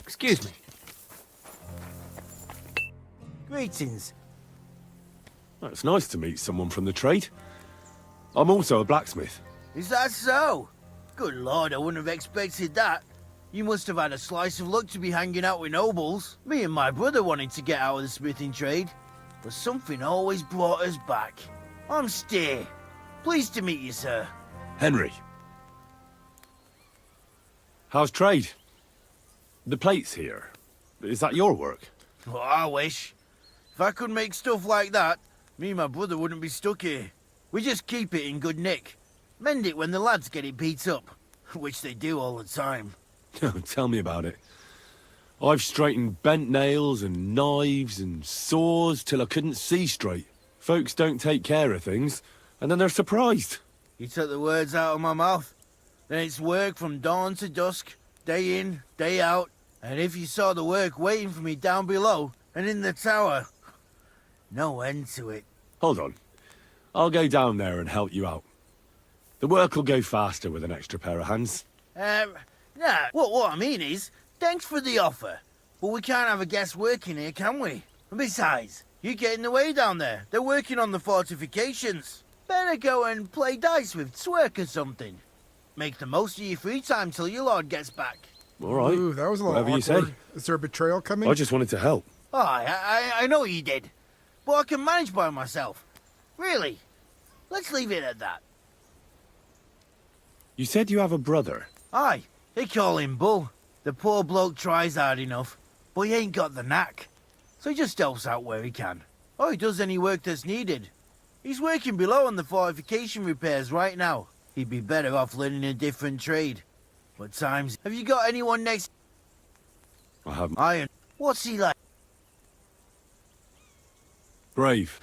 Excuse me. Greetings. Well, it's nice to meet someone from the trade. I'm also a blacksmith. Is that so? Good lord, I wouldn't have expected that. You must have had a slice of luck to be hanging out with nobles. Me and my brother wanted to get out of the smithing trade, but something always brought us back. I'm Steer. Pleased to meet you, sir. Henry. How's trade? The plates here. Is that your work? Well, I wish. If I could make stuff like that, me and my brother wouldn't be stuck here. We just keep it in good nick. Mend it when the lads get it beat up, which they do all the time. Tell me about it. I've straightened bent nails and knives and saws till I couldn't see straight. Folks don't take care of things, and then they're surprised. You took the words out of my mouth. Then it's work from dawn to dusk, day in, day out. And if you saw the work waiting for me down below and in the tower, no end to it. Hold on. I'll go down there and help you out. The work will go faster with an extra pair of hands. Nah, what I mean is, thanks for the offer. But we can't have a guest working here, can we? And besides, you get in the way down there. They're working on the fortifications. Better go and play dice with Twerk or something. Make the most of your free time till your lord gets back. All right. Ooh, that was a little Whatever awkward. you say. Is there a betrayal coming? I just wanted to help. Oh, I know you did. But I can manage by myself. Really. Let's leave it at that. You said you have a brother. Aye, they call him Bull. The poor bloke tries hard enough, but he ain't got the knack. So he just helps out where he can. Or he does any work that's needed. He's working below on the fortification repairs right now. He'd be better off learning a different trade. But times, have you got anyone next? I haven't. Iron. What's he like? Brave.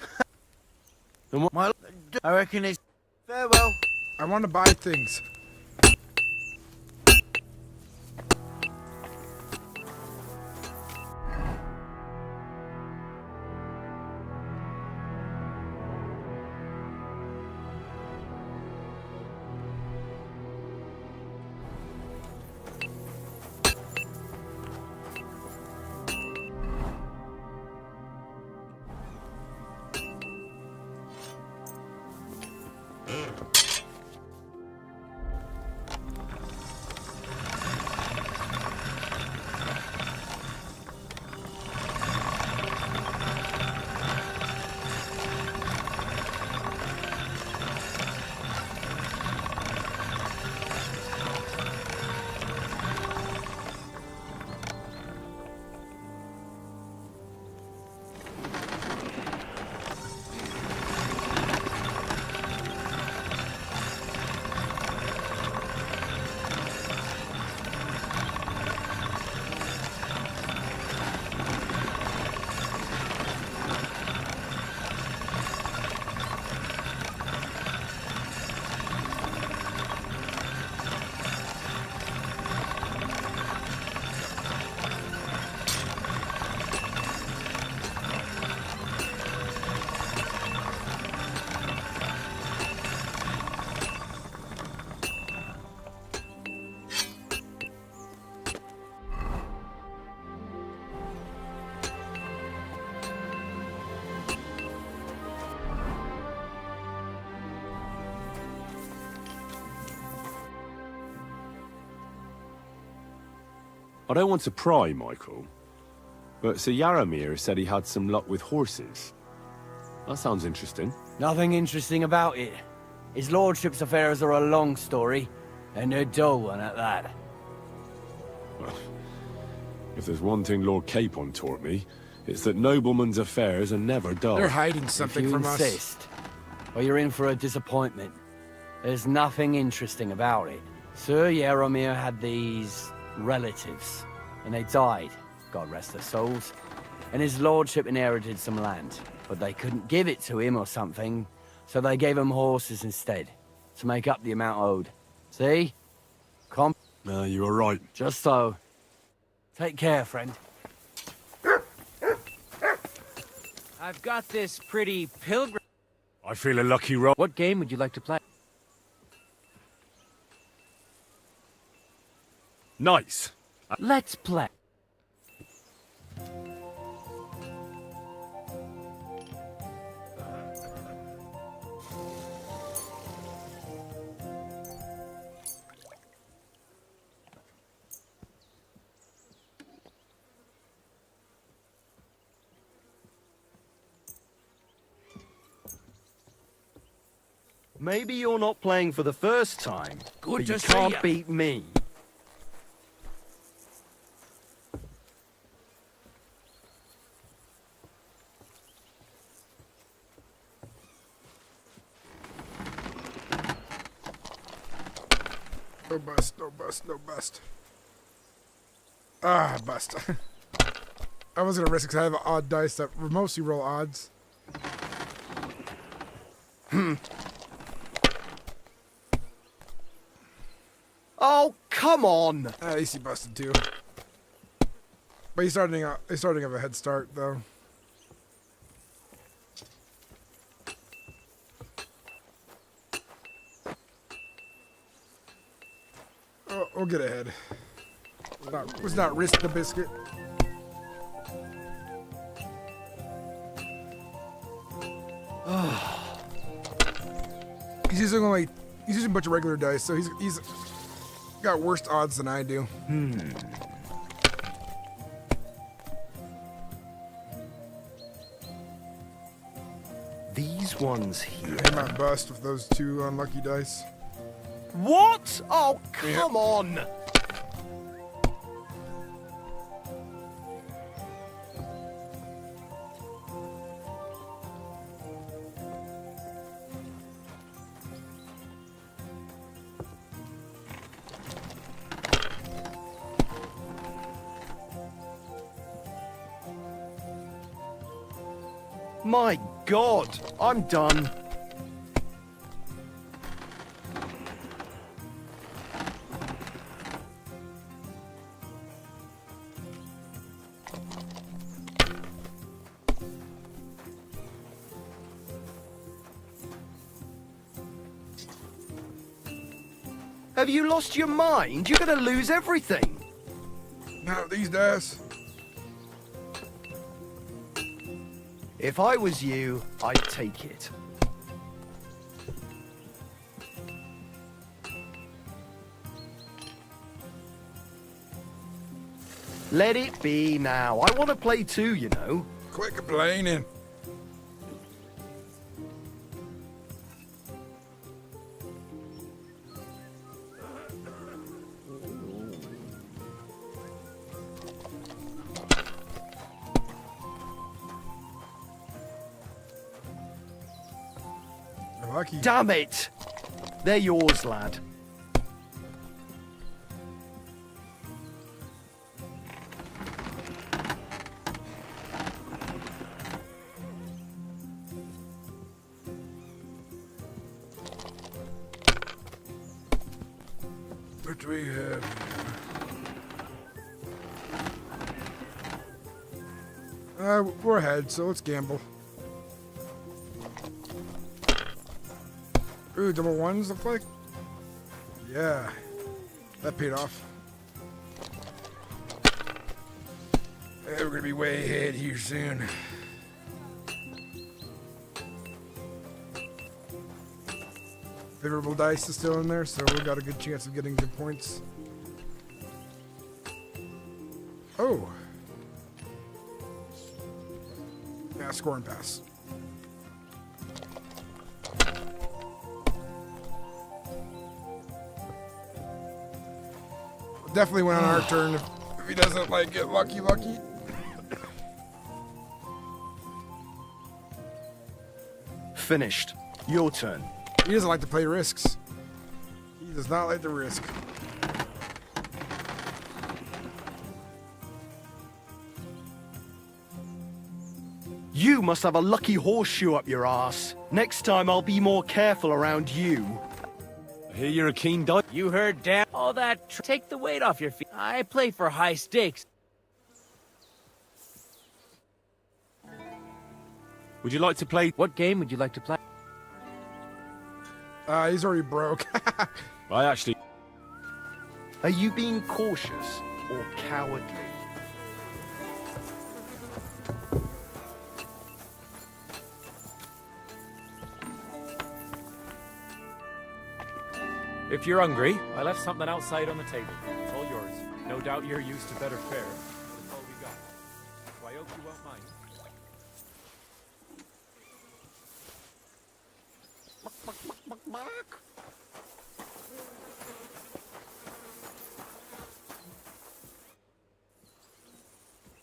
And what? I reckon it's... Farewell. I want to buy things. I don't want to pry, Michael, but Sir Yaramir said he had some luck with horses. That sounds interesting. Nothing interesting about it. His lordship's affairs are a long story, and a dull one at that. Well, if there's one thing Lord Capon taught me, it's that noblemen's affairs are never dull. They're hiding something from us. If you insist, well, you're in for a disappointment. There's nothing interesting about it. Sir Yaramir had these relatives, and they died, God rest their souls, and his lordship inherited some land, but they couldn't give it to him or something, so they gave him horses instead, to make up the amount owed. See? You were right. Just so. Take care, friend. I've got this pretty pilgrim. I feel a lucky roll. What game would you like to play? Nice. Let's play. Maybe you're not playing for the first time, Good but to you see can't ya. beat me. No bust, no bust, no bust. Ah, bust. I was gonna risk because I have odd dice that mostly roll odds. Oh, come on! At least he busted too. But he's starting to have a head start though. Oh, we'll get ahead. Let's not risk the biscuit. He's using a bunch of regular dice, so he's got worse odds than I do. These ones here. He might bust with those two unlucky dice. What? Oh, come on! My God, I'm done. Have you lost your mind? You're gonna lose everything. Not these dice. If I was you, I'd take it. Let it be now. I want to play too, you know. Quit complaining. Lucky. Damn it! They're yours, lad. What do we have here? We're ahead, so let's gamble. Ooh, double ones look like? Yeah. That paid off. Hey, we're gonna be way ahead here soon. Favorable dice is still in there, so we got a good chance of getting good points. Oh. Yeah, score and pass. Definitely went on our turn if he doesn't like get lucky. Finished. Your turn. He doesn't like to play risks. He does not like the risk. You must have a lucky horseshoe up your ass. Next time I'll be more careful around you. I hear you're a keen dice. You heard Dan. All that. Take the weight off your feet. I play for high stakes. Would you like to play? What game would you like to play? He's already broke. I actually... Are you being cautious or cowardly? If you're hungry, I left something outside on the table. It's all yours. No doubt you're used to better fare. That's all we got. So I hope you won't mind.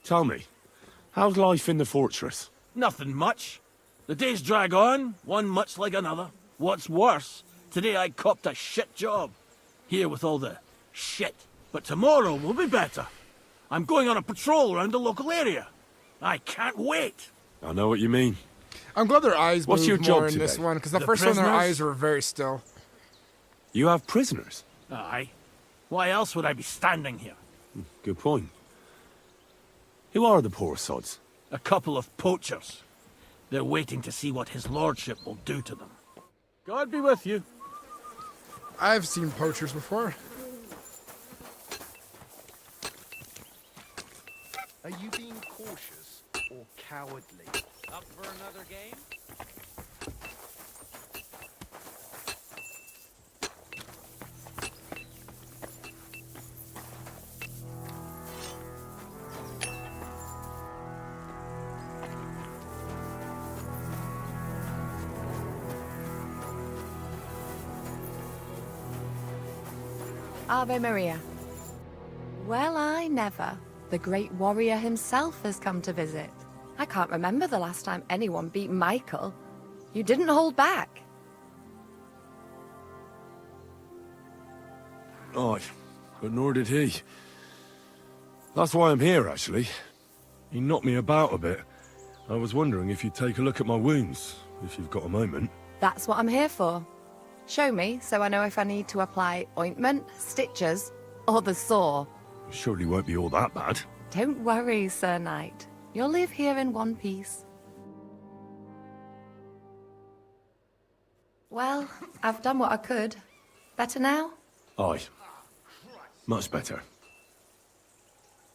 Tell me, how's life in the fortress? Nothing much. The days drag on, one much like another. What's worse, today I copped a shit job. Here with all the shit. But tomorrow will be better. I'm going on a patrol around the local area. I can't wait. I know what you mean. I'm glad their eyes What's your moved job more in this today? one, because the The first one their prisoners? eyes were very still. You have prisoners? Aye. Why else would I be standing here? Good point. Who are the poor sods? A couple of poachers. They're waiting to see what his lordship will do to them. God be with you. I've seen poachers before. Are you being cautious or cowardly? Up for another game? Ave Maria. Well, I never. The great warrior himself has come to visit. I can't remember the last time anyone beat Michael. You didn't hold back. Aye, but nor did he. That's why I'm here, actually. He knocked me about a bit. I was wondering if you'd take a look at my wounds, if you've got a moment. That's what I'm here for. Show me so I know if I need to apply ointment, stitches, or the saw. Surely won't be all that bad. Don't worry, Sir Knight. You'll live here in one piece. Well, I've done what I could. Better now? Aye. Much better.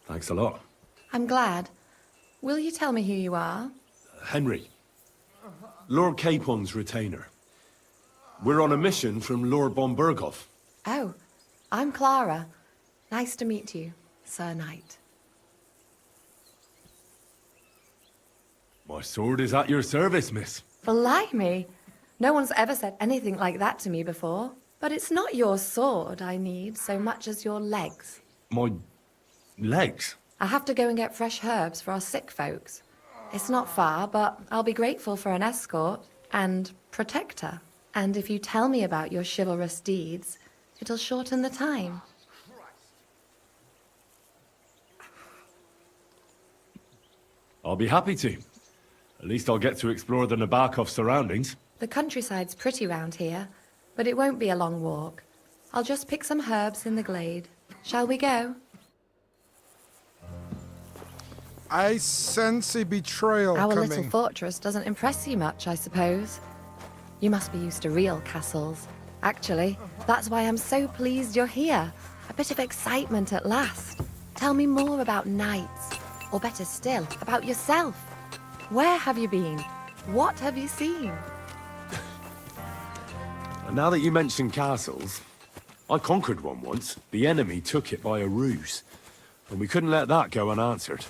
Thanks a lot. I'm glad. Will you tell me who you are? Henry. Lord Capon's retainer. We're on a mission from Lord von Berghoff. Oh, I'm Clara. Nice to meet you, Sir Knight. My sword is at your service, miss. Blimey. No one's ever said anything like that to me before. But it's not your sword I need so much as your legs. My legs? I have to go and get fresh herbs for our sick folks. It's not far, but I'll be grateful for an escort and protector. And if you tell me about your chivalrous deeds, it'll shorten the time. I'll be happy to. At least I'll get to explore the Nabokov surroundings. The countryside's pretty round here, but it won't be a long walk. I'll just pick some herbs in the glade. Shall we go? I sense a betrayal Our coming. little fortress doesn't impress you much, I suppose. You must be used to real castles. Actually, that's why I'm so pleased you're here. A bit of excitement at last. Tell me more about knights. Or better still, about yourself. Where have you been? What have you seen? And now that you mention castles, I conquered one once. The enemy took it by a ruse. And we couldn't let that go unanswered.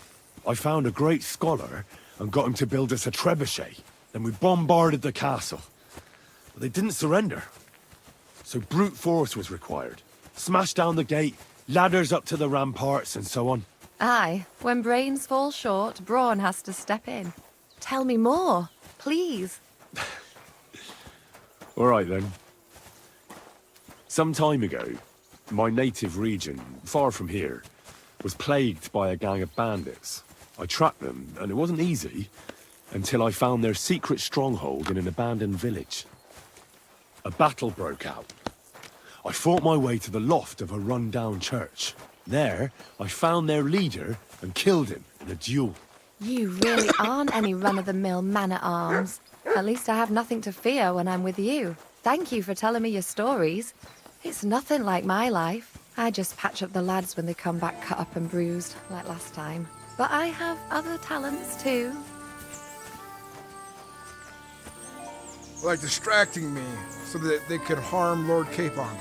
I found a great scholar and got him to build us a trebuchet. Then we bombarded the castle. But they didn't surrender. So brute force was required. Smash down the gate, ladders up to the ramparts, and so on. Aye, when brains fall short, brawn has to step in. Tell me more, please. All right, then. Some time ago, my native region, far from here, was plagued by a gang of bandits. I tracked them, and it wasn't easy, until I found their secret stronghold in an abandoned village. A battle broke out. I fought my way to the loft of a run-down church. There, I found their leader and killed him in a duel. You really aren't any run-of-the-mill man-at-arms. At least I have nothing to fear when I'm with you. Thank you for telling me your stories. It's nothing like my life. I just patch up the lads when they come back cut up and bruised, like last time. But I have other talents too. Like distracting me so that they could harm Lord Capon.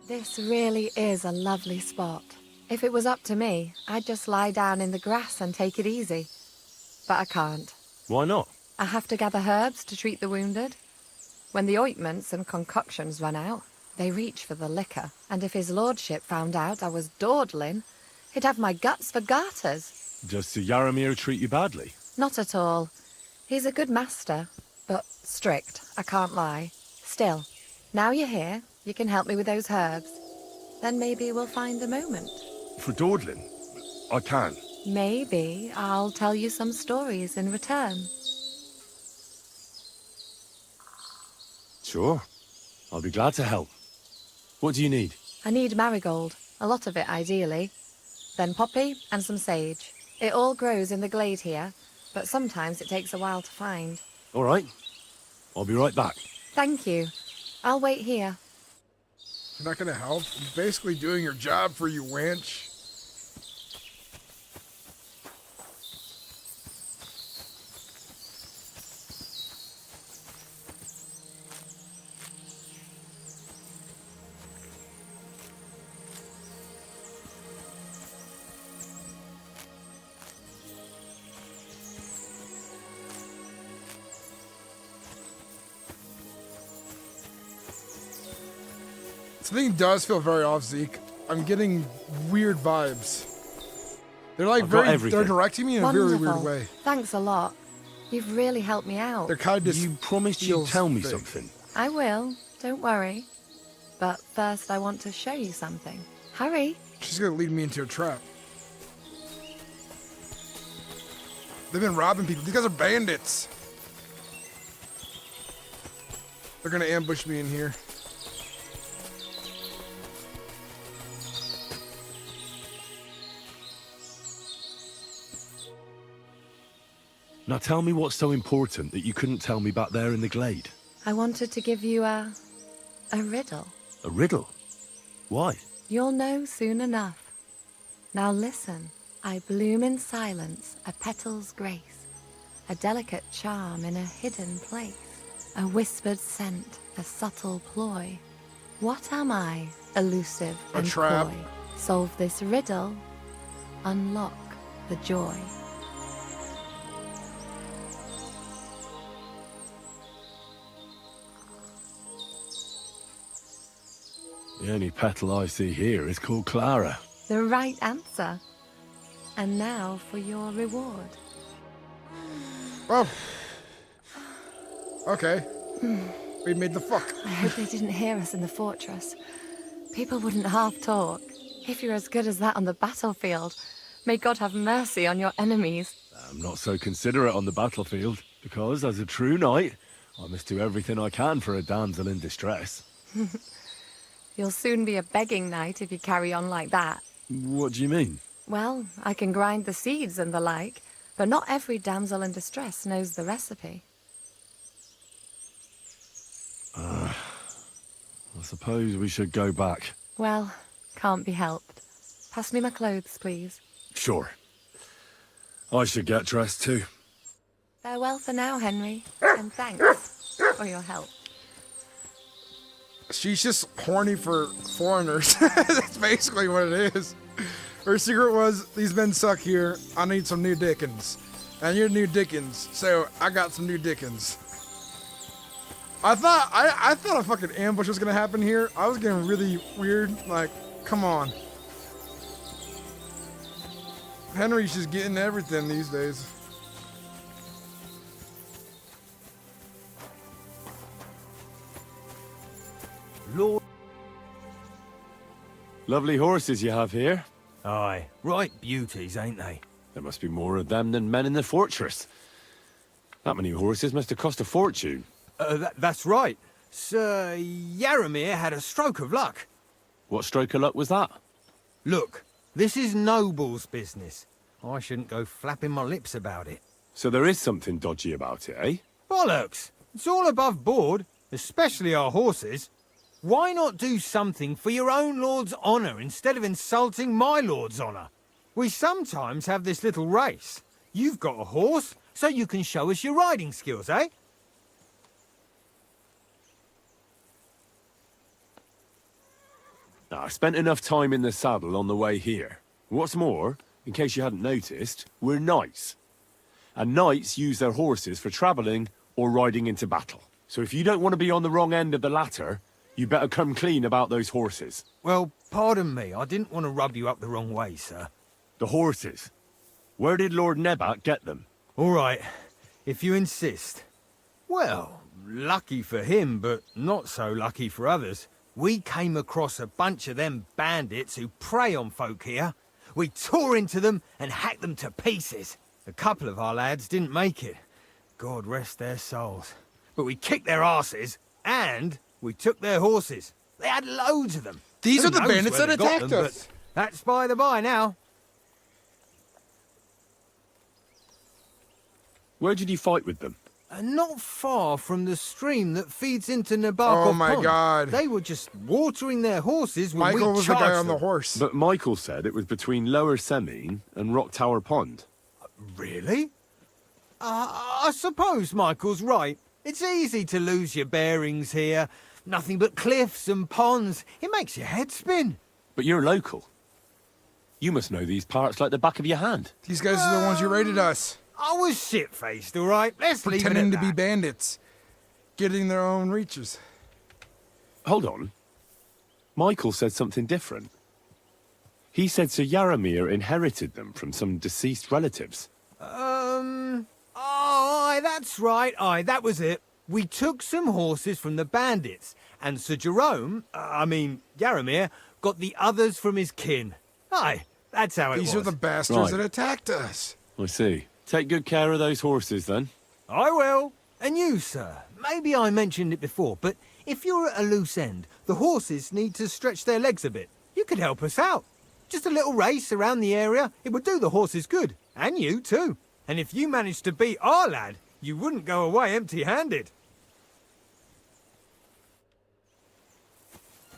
This really is a lovely spot. If it was up to me, I'd just lie down in the grass and take it easy. But I can't. Why not? I have to gather herbs to treat the wounded. When the ointments and concoctions run out, they reach for the liquor. And if his lordship found out I was dawdling, he'd have my guts for garters. Does Sir Yaramir treat you badly? Not at all. He's a good master, but strict, I can't lie. Still, now you're here, you can help me with those herbs. Then maybe we'll find a moment. For dawdling? I can. Maybe I'll tell you some stories in return. Sure. I'll be glad to help. What do you need? I need marigold, a lot of it ideally. Then poppy and some sage. It all grows in the glade here, but sometimes it takes a while to find. All right. I'll be right back. Thank you. I'll wait here. You're not gonna help? I'm basically doing your job for you, wench. Something does feel very off, Zeke. I'm getting weird vibes. They're like they're directing me in a very weird way. Thanks a lot. You've really helped me out. They're kind of. You promised you'd tell me something. I will, don't worry. But first I want to show you something. Hurry. She's gonna lead me into a trap. They've been robbing people. These guys are bandits. They're gonna ambush me in here. Now tell me what's so important that you couldn't tell me back there in the glade. I wanted to give you a riddle. A riddle? Why? You'll know soon enough. Now listen. I bloom in silence, a petal's grace, a delicate charm in a hidden place, a whispered scent, a subtle ploy. What am I, elusive and trap. coy? Solve this riddle, unlock the joy. The only petal I see here is called Clara. The right answer. And now for your reward. Well. Okay. We made the fuck. I hope they didn't hear us in the fortress. People wouldn't half talk. If you're as good as that on the battlefield, may God have mercy on your enemies. I'm not so considerate on the battlefield, because as a true knight, I must do everything I can for a damsel in distress. You'll soon be a begging knight if you carry on like that. What do you mean? Well, I can grind the seeds and the like, but not every damsel in distress knows the recipe. I suppose we should go back. Well, can't be helped. Pass me my clothes, please. Sure. I should get dressed too. Farewell for now, Henry, and thanks for your help. She's just horny for foreigners. That's basically what it is. Her secret was, these men suck here, I need some new Dickens. And you're new Dickens, so I got some new Dickens. I thought a fucking ambush was gonna happen here. I was getting really weird, like, come on. Henry's just getting everything these days. Lord. Lovely horses you have here. Aye, right beauties, ain't they? There must be more of them than men in the fortress. That many horses must have cost a fortune. That's right. Sir Yaramir had a stroke of luck. What stroke of luck was that? Look, this is Noble's business. I shouldn't go flapping my lips about it. So there is something dodgy about it, eh? Bollocks! It's all above board, especially our horses. Why not do something for your own lord's honour instead of insulting my lord's honour? We sometimes have this little race. You've got a horse, so you can show us your riding skills, eh? Now, I spent enough time in the saddle on the way here. What's more, in case you hadn't noticed, we're knights. And knights use their horses for travelling or riding into battle. So if you don't want to be on the wrong end of the latter, you better come clean about those horses. Well, pardon me, I didn't want to rub you up the wrong way, sir. The horses? Where did Lord Nebat get them? All right, if you insist. Well, lucky for him, but not so lucky for others. We came across a bunch of them bandits who prey on folk here. We tore into them and hacked them to pieces. A couple of our lads didn't make it. God rest their souls. But we kicked their asses, and we took their horses. They had loads of them. These Who are the knows bandits where that they got attacked them, us. but that's by the by now. Where did you fight with them? Not far from the stream that feeds into Nabarkov Oh my Pond. God. They were just watering their horses when Michael we was the charged guy on them. the horse. But Michael said it was between Lower Semine and Rock Tower Pond. Really? I suppose Michael's right. It's easy to lose your bearings here. Nothing but cliffs and ponds. It makes your head spin. But you're local. You must know these parts like the back of your hand. These guys are the ones who raided us. I was shit-faced, all right? Let's leave it at Pretending to be that. bandits. Getting their own reaches. Hold on. Michael said something different. He said Sir Yaramir inherited them from some deceased relatives. Aye, that's right. Aye, that was it. We took some horses from the bandits, and Sir Jerome, Yaramir, got the others from his kin. Aye, that's how it was. These are the bastards that attacked us. I see. Take good care of those horses, then. I will. And you, sir. Maybe I mentioned it before, but if you're at a loose end, the horses need to stretch their legs a bit. You could help us out. Just a little race around the area. It would do the horses good. And you, too. And if you managed to beat our lad, you wouldn't go away empty-handed.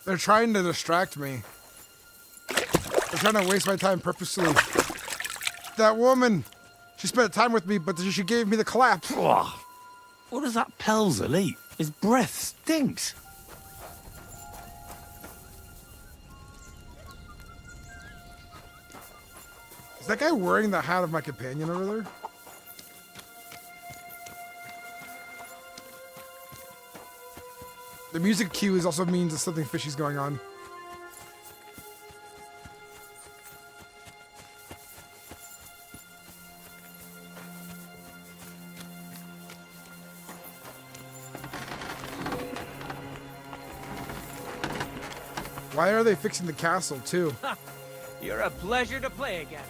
They're trying to distract me. They're trying to waste my time purposely. That woman, she spent time with me, but she gave me the clap. What does that Pelzel eat? His breath stinks. Is that guy wearing the hat of my companion over there? The music cue is also means that something fishy's going on. Why are they fixing the castle, too? You're a pleasure to play against.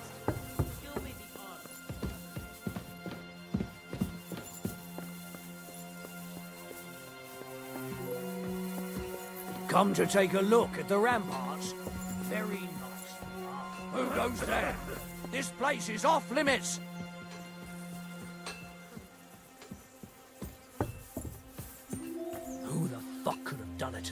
Come to take a look at the ramparts? Very nice. Who goes there? This place is off limits. Who the fuck could have done it?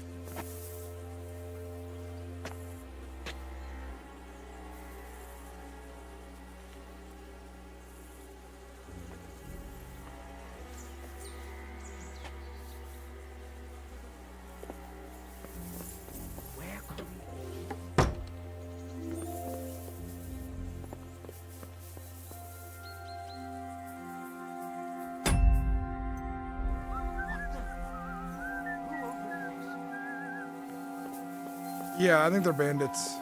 Yeah, I think they're bandits.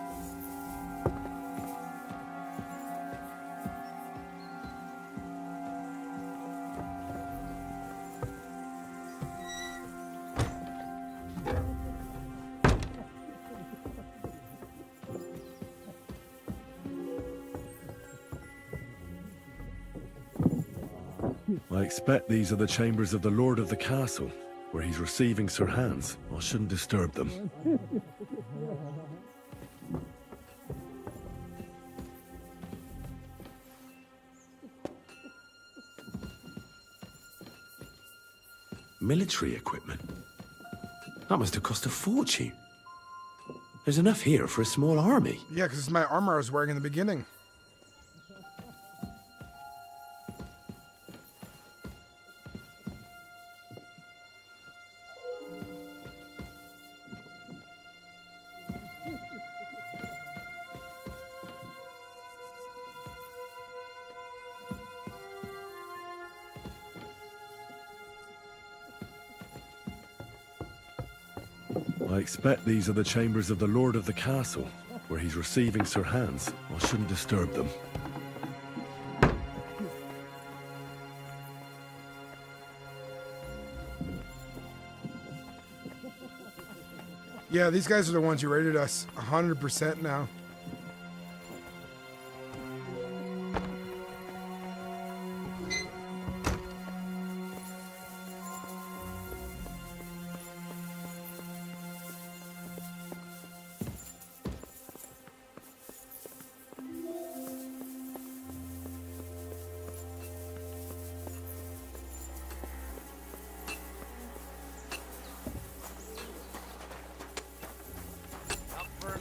I expect these are the chambers of the Lord of the Castle, where he's receiving Sir Hans. I shouldn't disturb them. Military equipment? That must have cost a fortune. There's enough here for a small army. Yeah, because it's my armor I was wearing in the beginning. I expect these are the chambers of the Lord of the Castle, where he's receiving Sir Hans. I shouldn't disturb them. Yeah, these guys are the ones who raided us 100% now.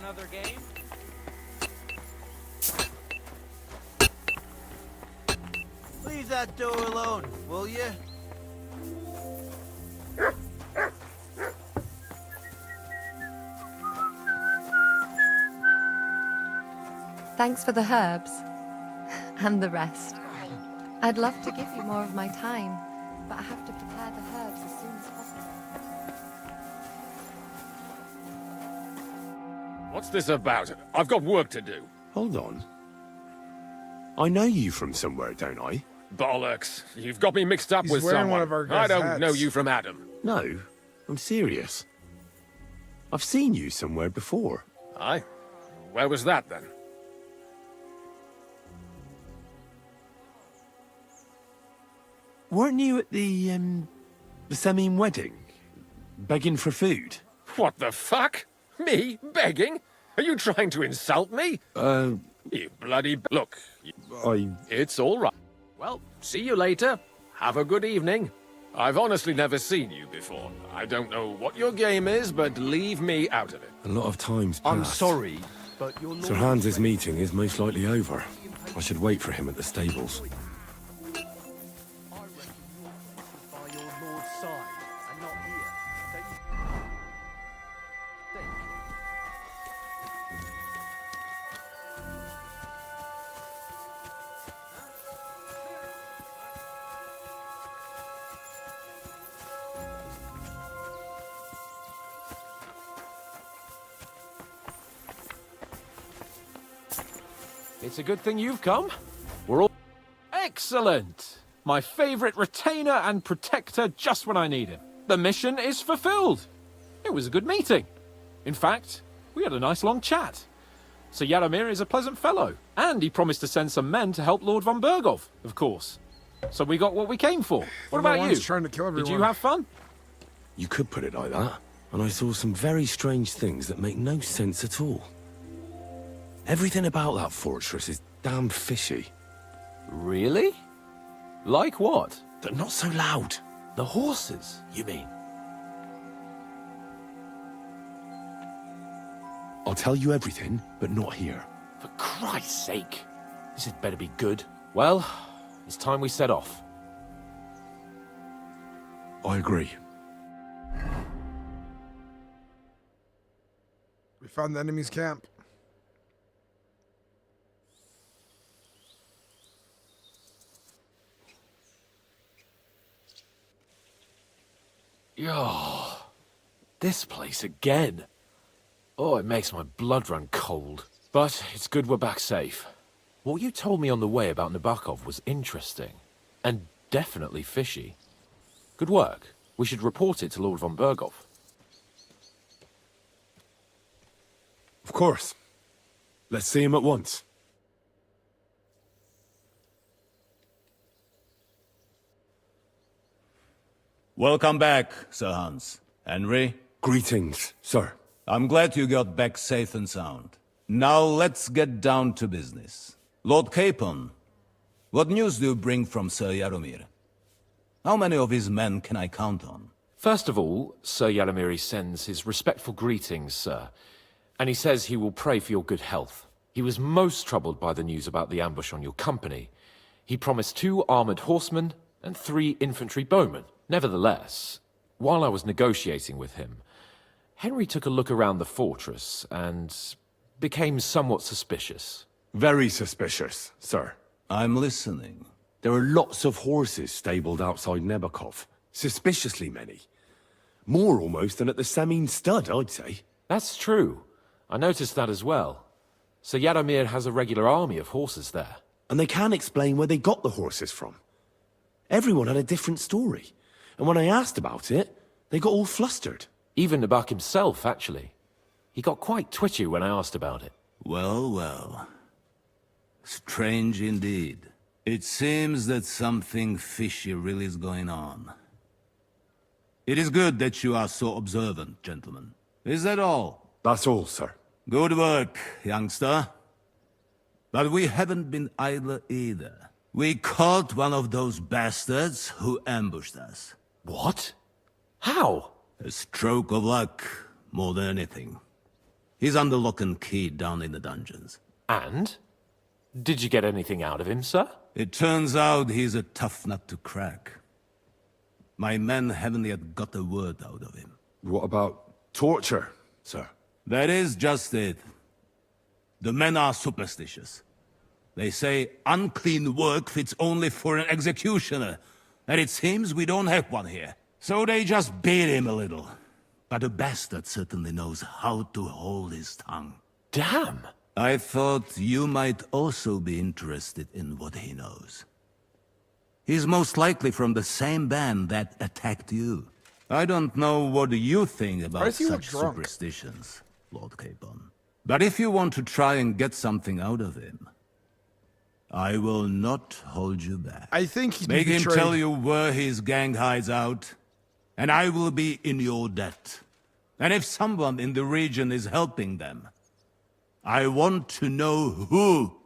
Another game? Leave that door alone, will you? Thanks for the herbs. And the rest. I'd love to give you more of my time, but I have to prepare the herbs as soon as possible. What's this about? I've got work to do. Hold on. I know you from somewhere, don't I? Bollocks. You've got me mixed up with wearing someone. one of our I guys' don't hats. know you from Adam. No, I'm serious. I've seen you somewhere before. Aye? Where was that, then? Weren't you at the Semine wedding? Begging for food? What the fuck? Me? Begging? Are you trying to insult me? You bloody... Look, I... it's all right. Well, see you later. Have a good evening. I've honestly never seen you before. I don't know what your game is, but leave me out of it. A lot of time's passed. I'm sorry, but your Sir Hans's meeting is most likely over. I should wait for him at the stables. It's a good thing you've come. We're all... Excellent! My favourite retainer and protector just when I need him. The mission is fulfilled. It was a good meeting. In fact, we had a nice long chat. Sir Yaramir is a pleasant fellow, and he promised to send some men to help Lord von Bergov, of course. So we got what we came for. What about you? Trying to kill everyone. Did you have fun? You could put it like that. And I saw some very strange things that make no sense at all. Everything about that fortress is damn fishy. Really? Like what? They're not so loud. The horses, you mean? I'll tell you everything, but not here. For Christ's sake. This had better be good. Well, it's time we set off. I agree. We found the enemy's camp. Oh, this place again. Oh, it makes my blood run cold. But it's good we're back safe. What you told me on the way about Nabokov was interesting. And definitely fishy. Good work. We should report it to Lord von Bergov. Of course. Let's see him at once. Welcome back, Sir Hans. Henry? Greetings, sir. I'm glad you got back safe and sound. Now let's get down to business. Lord Capon, what news do you bring from Sir Jaromir? How many of his men can I count on? First of all, Sir Jaromir sends his respectful greetings, sir. And he says he will pray for your good health. He was most troubled by the news about the ambush on your company. He promised 2 armored horsemen and 3 infantry bowmen. Nevertheless, while I was negotiating with him, Henry took a look around the fortress and became somewhat suspicious. Very suspicious, sir. I'm listening. There are lots of horses stabled outside Nebakov. Suspiciously many. More almost than at the Samin stud, I'd say. That's true. I noticed that as well. Sir Jaromir has a regular army of horses there. And they can't explain where they got the horses from. Everyone had a different story. And when I asked about it, they got all flustered. Even Nabak himself, actually. He got quite twitchy when I asked about it. Well, well. Strange indeed. It seems that something fishy really is going on. It is good that you are so observant, gentlemen. Is that all? That's all, sir. Good work, youngster. But we haven't been idle either. We caught one of those bastards who ambushed us. What? How? A stroke of luck, more than anything. He's under lock and key down in the dungeons. And? Did you get anything out of him, sir? It turns out he's a tough nut to crack. My men haven't yet got a word out of him. What about torture, sir? That is just it. The men are superstitious. They say unclean work fits only for an executioner, and it seems we don't have one here. So they just beat him a little. But the bastard certainly knows how to hold his tongue. Damn! I thought you might also be interested in what he knows. He's most likely from the same band that attacked you. I don't know what you think about such superstitions, Lord Capon. But if you want to try and get something out of him, I will not hold you back. I think he's Make him betrayed. tell you where his gang hides out, and I will be in your debt. And if someone in the region is helping them, I want to know who.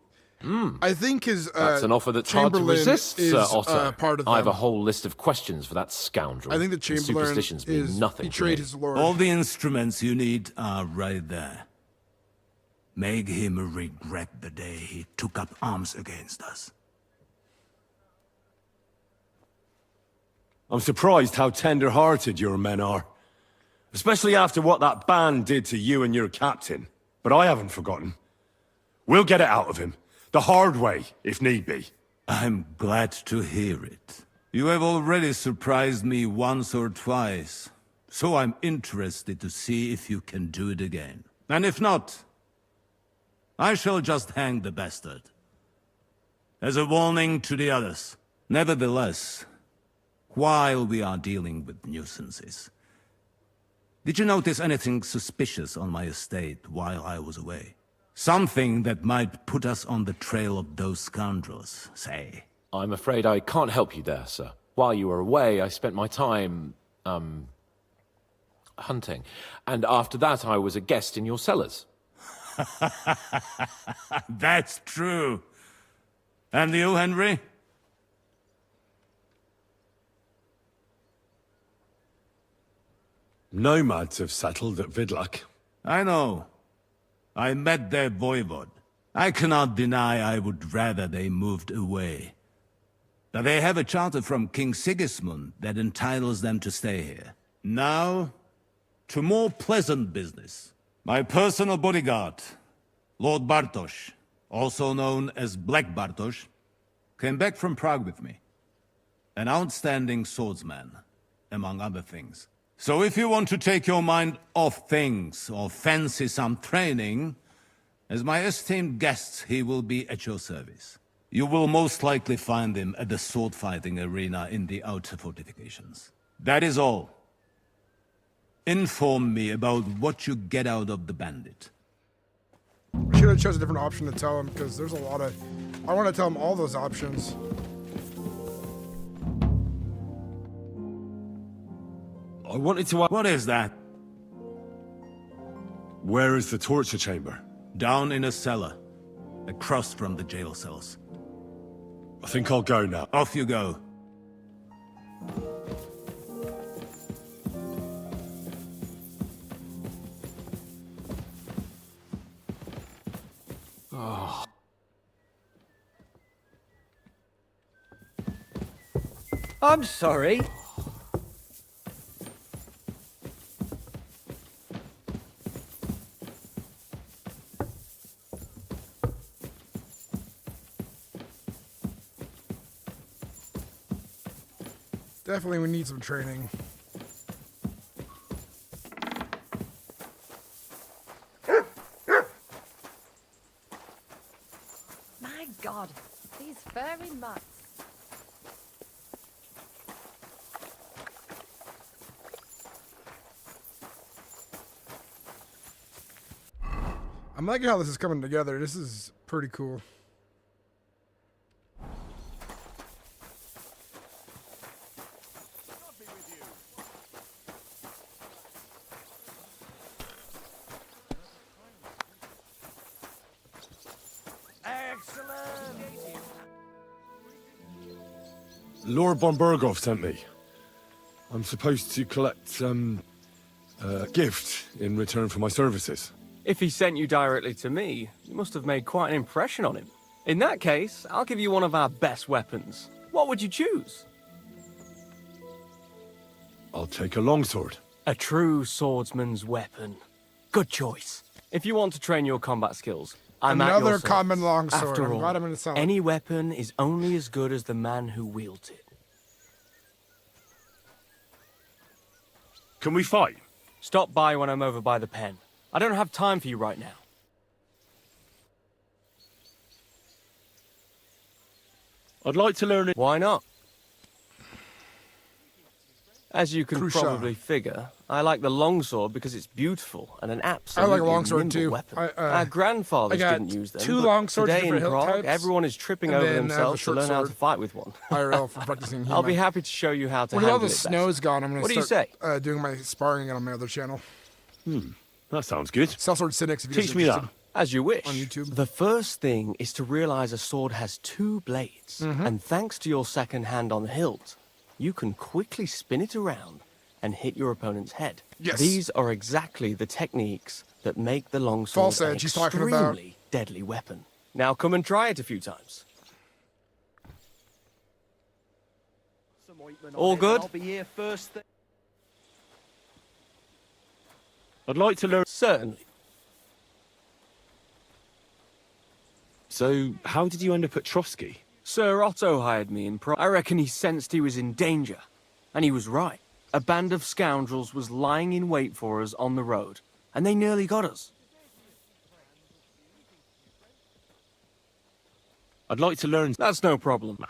I think his That's an offer that's hard to Chamberlain resist, is, Sir Otto. part of I have them. a whole list of questions for that scoundrel. I think the and Chamberlain superstitions mean is nothing to betrayed me. his lord. All the instruments you need are right there. Make him regret the day he took up arms against us. I'm surprised how tender-hearted your men are. Especially after what that band did to you and your captain. But I haven't forgotten. We'll get it out of him. The hard way, if need be. I'm glad to hear it. You have already surprised me once or twice, so I'm interested to see if you can do it again. And if not, I shall just hang the bastard. As a warning to the others. Nevertheless, while we are dealing with nuisances, did you notice anything suspicious on my estate while I was away? Something that might put us on the trail of those scoundrels, say. I'm afraid I can't help you there, sir. While you were away, I spent my time, hunting. And after that, I was a guest in your cellars. That's true. And you, Henry? Nomads have settled at Vidlak. I know. I met their voivod. I cannot deny I would rather they moved away. But they have a charter from King Sigismund that entitles them to stay here. Now, to more pleasant business. My personal bodyguard, Lord Bartosz, also known as Black Bartosz, came back from Prague with me. An outstanding swordsman, among other things. So if you want to take your mind off things, or fancy some training, as my esteemed guest, he will be at your service. You will most likely find him at the sword-fighting arena in the outer fortifications. That is all. Inform me about what you get out of the bandit. I should have chose a different option to tell him, because there's a lot of... I want to tell him all those options. I wanted to ask... What is that? Where is the torture chamber? Down in a cellar, across from the jail cells. I think I'll go now. Off you go. Oh. I'm sorry. Definitely we need some training. My God, these furry mutts. I'm liking how this is coming together. This is pretty cool. Lord von Berghoff sent me. I'm supposed to collect, a gift in return for my services. If he sent you directly to me, you must have made quite an impression on him. In that case, I'll give you one of our best weapons. What would you choose? I'll take a longsword. A true swordsman's weapon. Good choice. If you want to train your combat skills, I'm at your Another service. common longsword. After I'm all, glad I'm in the cellar. any weapon is only as good as the man who wields it. Can we fight? Stop by when I'm over by the pen. I don't have time for you right now. I'd like to learn it. Why not? As you can Crucial. probably figure, I like the longsword because it's beautiful and an absolutely I like a longsword nimble too. weapon. Our Our grandfathers I got didn't use them. two but longswords, today in different hilt Prague, types, everyone is tripping and over then I have a themselves to short learn how to sword. fight with one. IRL for practicing I'll be He-Man. happy to show you how to When handle all the it best. snow's gone, I'm going What do to you say? start doing my sparring on my other channel. That sounds good. Sellsword Sinnix. If you Teach me that. As you wish. On YouTube. The first thing is to realize a sword has 2 blades, and thanks to your second hand on the hilt, you can quickly spin it around and hit your opponent's head. Yes. These are exactly the techniques that make the longsword False an edge he's talking about. extremely deadly weapon. Now come and try it a few times. All good? I'll be here first thing. I'd like to learn. Certainly. So, how did you end up at Trotsky? Sir Otto hired me in I reckon he sensed he was in danger. And he was right. A band of scoundrels was lying in wait for us on the road, and they nearly got us. I'd like to learn. That's no problem.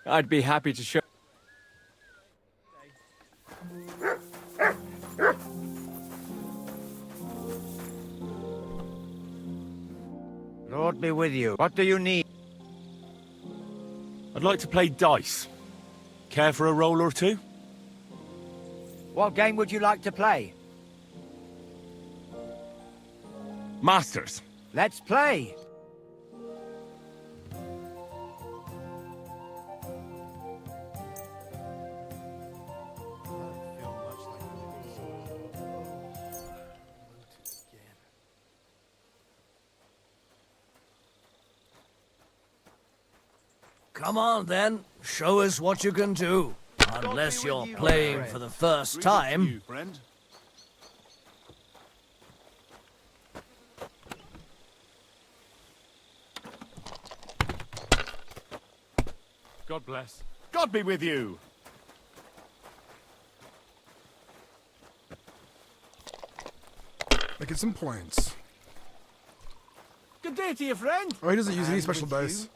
I'd be happy to show. Lord be with you. What do you need? I'd like to play dice. Care for a roll or two? What game would you like to play? Masters. Let's play. Come on, then. Show us what you can do. Unless you're playing for the first time. God bless. God be with you. Making some points. Good day to you, friend. Oh, he doesn't use any special dice.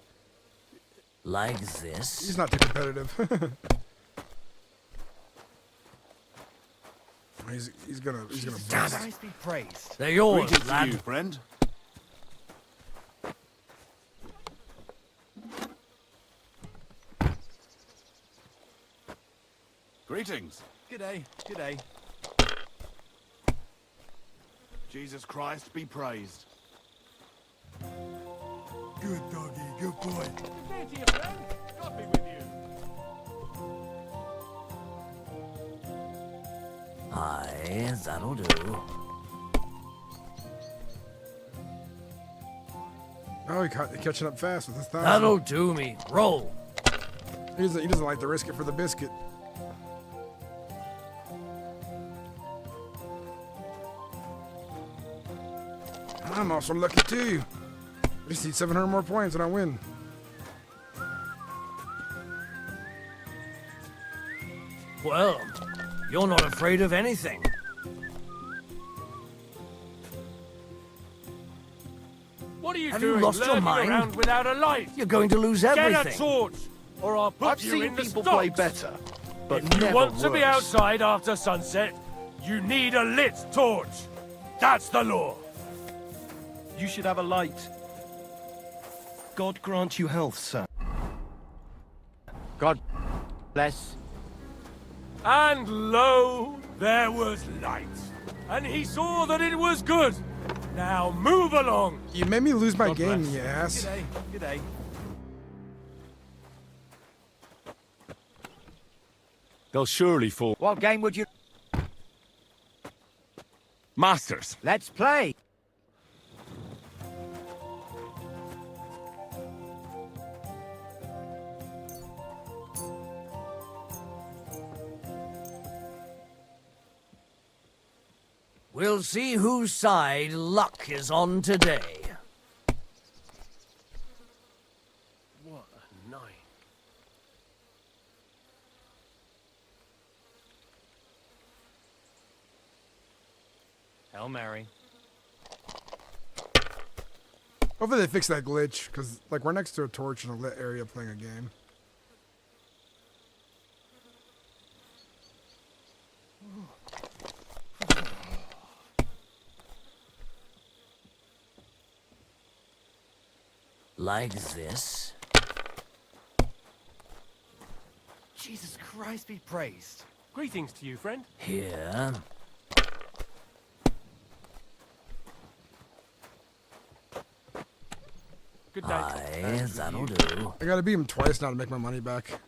Like this? He's not too competitive. he's gonna bust. Christ be praised. They're yours, Greetings lad. to you, friend. Greetings. G'day, g'day. Jesus Christ be praised. Good doggy, good boy. Good day to you, friend. God be with you. Aye, that'll do. Oh, he's catching up fast with his thousand. That'll do me. Roll. He doesn't like to risk it for the biscuit. I'm also lucky too. I just need 700 more points and I win. Well, you're not afraid of anything. What are you Have doing? you lost your lurking mind? around without a light? You're going to lose Get everything. a torch, or I'll put I've you seen in the people stocks. play better, but If you never want to be worse. outside after sunset, you need a lit torch. That's the law. You should have a light. God grant you health, sir. God bless. And lo, there was light. And he saw that it was good. Now move along. You made me lose my God game, bless. you ass. G'day, g'day. They'll surely fall. What game would you... Masters. Let's play. We'll see whose side luck is on today. What a night. Hail Mary. Hopefully they fix that glitch, because like we're next to a torch in a lit area playing a game. Like this. Jesus Christ be praised. Greetings to you, friend. Here. Good day. Aye, that'll do. I gotta beat him twice now to make my money back.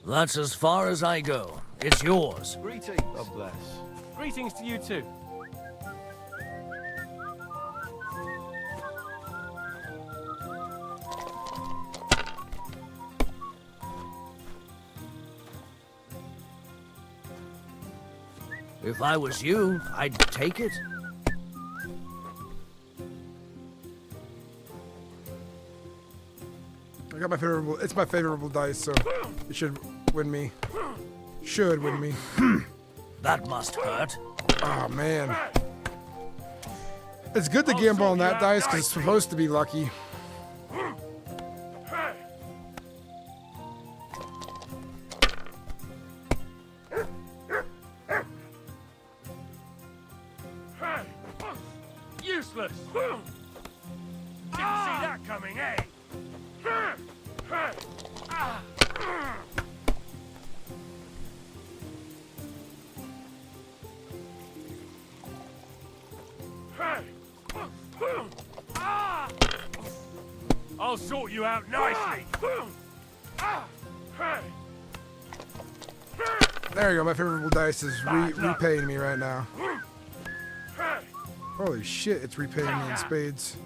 That's as far as I go. It's yours. Greetings. God bless. Greetings to you too. If I was you, I'd take it. I got my favorable. It's my favorable dice, so it should win me. Should win me. That must hurt. Oh man. It's good to gamble on that dice because it's supposed to be lucky. Useless! Didn't see that coming, eh? I'll sort you out nicely. There you go. My favorable dice is repaying me right now. Holy shit! It's repaying me in spades.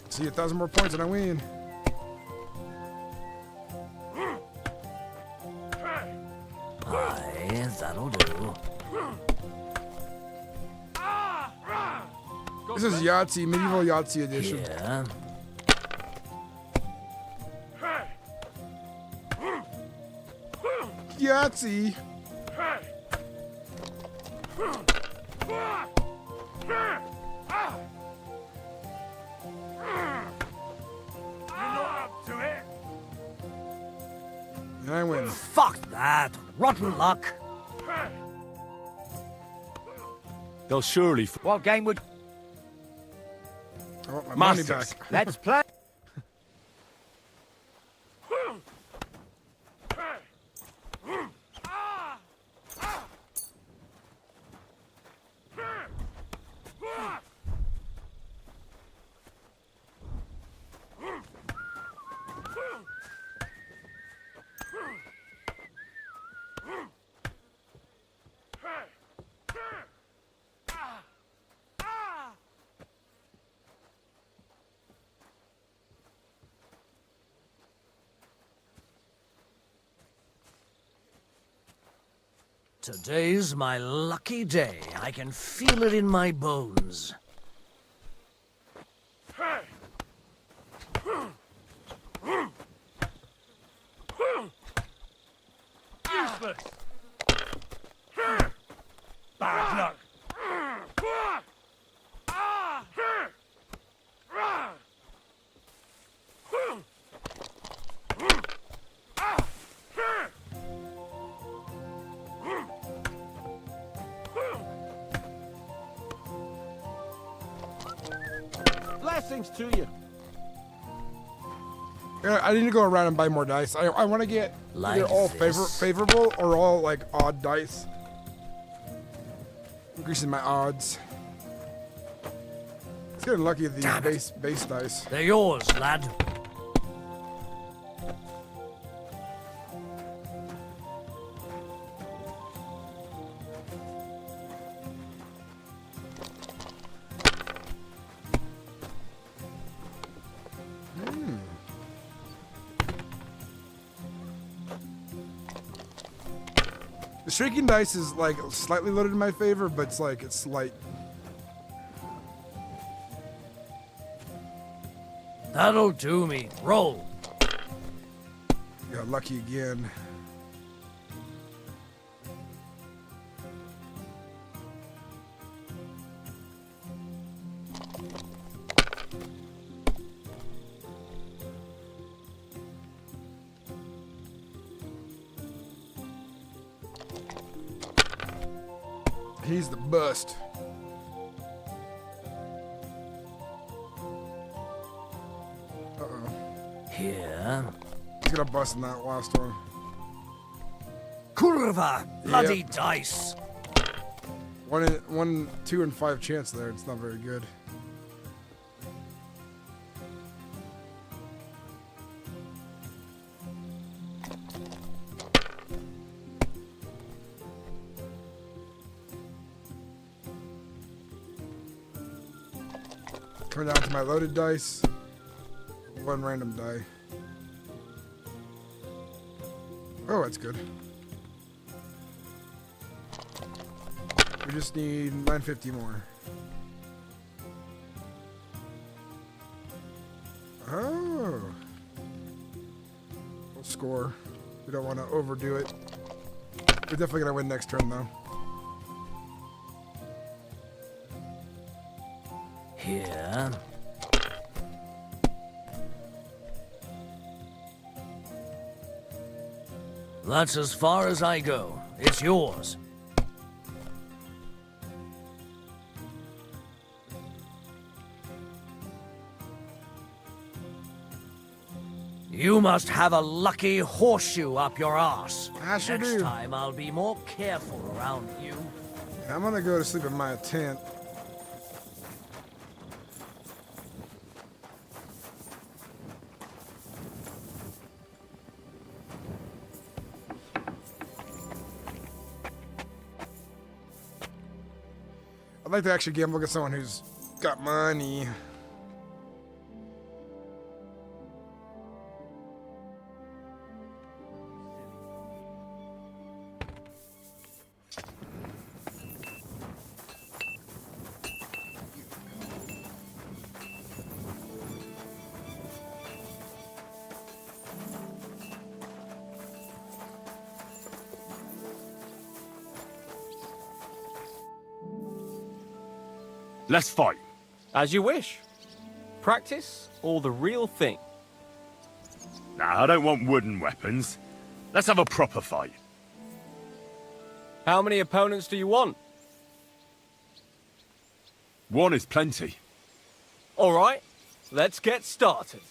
See, 1,000 more points and I win. Aye, that'll do. This is Yahtzee, medieval Yahtzee edition. Yeah. Yahtzee. And I win. Fuck that. Rotten luck. They'll surely. What game would... I want my money back. Let's play. Today's my lucky day. I can feel it in my bones. Useless! Bad luck! Blessings to you. Yeah, I need to go around and buy more dice. I want to get either all favorable or all like odd dice. Increasing my odds. It's getting lucky at these base dice. They're yours, lad. The shrieking dice is like slightly loaded in my favor, but it's light. That'll do me. Roll. Got lucky again. He's the bust. Uh-oh. Here. He's gonna bust in that last one. Kurva! Bloody dice. 1, 2, and 5 chance there. It's not very good. Turn down to my loaded dice. 1 random die. Oh, that's good. We just need 950 more. Oh. We'll score. We don't want to overdo it. We're definitely going to win next turn, though. Here. That's as far as I go. It's yours. You must have a lucky horseshoe up your arse. I sure Next do. time I'll be more careful around you. I'm going to go to sleep in my tent. I'd like to actually gamble against someone who's got money. Let's fight. As you wish. Practice or the real thing? Nah, I don't want wooden weapons. Let's have a proper fight. How many opponents do you want? 1 is plenty. All right, let's get started.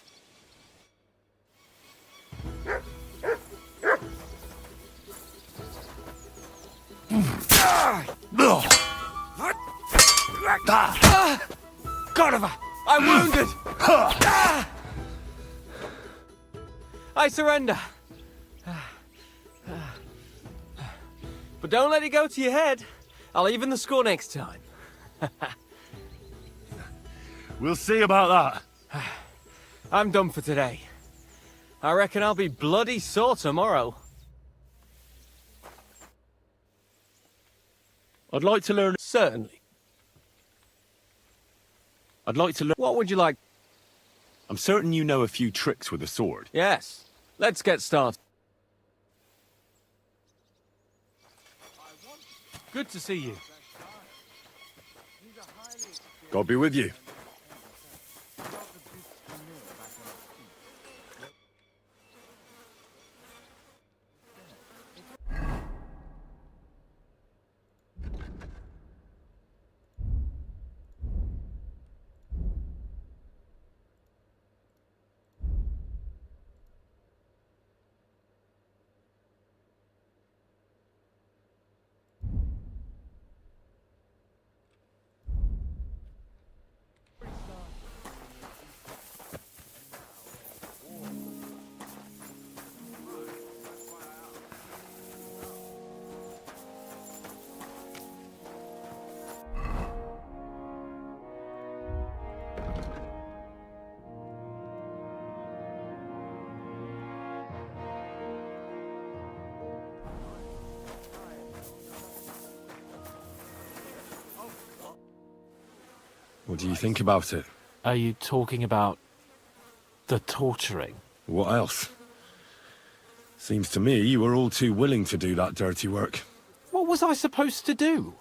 Cordova, I'm wounded. I surrender. But don't let it go to your head. I'll even the score next time. We'll see about that. I'm done for today. I reckon I'll be bloody sore tomorrow. I'd like to learn... Certainly. I'd like to learn... What would you like? I'm certain you know a few tricks with a sword. Yes. Let's get started. Good to see you. God be with you. What do you think about it? Are you talking about the torturing? What else? Seems to me you were all too willing to do that dirty work. What was I supposed to do?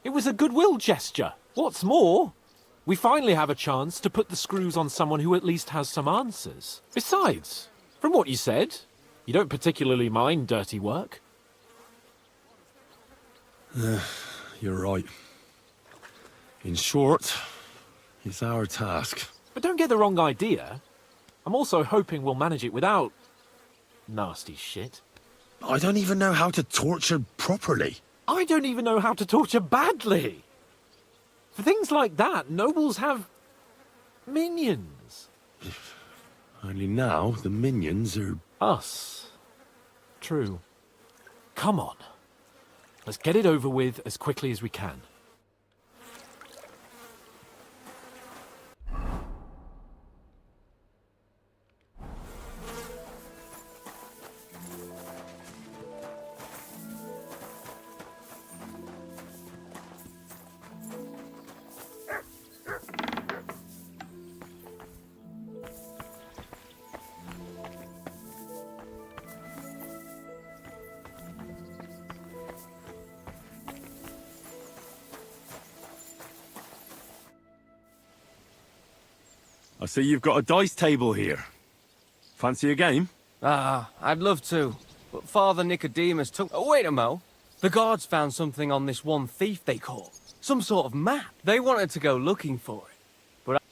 It was a goodwill gesture. What's more, we finally have a chance to put the screws on someone who at least has some answers. Besides, from what you said, you don't particularly mind dirty work. You're right. In short, it's our task. But don't get the wrong idea. I'm also hoping we'll manage it without nasty shit. I don't even know how to torture properly. I don't even know how to torture badly. For things like that, nobles have minions. Only now the minions are... Us. True. Come on. Let's get it over with as quickly as we can. I see you've got a dice table here. Fancy a game? I'd love to. But Father Nicodemus took... Oh, wait a mo. The guards found something on this one thief they caught. Some sort of map. They wanted to go looking for it. But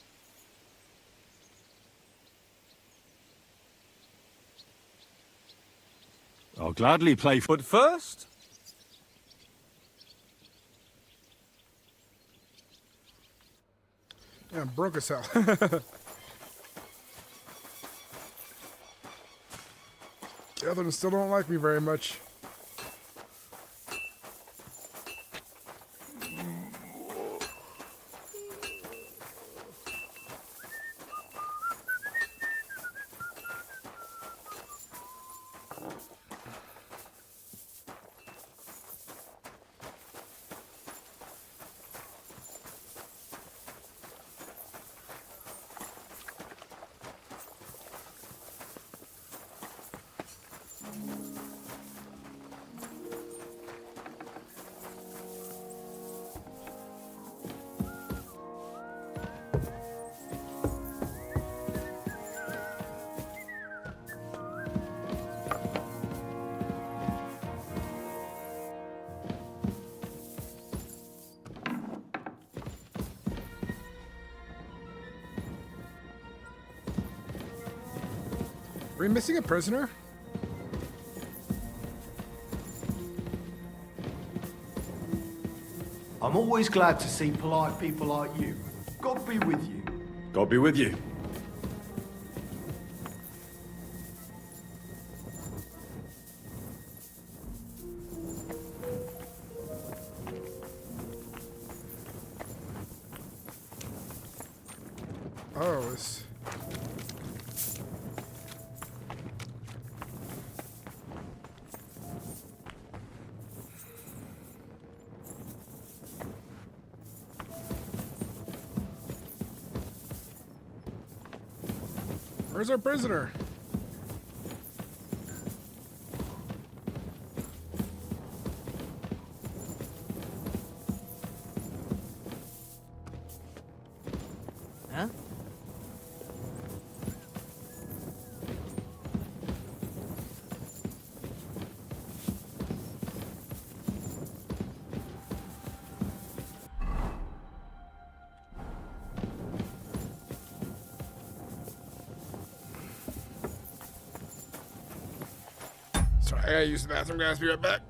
I'll gladly play... But first... Yeah, I'm broke as hell. The others still don't like me very much. Are we missing a prisoner? I'm always glad to see polite people like you. God be with you. God be with you. Oh, it's... Where's our prisoner? Huh? Sorry, I gotta use the bathroom, guys. Be right back.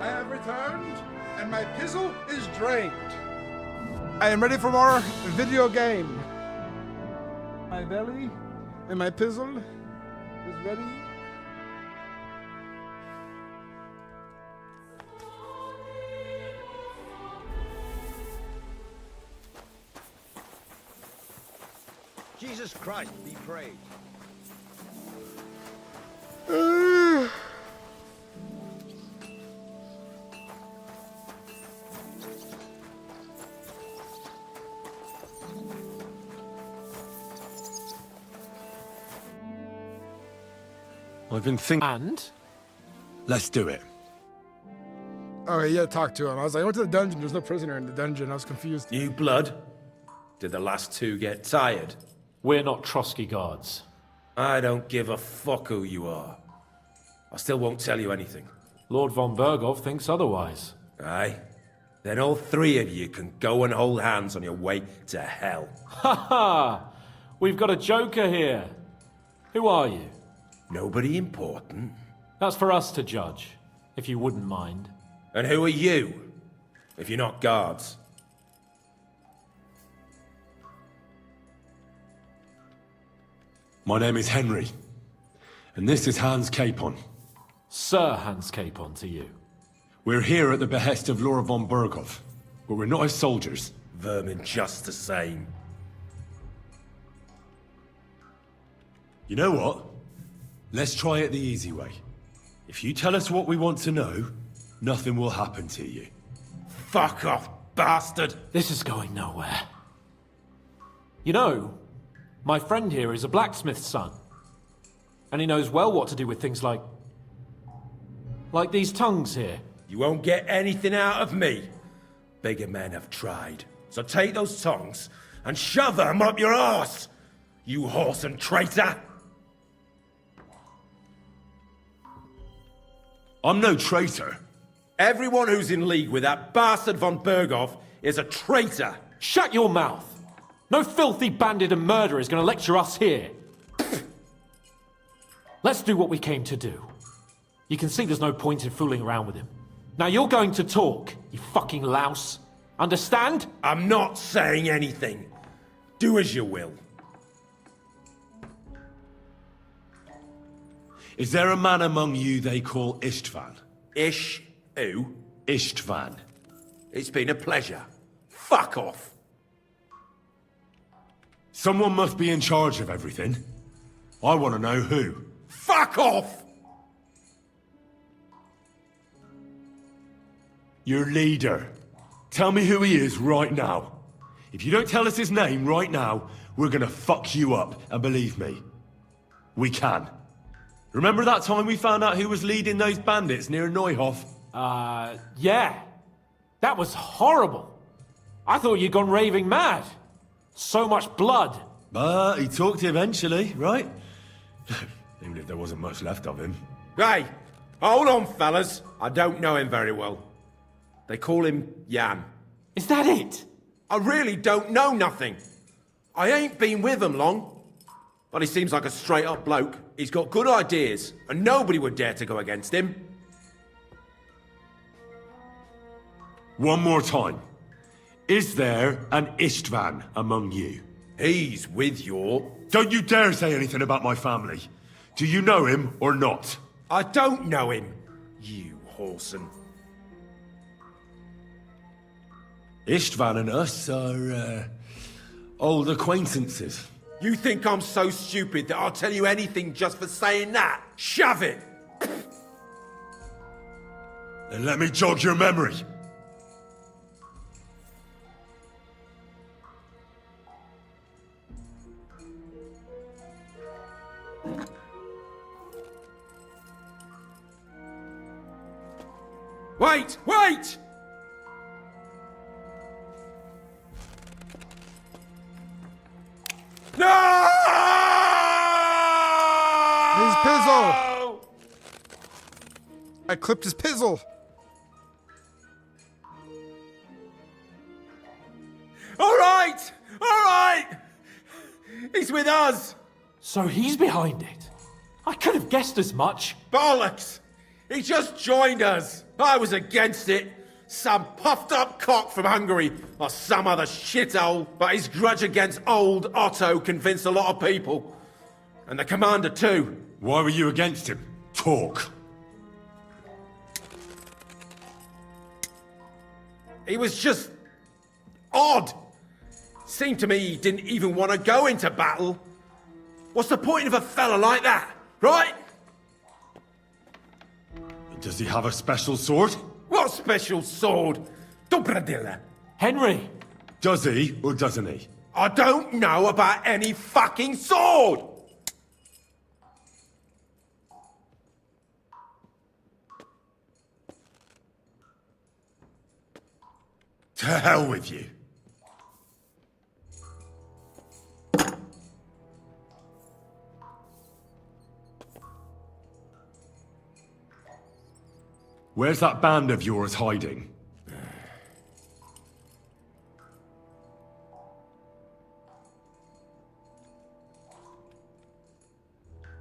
I have returned, and my pizzle is drained. I am ready for more video game. My belly and my pizzle is ready. Jesus Christ be praised. I've been thinking. And? Let's do it. Oh, yeah, talk to him. I was like, I went to the dungeon. There's no prisoner in the dungeon. I was confused. New blood? Did the last two get tired? We're not Trotsky guards. I don't give a fuck who you are. I still won't tell you anything. Lord von Berghoff thinks otherwise. Aye? Then all three of you can go and hold hands on your way to hell. Ha ha! We've got a joker here. Who are you? Nobody important. That's for us to judge, if you wouldn't mind. And who are you, if you're not guards? My name is Henry, and this is Hans Capon. Sir Hans Capon to you. We're here at the behest of Lord von Berghoff, but we're not his soldiers. Vermin just the same. You know what? Let's try it the easy way. If you tell us what we want to know, nothing will happen to you. Fuck off, bastard! This is going nowhere. You know, my friend here is a blacksmith's son. And he knows well what to do with things like these tongues here. You won't get anything out of me. Bigger men have tried. So take those tongues and shove them up your arse, you horse and traitor! I'm no traitor. Everyone who's in league with that bastard von Berghoff is a traitor! Shut your mouth! No filthy bandit and murderer is going to lecture us here. Let's do what we came to do. You can see there's no point in fooling around with him. Now you're going to talk, you fucking louse. Understand? I'm not saying anything. Do as you will. Is there a man among you they call Istvan? Ish? Who? Istvan. It's been a pleasure. Fuck off. Someone must be in charge of everything. I want to know who. Fuck off! Your leader. Tell me who he is right now. If you don't tell us his name right now, we're gonna fuck you up, and believe me, we can. Remember that time we found out who was leading those bandits near Neuhof? Yeah. That was horrible. I thought you'd gone raving mad. So much blood. But he talked eventually, right? Even if there wasn't much left of him. Hey, hold on, fellas. I don't know him very well. They call him Jan. Is that it? I really don't know nothing. I ain't been with him long. But he seems like a straight-up bloke. He's got good ideas, and nobody would dare to go against him. One more time. Is there an Istvan among you? He's with your... Don't you dare say anything about my family. Do you know him or not? I don't know him, you whoreson. Istvan and us are, old acquaintances. You think I'm so stupid that I'll tell you anything just for saying that? Shove it! Then let me jog your memory. Wait! Wait! No! His pizzle! I clipped his pizzle! Alright! Alright! He's with us! So he's behind it. I could have guessed as much. Bollocks! He just joined us. I was against it. Some puffed up cock from Hungary, or some other shithole. But his grudge against old Otto convinced a lot of people. And the commander too. Why were you against him? Talk. He was just odd. Seemed to me he didn't even want to go into battle. What's the point of a fella like that, right? Does he have a special sword? What special sword? Dobradilla. Henry! Does he, or doesn't he? I don't know about any fucking sword! To hell with you. Where's that band of yours hiding?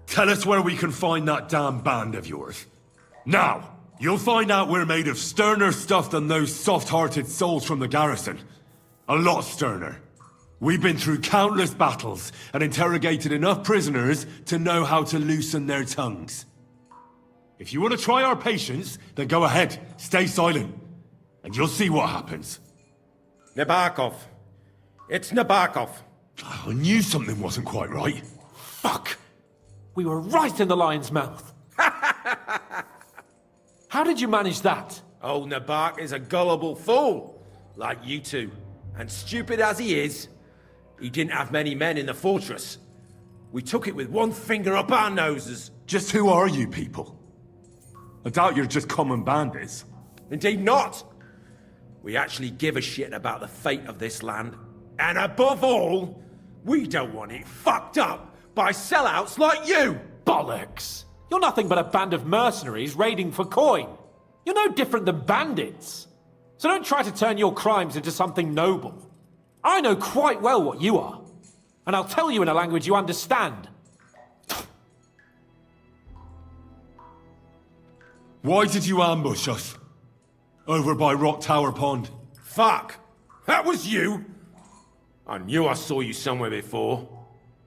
Tell us where we can find that damn band of yours. Now! You'll find out we're made of sterner stuff than those soft-hearted souls from the garrison. A lot sterner. We've been through countless battles and interrogated enough prisoners to know how to loosen their tongues. If you want to try our patience, then go ahead, stay silent, and you'll see what happens. Nabokov. It's Nabokov. I knew something wasn't quite right. Fuck! We were right in the lion's mouth. How did you manage that? Old Nabok is a gullible fool, like you two. And stupid as he is, he didn't have many men in the fortress. We took it with one finger up our noses. Just who are you people? I doubt you're just common bandits. Indeed not. We actually give a shit about the fate of this land. And above all, we don't want it fucked up by sellouts like you! Bollocks! You're nothing but a band of mercenaries raiding for coin. You're no different than bandits. So don't try to turn your crimes into something noble. I know quite well what you are. And I'll tell you in a language you understand. Why did you ambush us? Over by Rock Tower Pond. Fuck! That was you! I knew I saw you somewhere before.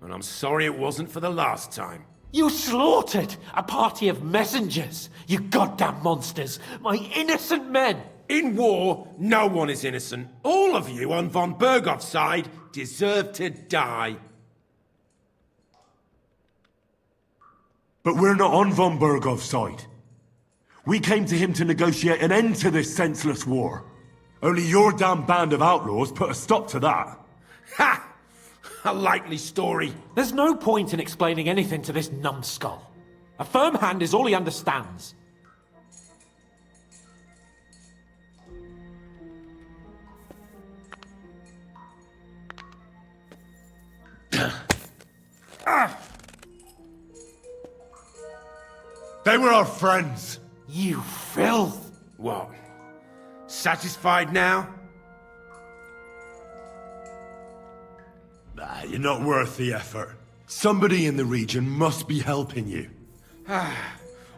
And I'm sorry it wasn't for the last time. You slaughtered a party of messengers, you goddamn monsters, my innocent men! In war, no one is innocent. All of you on von Bergov's side deserve to die. But we're not on von Bergov's side. We came to him to negotiate an end to this senseless war. Only your damn band of outlaws put a stop to that. Ha! A likely story. There's no point in explaining anything to this numbskull. A firm hand is all he understands. They were our friends. You filth! What? Satisfied now? You're not worth the effort. Somebody in the region must be helping you.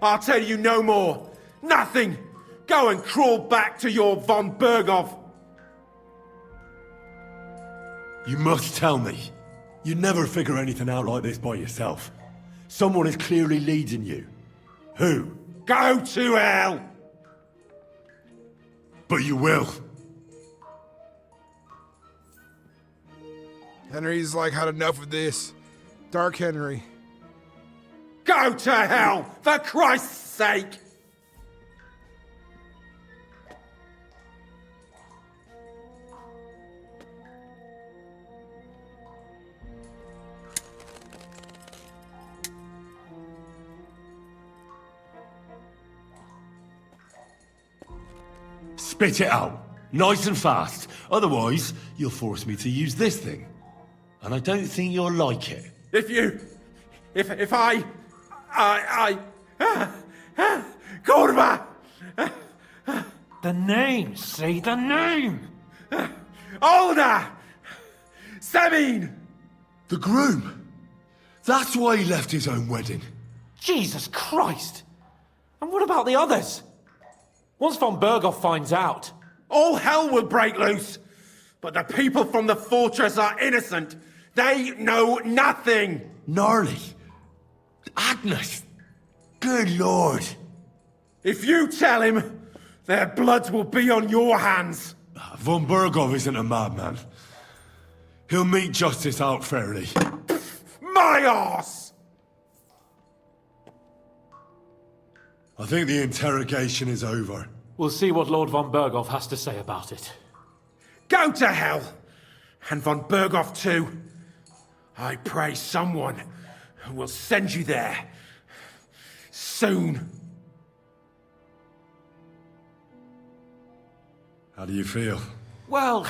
I'll tell you no more. Nothing! Go and crawl back to your von Bergov. You must tell me. You'd never figure anything out like this by yourself. Someone is clearly leading you. Who? Go to hell! But you will. Henry's like had enough of this. Dark Henry. Go to hell, for Christ's sake! Spit it out. Nice and fast. Otherwise, you'll force me to use this thing. And I don't think you'll like it. If I... Kurva! The name! Say the name! Olda! Sabine! The groom! That's why he left his own wedding. Jesus Christ! And what about the others? Once von Berghoff finds out... All hell will break loose! But the people from the fortress are innocent! They know nothing! Gnarly! Agnes! Good lord! If you tell him, their blood will be on your hands! Von Berghoff isn't a madman. He'll meet justice out fairly. My arse! I think the interrogation is over. We'll see what Lord von Berghoff has to say about it. Go to hell! And von Berghoff too. I pray someone will send you there. Soon. How do you feel? Well,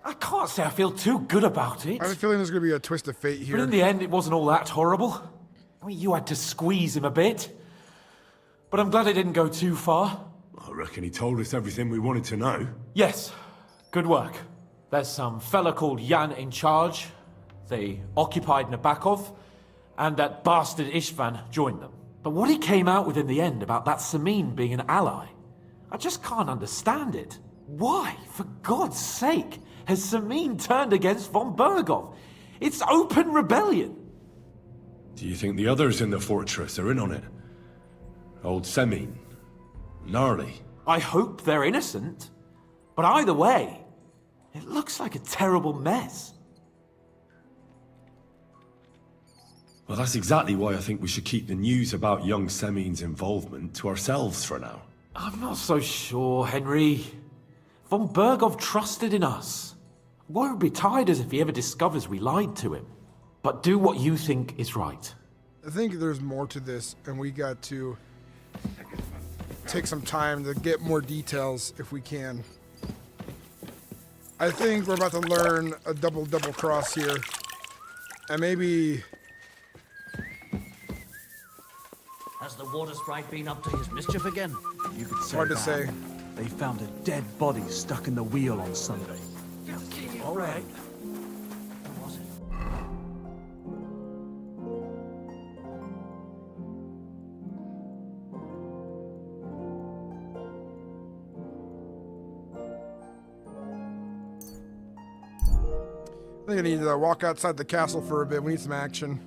I can't say I feel too good about it. I have a feeling there's going to be a twist of fate here. But in the end, it wasn't all that horrible. I mean, you had to squeeze him a bit. But I'm glad it didn't go too far. I reckon he told us everything we wanted to know. Yes, good work. There's some fella called Jan in charge. They occupied Nabokov, and that bastard Istvan joined them. But what he came out with in the end about that Samin being an ally, I just can't understand it. Why, for God's sake, has Samin turned against von Berghoff? It's open rebellion. Do you think the others in the fortress are in on it? Old Semin? Gnarly? I hope they're innocent. But either way, it looks like a terrible mess. Well, that's exactly why I think we should keep the news about young Semin's involvement to ourselves for now. I'm not so sure, Henry. Von Berghoff trusted in us. Won't be tired as if he ever discovers we lied to him. But do what you think is right. I think there's more to this, and we got to take some time to get more details if we can. I think we're about to learn a double cross here. And maybe... Has the water sprite been up to his mischief again? You could say Hard to that. say. They found a dead body stuck in the wheel on Sunday. All right. I think I need to walk outside the castle for a bit. We need some action.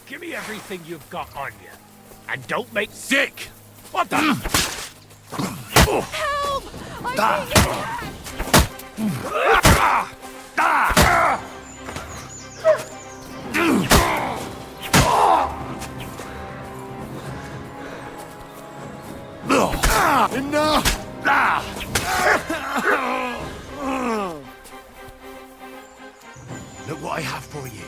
Give me everything you've got on you. And don't make sick! What the? Help! Enough! Look what I have for you.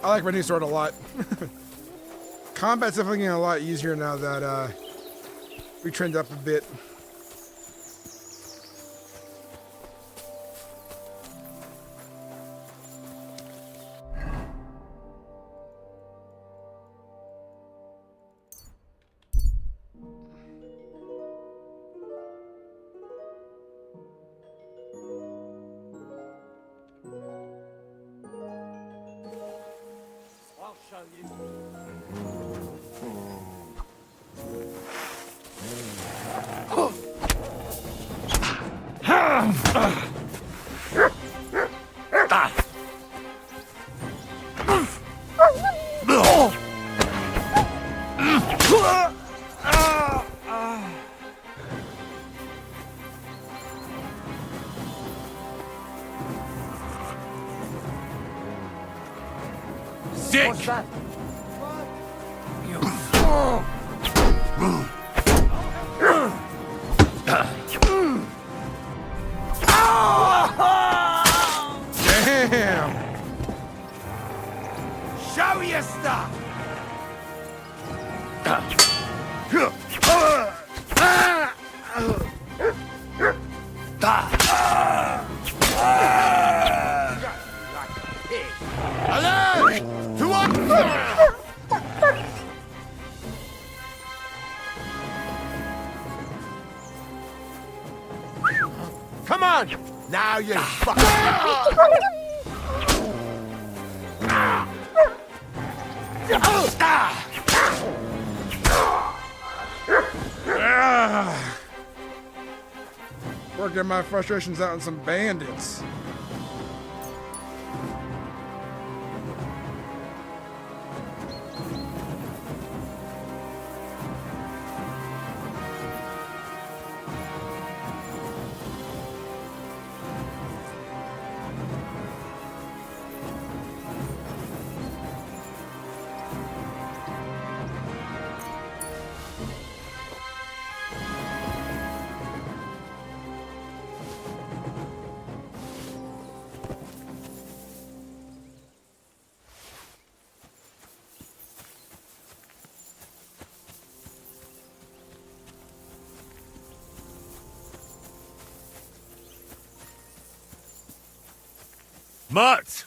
I like my new sword a lot. Combat's definitely getting a lot easier now that we trained up a bit. I'll show you. Damn! Show your stuff! Alert! To what? Come on! Now you Working my frustrations out on some bandits. Mutt!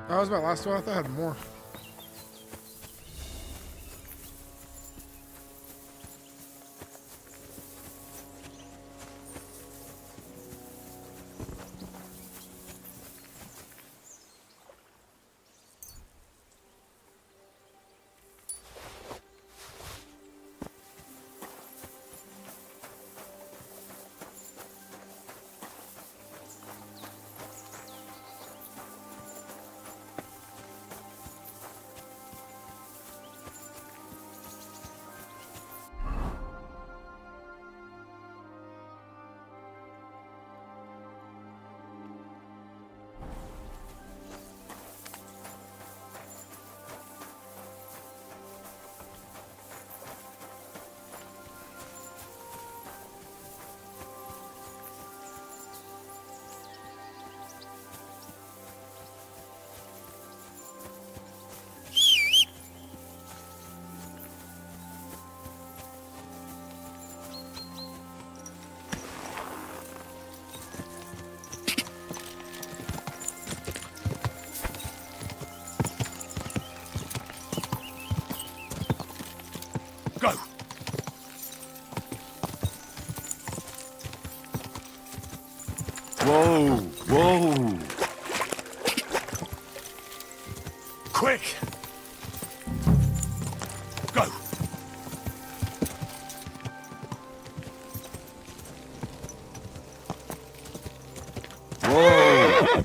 That was my last one. I thought I had more. Go! Whoa! Whoa! Quick! Go! Whoa!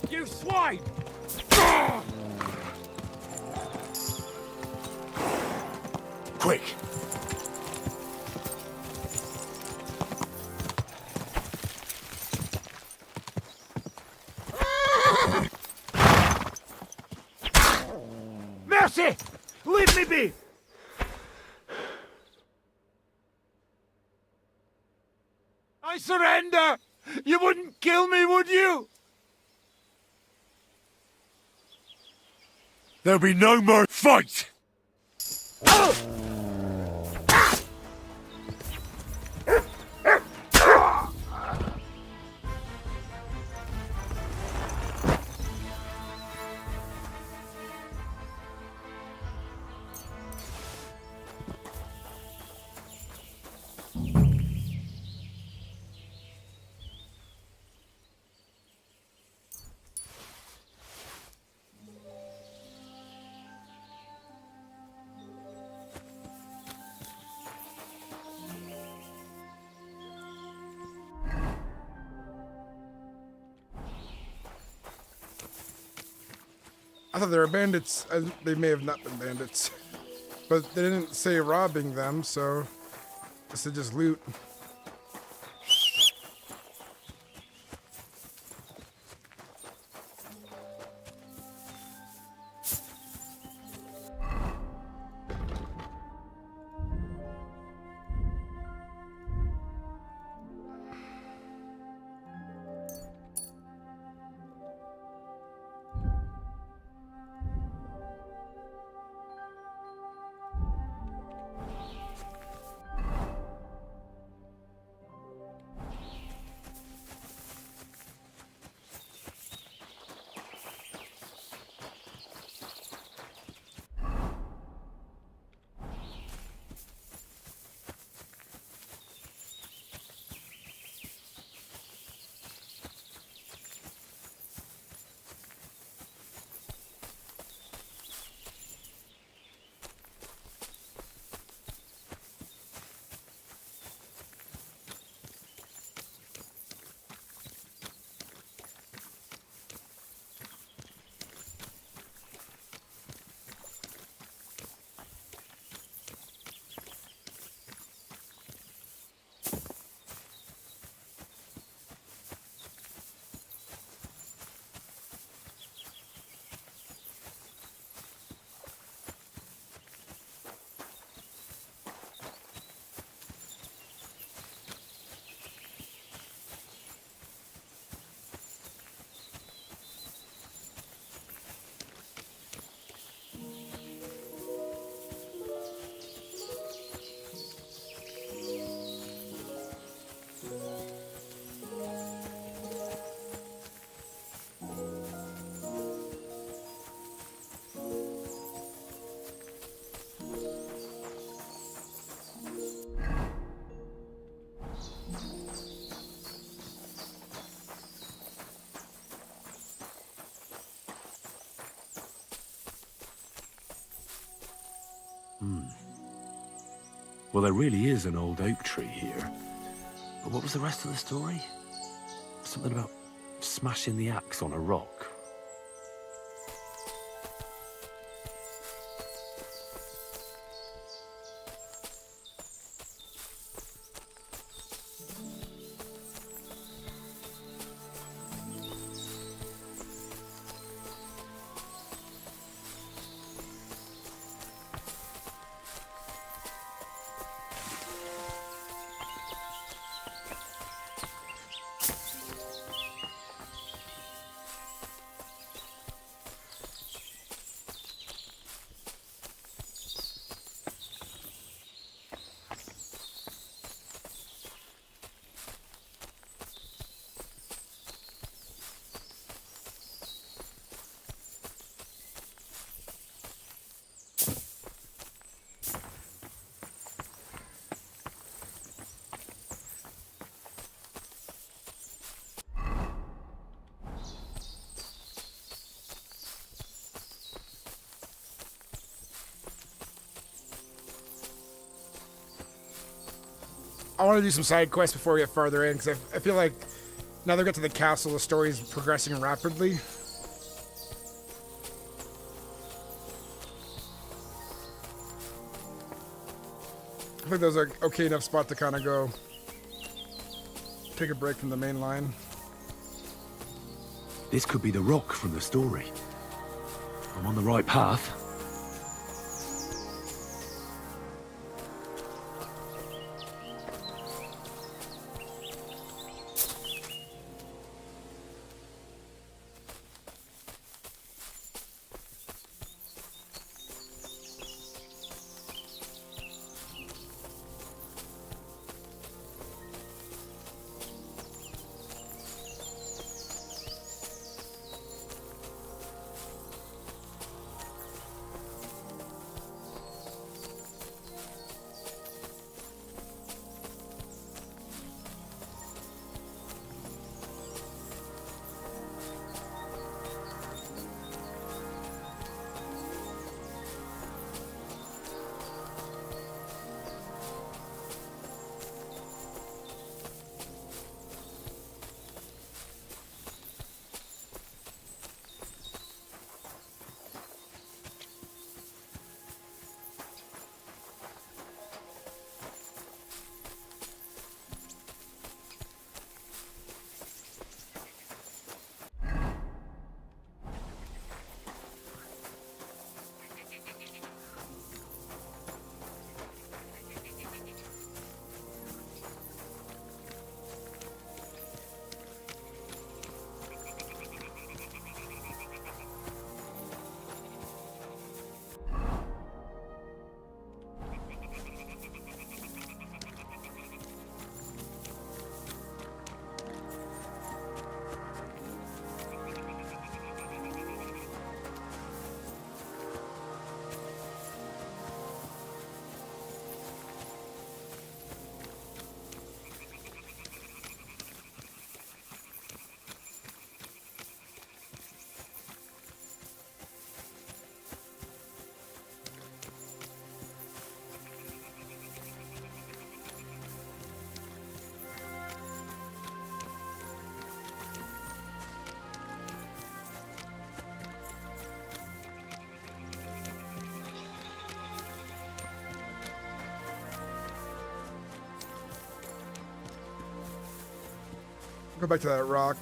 You swine! Quick! Mercy! Leave me be! I surrender! You wouldn't kill me, would you? There'll be no more fight! I thought they were bandits. They may have not been bandits. But they didn't say robbing them, so they said just loot. Well, there really is an old oak tree here. But what was the rest of the story? Something about smashing the axe on a rock. I want to do some side quests before we get farther in, because I feel like now they get to the castle, the story is progressing rapidly. I think there's an okay enough spot to kind of go take a break from the main line. This could be the rock from the story. I'm on the right path. Go back to that rock.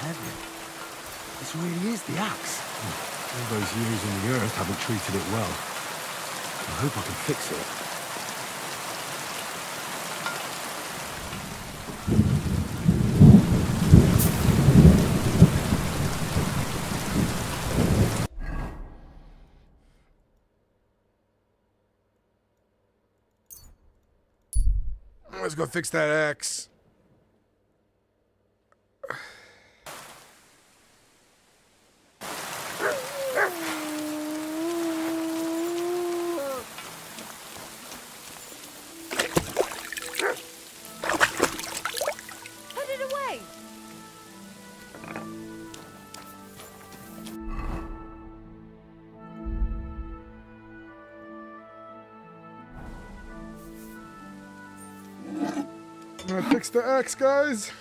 heavy. This really is the axe. All those years in the earth haven't treated it well. I hope I can fix it. Let's go fix that axe. Put it away. I'm gonna fix the axe, guys.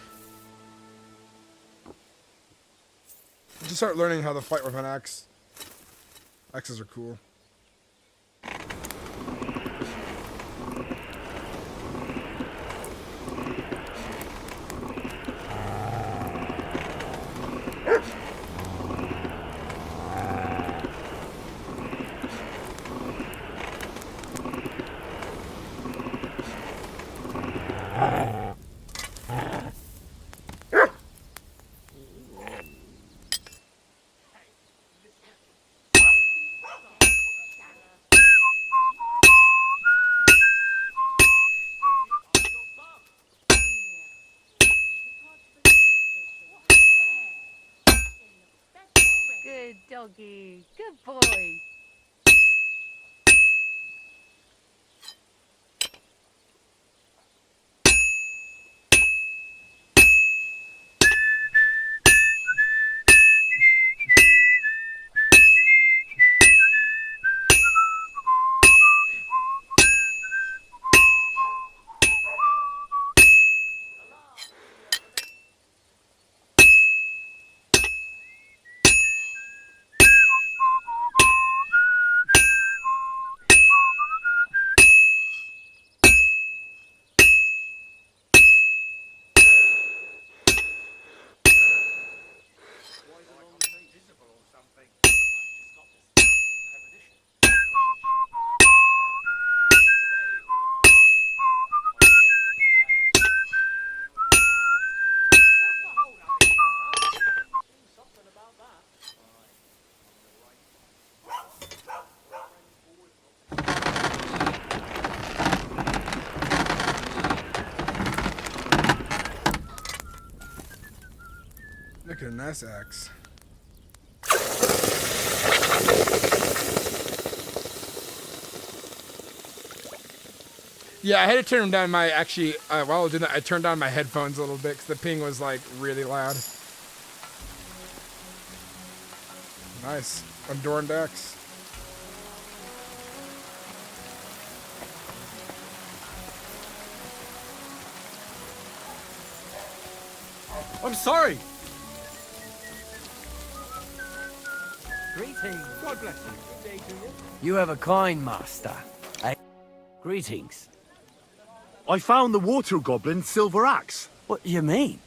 Just start learning how to fight with an axe. Axes are cool. Good doggy. Good boy. Look at a nice axe. Yeah, I had to turn down my, while I was doing that, I turned down my headphones a little bit because the ping was like really loud. Nice. Adorned axe. I'm sorry. Greetings. God bless you. Good day to you. You have a kind master. Eh? Greetings. I found the water goblin's silver axe. What do you mean?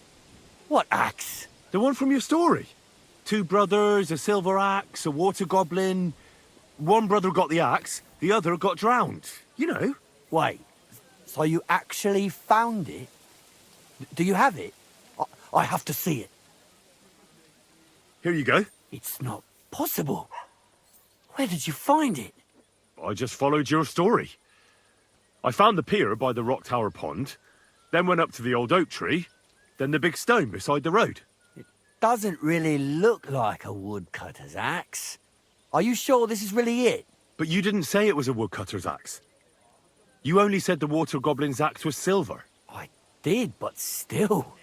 What axe? The one from your story. 2 brothers, a silver axe, a water goblin. One brother got the axe, the other got drowned. You know. Wait, so you actually found it? Do you have it? I have to see it. Here you go. It's not possible. Where did you find it? I just followed your story. I found the pier by the rock tower pond, then went up to the old oak tree, then the big stone beside the road. Doesn't really look like a woodcutter's axe. Are you sure this is really it? But you didn't say it was a woodcutter's axe. You only said the water goblin's axe was silver. I did, but still.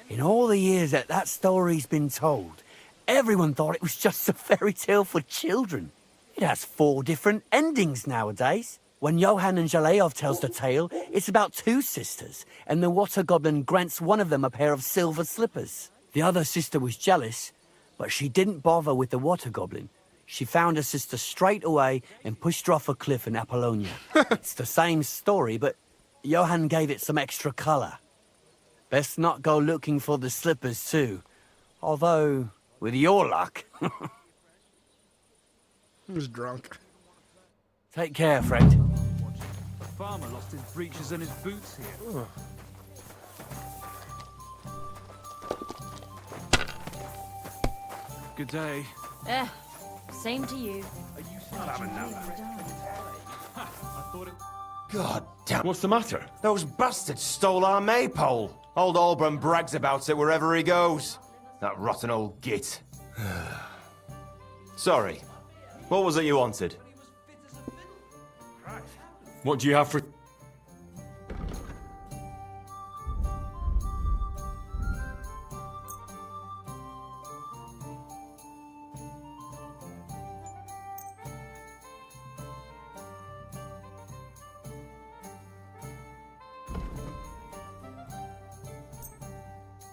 In all the years that story's been told, everyone thought it was just a fairy tale for children. It has 4 different endings nowadays. When Johann and Jaleov tells the tale, it's about 2 sisters, and the water goblin grants one of them a pair of silver slippers. The other sister was jealous, but she didn't bother with the water goblin. She found her sister straight away and pushed her off a cliff in Apollonia. It's the same story, but Johann gave it some extra colour. Best not go looking for the slippers too, Although, with your luck. He was drunk. Take care, friend. The farmer lost his breeches and his boots here. Good day. Same to you. God damn. What's the matter? Those bastards stole our maypole. Old Auburn brags about it wherever he goes. That rotten old git. Sorry. What was it you wanted? What do you have for...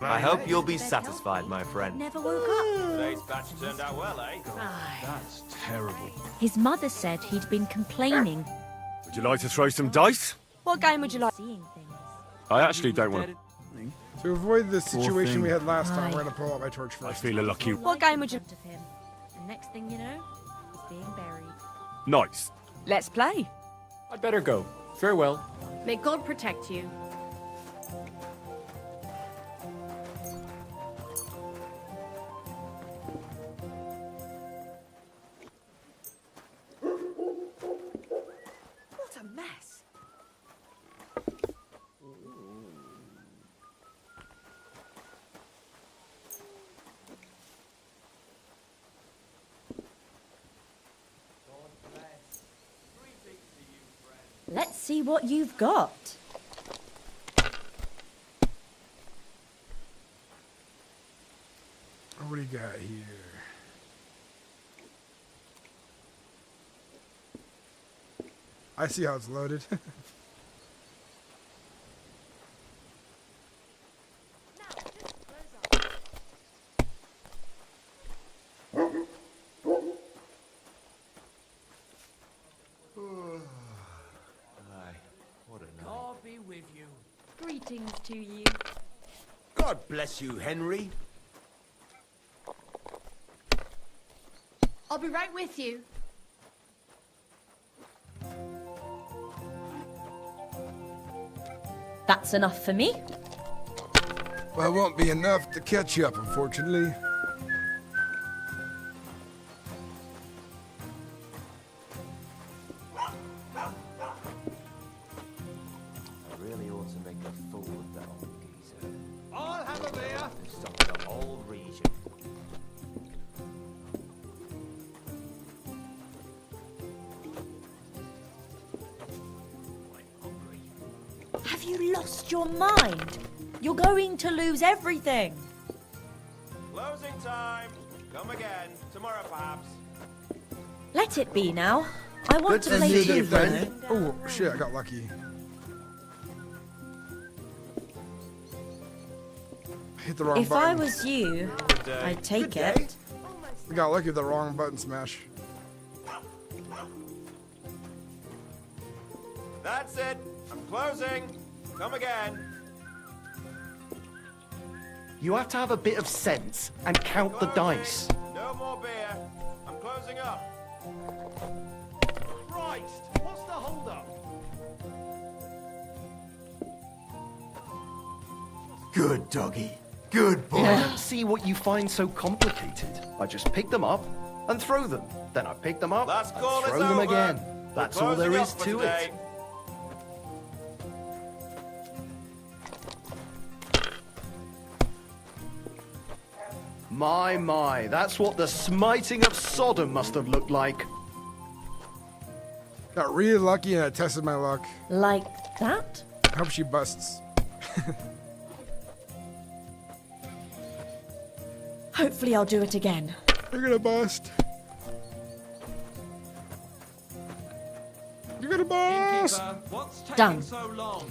I hope you'll be satisfied, my friend. Never woke up. Today's batch turned out well, eh? That's terrible. His mother said he'd been complaining. Would you like to throw some dice? What game would you like? I actually don't want to... To avoid the situation we thing. had last time, we're gonna pull out my torch first. I feel a lucky... What game would you of him? And next thing you know, he's being buried. Nice. Let's play. I'd better go. Farewell. May God protect you. What a mess. Let's see what you've got. What do you got here? I see how it's loaded. God be with you. Greetings to you. God bless you, Henry. I'll be right with you. That's enough for me. Well, it won't be enough to catch you up, unfortunately. I really ought to make a fool of that old geezer. I'll have a beer. Stop the whole region. Have you lost your mind? You're going to lose everything. Closing time. Come again. Tomorrow, perhaps. Let it be now. I want Good to play see you, too, friend. though. Oh, shit, I got lucky. Hit the wrong If I button. was you, I'd take it. I got lucky with the wrong button smash. That's it. I'm closing. Come again. You have to have a bit of sense and count the dice. No more beer. I'm closing up. Christ! What's the hold-up? Good doggy. Good boy. I don't see what you find so complicated. I just pick them up and throw them. Then I pick them up and throw them again. That's all there is to it. My, that's what the smiting of Sodom must have looked like. Got really lucky and I tested my luck. Like that? I hope she busts. Hopefully I'll do it again. You're gonna bust. You're gonna bust. What's taking Done. so long?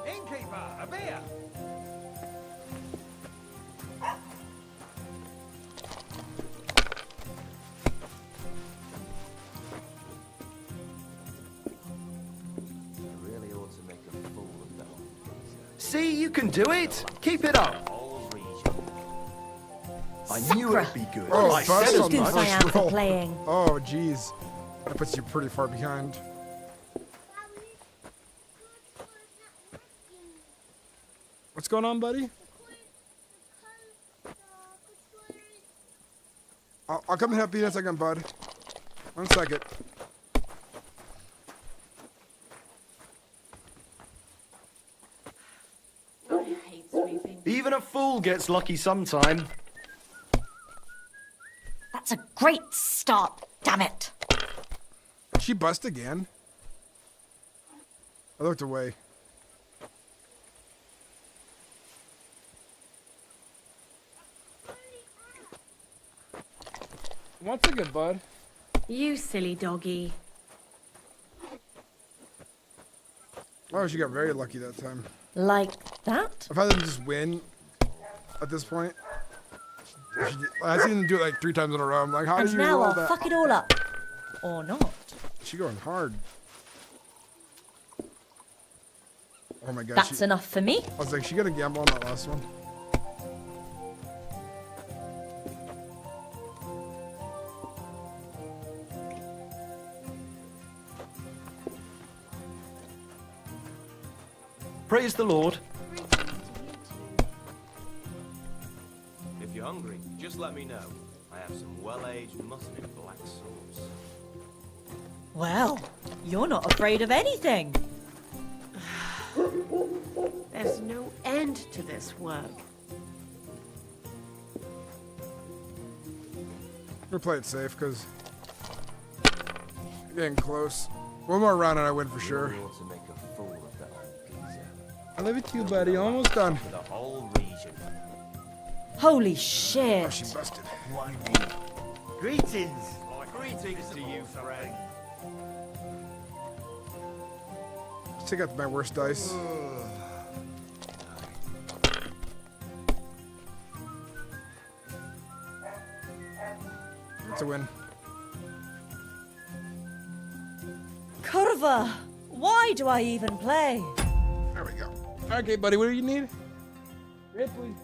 Innkeeper, a beer. I really ought See, you can do it. Keep it up. I knew it'd be good. Oh, I said bust as on the much. I am first for roll. playing. Oh, jeez. That puts you pretty far behind. What's going on, buddy? I'll come and help you in a second, bud. 1 second. Even a fool gets lucky sometime. That's a great start, damn it. Did she bust again? I looked away. One second, bud. You silly doggy. Oh, she got very lucky that time. Like that? If I didn't just win at this point. I seen them do it like 3 times in a row. I'm like, how And did you now roll I'll that? fuck it all up. Or not. She going hard. Oh my god. That's enough for me. I was like, she got a gamble on that last one. Praise the Lord. If you're hungry, just let me know. I have some well-aged mutton in black sauce. Well, you're not afraid of anything. There's no end to this work. We'll play it safe, because getting close. One more round and I win for sure. I love it too, buddy. Almost done. For the whole region. Holy shit. Oh, she busted. Greetings. Greetings to you, friend. Let's take out my worst dice. That's a win. Curva! Why do I even play? There we go. Okay, buddy, what do you need? Red, please.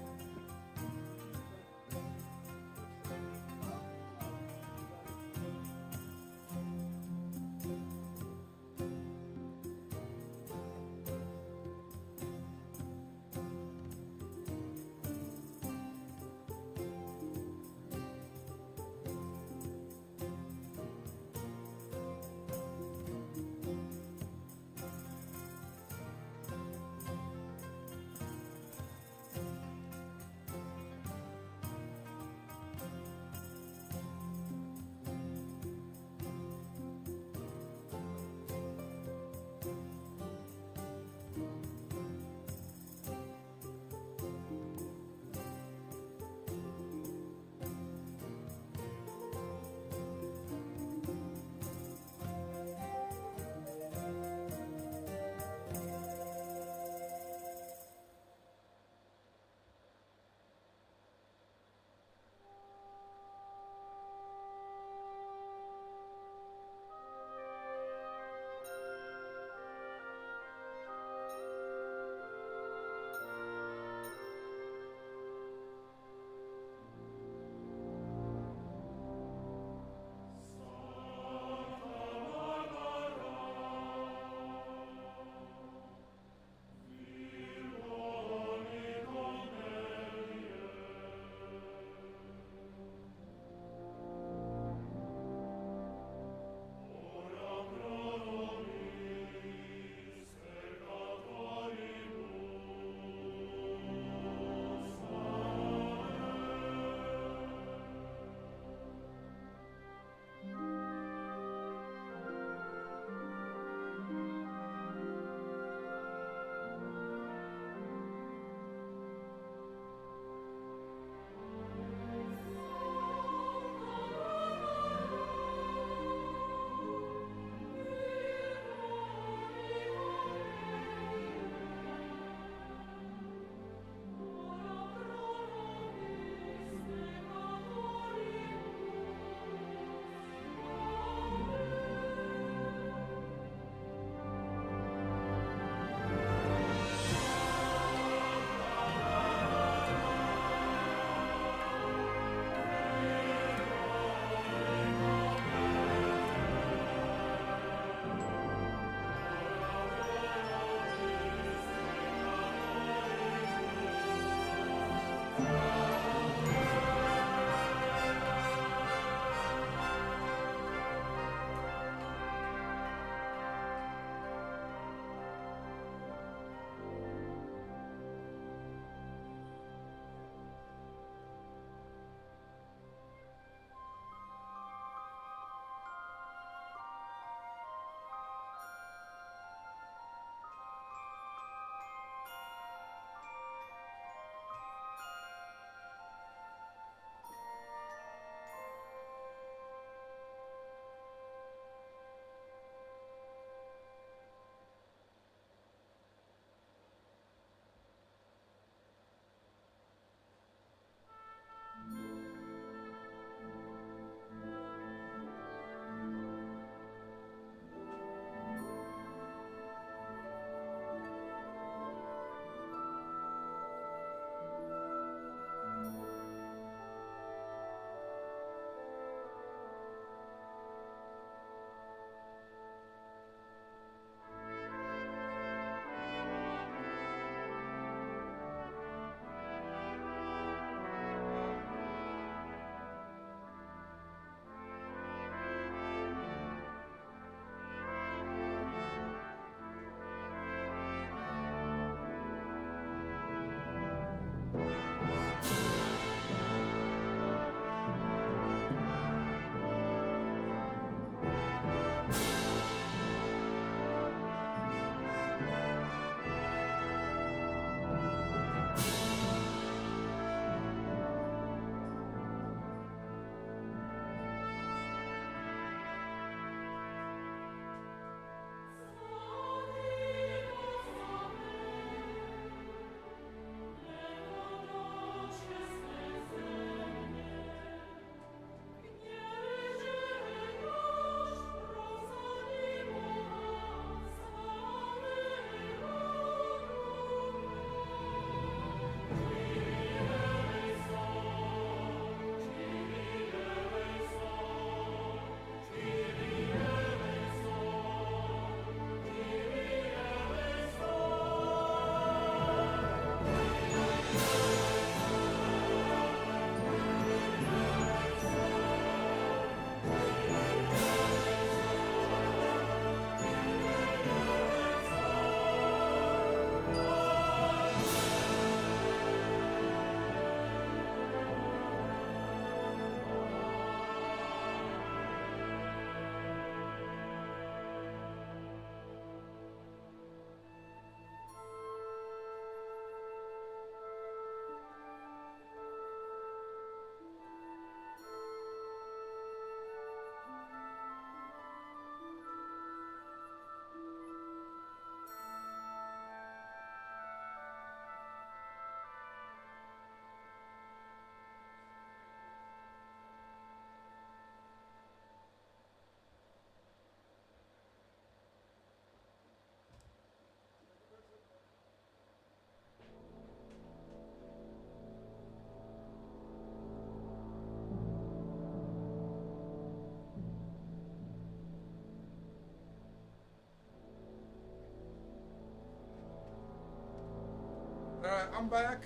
Alright, I'm back.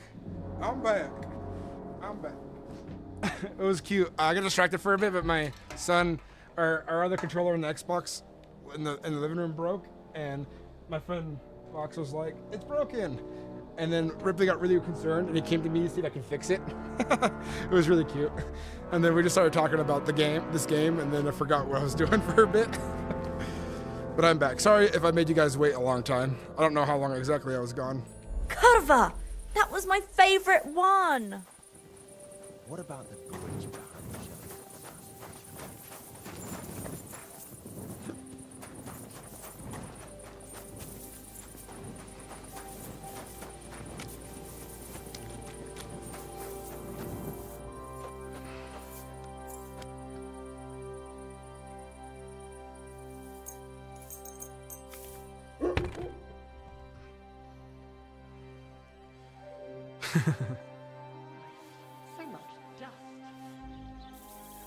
I'm back. It was cute. I got distracted for a bit, but my son, our other controller in the Xbox in the living room broke, and my friend Fox was like, "It's broken," and then Ripley got really concerned, and he came to me to see if I could fix it. It was really cute, and then we just started talking about this game, and then I forgot what I was doing for a bit. But I'm back. Sorry if I made you guys wait a long time. I don't know how long exactly I was gone. Curva! That was my favorite one! What about the bridge back?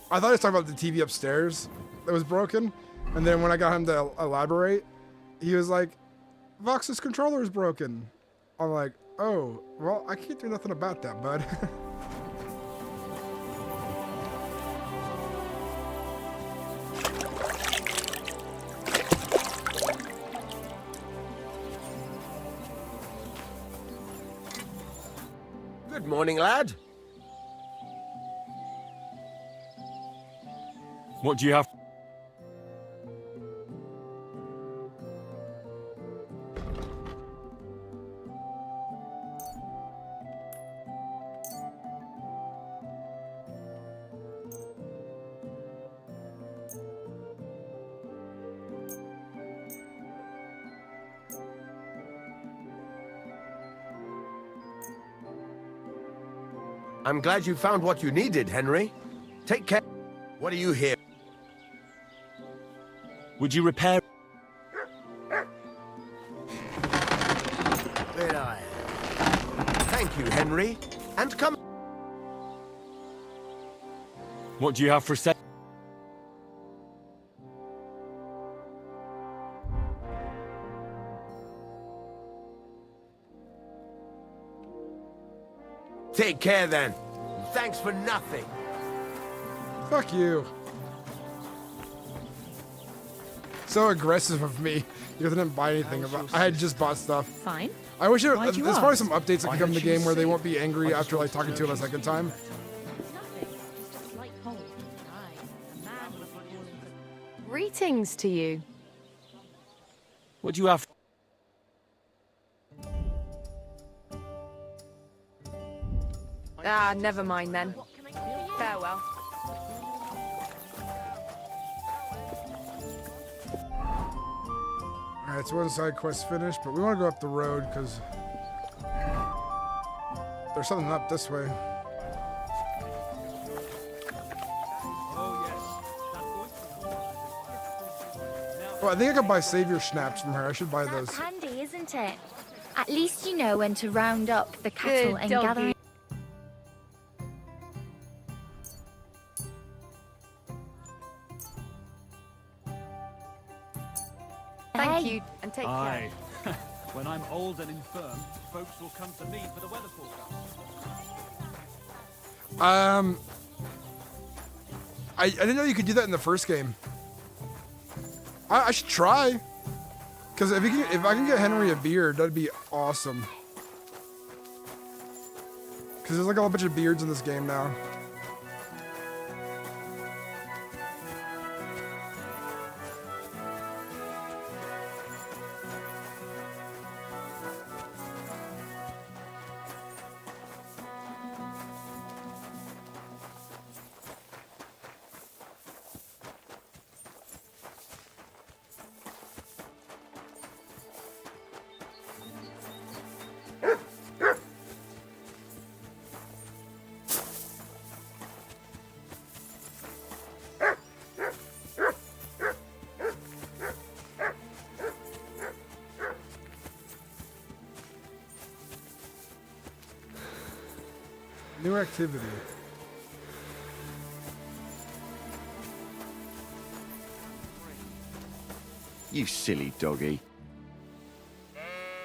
I thought he was talking about the TV upstairs that was broken, and then when I got him to elaborate, he was like, "Vox's controller is broken." I'm like, "Oh, well, I can't do nothing about that, bud." Good morning, lad. What do you have? I'm glad you found what you needed, Henry. Take care. What are you here? Would you repair? Where I am. Thank you, Henry. And come. What do you have for sale? Take care then. Thanks for nothing. Fuck you. So aggressive of me because I didn't buy anything. I had just bought stuff. Fine. I wish there's Why'd you probably ask? some updates that Why could come in the don't you game where they say? won't be angry after like talking to him a second time. Greetings to you. What do you have? Ah, never mind then. Farewell. Alright, so one side quest finished, but we want to go up the road because there's something up this way. Oh, I think I could buy savior snaps from her. I should buy those. That's handy, isn't it? At least you know when to round up the cattle Good and doggy. gather. Thank you, and take Aye. When I'm old and infirm, folks will come to me for the weather forecast. I didn't know you could do that in the first game. I should try. Because if I can get Henry a beard, that'd be awesome. Because there's like a whole bunch of beards in this game now. New activity. You silly doggy.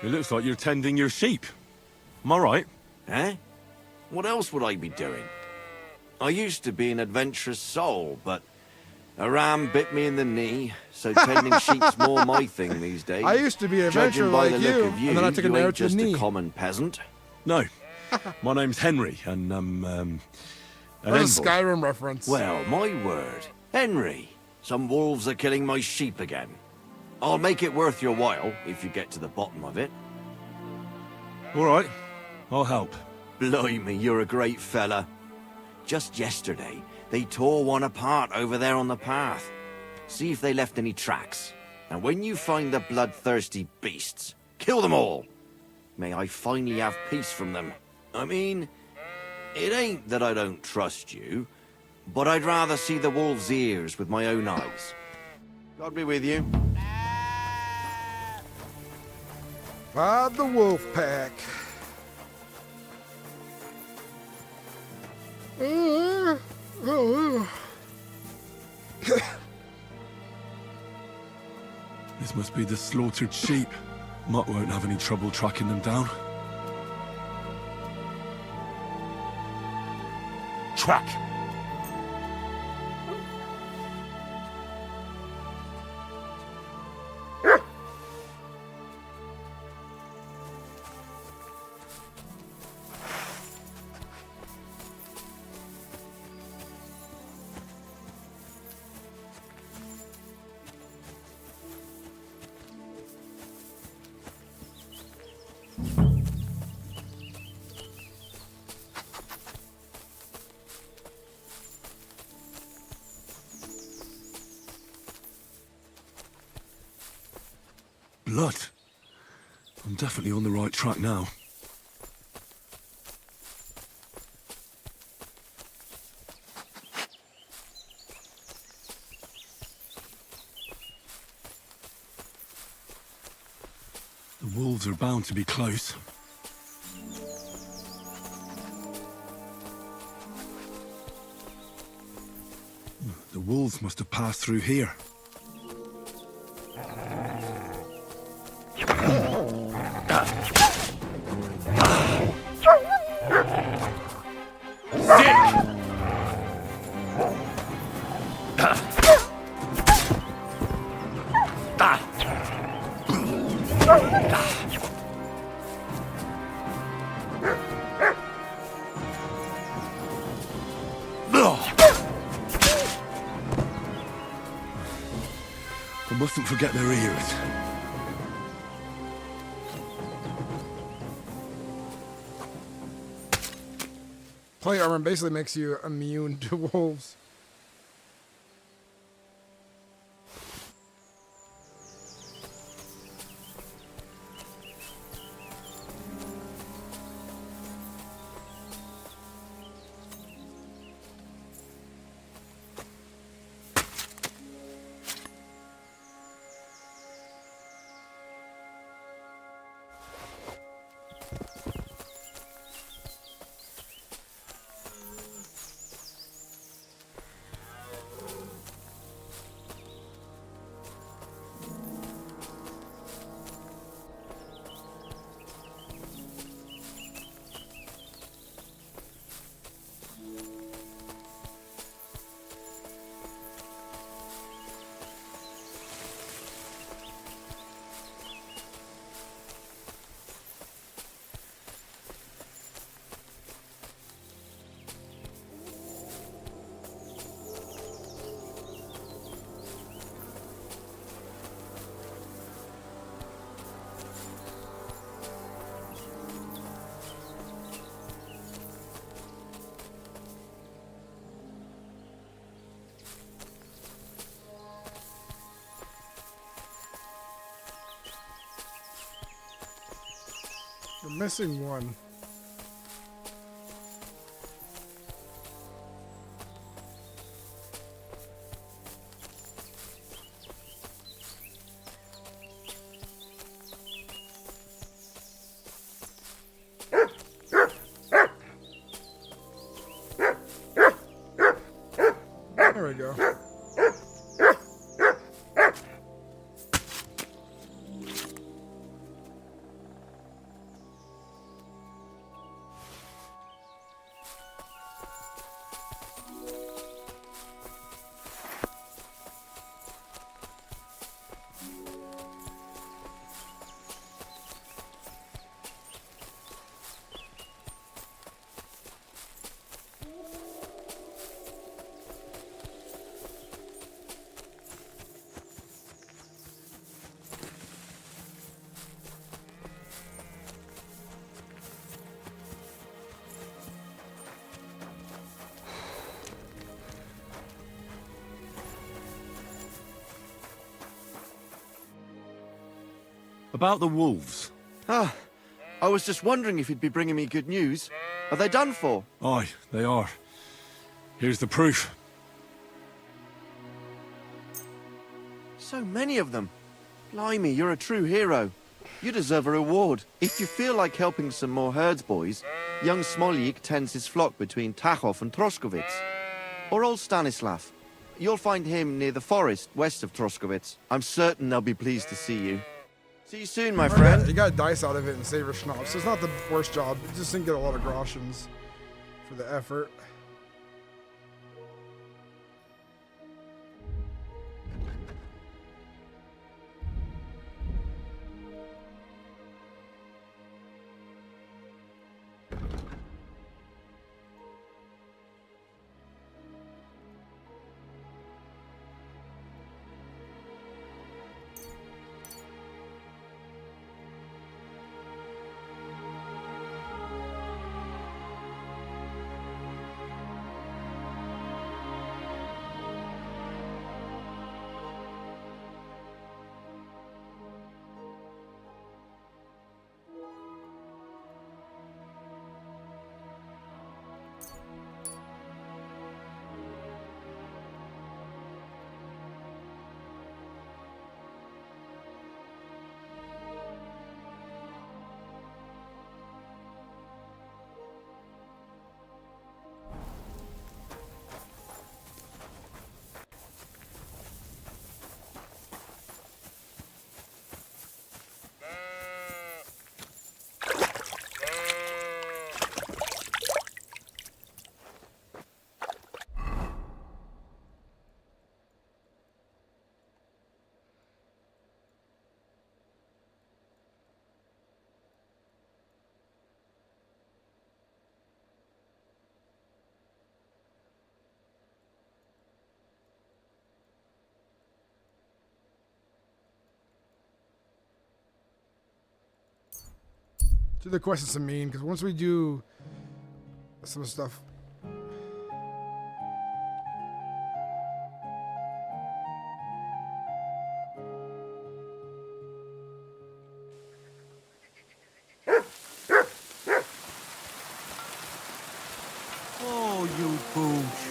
It looks like you're tending your sheep. Am I right? Eh? What else would I be doing? I used to be an adventurous soul, but a ram bit me in the knee, so tending sheep's more my thing these days. I used to be an adventurer Judging by like the you, look of you, and then I took a you arrow ain't to the just knee. a common peasant. No. My name's Henry, and I'm, an That's a envoy. Skyrim reference. Well, my word. Henry, some wolves are killing my sheep again. I'll make it worth your while, if you get to the bottom of it. All right. I'll help. Blimey, you're a great fella. Just yesterday, they tore one apart over there on the path. See if they left any tracks. And when you find the bloodthirsty beasts, kill them all. May I finally have peace from them. I mean, it ain't that I don't trust you, but I'd rather see the wolf's ears with my own eyes. God be with you. Find the wolf pack. This must be the slaughtered sheep. Mutt won't have any trouble tracking them down. Track! Blood. I'm definitely on the right track now. The wolves are bound to be close. The wolves must have passed through here. I mustn't forget their ears. Plate armor basically makes you immune to wolves. We're missing one. There we go. About the wolves. Ah, I was just wondering if you'd be bringing me good news. Are they done for? Aye, they are. Here's the proof. So many of them. Blimey, you're a true hero. You deserve a reward. If you feel like helping some more herds, boys, young Smoljik tends his flock between Tachov and Troskowitz. Or old Stanislav. You'll find him near the forest west of Troskowitz. I'm certain they'll be pleased to see you. See you soon, my friend. You got dice out of it and savor schnapps, so it's not the worst job. You just didn't get a lot of groshens for the effort. Do the quest is some mean, because once we do some stuff. Oh, you pooch.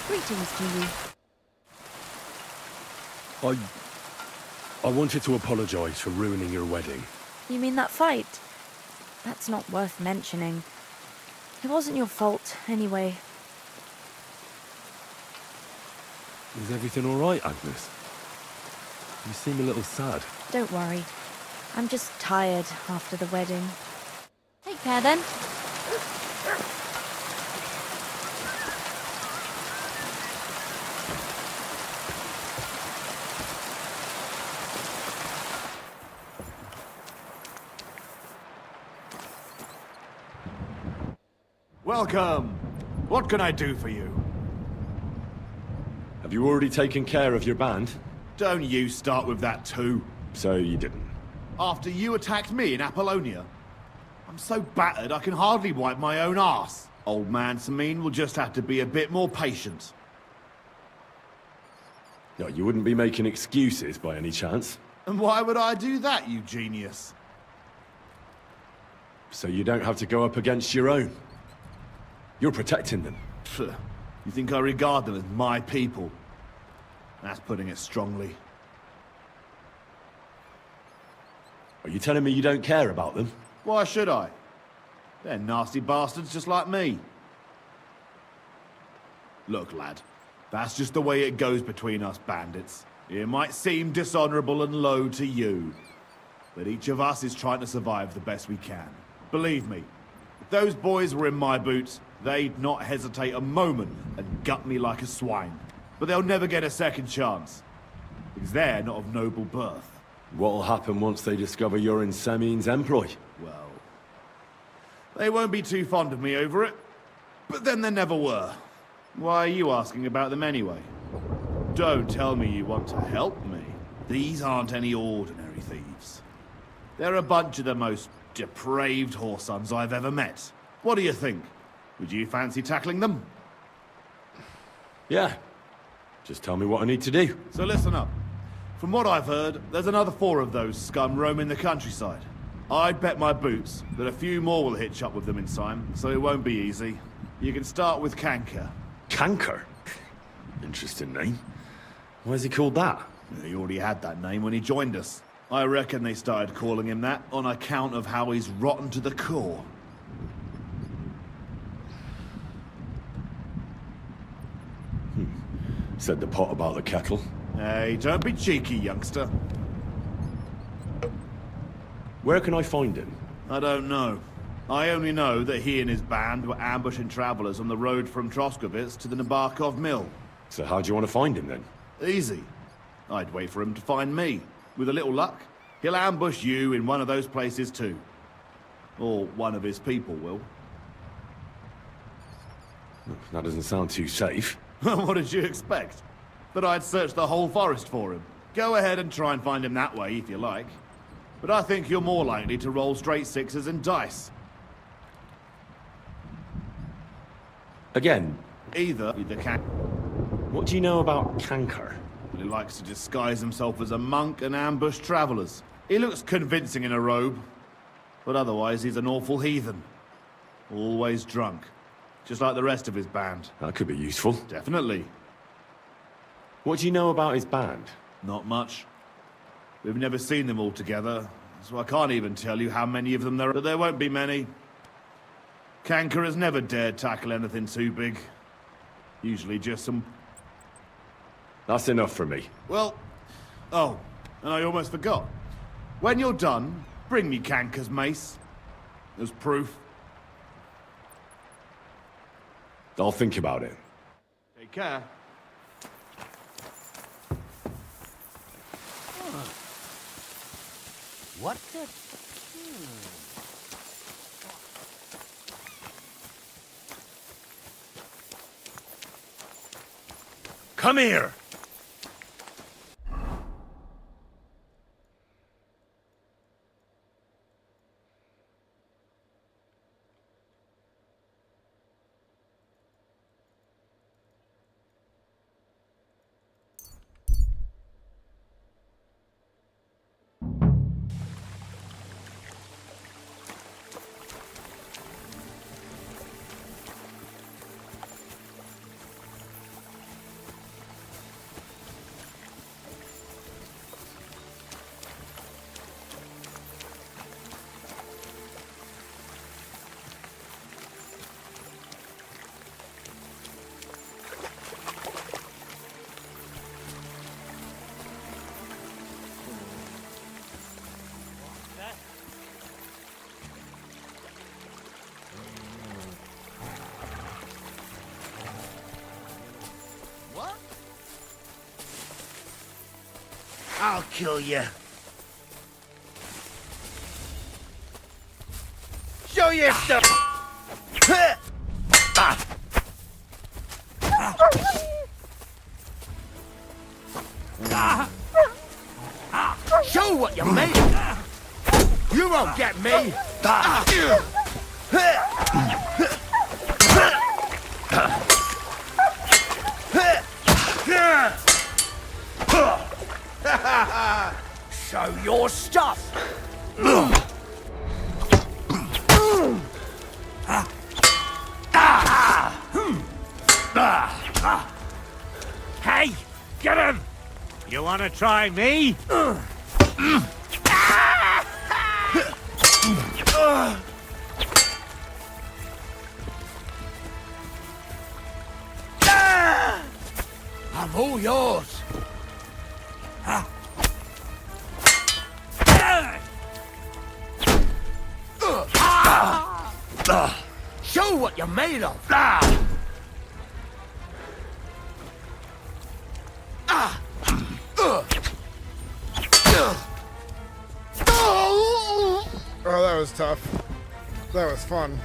Greetings to you. I wanted to apologize for ruining your wedding. You mean that fight? That's not worth mentioning. It wasn't your fault, anyway. Is everything all right, Agnes? You seem a little sad. Don't worry. I'm just tired after the wedding. Take care then. Welcome. What can I do for you? Have you already taken care of your band? Don't you start with that too. So you didn't. After you attacked me in Apollonia? I'm so battered I can hardly wipe my own arse. Old man Samin will just have to be a bit more patient. No, you wouldn't be making excuses by any chance? And why would I do that, you genius? So you don't have to go up against your own. You're protecting them. Pfft. You think I regard them as my people? That's putting it strongly. Are you telling me you don't care about them? Why should I? They're nasty bastards just like me. Look, lad. That's just the way it goes between us bandits. It might seem dishonorable and low to you, but each of us is trying to survive the best we can. Believe me, if those boys were in my boots, they'd not hesitate a moment and gut me like a swine. But they'll never get a second chance, because they're not of noble birth. What'll happen once they discover you're in Semin's employ? Well, they won't be too fond of me over it, but then they never were. Why are you asking about them anyway? Don't tell me you want to help me. These aren't any ordinary thieves. They're a bunch of the most depraved whoresons I've ever met. What do you think? Would you fancy tackling them? Yeah. Just tell me what I need to do. So listen up. From what I've heard, there's another 4 of those scum roaming the countryside. I'd bet my boots that a few more will hitch up with them in time, so it won't be easy. You can start with Canker. Canker? Interesting name. Why is he called that? He already had that name when he joined us. I reckon they started calling him that on account of how he's rotten to the core. Said the pot about the kettle. Hey, don't be cheeky, youngster. Where can I find him? I don't know. I only know that he and his band were ambushing travelers on the road from Troskovitz to the Nabarkov mill. So how do you want to find him then? Easy. I'd wait for him to find me. With a little luck, he'll ambush you in one of those places too. Or one of his people will. That doesn't sound too safe. What did you expect? That I'd search the whole forest for him? Go ahead and try and find him that way if you like. But I think you're more likely to roll straight 6s and dice. Again? Either can. What do you know about Canker? He likes to disguise himself as a monk and ambush travelers. He looks convincing in a robe, but otherwise he's an awful heathen. Always drunk, just like the rest of his band. That could be useful. Definitely. What do you know about his band? Not much. We've never seen them all together, so I can't even tell you how many of them there are. But there won't be many. Canker has never dared tackle anything too big. Usually just some... That's enough for me. Well... Oh, and I almost forgot. When you're done, bring me Canker's mace. As proof. I'll think about it. Take care. What the... Come here! I'll kill you. Show your stuff. Show what you made. You won't get me. Show your stuff! Hey, get him! You want to try me? I'm all yours. Show what you're made of. Oh, that was tough. That was fun.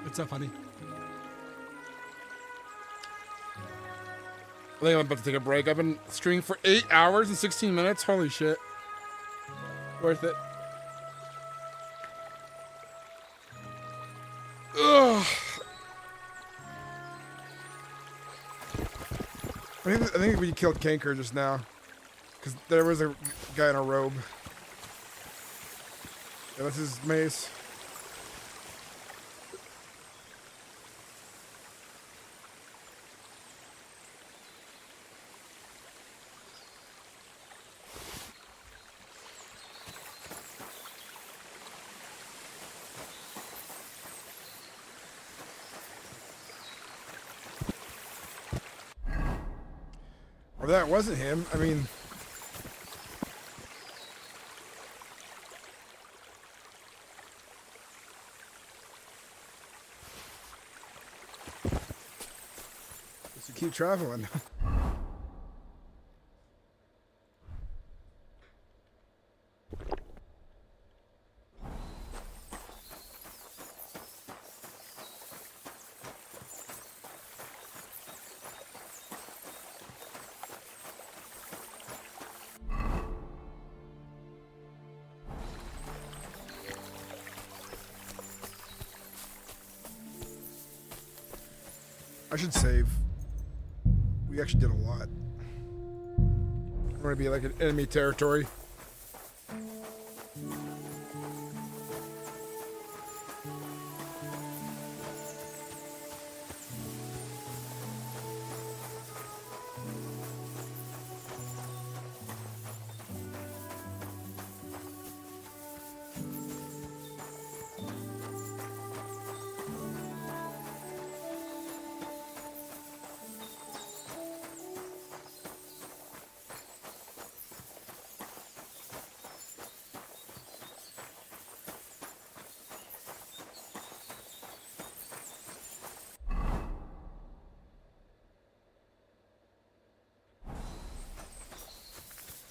What's up, honey? I think I'm about to take a break. I've been streaming for 8 hours and 16 minutes. Holy shit. Worth it. Ugh. I think we killed Canker just now. Because there was a guy in a robe. Yeah, that's his mace. Or that wasn't him. I mean... Just to keep traveling. I should save. We actually did a lot. We're gonna be like an enemy territory.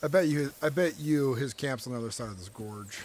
I bet you his camp's on the other side of this gorge.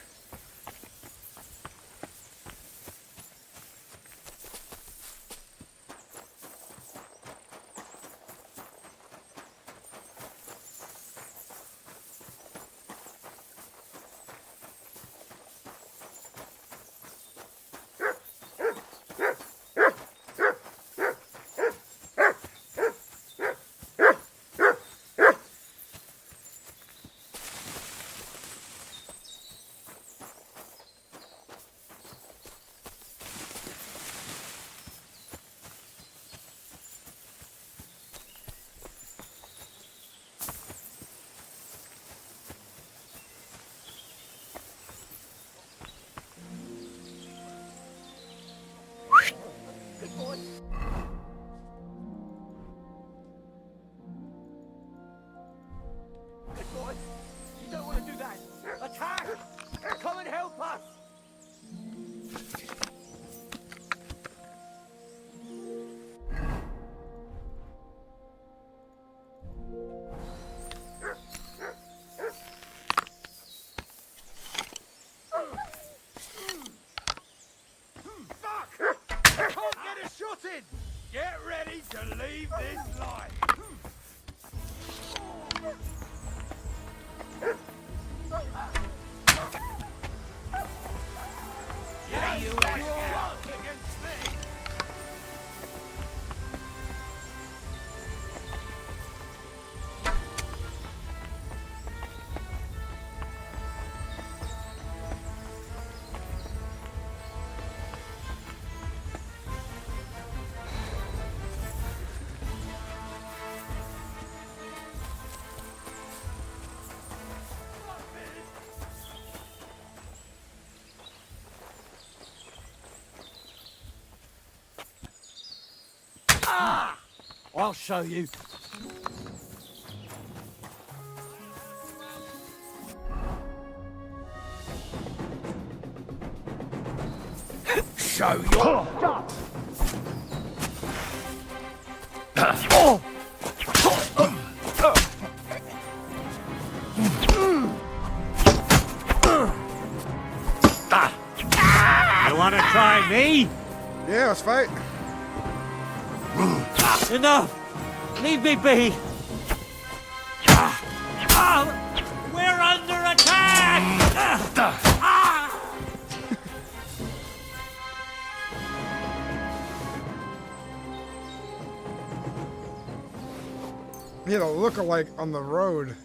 I'll show you. Show your You want to try me? Yeah, let's fight. Enough! Leave me be! We're under attack! He had a look-alike on the road.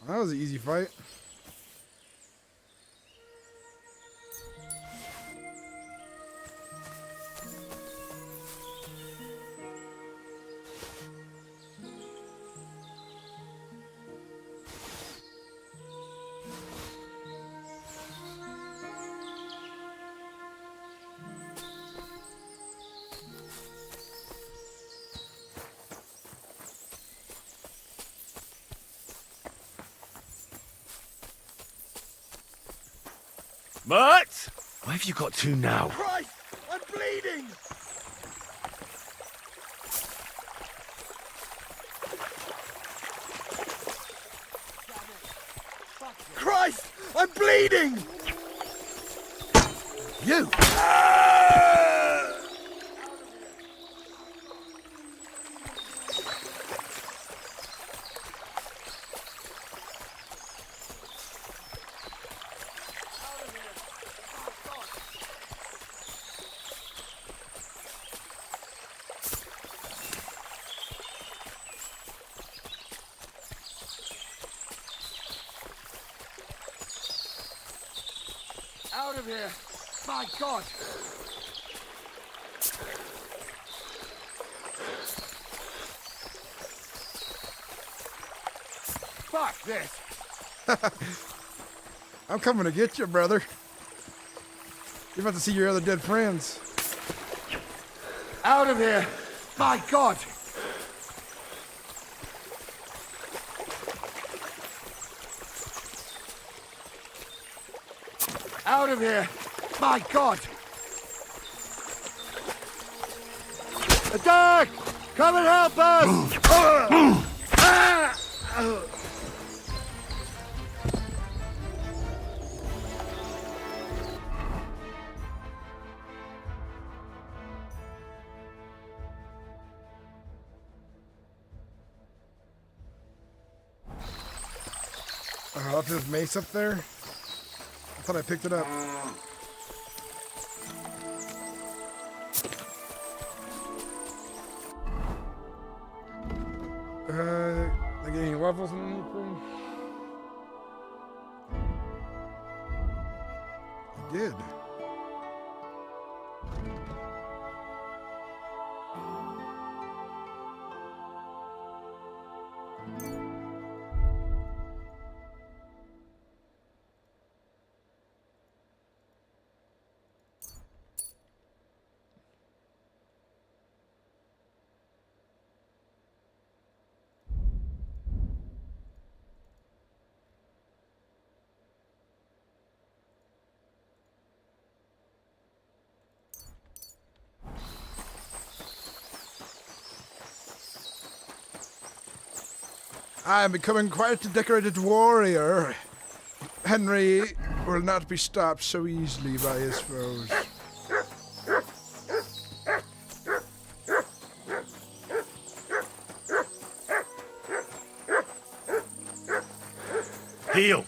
That was an easy fight. Mutt! Where have you got to now? Christ! I'm bleeding! Christ! I'm bleeding! You! Out of here! My God! Fuck this! I'm coming to get you, brother. You're about to see your other dead friends. Out of here! My God! Out of here! My God! Attack! Come and help us! I left his mace up there. I thought I picked it up. Like any levels and anything? I did. I am becoming quite a decorated warrior. Henry will not be stopped so easily by his foes. Heal!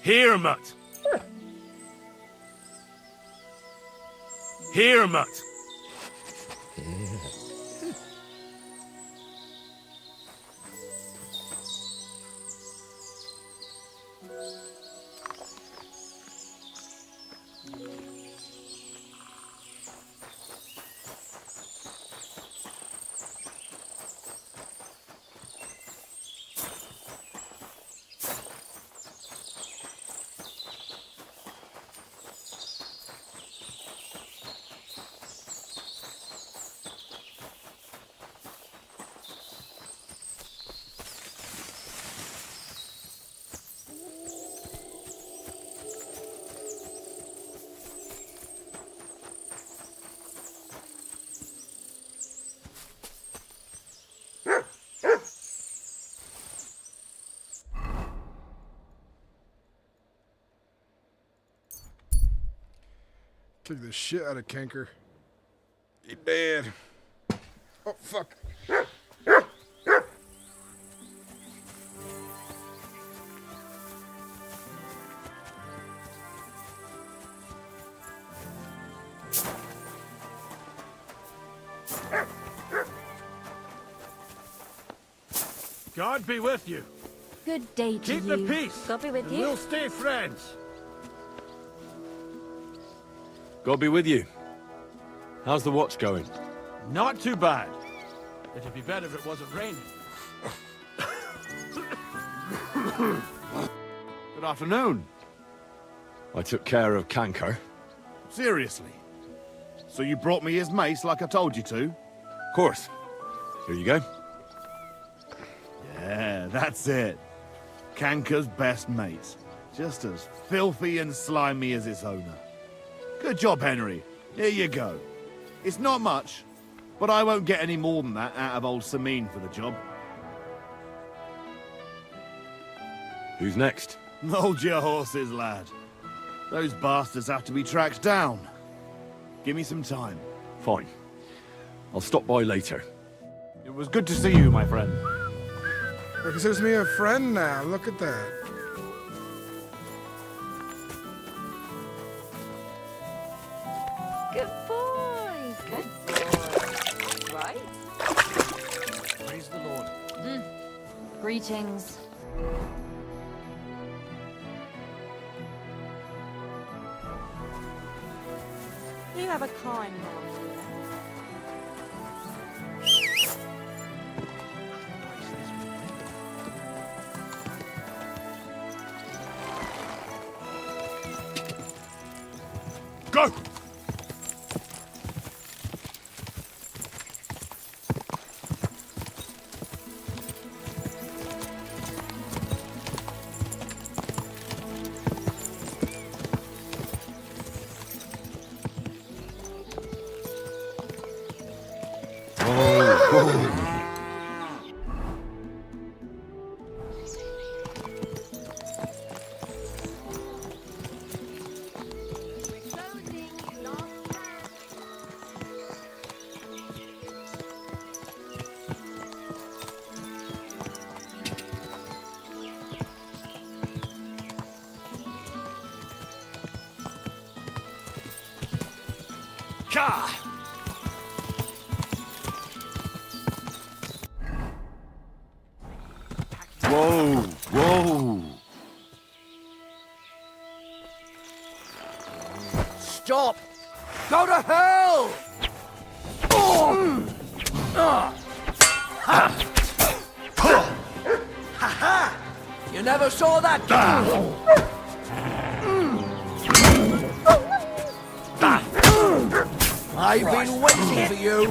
Here, Mutt! Here, Mutt! Kick the shit out of Canker. He dead. Oh, fuck. God be with you. Good day to Keep you. the peace. God be with and you. We'll stay friends. God be with you. How's the watch going? Not too bad. It'd be better if it wasn't raining. Good afternoon. I took care of Canker. Seriously? So you brought me his mace like I told you to? Of course. Here you go. Yeah, that's it. Canker's best mate. Just as filthy and slimy as its owner. Good job, Henry. Here you go. It's not much, but I won't get any more than that out of old Sameen for the job. Who's next? Hold your horses, lad. Those bastards have to be tracked down. Give me some time. Fine. I'll stop by later. It was good to see you, my friend. He considers me a friend now. Look at that. Good boy. Good boy. Right? Praise the Lord. Greetings. You have a kind master. Go! Whoa, whoa. Stop! Go to hell! Ha-ha! You never saw that coming! I've been waiting for you!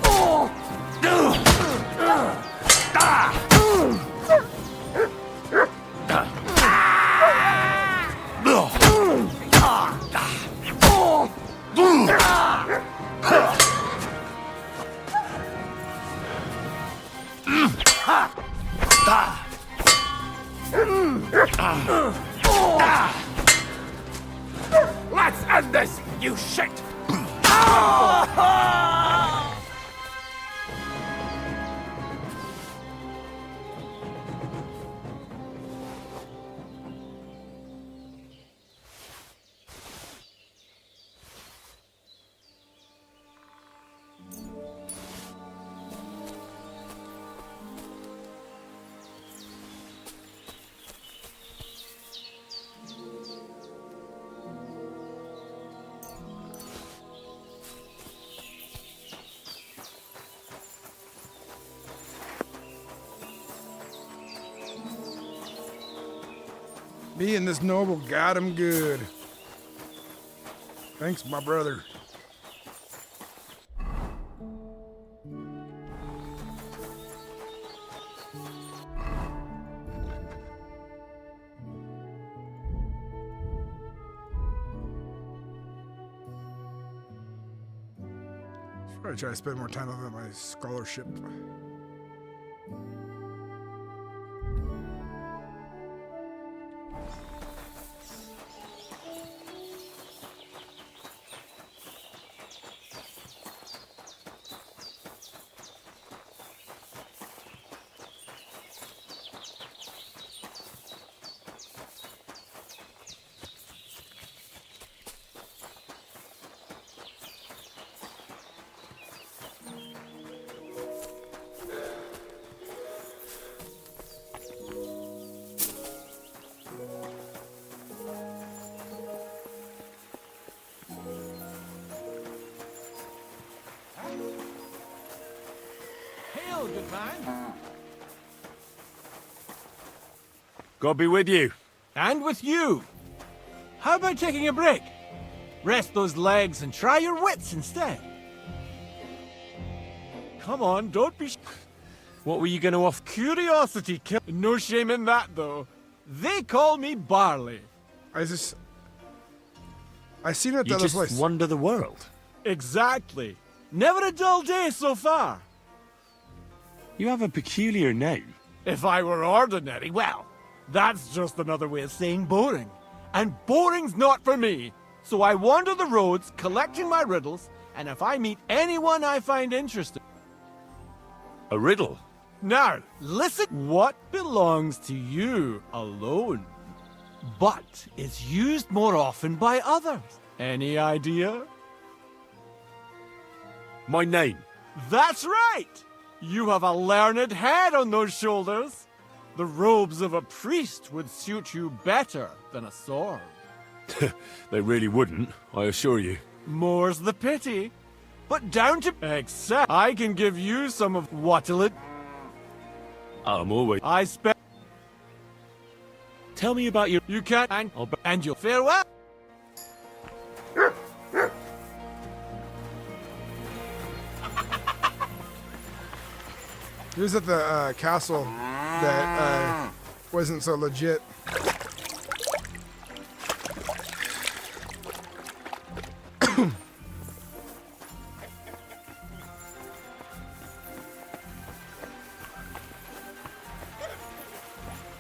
Let's end this, you shit! Me and this noble got him good. Thanks, my brother. Probably try to spend more time on my scholarship. Farewell, good man. God be with you. And with you. How about taking a break? Rest those legs and try your wits instead. Come on, don't be... What were you going to offer? Curiosity kill... No shame in that, though. They call me Barley. I seen it at the other place. Wander the world. Exactly. Never a dull day so far. You have a peculiar name. If I were ordinary, well, that's just another way of saying boring. And boring's not for me. So I wander the roads, collecting my riddles, and if I meet anyone I find interesting... A riddle? Now, listen. What belongs to you alone, but is used more often by others? Any idea? My name. That's right! You have a learned head on those shoulders. The robes of a priest would suit you better than a sword. They really wouldn't, I assure you. More's the pity. But down to... Except I can give you some of what'll it... I'm always... I spent... Tell me about your... You can't... And you'll... Farewell! He was at the castle that wasn't so legit.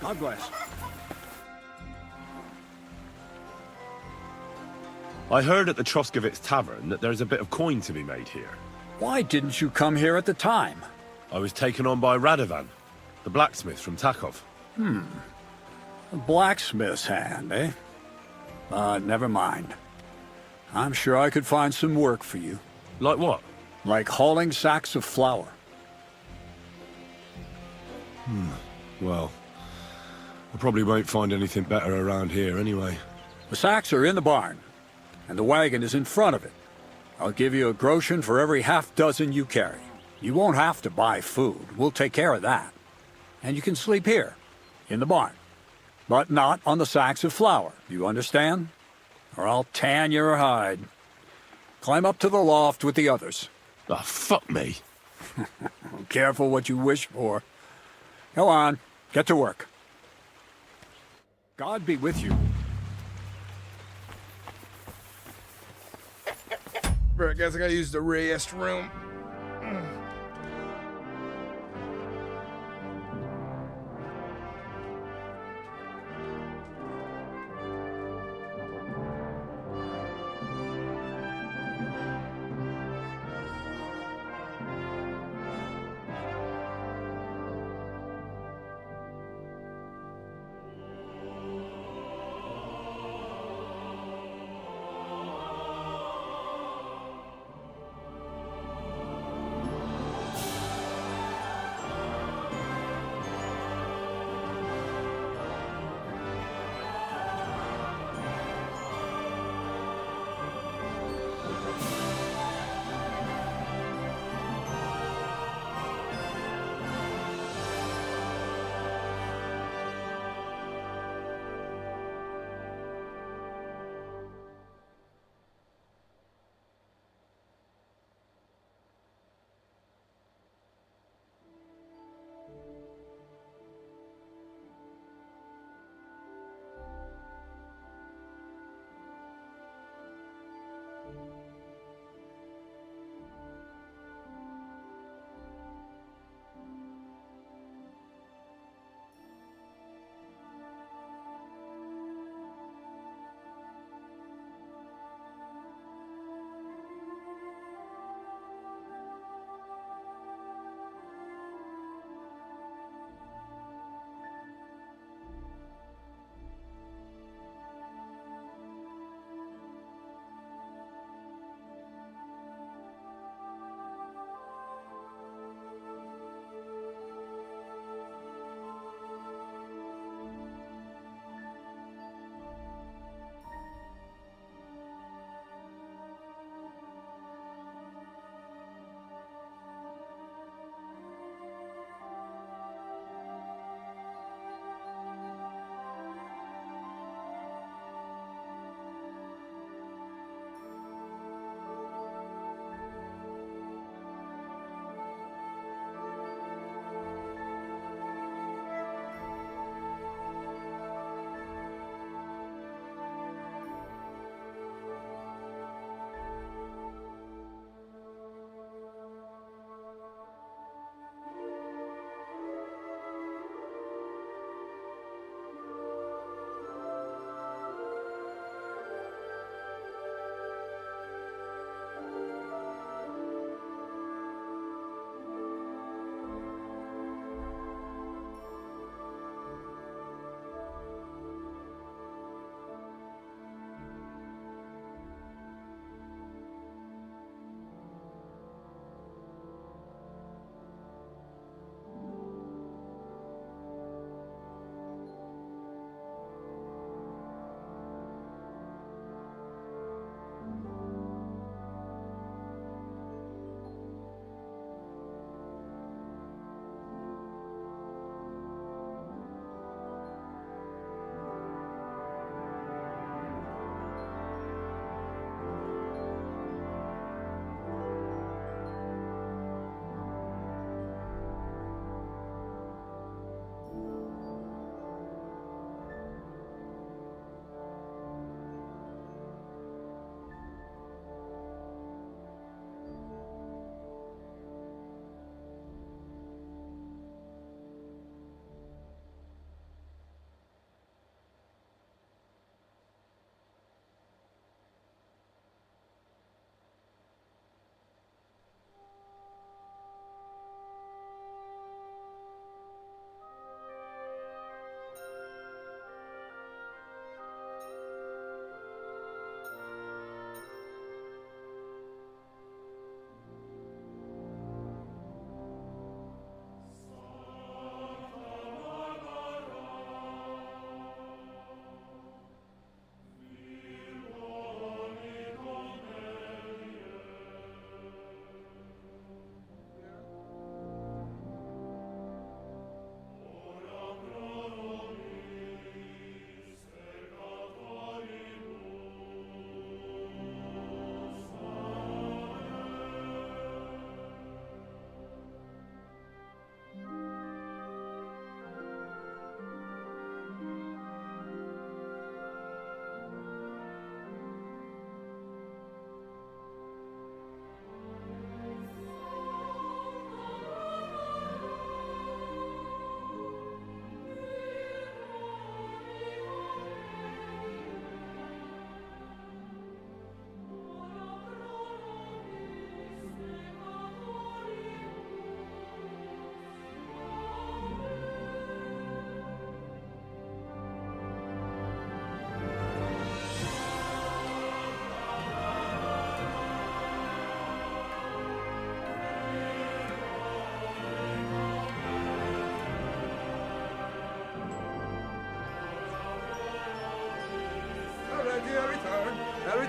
God bless. I heard at the Troskovitz Tavern that there's a bit of coin to be made here. Why didn't you come here at the time? I was taken on by Radovan, the blacksmith from Takov. A blacksmith's hand, eh? Never mind. I'm sure I could find some work for you. Like what? Like hauling sacks of flour. Well, I probably won't find anything better around here anyway. The sacks are in the barn, and the wagon is in front of it. I'll give you a groschen for every half-dozen you carry. You won't have to buy food. We'll take care of that. And you can sleep here, in the barn. But not on the sacks of flour, you understand? Or I'll tan your hide. Climb up to the loft with the others. Oh, fuck me. Careful what you wish for. Go on, get to work. God be with you. Alright guys, I gotta use the restroom.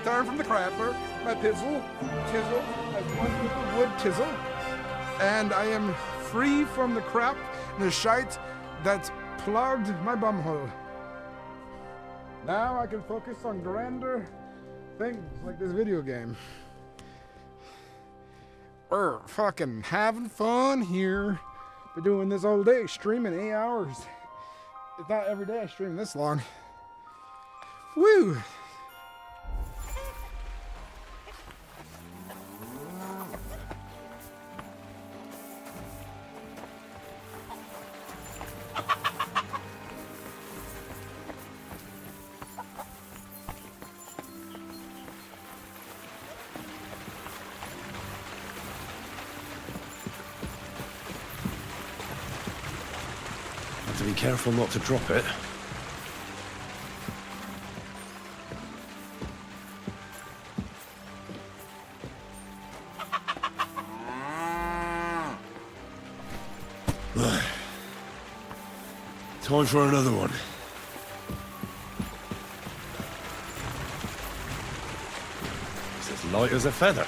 returned from the crapper, my pizzle, as one with the wood tizzle, and I am free from the crap and the shite that plugged my bumhole. Now I can focus on grander things like this video game. We're fucking having fun here. Been doing this all day, streaming 8 hours. It's not every day I stream this long. Woo! Have to be careful not to drop it. Time for another one. It's as light as a feather.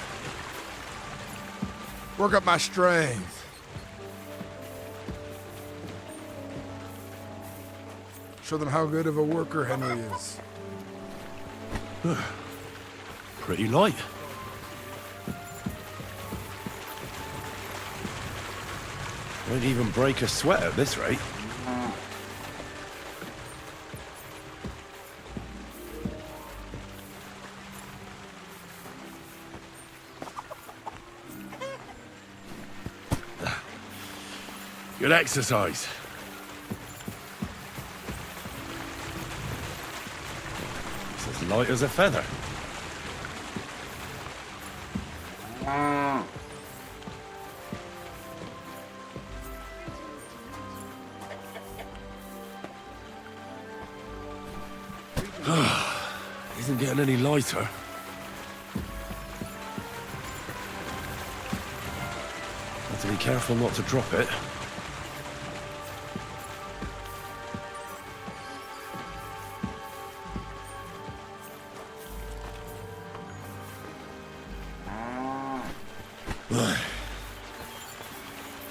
Work up my strength. Show them how good of a worker Henry is. Pretty light. Won't even break a sweat at this rate. Good exercise. It's as light as a feather. Isn't getting any lighter. Have to be careful not to drop it.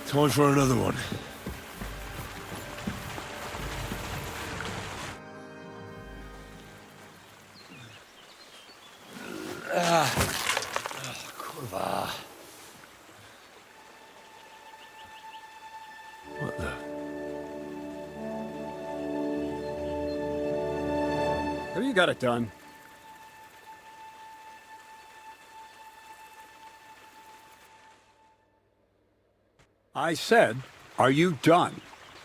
Time for another one. Kurwa. What the? Have you got it done? I said, are you done?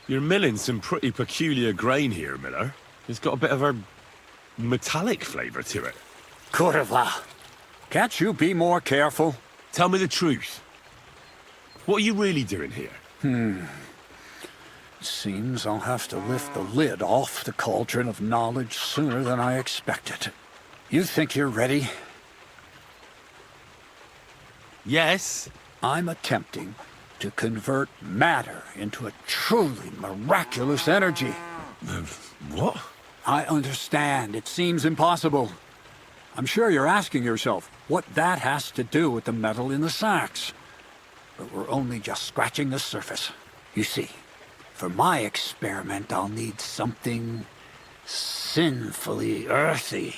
You're milling some pretty peculiar grain here, Miller. It's got a bit of a metallic flavour to it. Kurwa. Can't you be more careful? Tell me the truth. What are you really doing here? Seems I'll have to lift the lid off the cauldron of knowledge sooner than I expected. You think you're ready? Yes. I'm attempting to convert matter into a truly miraculous energy. What? I understand. It seems impossible. I'm sure you're asking yourself what that has to do with the metal in the sacks. But we're only just scratching the surface. You see, for my experiment, I'll need something sinfully earthy.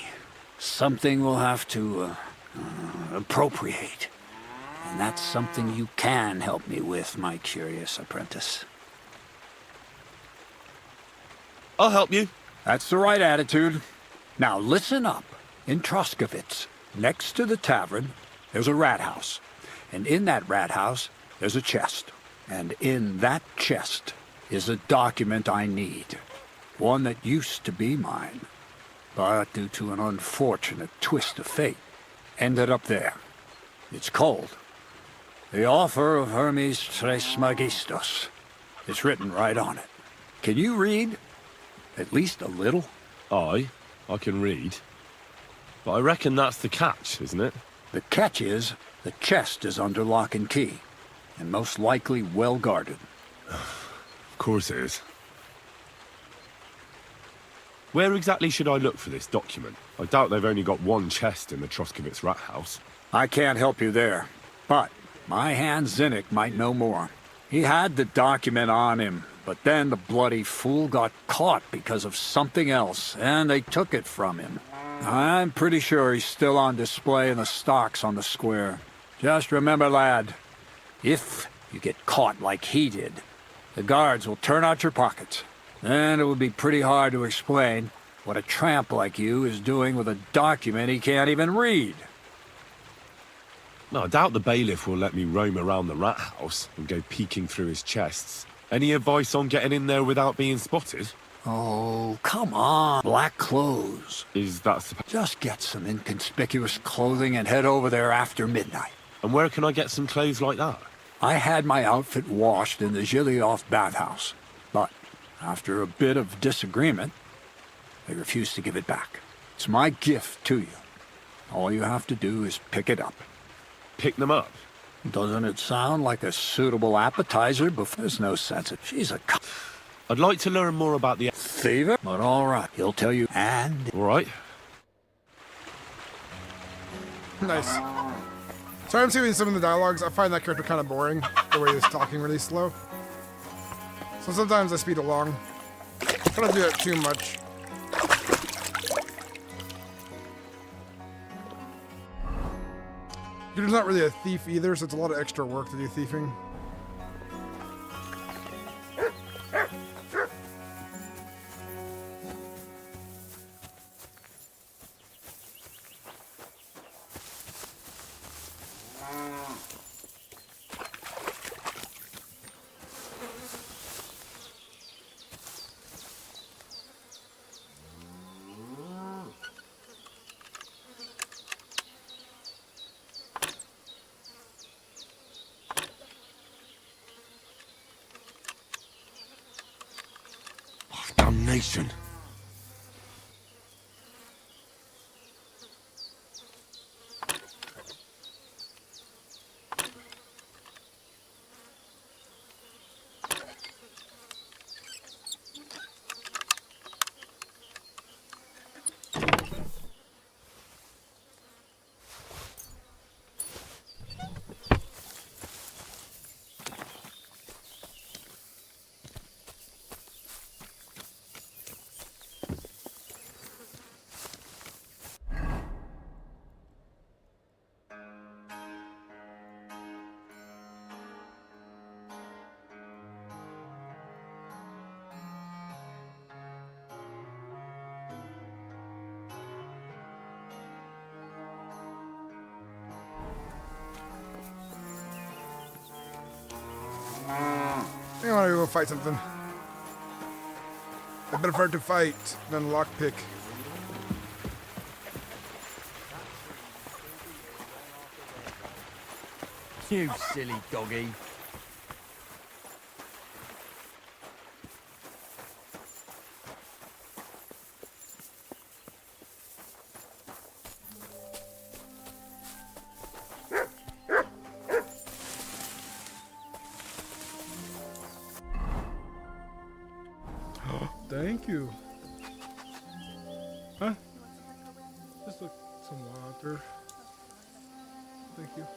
Something we'll have to appropriate. And that's something you can help me with, my curious apprentice. I'll help you. That's the right attitude. Now listen up. In Troskovitz, next to the tavern, there's a rat house. And in that rat house, there's a chest. And in that chest is a document I need. One that used to be mine. But due to an unfortunate twist of fate, ended up there. It's called The Offer of Hermes Trismegistos. It's written right on it. Can you read? At least a little? I can read. But I reckon that's the catch, isn't it? The catch is, the chest is under lock and key, and most likely well guarded. Of course it is. Where exactly should I look for this document? I doubt they've only got one chest in the Troskovitz rat house. I can't help you there, but my hand Sinnix might know more. He had the document on him, but then the bloody fool got caught because of something else, and they took it from him. I'm pretty sure he's still on display in the stocks on the square. Just remember, lad, if you get caught like he did, the guards will turn out your pockets. Then it would be pretty hard to explain what a tramp like you is doing with a document he can't even read. No, I doubt the bailiff will let me roam around the rat house and go peeking through his chests. Any advice on getting in there without being spotted? Oh, come on. Black clothes. Is that... Just get some inconspicuous clothing and head over there after midnight. And where can I get some clothes like that? I had my outfit washed in the Gilioff bathhouse, but after a bit of disagreement, they refused to give it back. It's my gift to you. All you have to do is pick it up. Pick them up? Doesn't it sound like a suitable appetizer? But there's no sense of... She's a... I'd like to learn more about the... Thiever? But all right, he'll tell you, and... All right. Nice. Sorry, I'm seeing some of the dialogues. I find that character kind of boring, the way he's talking really slow. So sometimes I speed along. I don't do that too much. You're not really a thief either, so it's a lot of extra work to do thieving. Damnation. I want to go fight something. I better prefer to fight than lockpick. You silly doggy. Thank you. Huh? Just like some water. Thank you.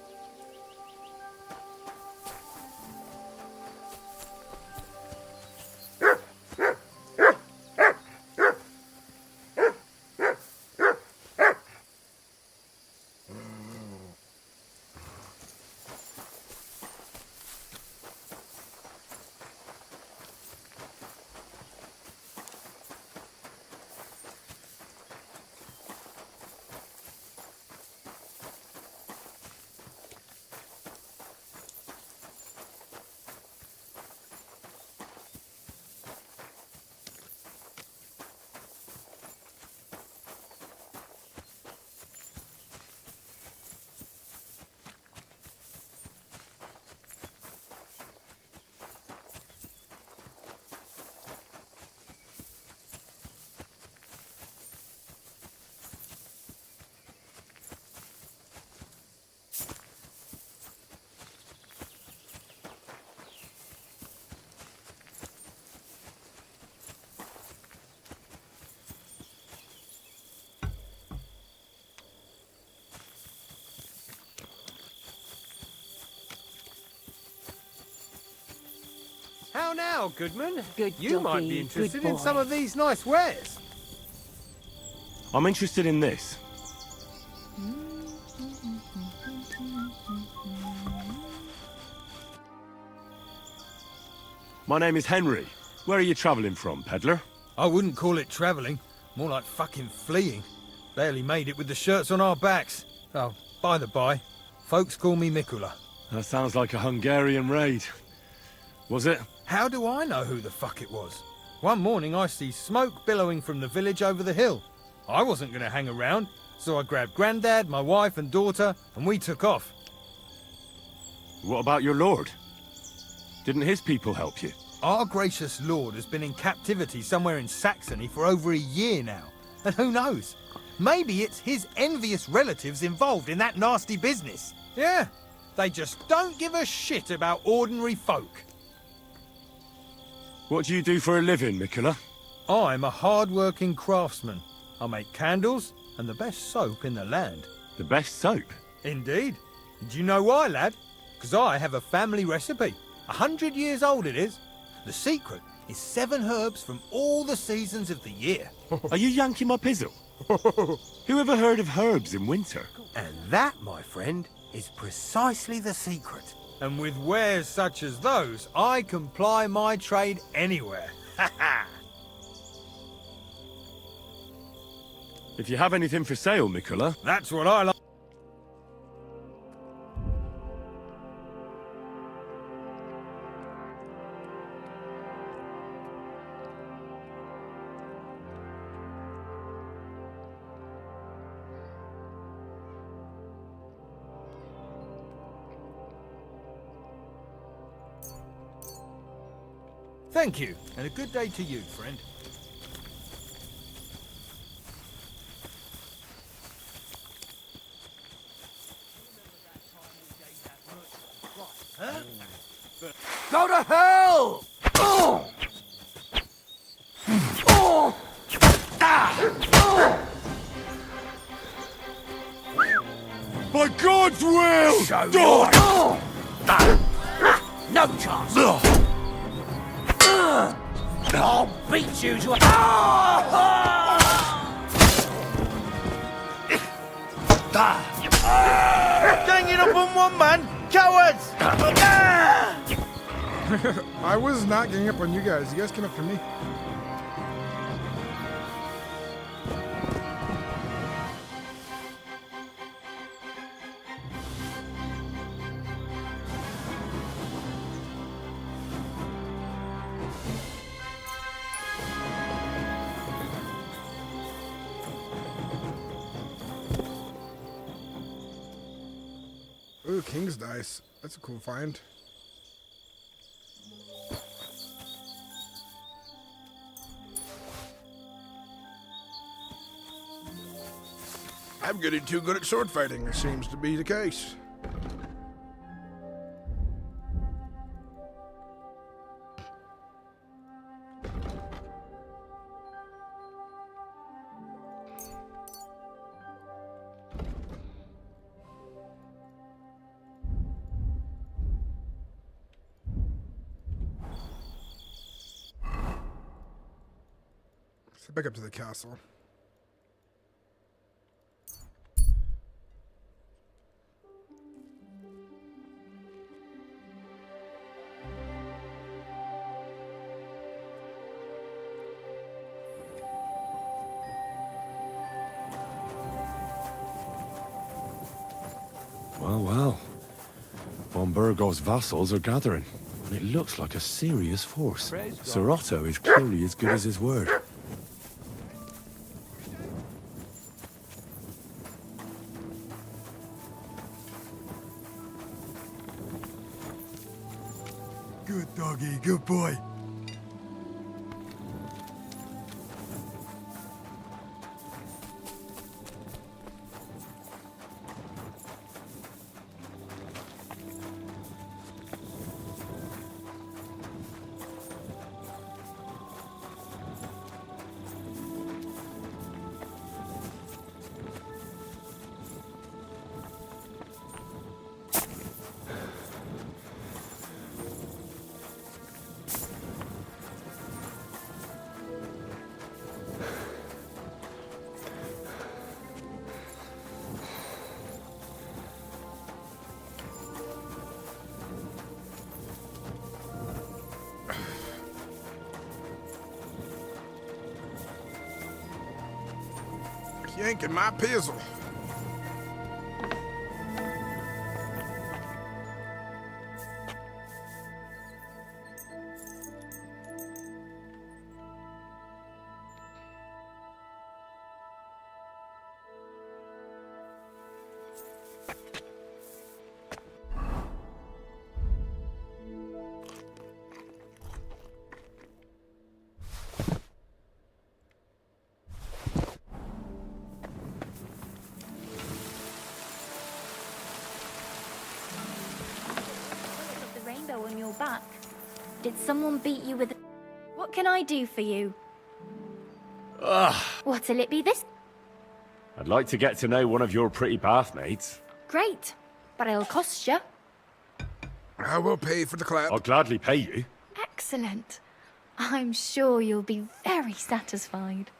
How now, Goodman? Good You might doggy, be interested good in some boy. of these nice wares. I'm interested in this. My name is Henry. Where are you travelling from, peddler? I wouldn't call it travelling. More like fucking fleeing. Barely made it with the shirts on our backs. Oh, by the by, folks call me Mikula. That sounds like a Hungarian raid. Was it? How do I know who the fuck it was? One morning I see smoke billowing from the village over the hill. I wasn't going to hang around, so I grabbed Grandad, my wife and daughter, and we took off. What about your lord? Didn't his people help you? Our gracious lord has been in captivity somewhere in Saxony for over a year now. And who knows? Maybe it's his envious relatives involved in that nasty business. Yeah, they just don't give a shit about ordinary folk. What do you do for a living, Mikula? I'm a hard-working craftsman. I make candles and the best soap in the land. The best soap? Indeed. Do you know why, lad? Because I have a family recipe. 100 years old it is. The secret is 7 herbs from all the seasons of the year. Are you yanking my pizzle? Who ever heard of herbs in winter? And that, my friend, is precisely the secret. And with wares such as those, I can ply my trade anywhere. Ha ha! If you have anything for sale, Mikula. That's what I like. Thank you, and a good day to you, friend. Huh? Go to hell! Oh! Oh! Ah! Oh! By God's will! Show your... Oh! Ah! No chance! I'll beat you to a... Ganging up on one man! Cowards! I was not ganging up on you guys. You guys came after me. Ooh, King's Dice. That's a cool find. I'm getting too good at sword fighting. It seems to be the case. Let's back up to the castle. Well, well. Von Burgos' vassals are gathering, and it looks like a serious force. Sir Otto is clearly as good as his word. Good doggy, good boy. yanking my pizzle. The rainbow on your back. Did someone beat you with... What can I do for you? Ugh. What'll it be this? I'd like to get to know one of your pretty bathmates. Great, but it'll cost you. I will pay for the clap. I'll gladly pay you. Excellent. I'm sure you'll be very satisfied.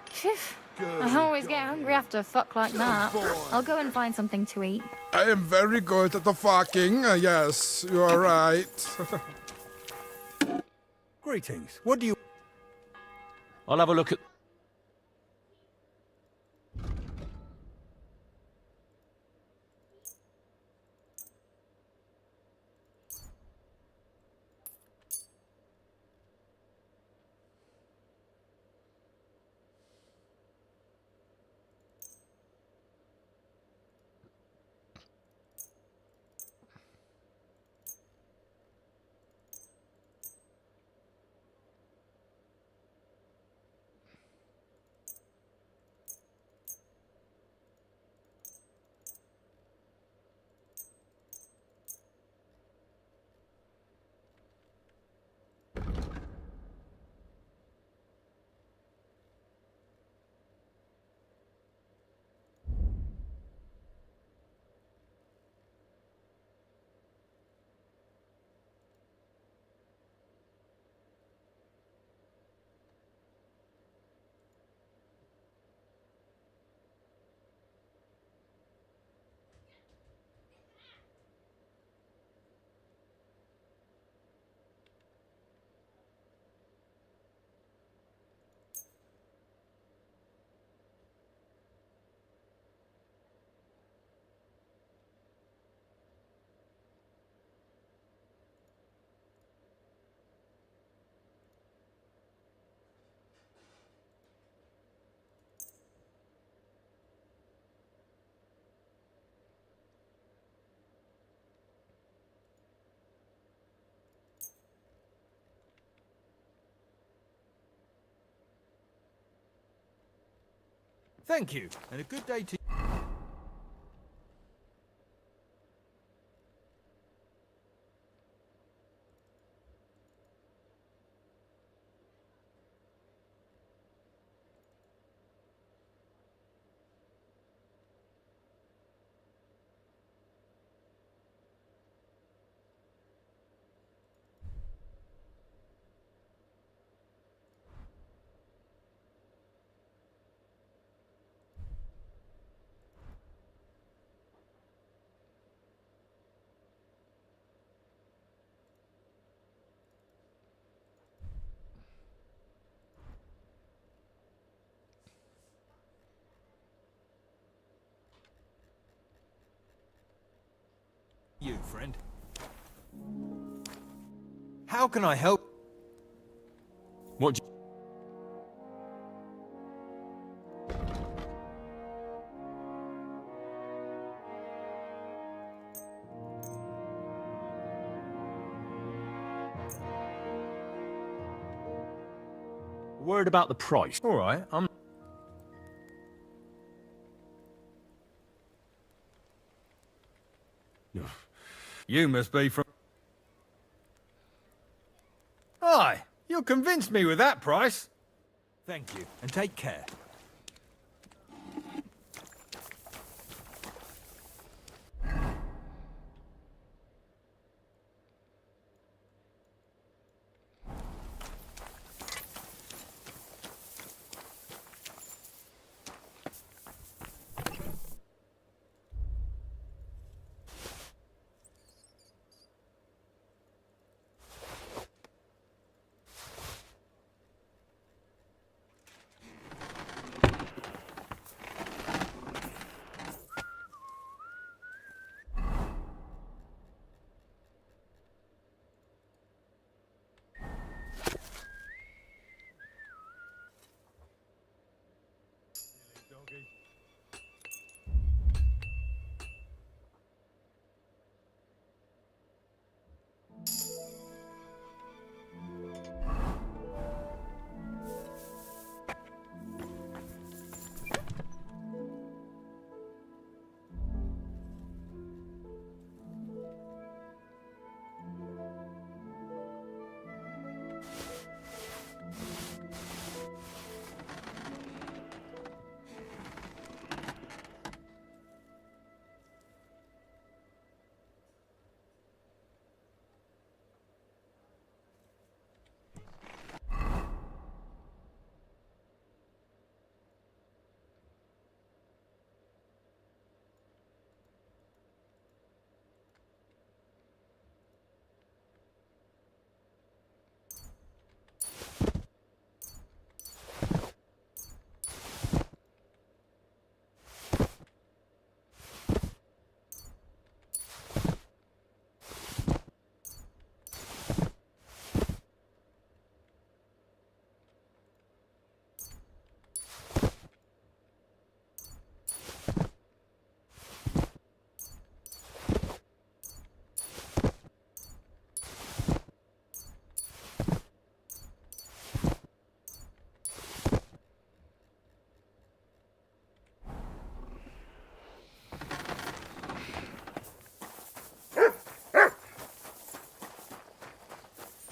Phew. I always get hungry after a fuck like that. I'll go and find something to eat. I am very good at the fucking. Yes, you are right. Greetings. What do you... I'll have a look at... Thank you, and a good day to you. You, friend. How can I help? What Word about the price. All right, I'm... You must be from... Aye, you'll convince me with that price. Thank you, and take care.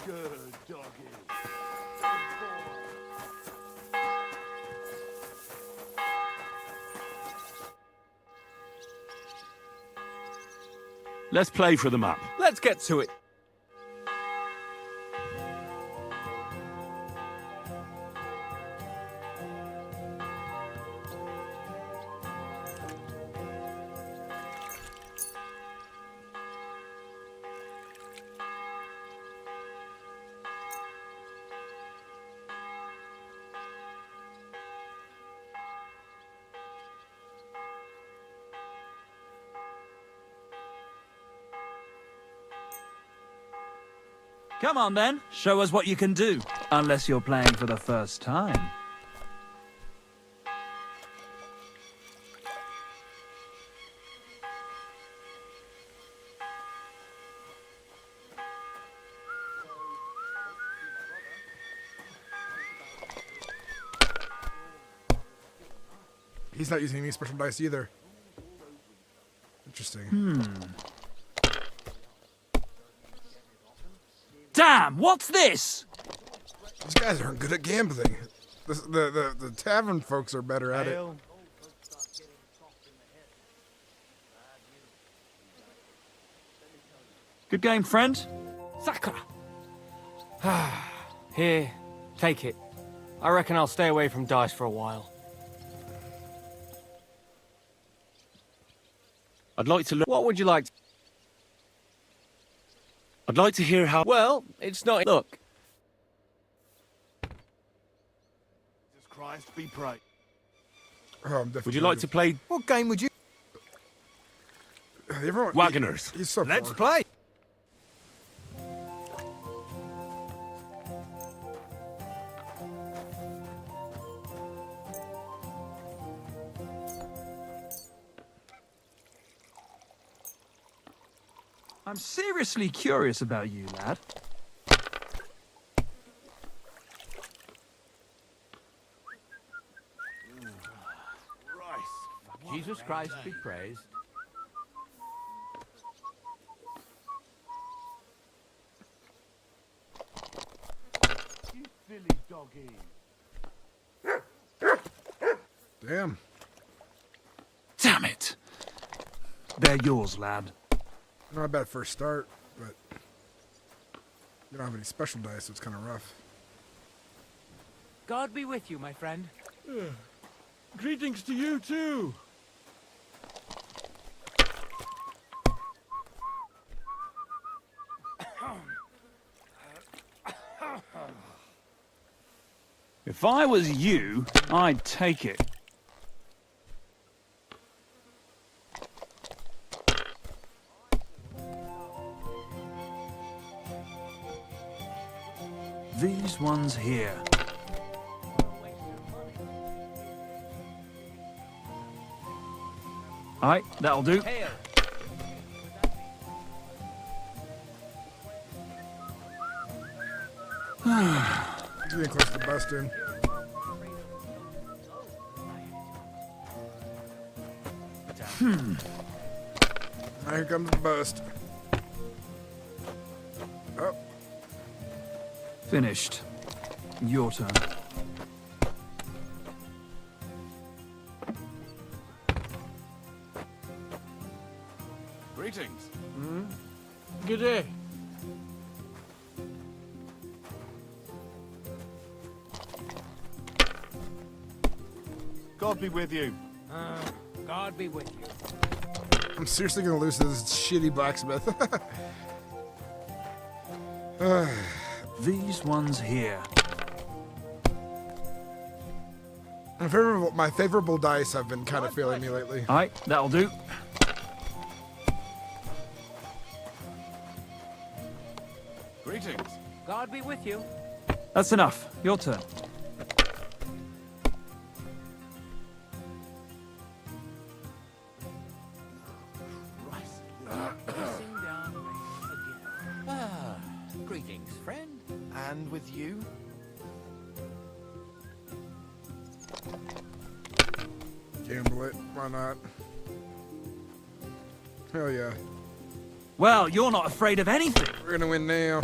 Good doggy. Let's play for the map. Let's get to it. Come on then, show us what you can do. Unless you're playing for the first time. He's not using any special dice either. Interesting. Damn, what's this? These guys aren't good at gambling. The tavern folks are better at it. Good game, friend. Sakura! Here, take it. I reckon I'll stay away from dice for a while. I'd like to look. What would you like to... I'd like to hear how. Well, it's not... Look. Jesus Christ be praised. Oh, I'm definitely Would you like to play What game would you... Everyone, Wagoners? He's so Let's poor. play. I'm seriously curious about you, lad. Jesus Christ be praised. You silly doggy. Damn. Damn it! They're yours, lad. Not a bad first start, but you don't have any special dice, so it's kind of rough. God be with you, my friend. Greetings to you too. If I was you, I'd take it. These ones here. Aye, that'll do. Getting close to busting. Here comes the bust. Oh. Finished. Your turn. Greetings. Good day. God be with you. God be with you. I'm seriously gonna lose to this shitty blacksmith. These ones here. My favorable dice have been kind of failing me lately. Aye, that'll do. Greetings. God be with you. That's enough. Your turn. Greetings, friend. And with you? Gamble it. Why not? Hell yeah. Well, you're not afraid of anything. We're gonna win now.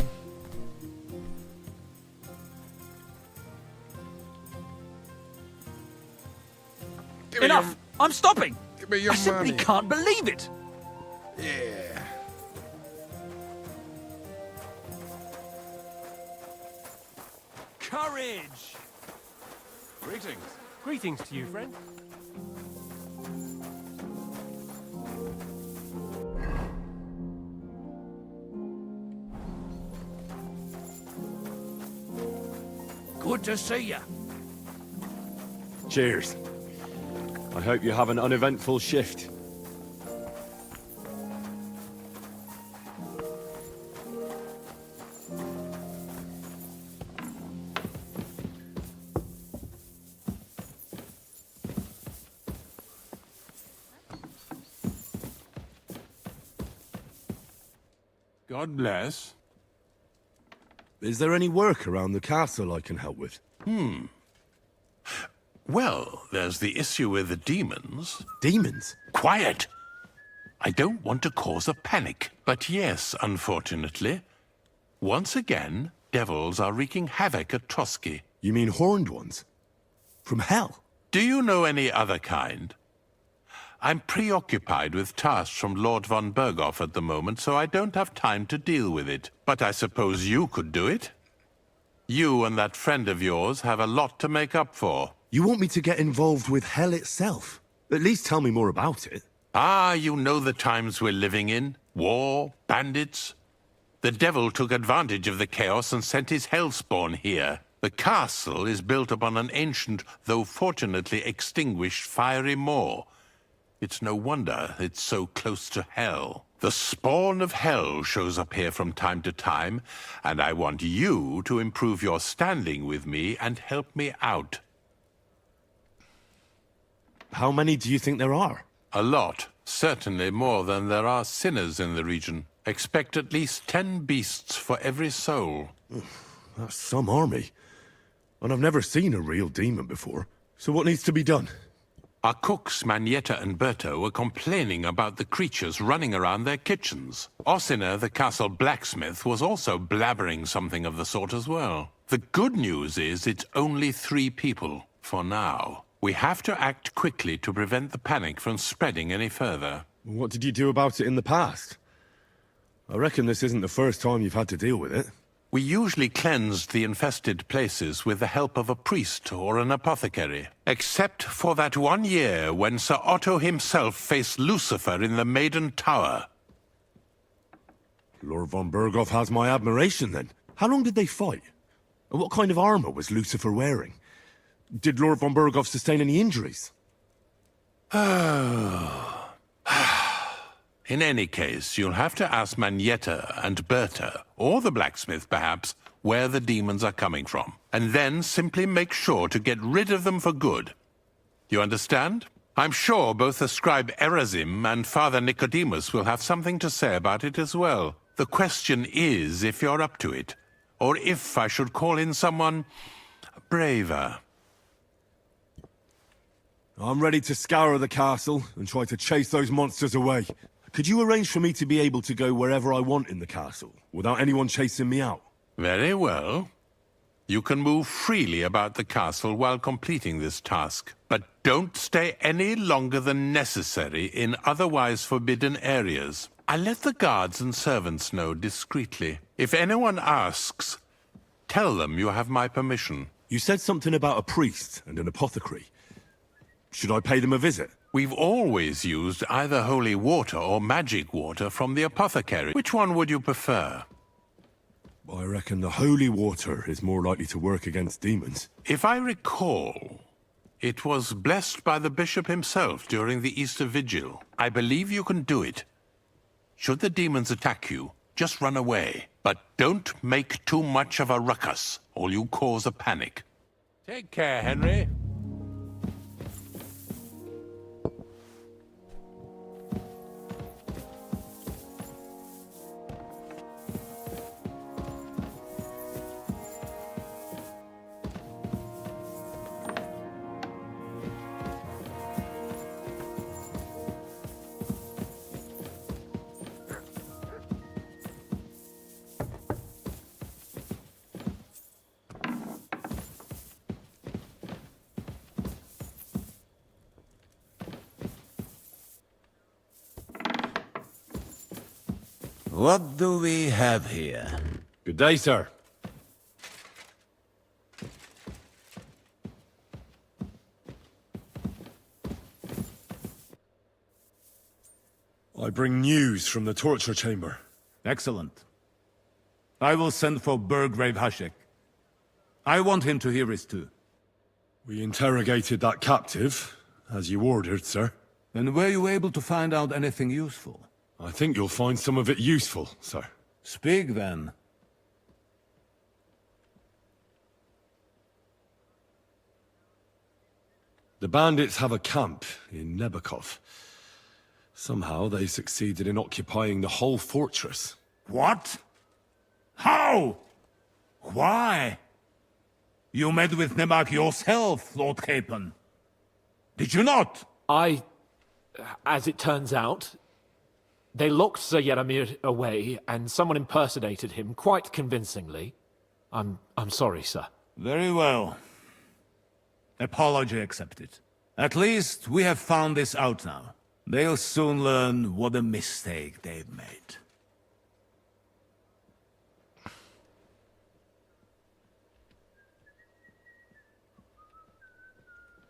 Enough! I'm stopping! Give me your I simply money. can't believe it! Yeah. Courage! Greetings. Greetings to you, friend. Good to see you. Cheers. I hope you have an uneventful shift. God bless. Is there any work around the castle I can help with? Well, there's the issue with the demons. Demons? Quiet! I don't want to cause a panic, but yes, unfortunately. Once again, devils are wreaking havoc at Trotsky. You mean horned ones? From hell? Do you know any other kind? I'm preoccupied with tasks from Lord von Berghoff at the moment, so I don't have time to deal with it. But I suppose you could do it? You and that friend of yours have a lot to make up for. You want me to get involved with hell itself? At least tell me more about it. Ah, you know the times we're living in. War, bandits. The devil took advantage of the chaos and sent his hellspawn here. The castle is built upon an ancient, though fortunately extinguished, fiery moor. It's no wonder it's so close to hell. The spawn of hell shows up here from time to time, and I want you to improve your standing with me and help me out. How many do you think there are? A lot. Certainly more than there are sinners in the region. Expect at least 10 beasts for every soul. That's some army. And I've never seen a real demon before. So what needs to be done? Our cooks, Manietta and Berto, were complaining about the creatures running around their kitchens. Ossiner, the castle blacksmith, was also blabbering something of the sort as well. The good news is it's only 3 people, for now. We have to act quickly to prevent the panic from spreading any further. What did you do about it in the past? I reckon this isn't the first time you've had to deal with it. We usually cleansed the infested places with the help of a priest or an apothecary. Except for that one year when Sir Otto himself faced Lucifer in the Maiden Tower. Lord von Berghoff has my admiration, then. How long did they fight? And what kind of armor was Lucifer wearing? Did Lord von Berghoff sustain any injuries? In any case, you'll have to ask Manietta and Berta, or the blacksmith perhaps, where the demons are coming from. And then simply make sure to get rid of them for good. You understand? I'm sure both the scribe Erazim and Father Nicodemus will have something to say about it as well. The question is if you're up to it, or if I should call in someone braver. I'm ready to scour the castle and try to chase those monsters away. Could you arrange for me to be able to go wherever I want in the castle, without anyone chasing me out? Very well. You can move freely about the castle while completing this task, but don't stay any longer than necessary in otherwise forbidden areas. I'll let the guards and servants know discreetly. If anyone asks, tell them you have my permission. You said something about a priest and an apothecary. Should I pay them a visit? We've always used either holy water or magic water from the apothecary. Which one would you prefer? I reckon the holy water is more likely to work against demons. If I recall, it was blessed by the bishop himself during the Easter Vigil. I believe you can do it. Should the demons attack you, just run away. But don't make too much of a ruckus, or you cause a panic. Take care, Henry. What do we have here? Good day, sir. I bring news from the torture chamber. Excellent. I will send for Burgrave Hashek. I want him to hear it too. We interrogated that captive, as you ordered, sir. And were you able to find out anything useful? I think you'll find some of it useful, sir. Speak, then. The bandits have a camp in Nebakov. Somehow they succeeded in occupying the whole fortress. What? How? Why? You met with Nebak yourself, Lord Capon. Did you not? As it turns out, they locked Sir Yaramir away, and someone impersonated him quite convincingly. I'm sorry, sir. Very well. Apology accepted. At least we have found this out now. They'll soon learn what a mistake they've made.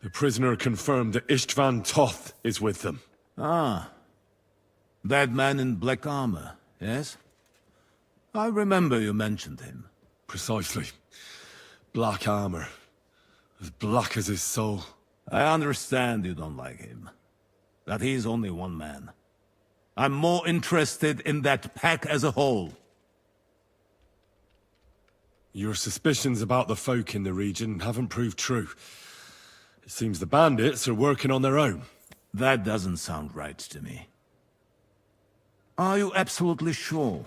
The prisoner confirmed that Istvan Toth is with them. Ah. That man in black armor, yes? I remember you mentioned him. Precisely. Black armor. As black as his soul. I understand you don't like him. But he's only one man. I'm more interested in that pack as a whole. Your suspicions about the folk in the region haven't proved true. It seems the bandits are working on their own. That doesn't sound right to me. Are you absolutely sure?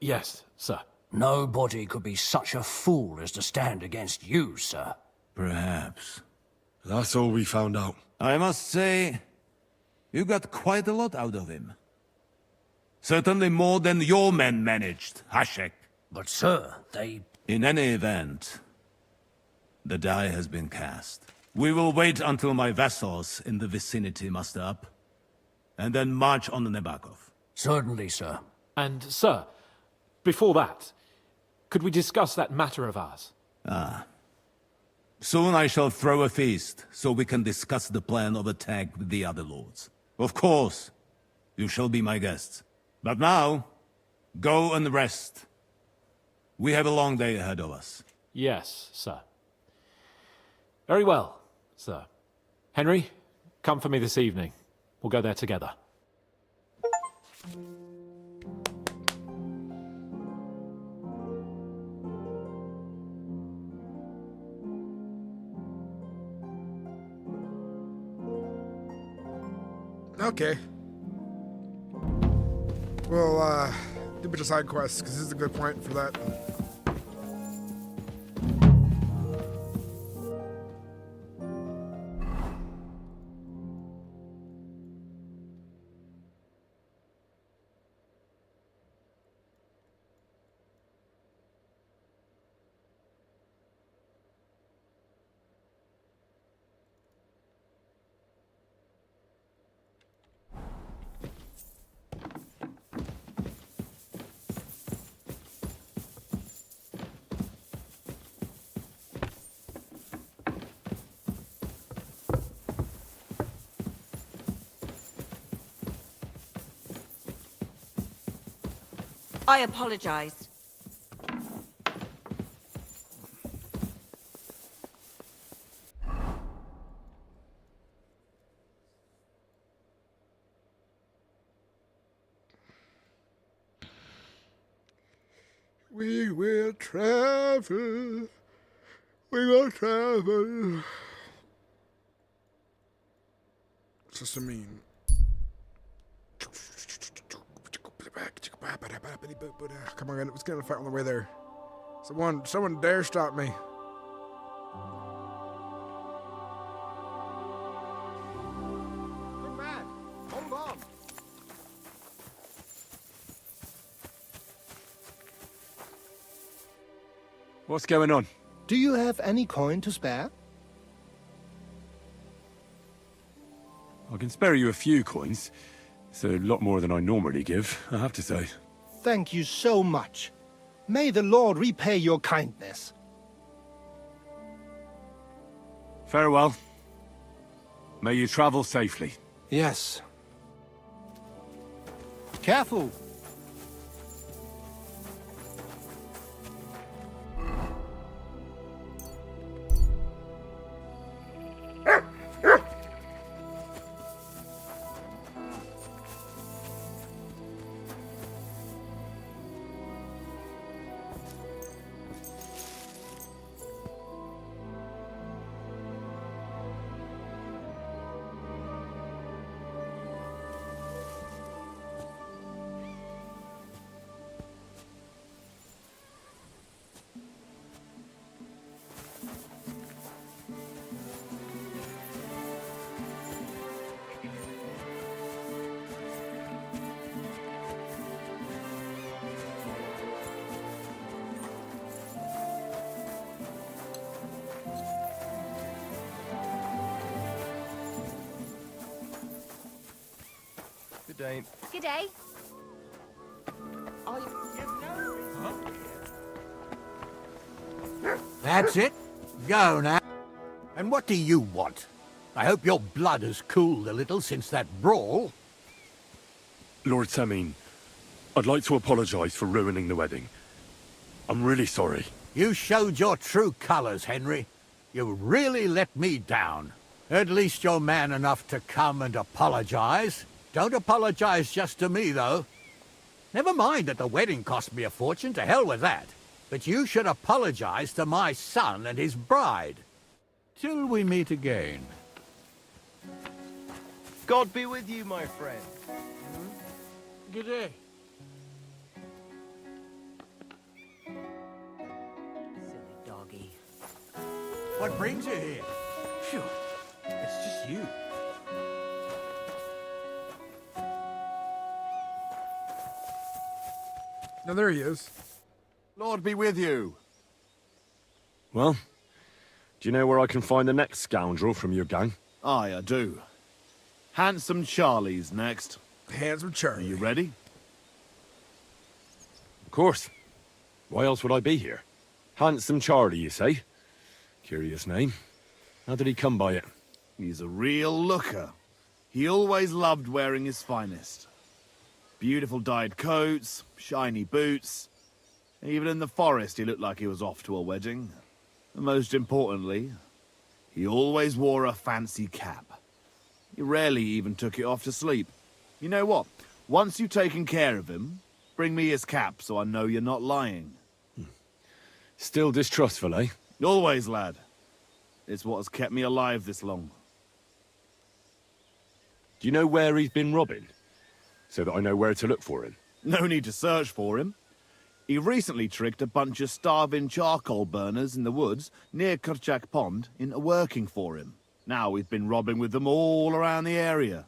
Yes, sir. Nobody could be such a fool as to stand against you, sir. Perhaps. That's all we found out. I must say, you got quite a lot out of him. Certainly more than your men managed, Hashek. But, sir, they... In any event, the die has been cast. We will wait until my vassals in the vicinity muster up, and then march on the Nebakov. Certainly, sir. And, sir, before that, could we discuss that matter of ours? Ah. Soon I shall throw a feast, so we can discuss the plan of attack with the other lords. Of course, you shall be my guests. But now, go and rest. We have a long day ahead of us. Yes, sir. Very well, sir. Henry, come for me this evening. We'll go there together. Okay. We'll do a bunch of side quests because this is a good point for that. I apologize. We will travel. We will travel. It's just a mean. Come on, let's get in a fight on the way there. Someone dare stop me. Good man. Hold on. What's going on? Do you have any coin to spare? I can spare you a few coins. It's a lot more than I normally give, I have to say. Thank you so much. May the Lord repay your kindness. Farewell. May you travel safely. Yes. Careful. Good day. Good day. That's it. Go now. And what do you want? I hope your blood has cooled a little since that brawl. Lord Samin, I'd like to apologize for ruining the wedding. I'm really sorry. You showed your true colors, Henry. You really let me down. At least you're man enough to come and apologize. Don't apologize just to me, though. Never mind that the wedding cost me a fortune, to hell with that. But you should apologize to my son and his bride. Till we meet again. God be with you, my friend. Good day. Silly doggy. What brings you here? Phew. It's just you. No, there he is. Lord be with you. Well, do you know where I can find the next scoundrel from your gang? Aye, I do. Handsome Charlie's next. Handsome Charlie. Are you ready? Of course. Why else would I be here? Handsome Charlie, you say? Curious name. How did he come by it? He's a real looker. He always loved wearing his finest. Beautiful dyed coats, shiny boots. Even in the forest, he looked like he was off to a wedding. And most importantly, he always wore a fancy cap. He rarely even took it off to sleep. You know what? Once you've taken care of him, bring me his cap so I know you're not lying. Still distrustful, eh? Always, lad. It's what has kept me alive this long. Do you know where he's been robbing? So that I know where to look for him. No need to search for him. He recently tricked a bunch of starving charcoal burners in the woods near Kurchak Pond into working for him. Now he's been robbing with them all around the area.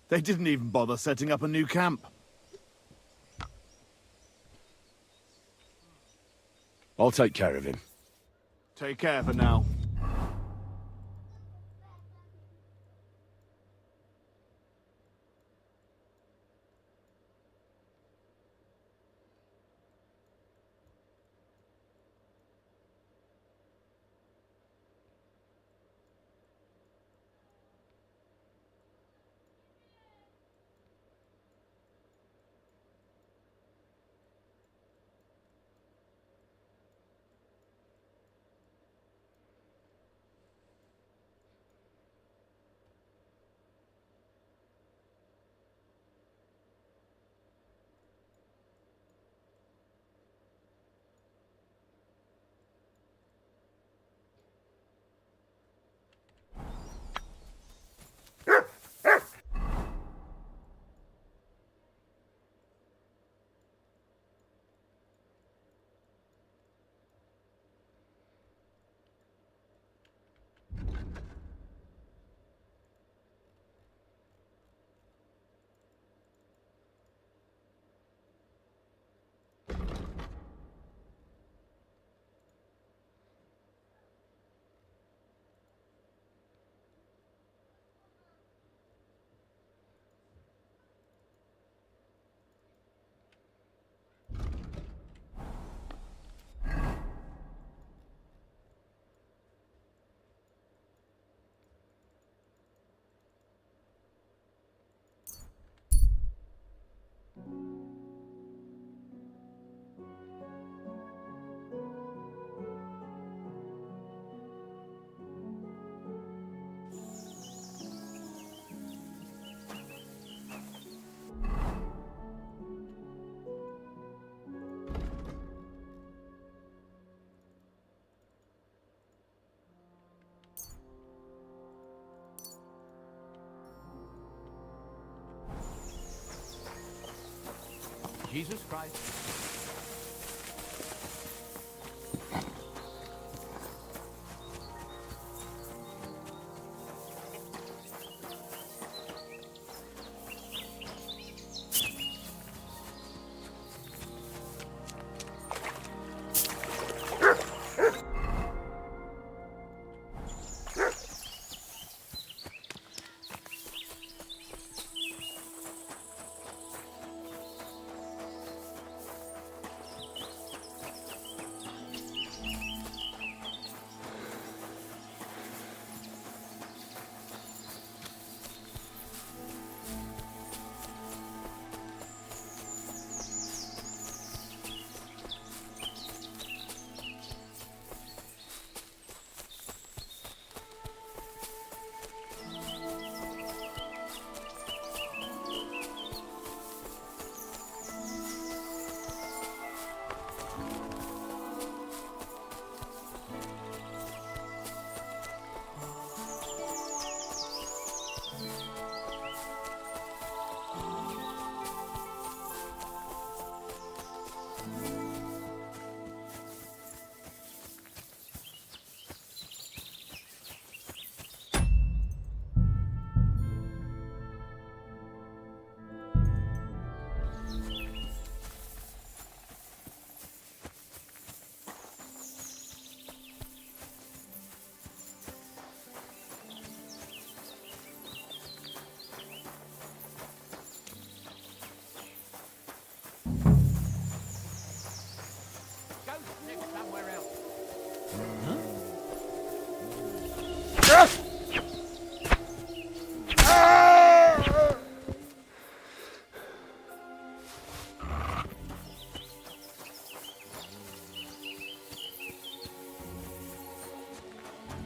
They didn't even bother setting up a new camp. I'll take care of him. Take care for now. Jesus Christ.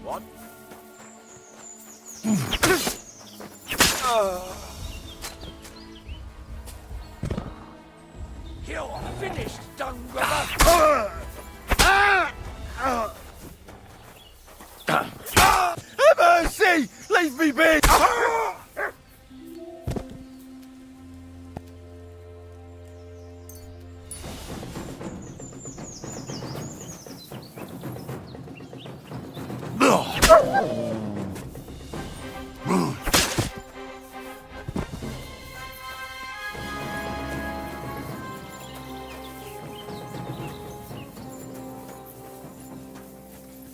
What? You're finished, dung grubber! Mercy! Leave me be!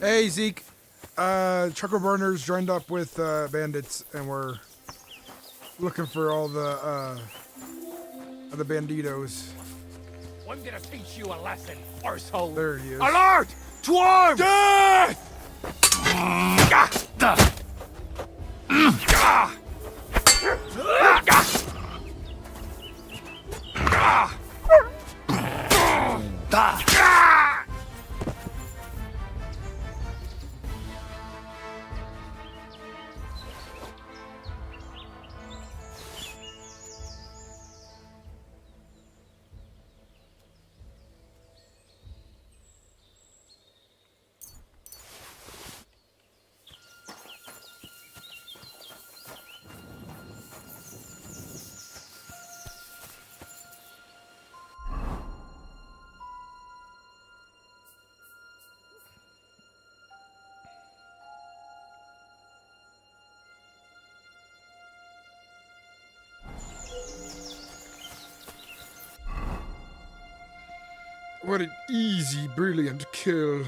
Hey, Zeke. Trucker Burners joined up with bandits, and we're looking for all the banditos. I'm gonna teach you a lesson, arsehole. There he is. Alert! To arms! Death! What an easy, brilliant kill.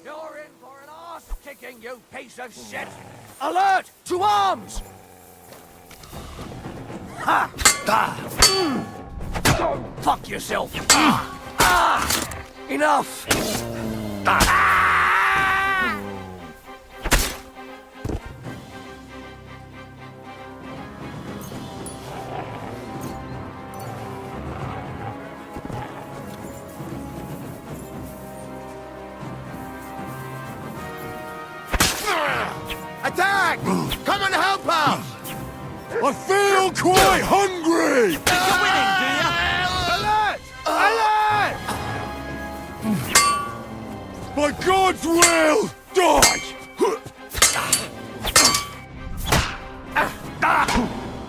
You're in for an arse-kicking, you piece of shit! Alert! To arms! Ha! Fuck yourself! Enough! Attack! Come and help us! I feel quite hungry! You're winning, do you? Alert! Alert! By God's will, die!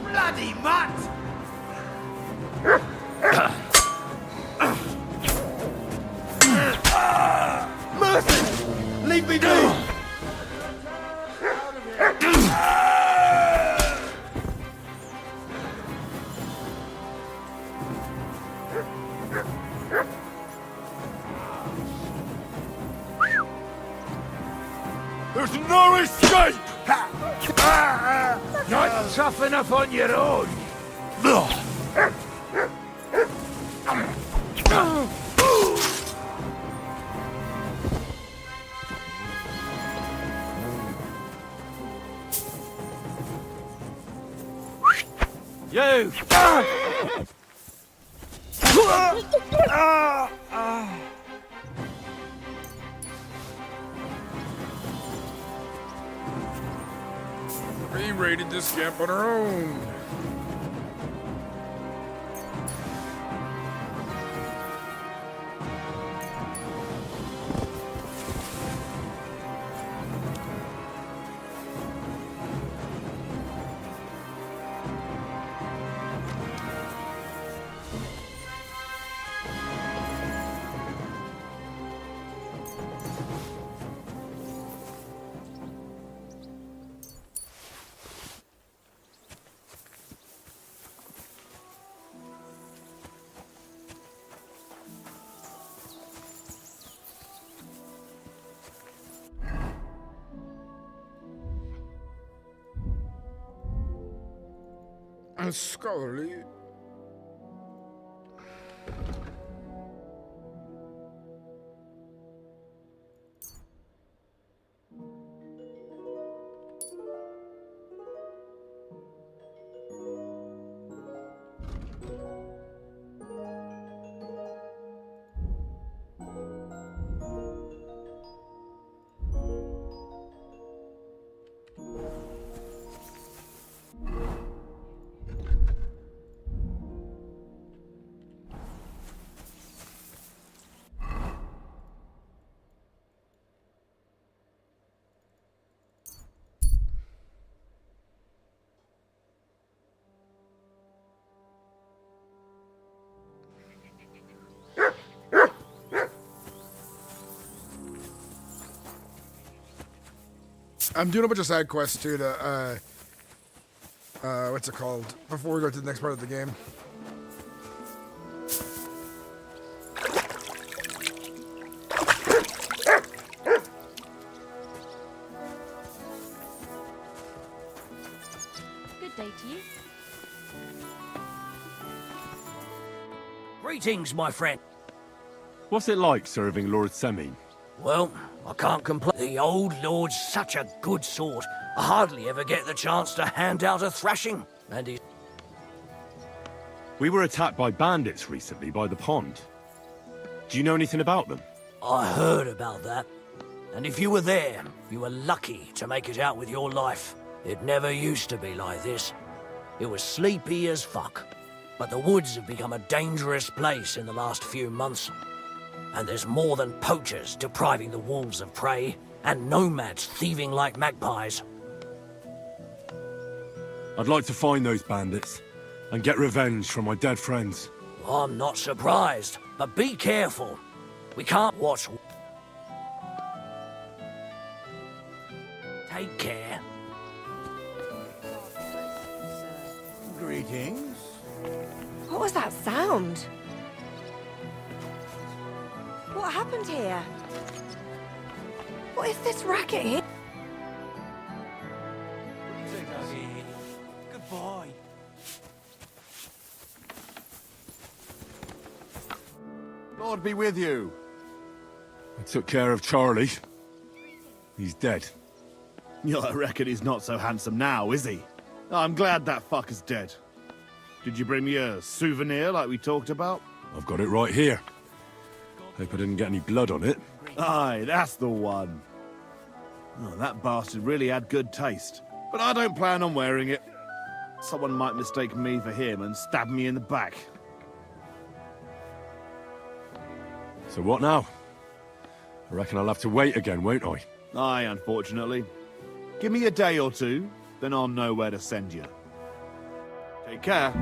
Bloody mutt! Mercy! Leave me be! There's no escape! Not tough enough on your own! You! We raided this camp on our own. And scholarly. I'm doing a bunch of side quests too to what's it called? Before we go to the next part of the game. Good day to you. Greetings, my friend. What's it like serving Lord Semin? Well, I can't complain. The old lord's such a good sort. I hardly ever get the chance to hand out a thrashing. And he... We were attacked by bandits recently by the pond. Do you know anything about them? I heard about that. And if you were there, you were lucky to make it out with your life. It never used to be like this. It was sleepy as fuck. But the woods have become a dangerous place in the last few months. And there's more than poachers depriving the wolves of prey, and nomads thieving like magpies. I'd like to find those bandits and get revenge from my dead friends. I'm not surprised, but be careful. We can't watch. Take care. Greetings. What was that sound? What happened here? What is this racket here? Goodbye. Lord be with you. I took care of Charlie. He's dead. I reckon he's not so handsome now, is he? I'm glad that fucker's dead. Did you bring me a souvenir like we talked about? I've got it right here. Hope I didn't get any blood on it. Aye, that's the one. Oh, that bastard really had good taste. But I don't plan on wearing it. Someone might mistake me for him and stab me in the back. So what now? I reckon I'll have to wait again, won't I? Aye, unfortunately. Give me a day or two, then I'll know where to send you. Take care.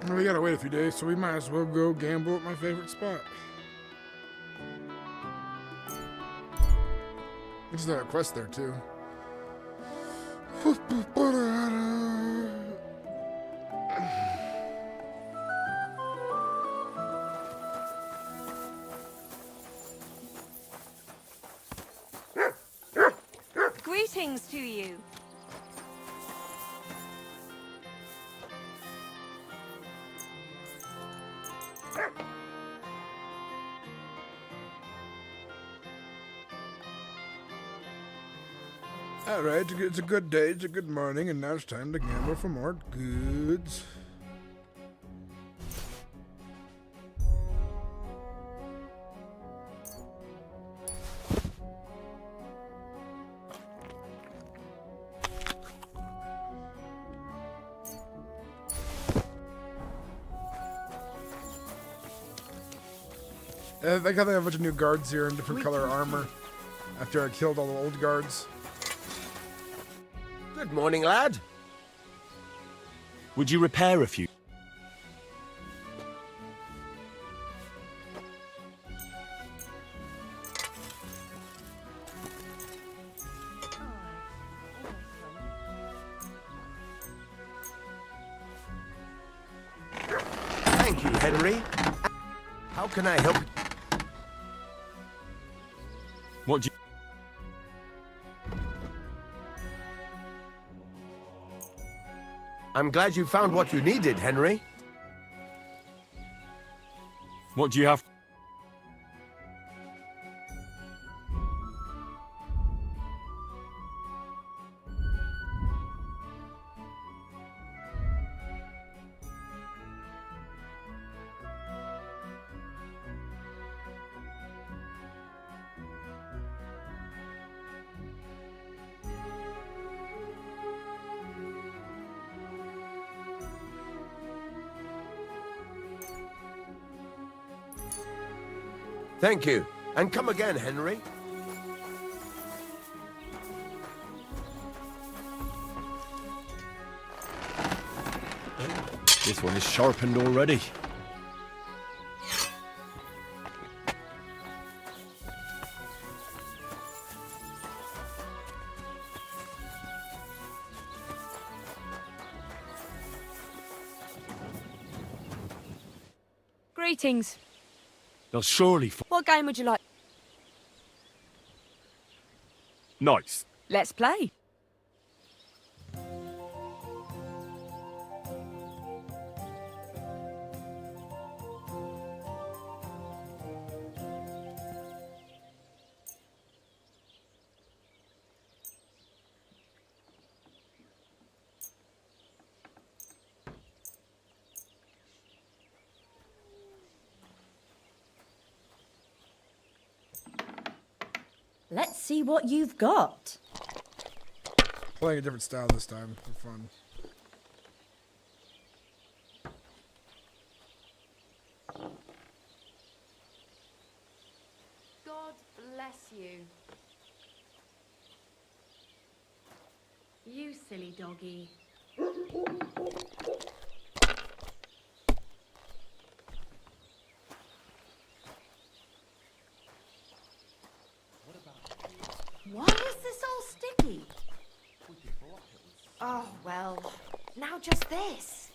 Well, we gotta wait a few days, so we might as well go gamble at my favorite spot. There's a quest there, too. Greetings to you. Alright, it's a good day, it's a good morning, and now it's time to gamble for more goods. I got a bunch of new guards here in different color armor after I killed all the old guards. Good morning, lad. Would you repair a few? Thank you, Henry. How can I help you? What do you... I'm glad you found what you needed, Henry. What do you have? Thank you. And come again, Henry. This one is sharpened already. Greetings. They'll surely What game would you like? Nice. Let's play. Let's see what you've got. Playing a different style this time for fun. God bless you. You silly doggy. Why is this all sticky? Oh, well, now just this.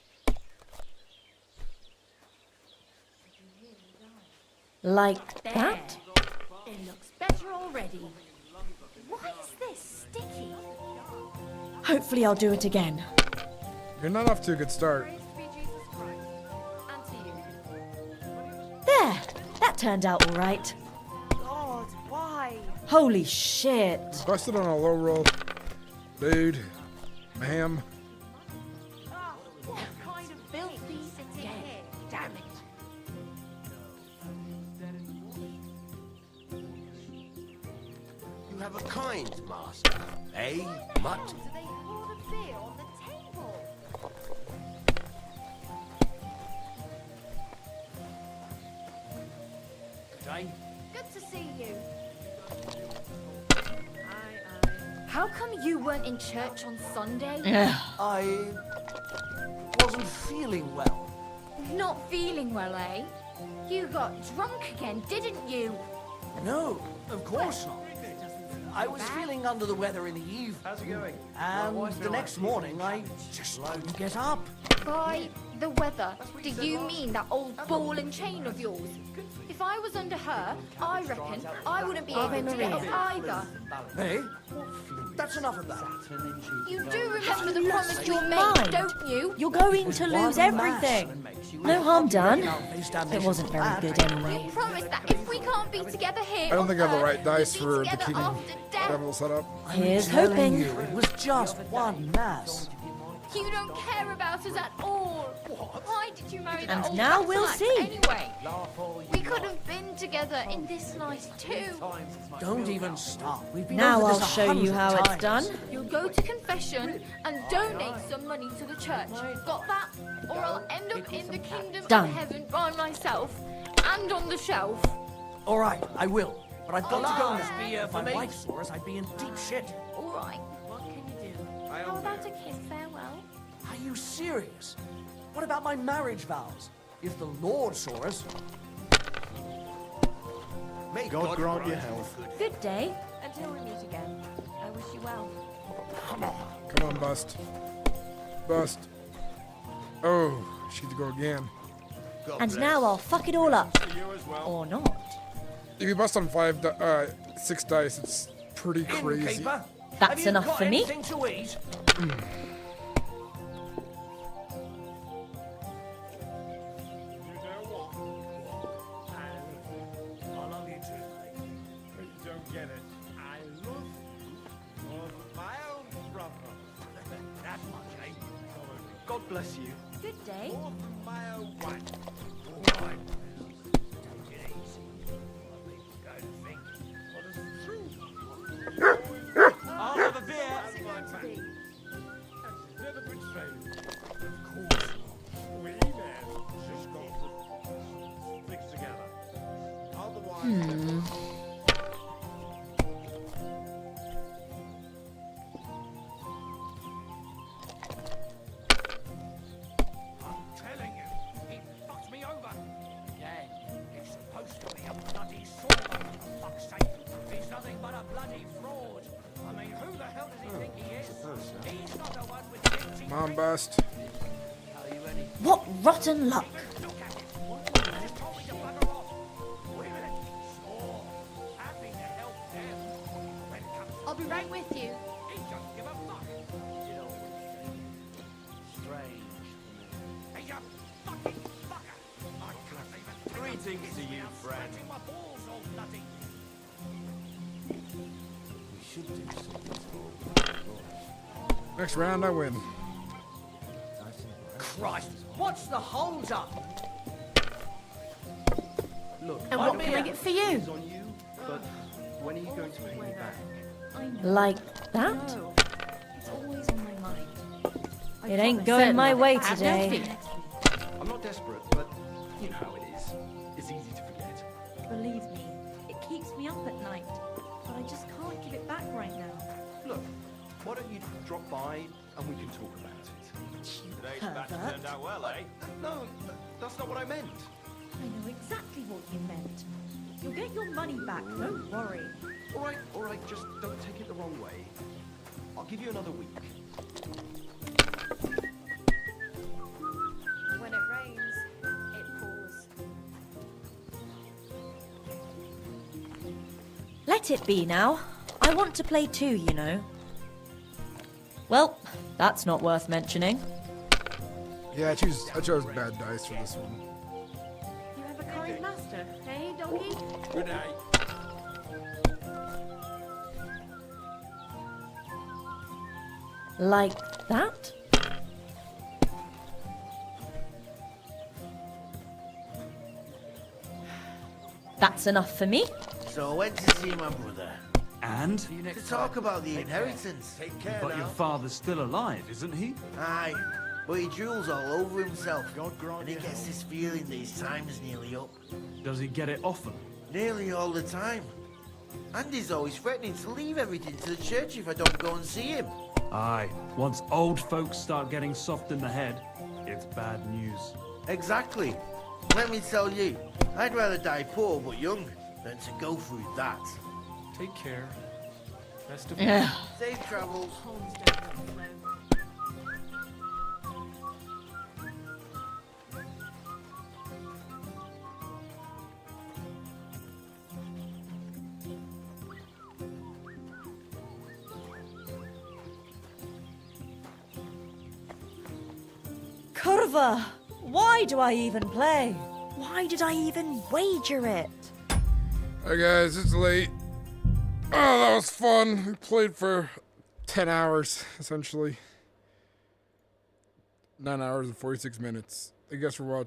Like There. that? It looks better already. Why is this sticky? Hopefully I'll do it again. You're not off to a good start. There! That turned out all right. God, why? Holy shit. Busted on a low roll. Dude. Ma'am. What kind of filthy again? Damn it. You have a kind master, eh, Mutt? Do they pour the beer on the table? Good day. Good to see you. How come you weren't in church on Sunday? I wasn't feeling well. Not feeling well, eh? You got drunk again, didn't you? No, of course not. I was feeling under the weather in the evening. How's it going? And the next morning, I just couldn't get up. By the weather, do you mean that old ball and chain of yours? If I was under her, I reckon I wouldn't be able to get up either. Hey, that's enough of that. You do remember the promise you made, mind. don't you? You're going to lose everything. No harm done. It wasn't very good anyway. You promised that if we can't be together here, I don't think I have the right dice we'd for be the together king after death. devil setup. Here's Telling hoping. you, it was just one mass. You don't care about us at all. Why did you marry that And old now bastard we'll see. Anyway, we could have been together in this night too. Don't even stop. We've been Now over I'll this show you 100 how it's times. done. You'll go to confession and donate some money to the church. Got that? Or I'll end up in the kingdom Done. of heaven by myself and on the shelf. All right, I will. But I've got to go Alas, now. If my wife saw us, I'd be in deep shit. All right, what can you do? How about a kiss farewell? Are you serious? What about my marriage vows? If the Lord saw us... May God grant you health. Good day. Until we meet again, I wish you well. Come on, Bust. Bust. Oh, she's to go again. And now I'll fuck it all up. Or not. If you bust on 6 dice, it's pretty crazy. Innkeeper, That's have you enough got for me. anything to eat? I love you too, mate. But you don't get it. I love you. Of my own brother. That much, eh? God bless you. Good day. Of my own wife. All right. Take it easy. Go to think. What is it true? I'll have a beer. Never betrayed. Of course not. We men just got to stick together. Otherwise, fast. What rotten luck. I'll be right with you. Greetings to you, friend. We should do something. Next round, I win. Christ, what's the hold up? Look, And what can I get for you? on you, but when are you going to pay me back? Like that? It's always on my mind. It ain't going my way today. I'm not desperate, but you know how it is. It's easy to forget. Believe me, it keeps me up at night. But I just can't give it back right now. Look, why don't you drop by and we can talk about it? Today's batch turned out well, eh? No, that's not what I meant. I know exactly what you meant. You'll get your money back, don't worry. All right, just don't take it the wrong way. I'll give you another week. When it rains, it pours. Let it be now. I want to play too, you know. Well, that's not worth mentioning. Yeah, I chose bad dice for this one. You have a kind master, hey, doggy? Good night. Like that? That's enough for me. So I went to see my brother. And? To talk about the inheritance. Take care But your father's still alive, isn't he? Aye, but he drools all over himself. And he gets this feeling that his time's nearly up. Does he get it often? Nearly all the time. And he's always threatening to leave everything to the church if I don't go and see him. Aye. Once old folks start getting soft in the head, it's bad news. Exactly. Let me tell you, I'd rather die poor but young than to go through that. Take care. Best of Yeah. luck. Safe travels. Curva! Why do I even play? Why did I even wager it? Alright guys, it's late. Oh, that was fun. We played for 10 hours, essentially. 9 hours and 46 minutes. Thank you guys for watching.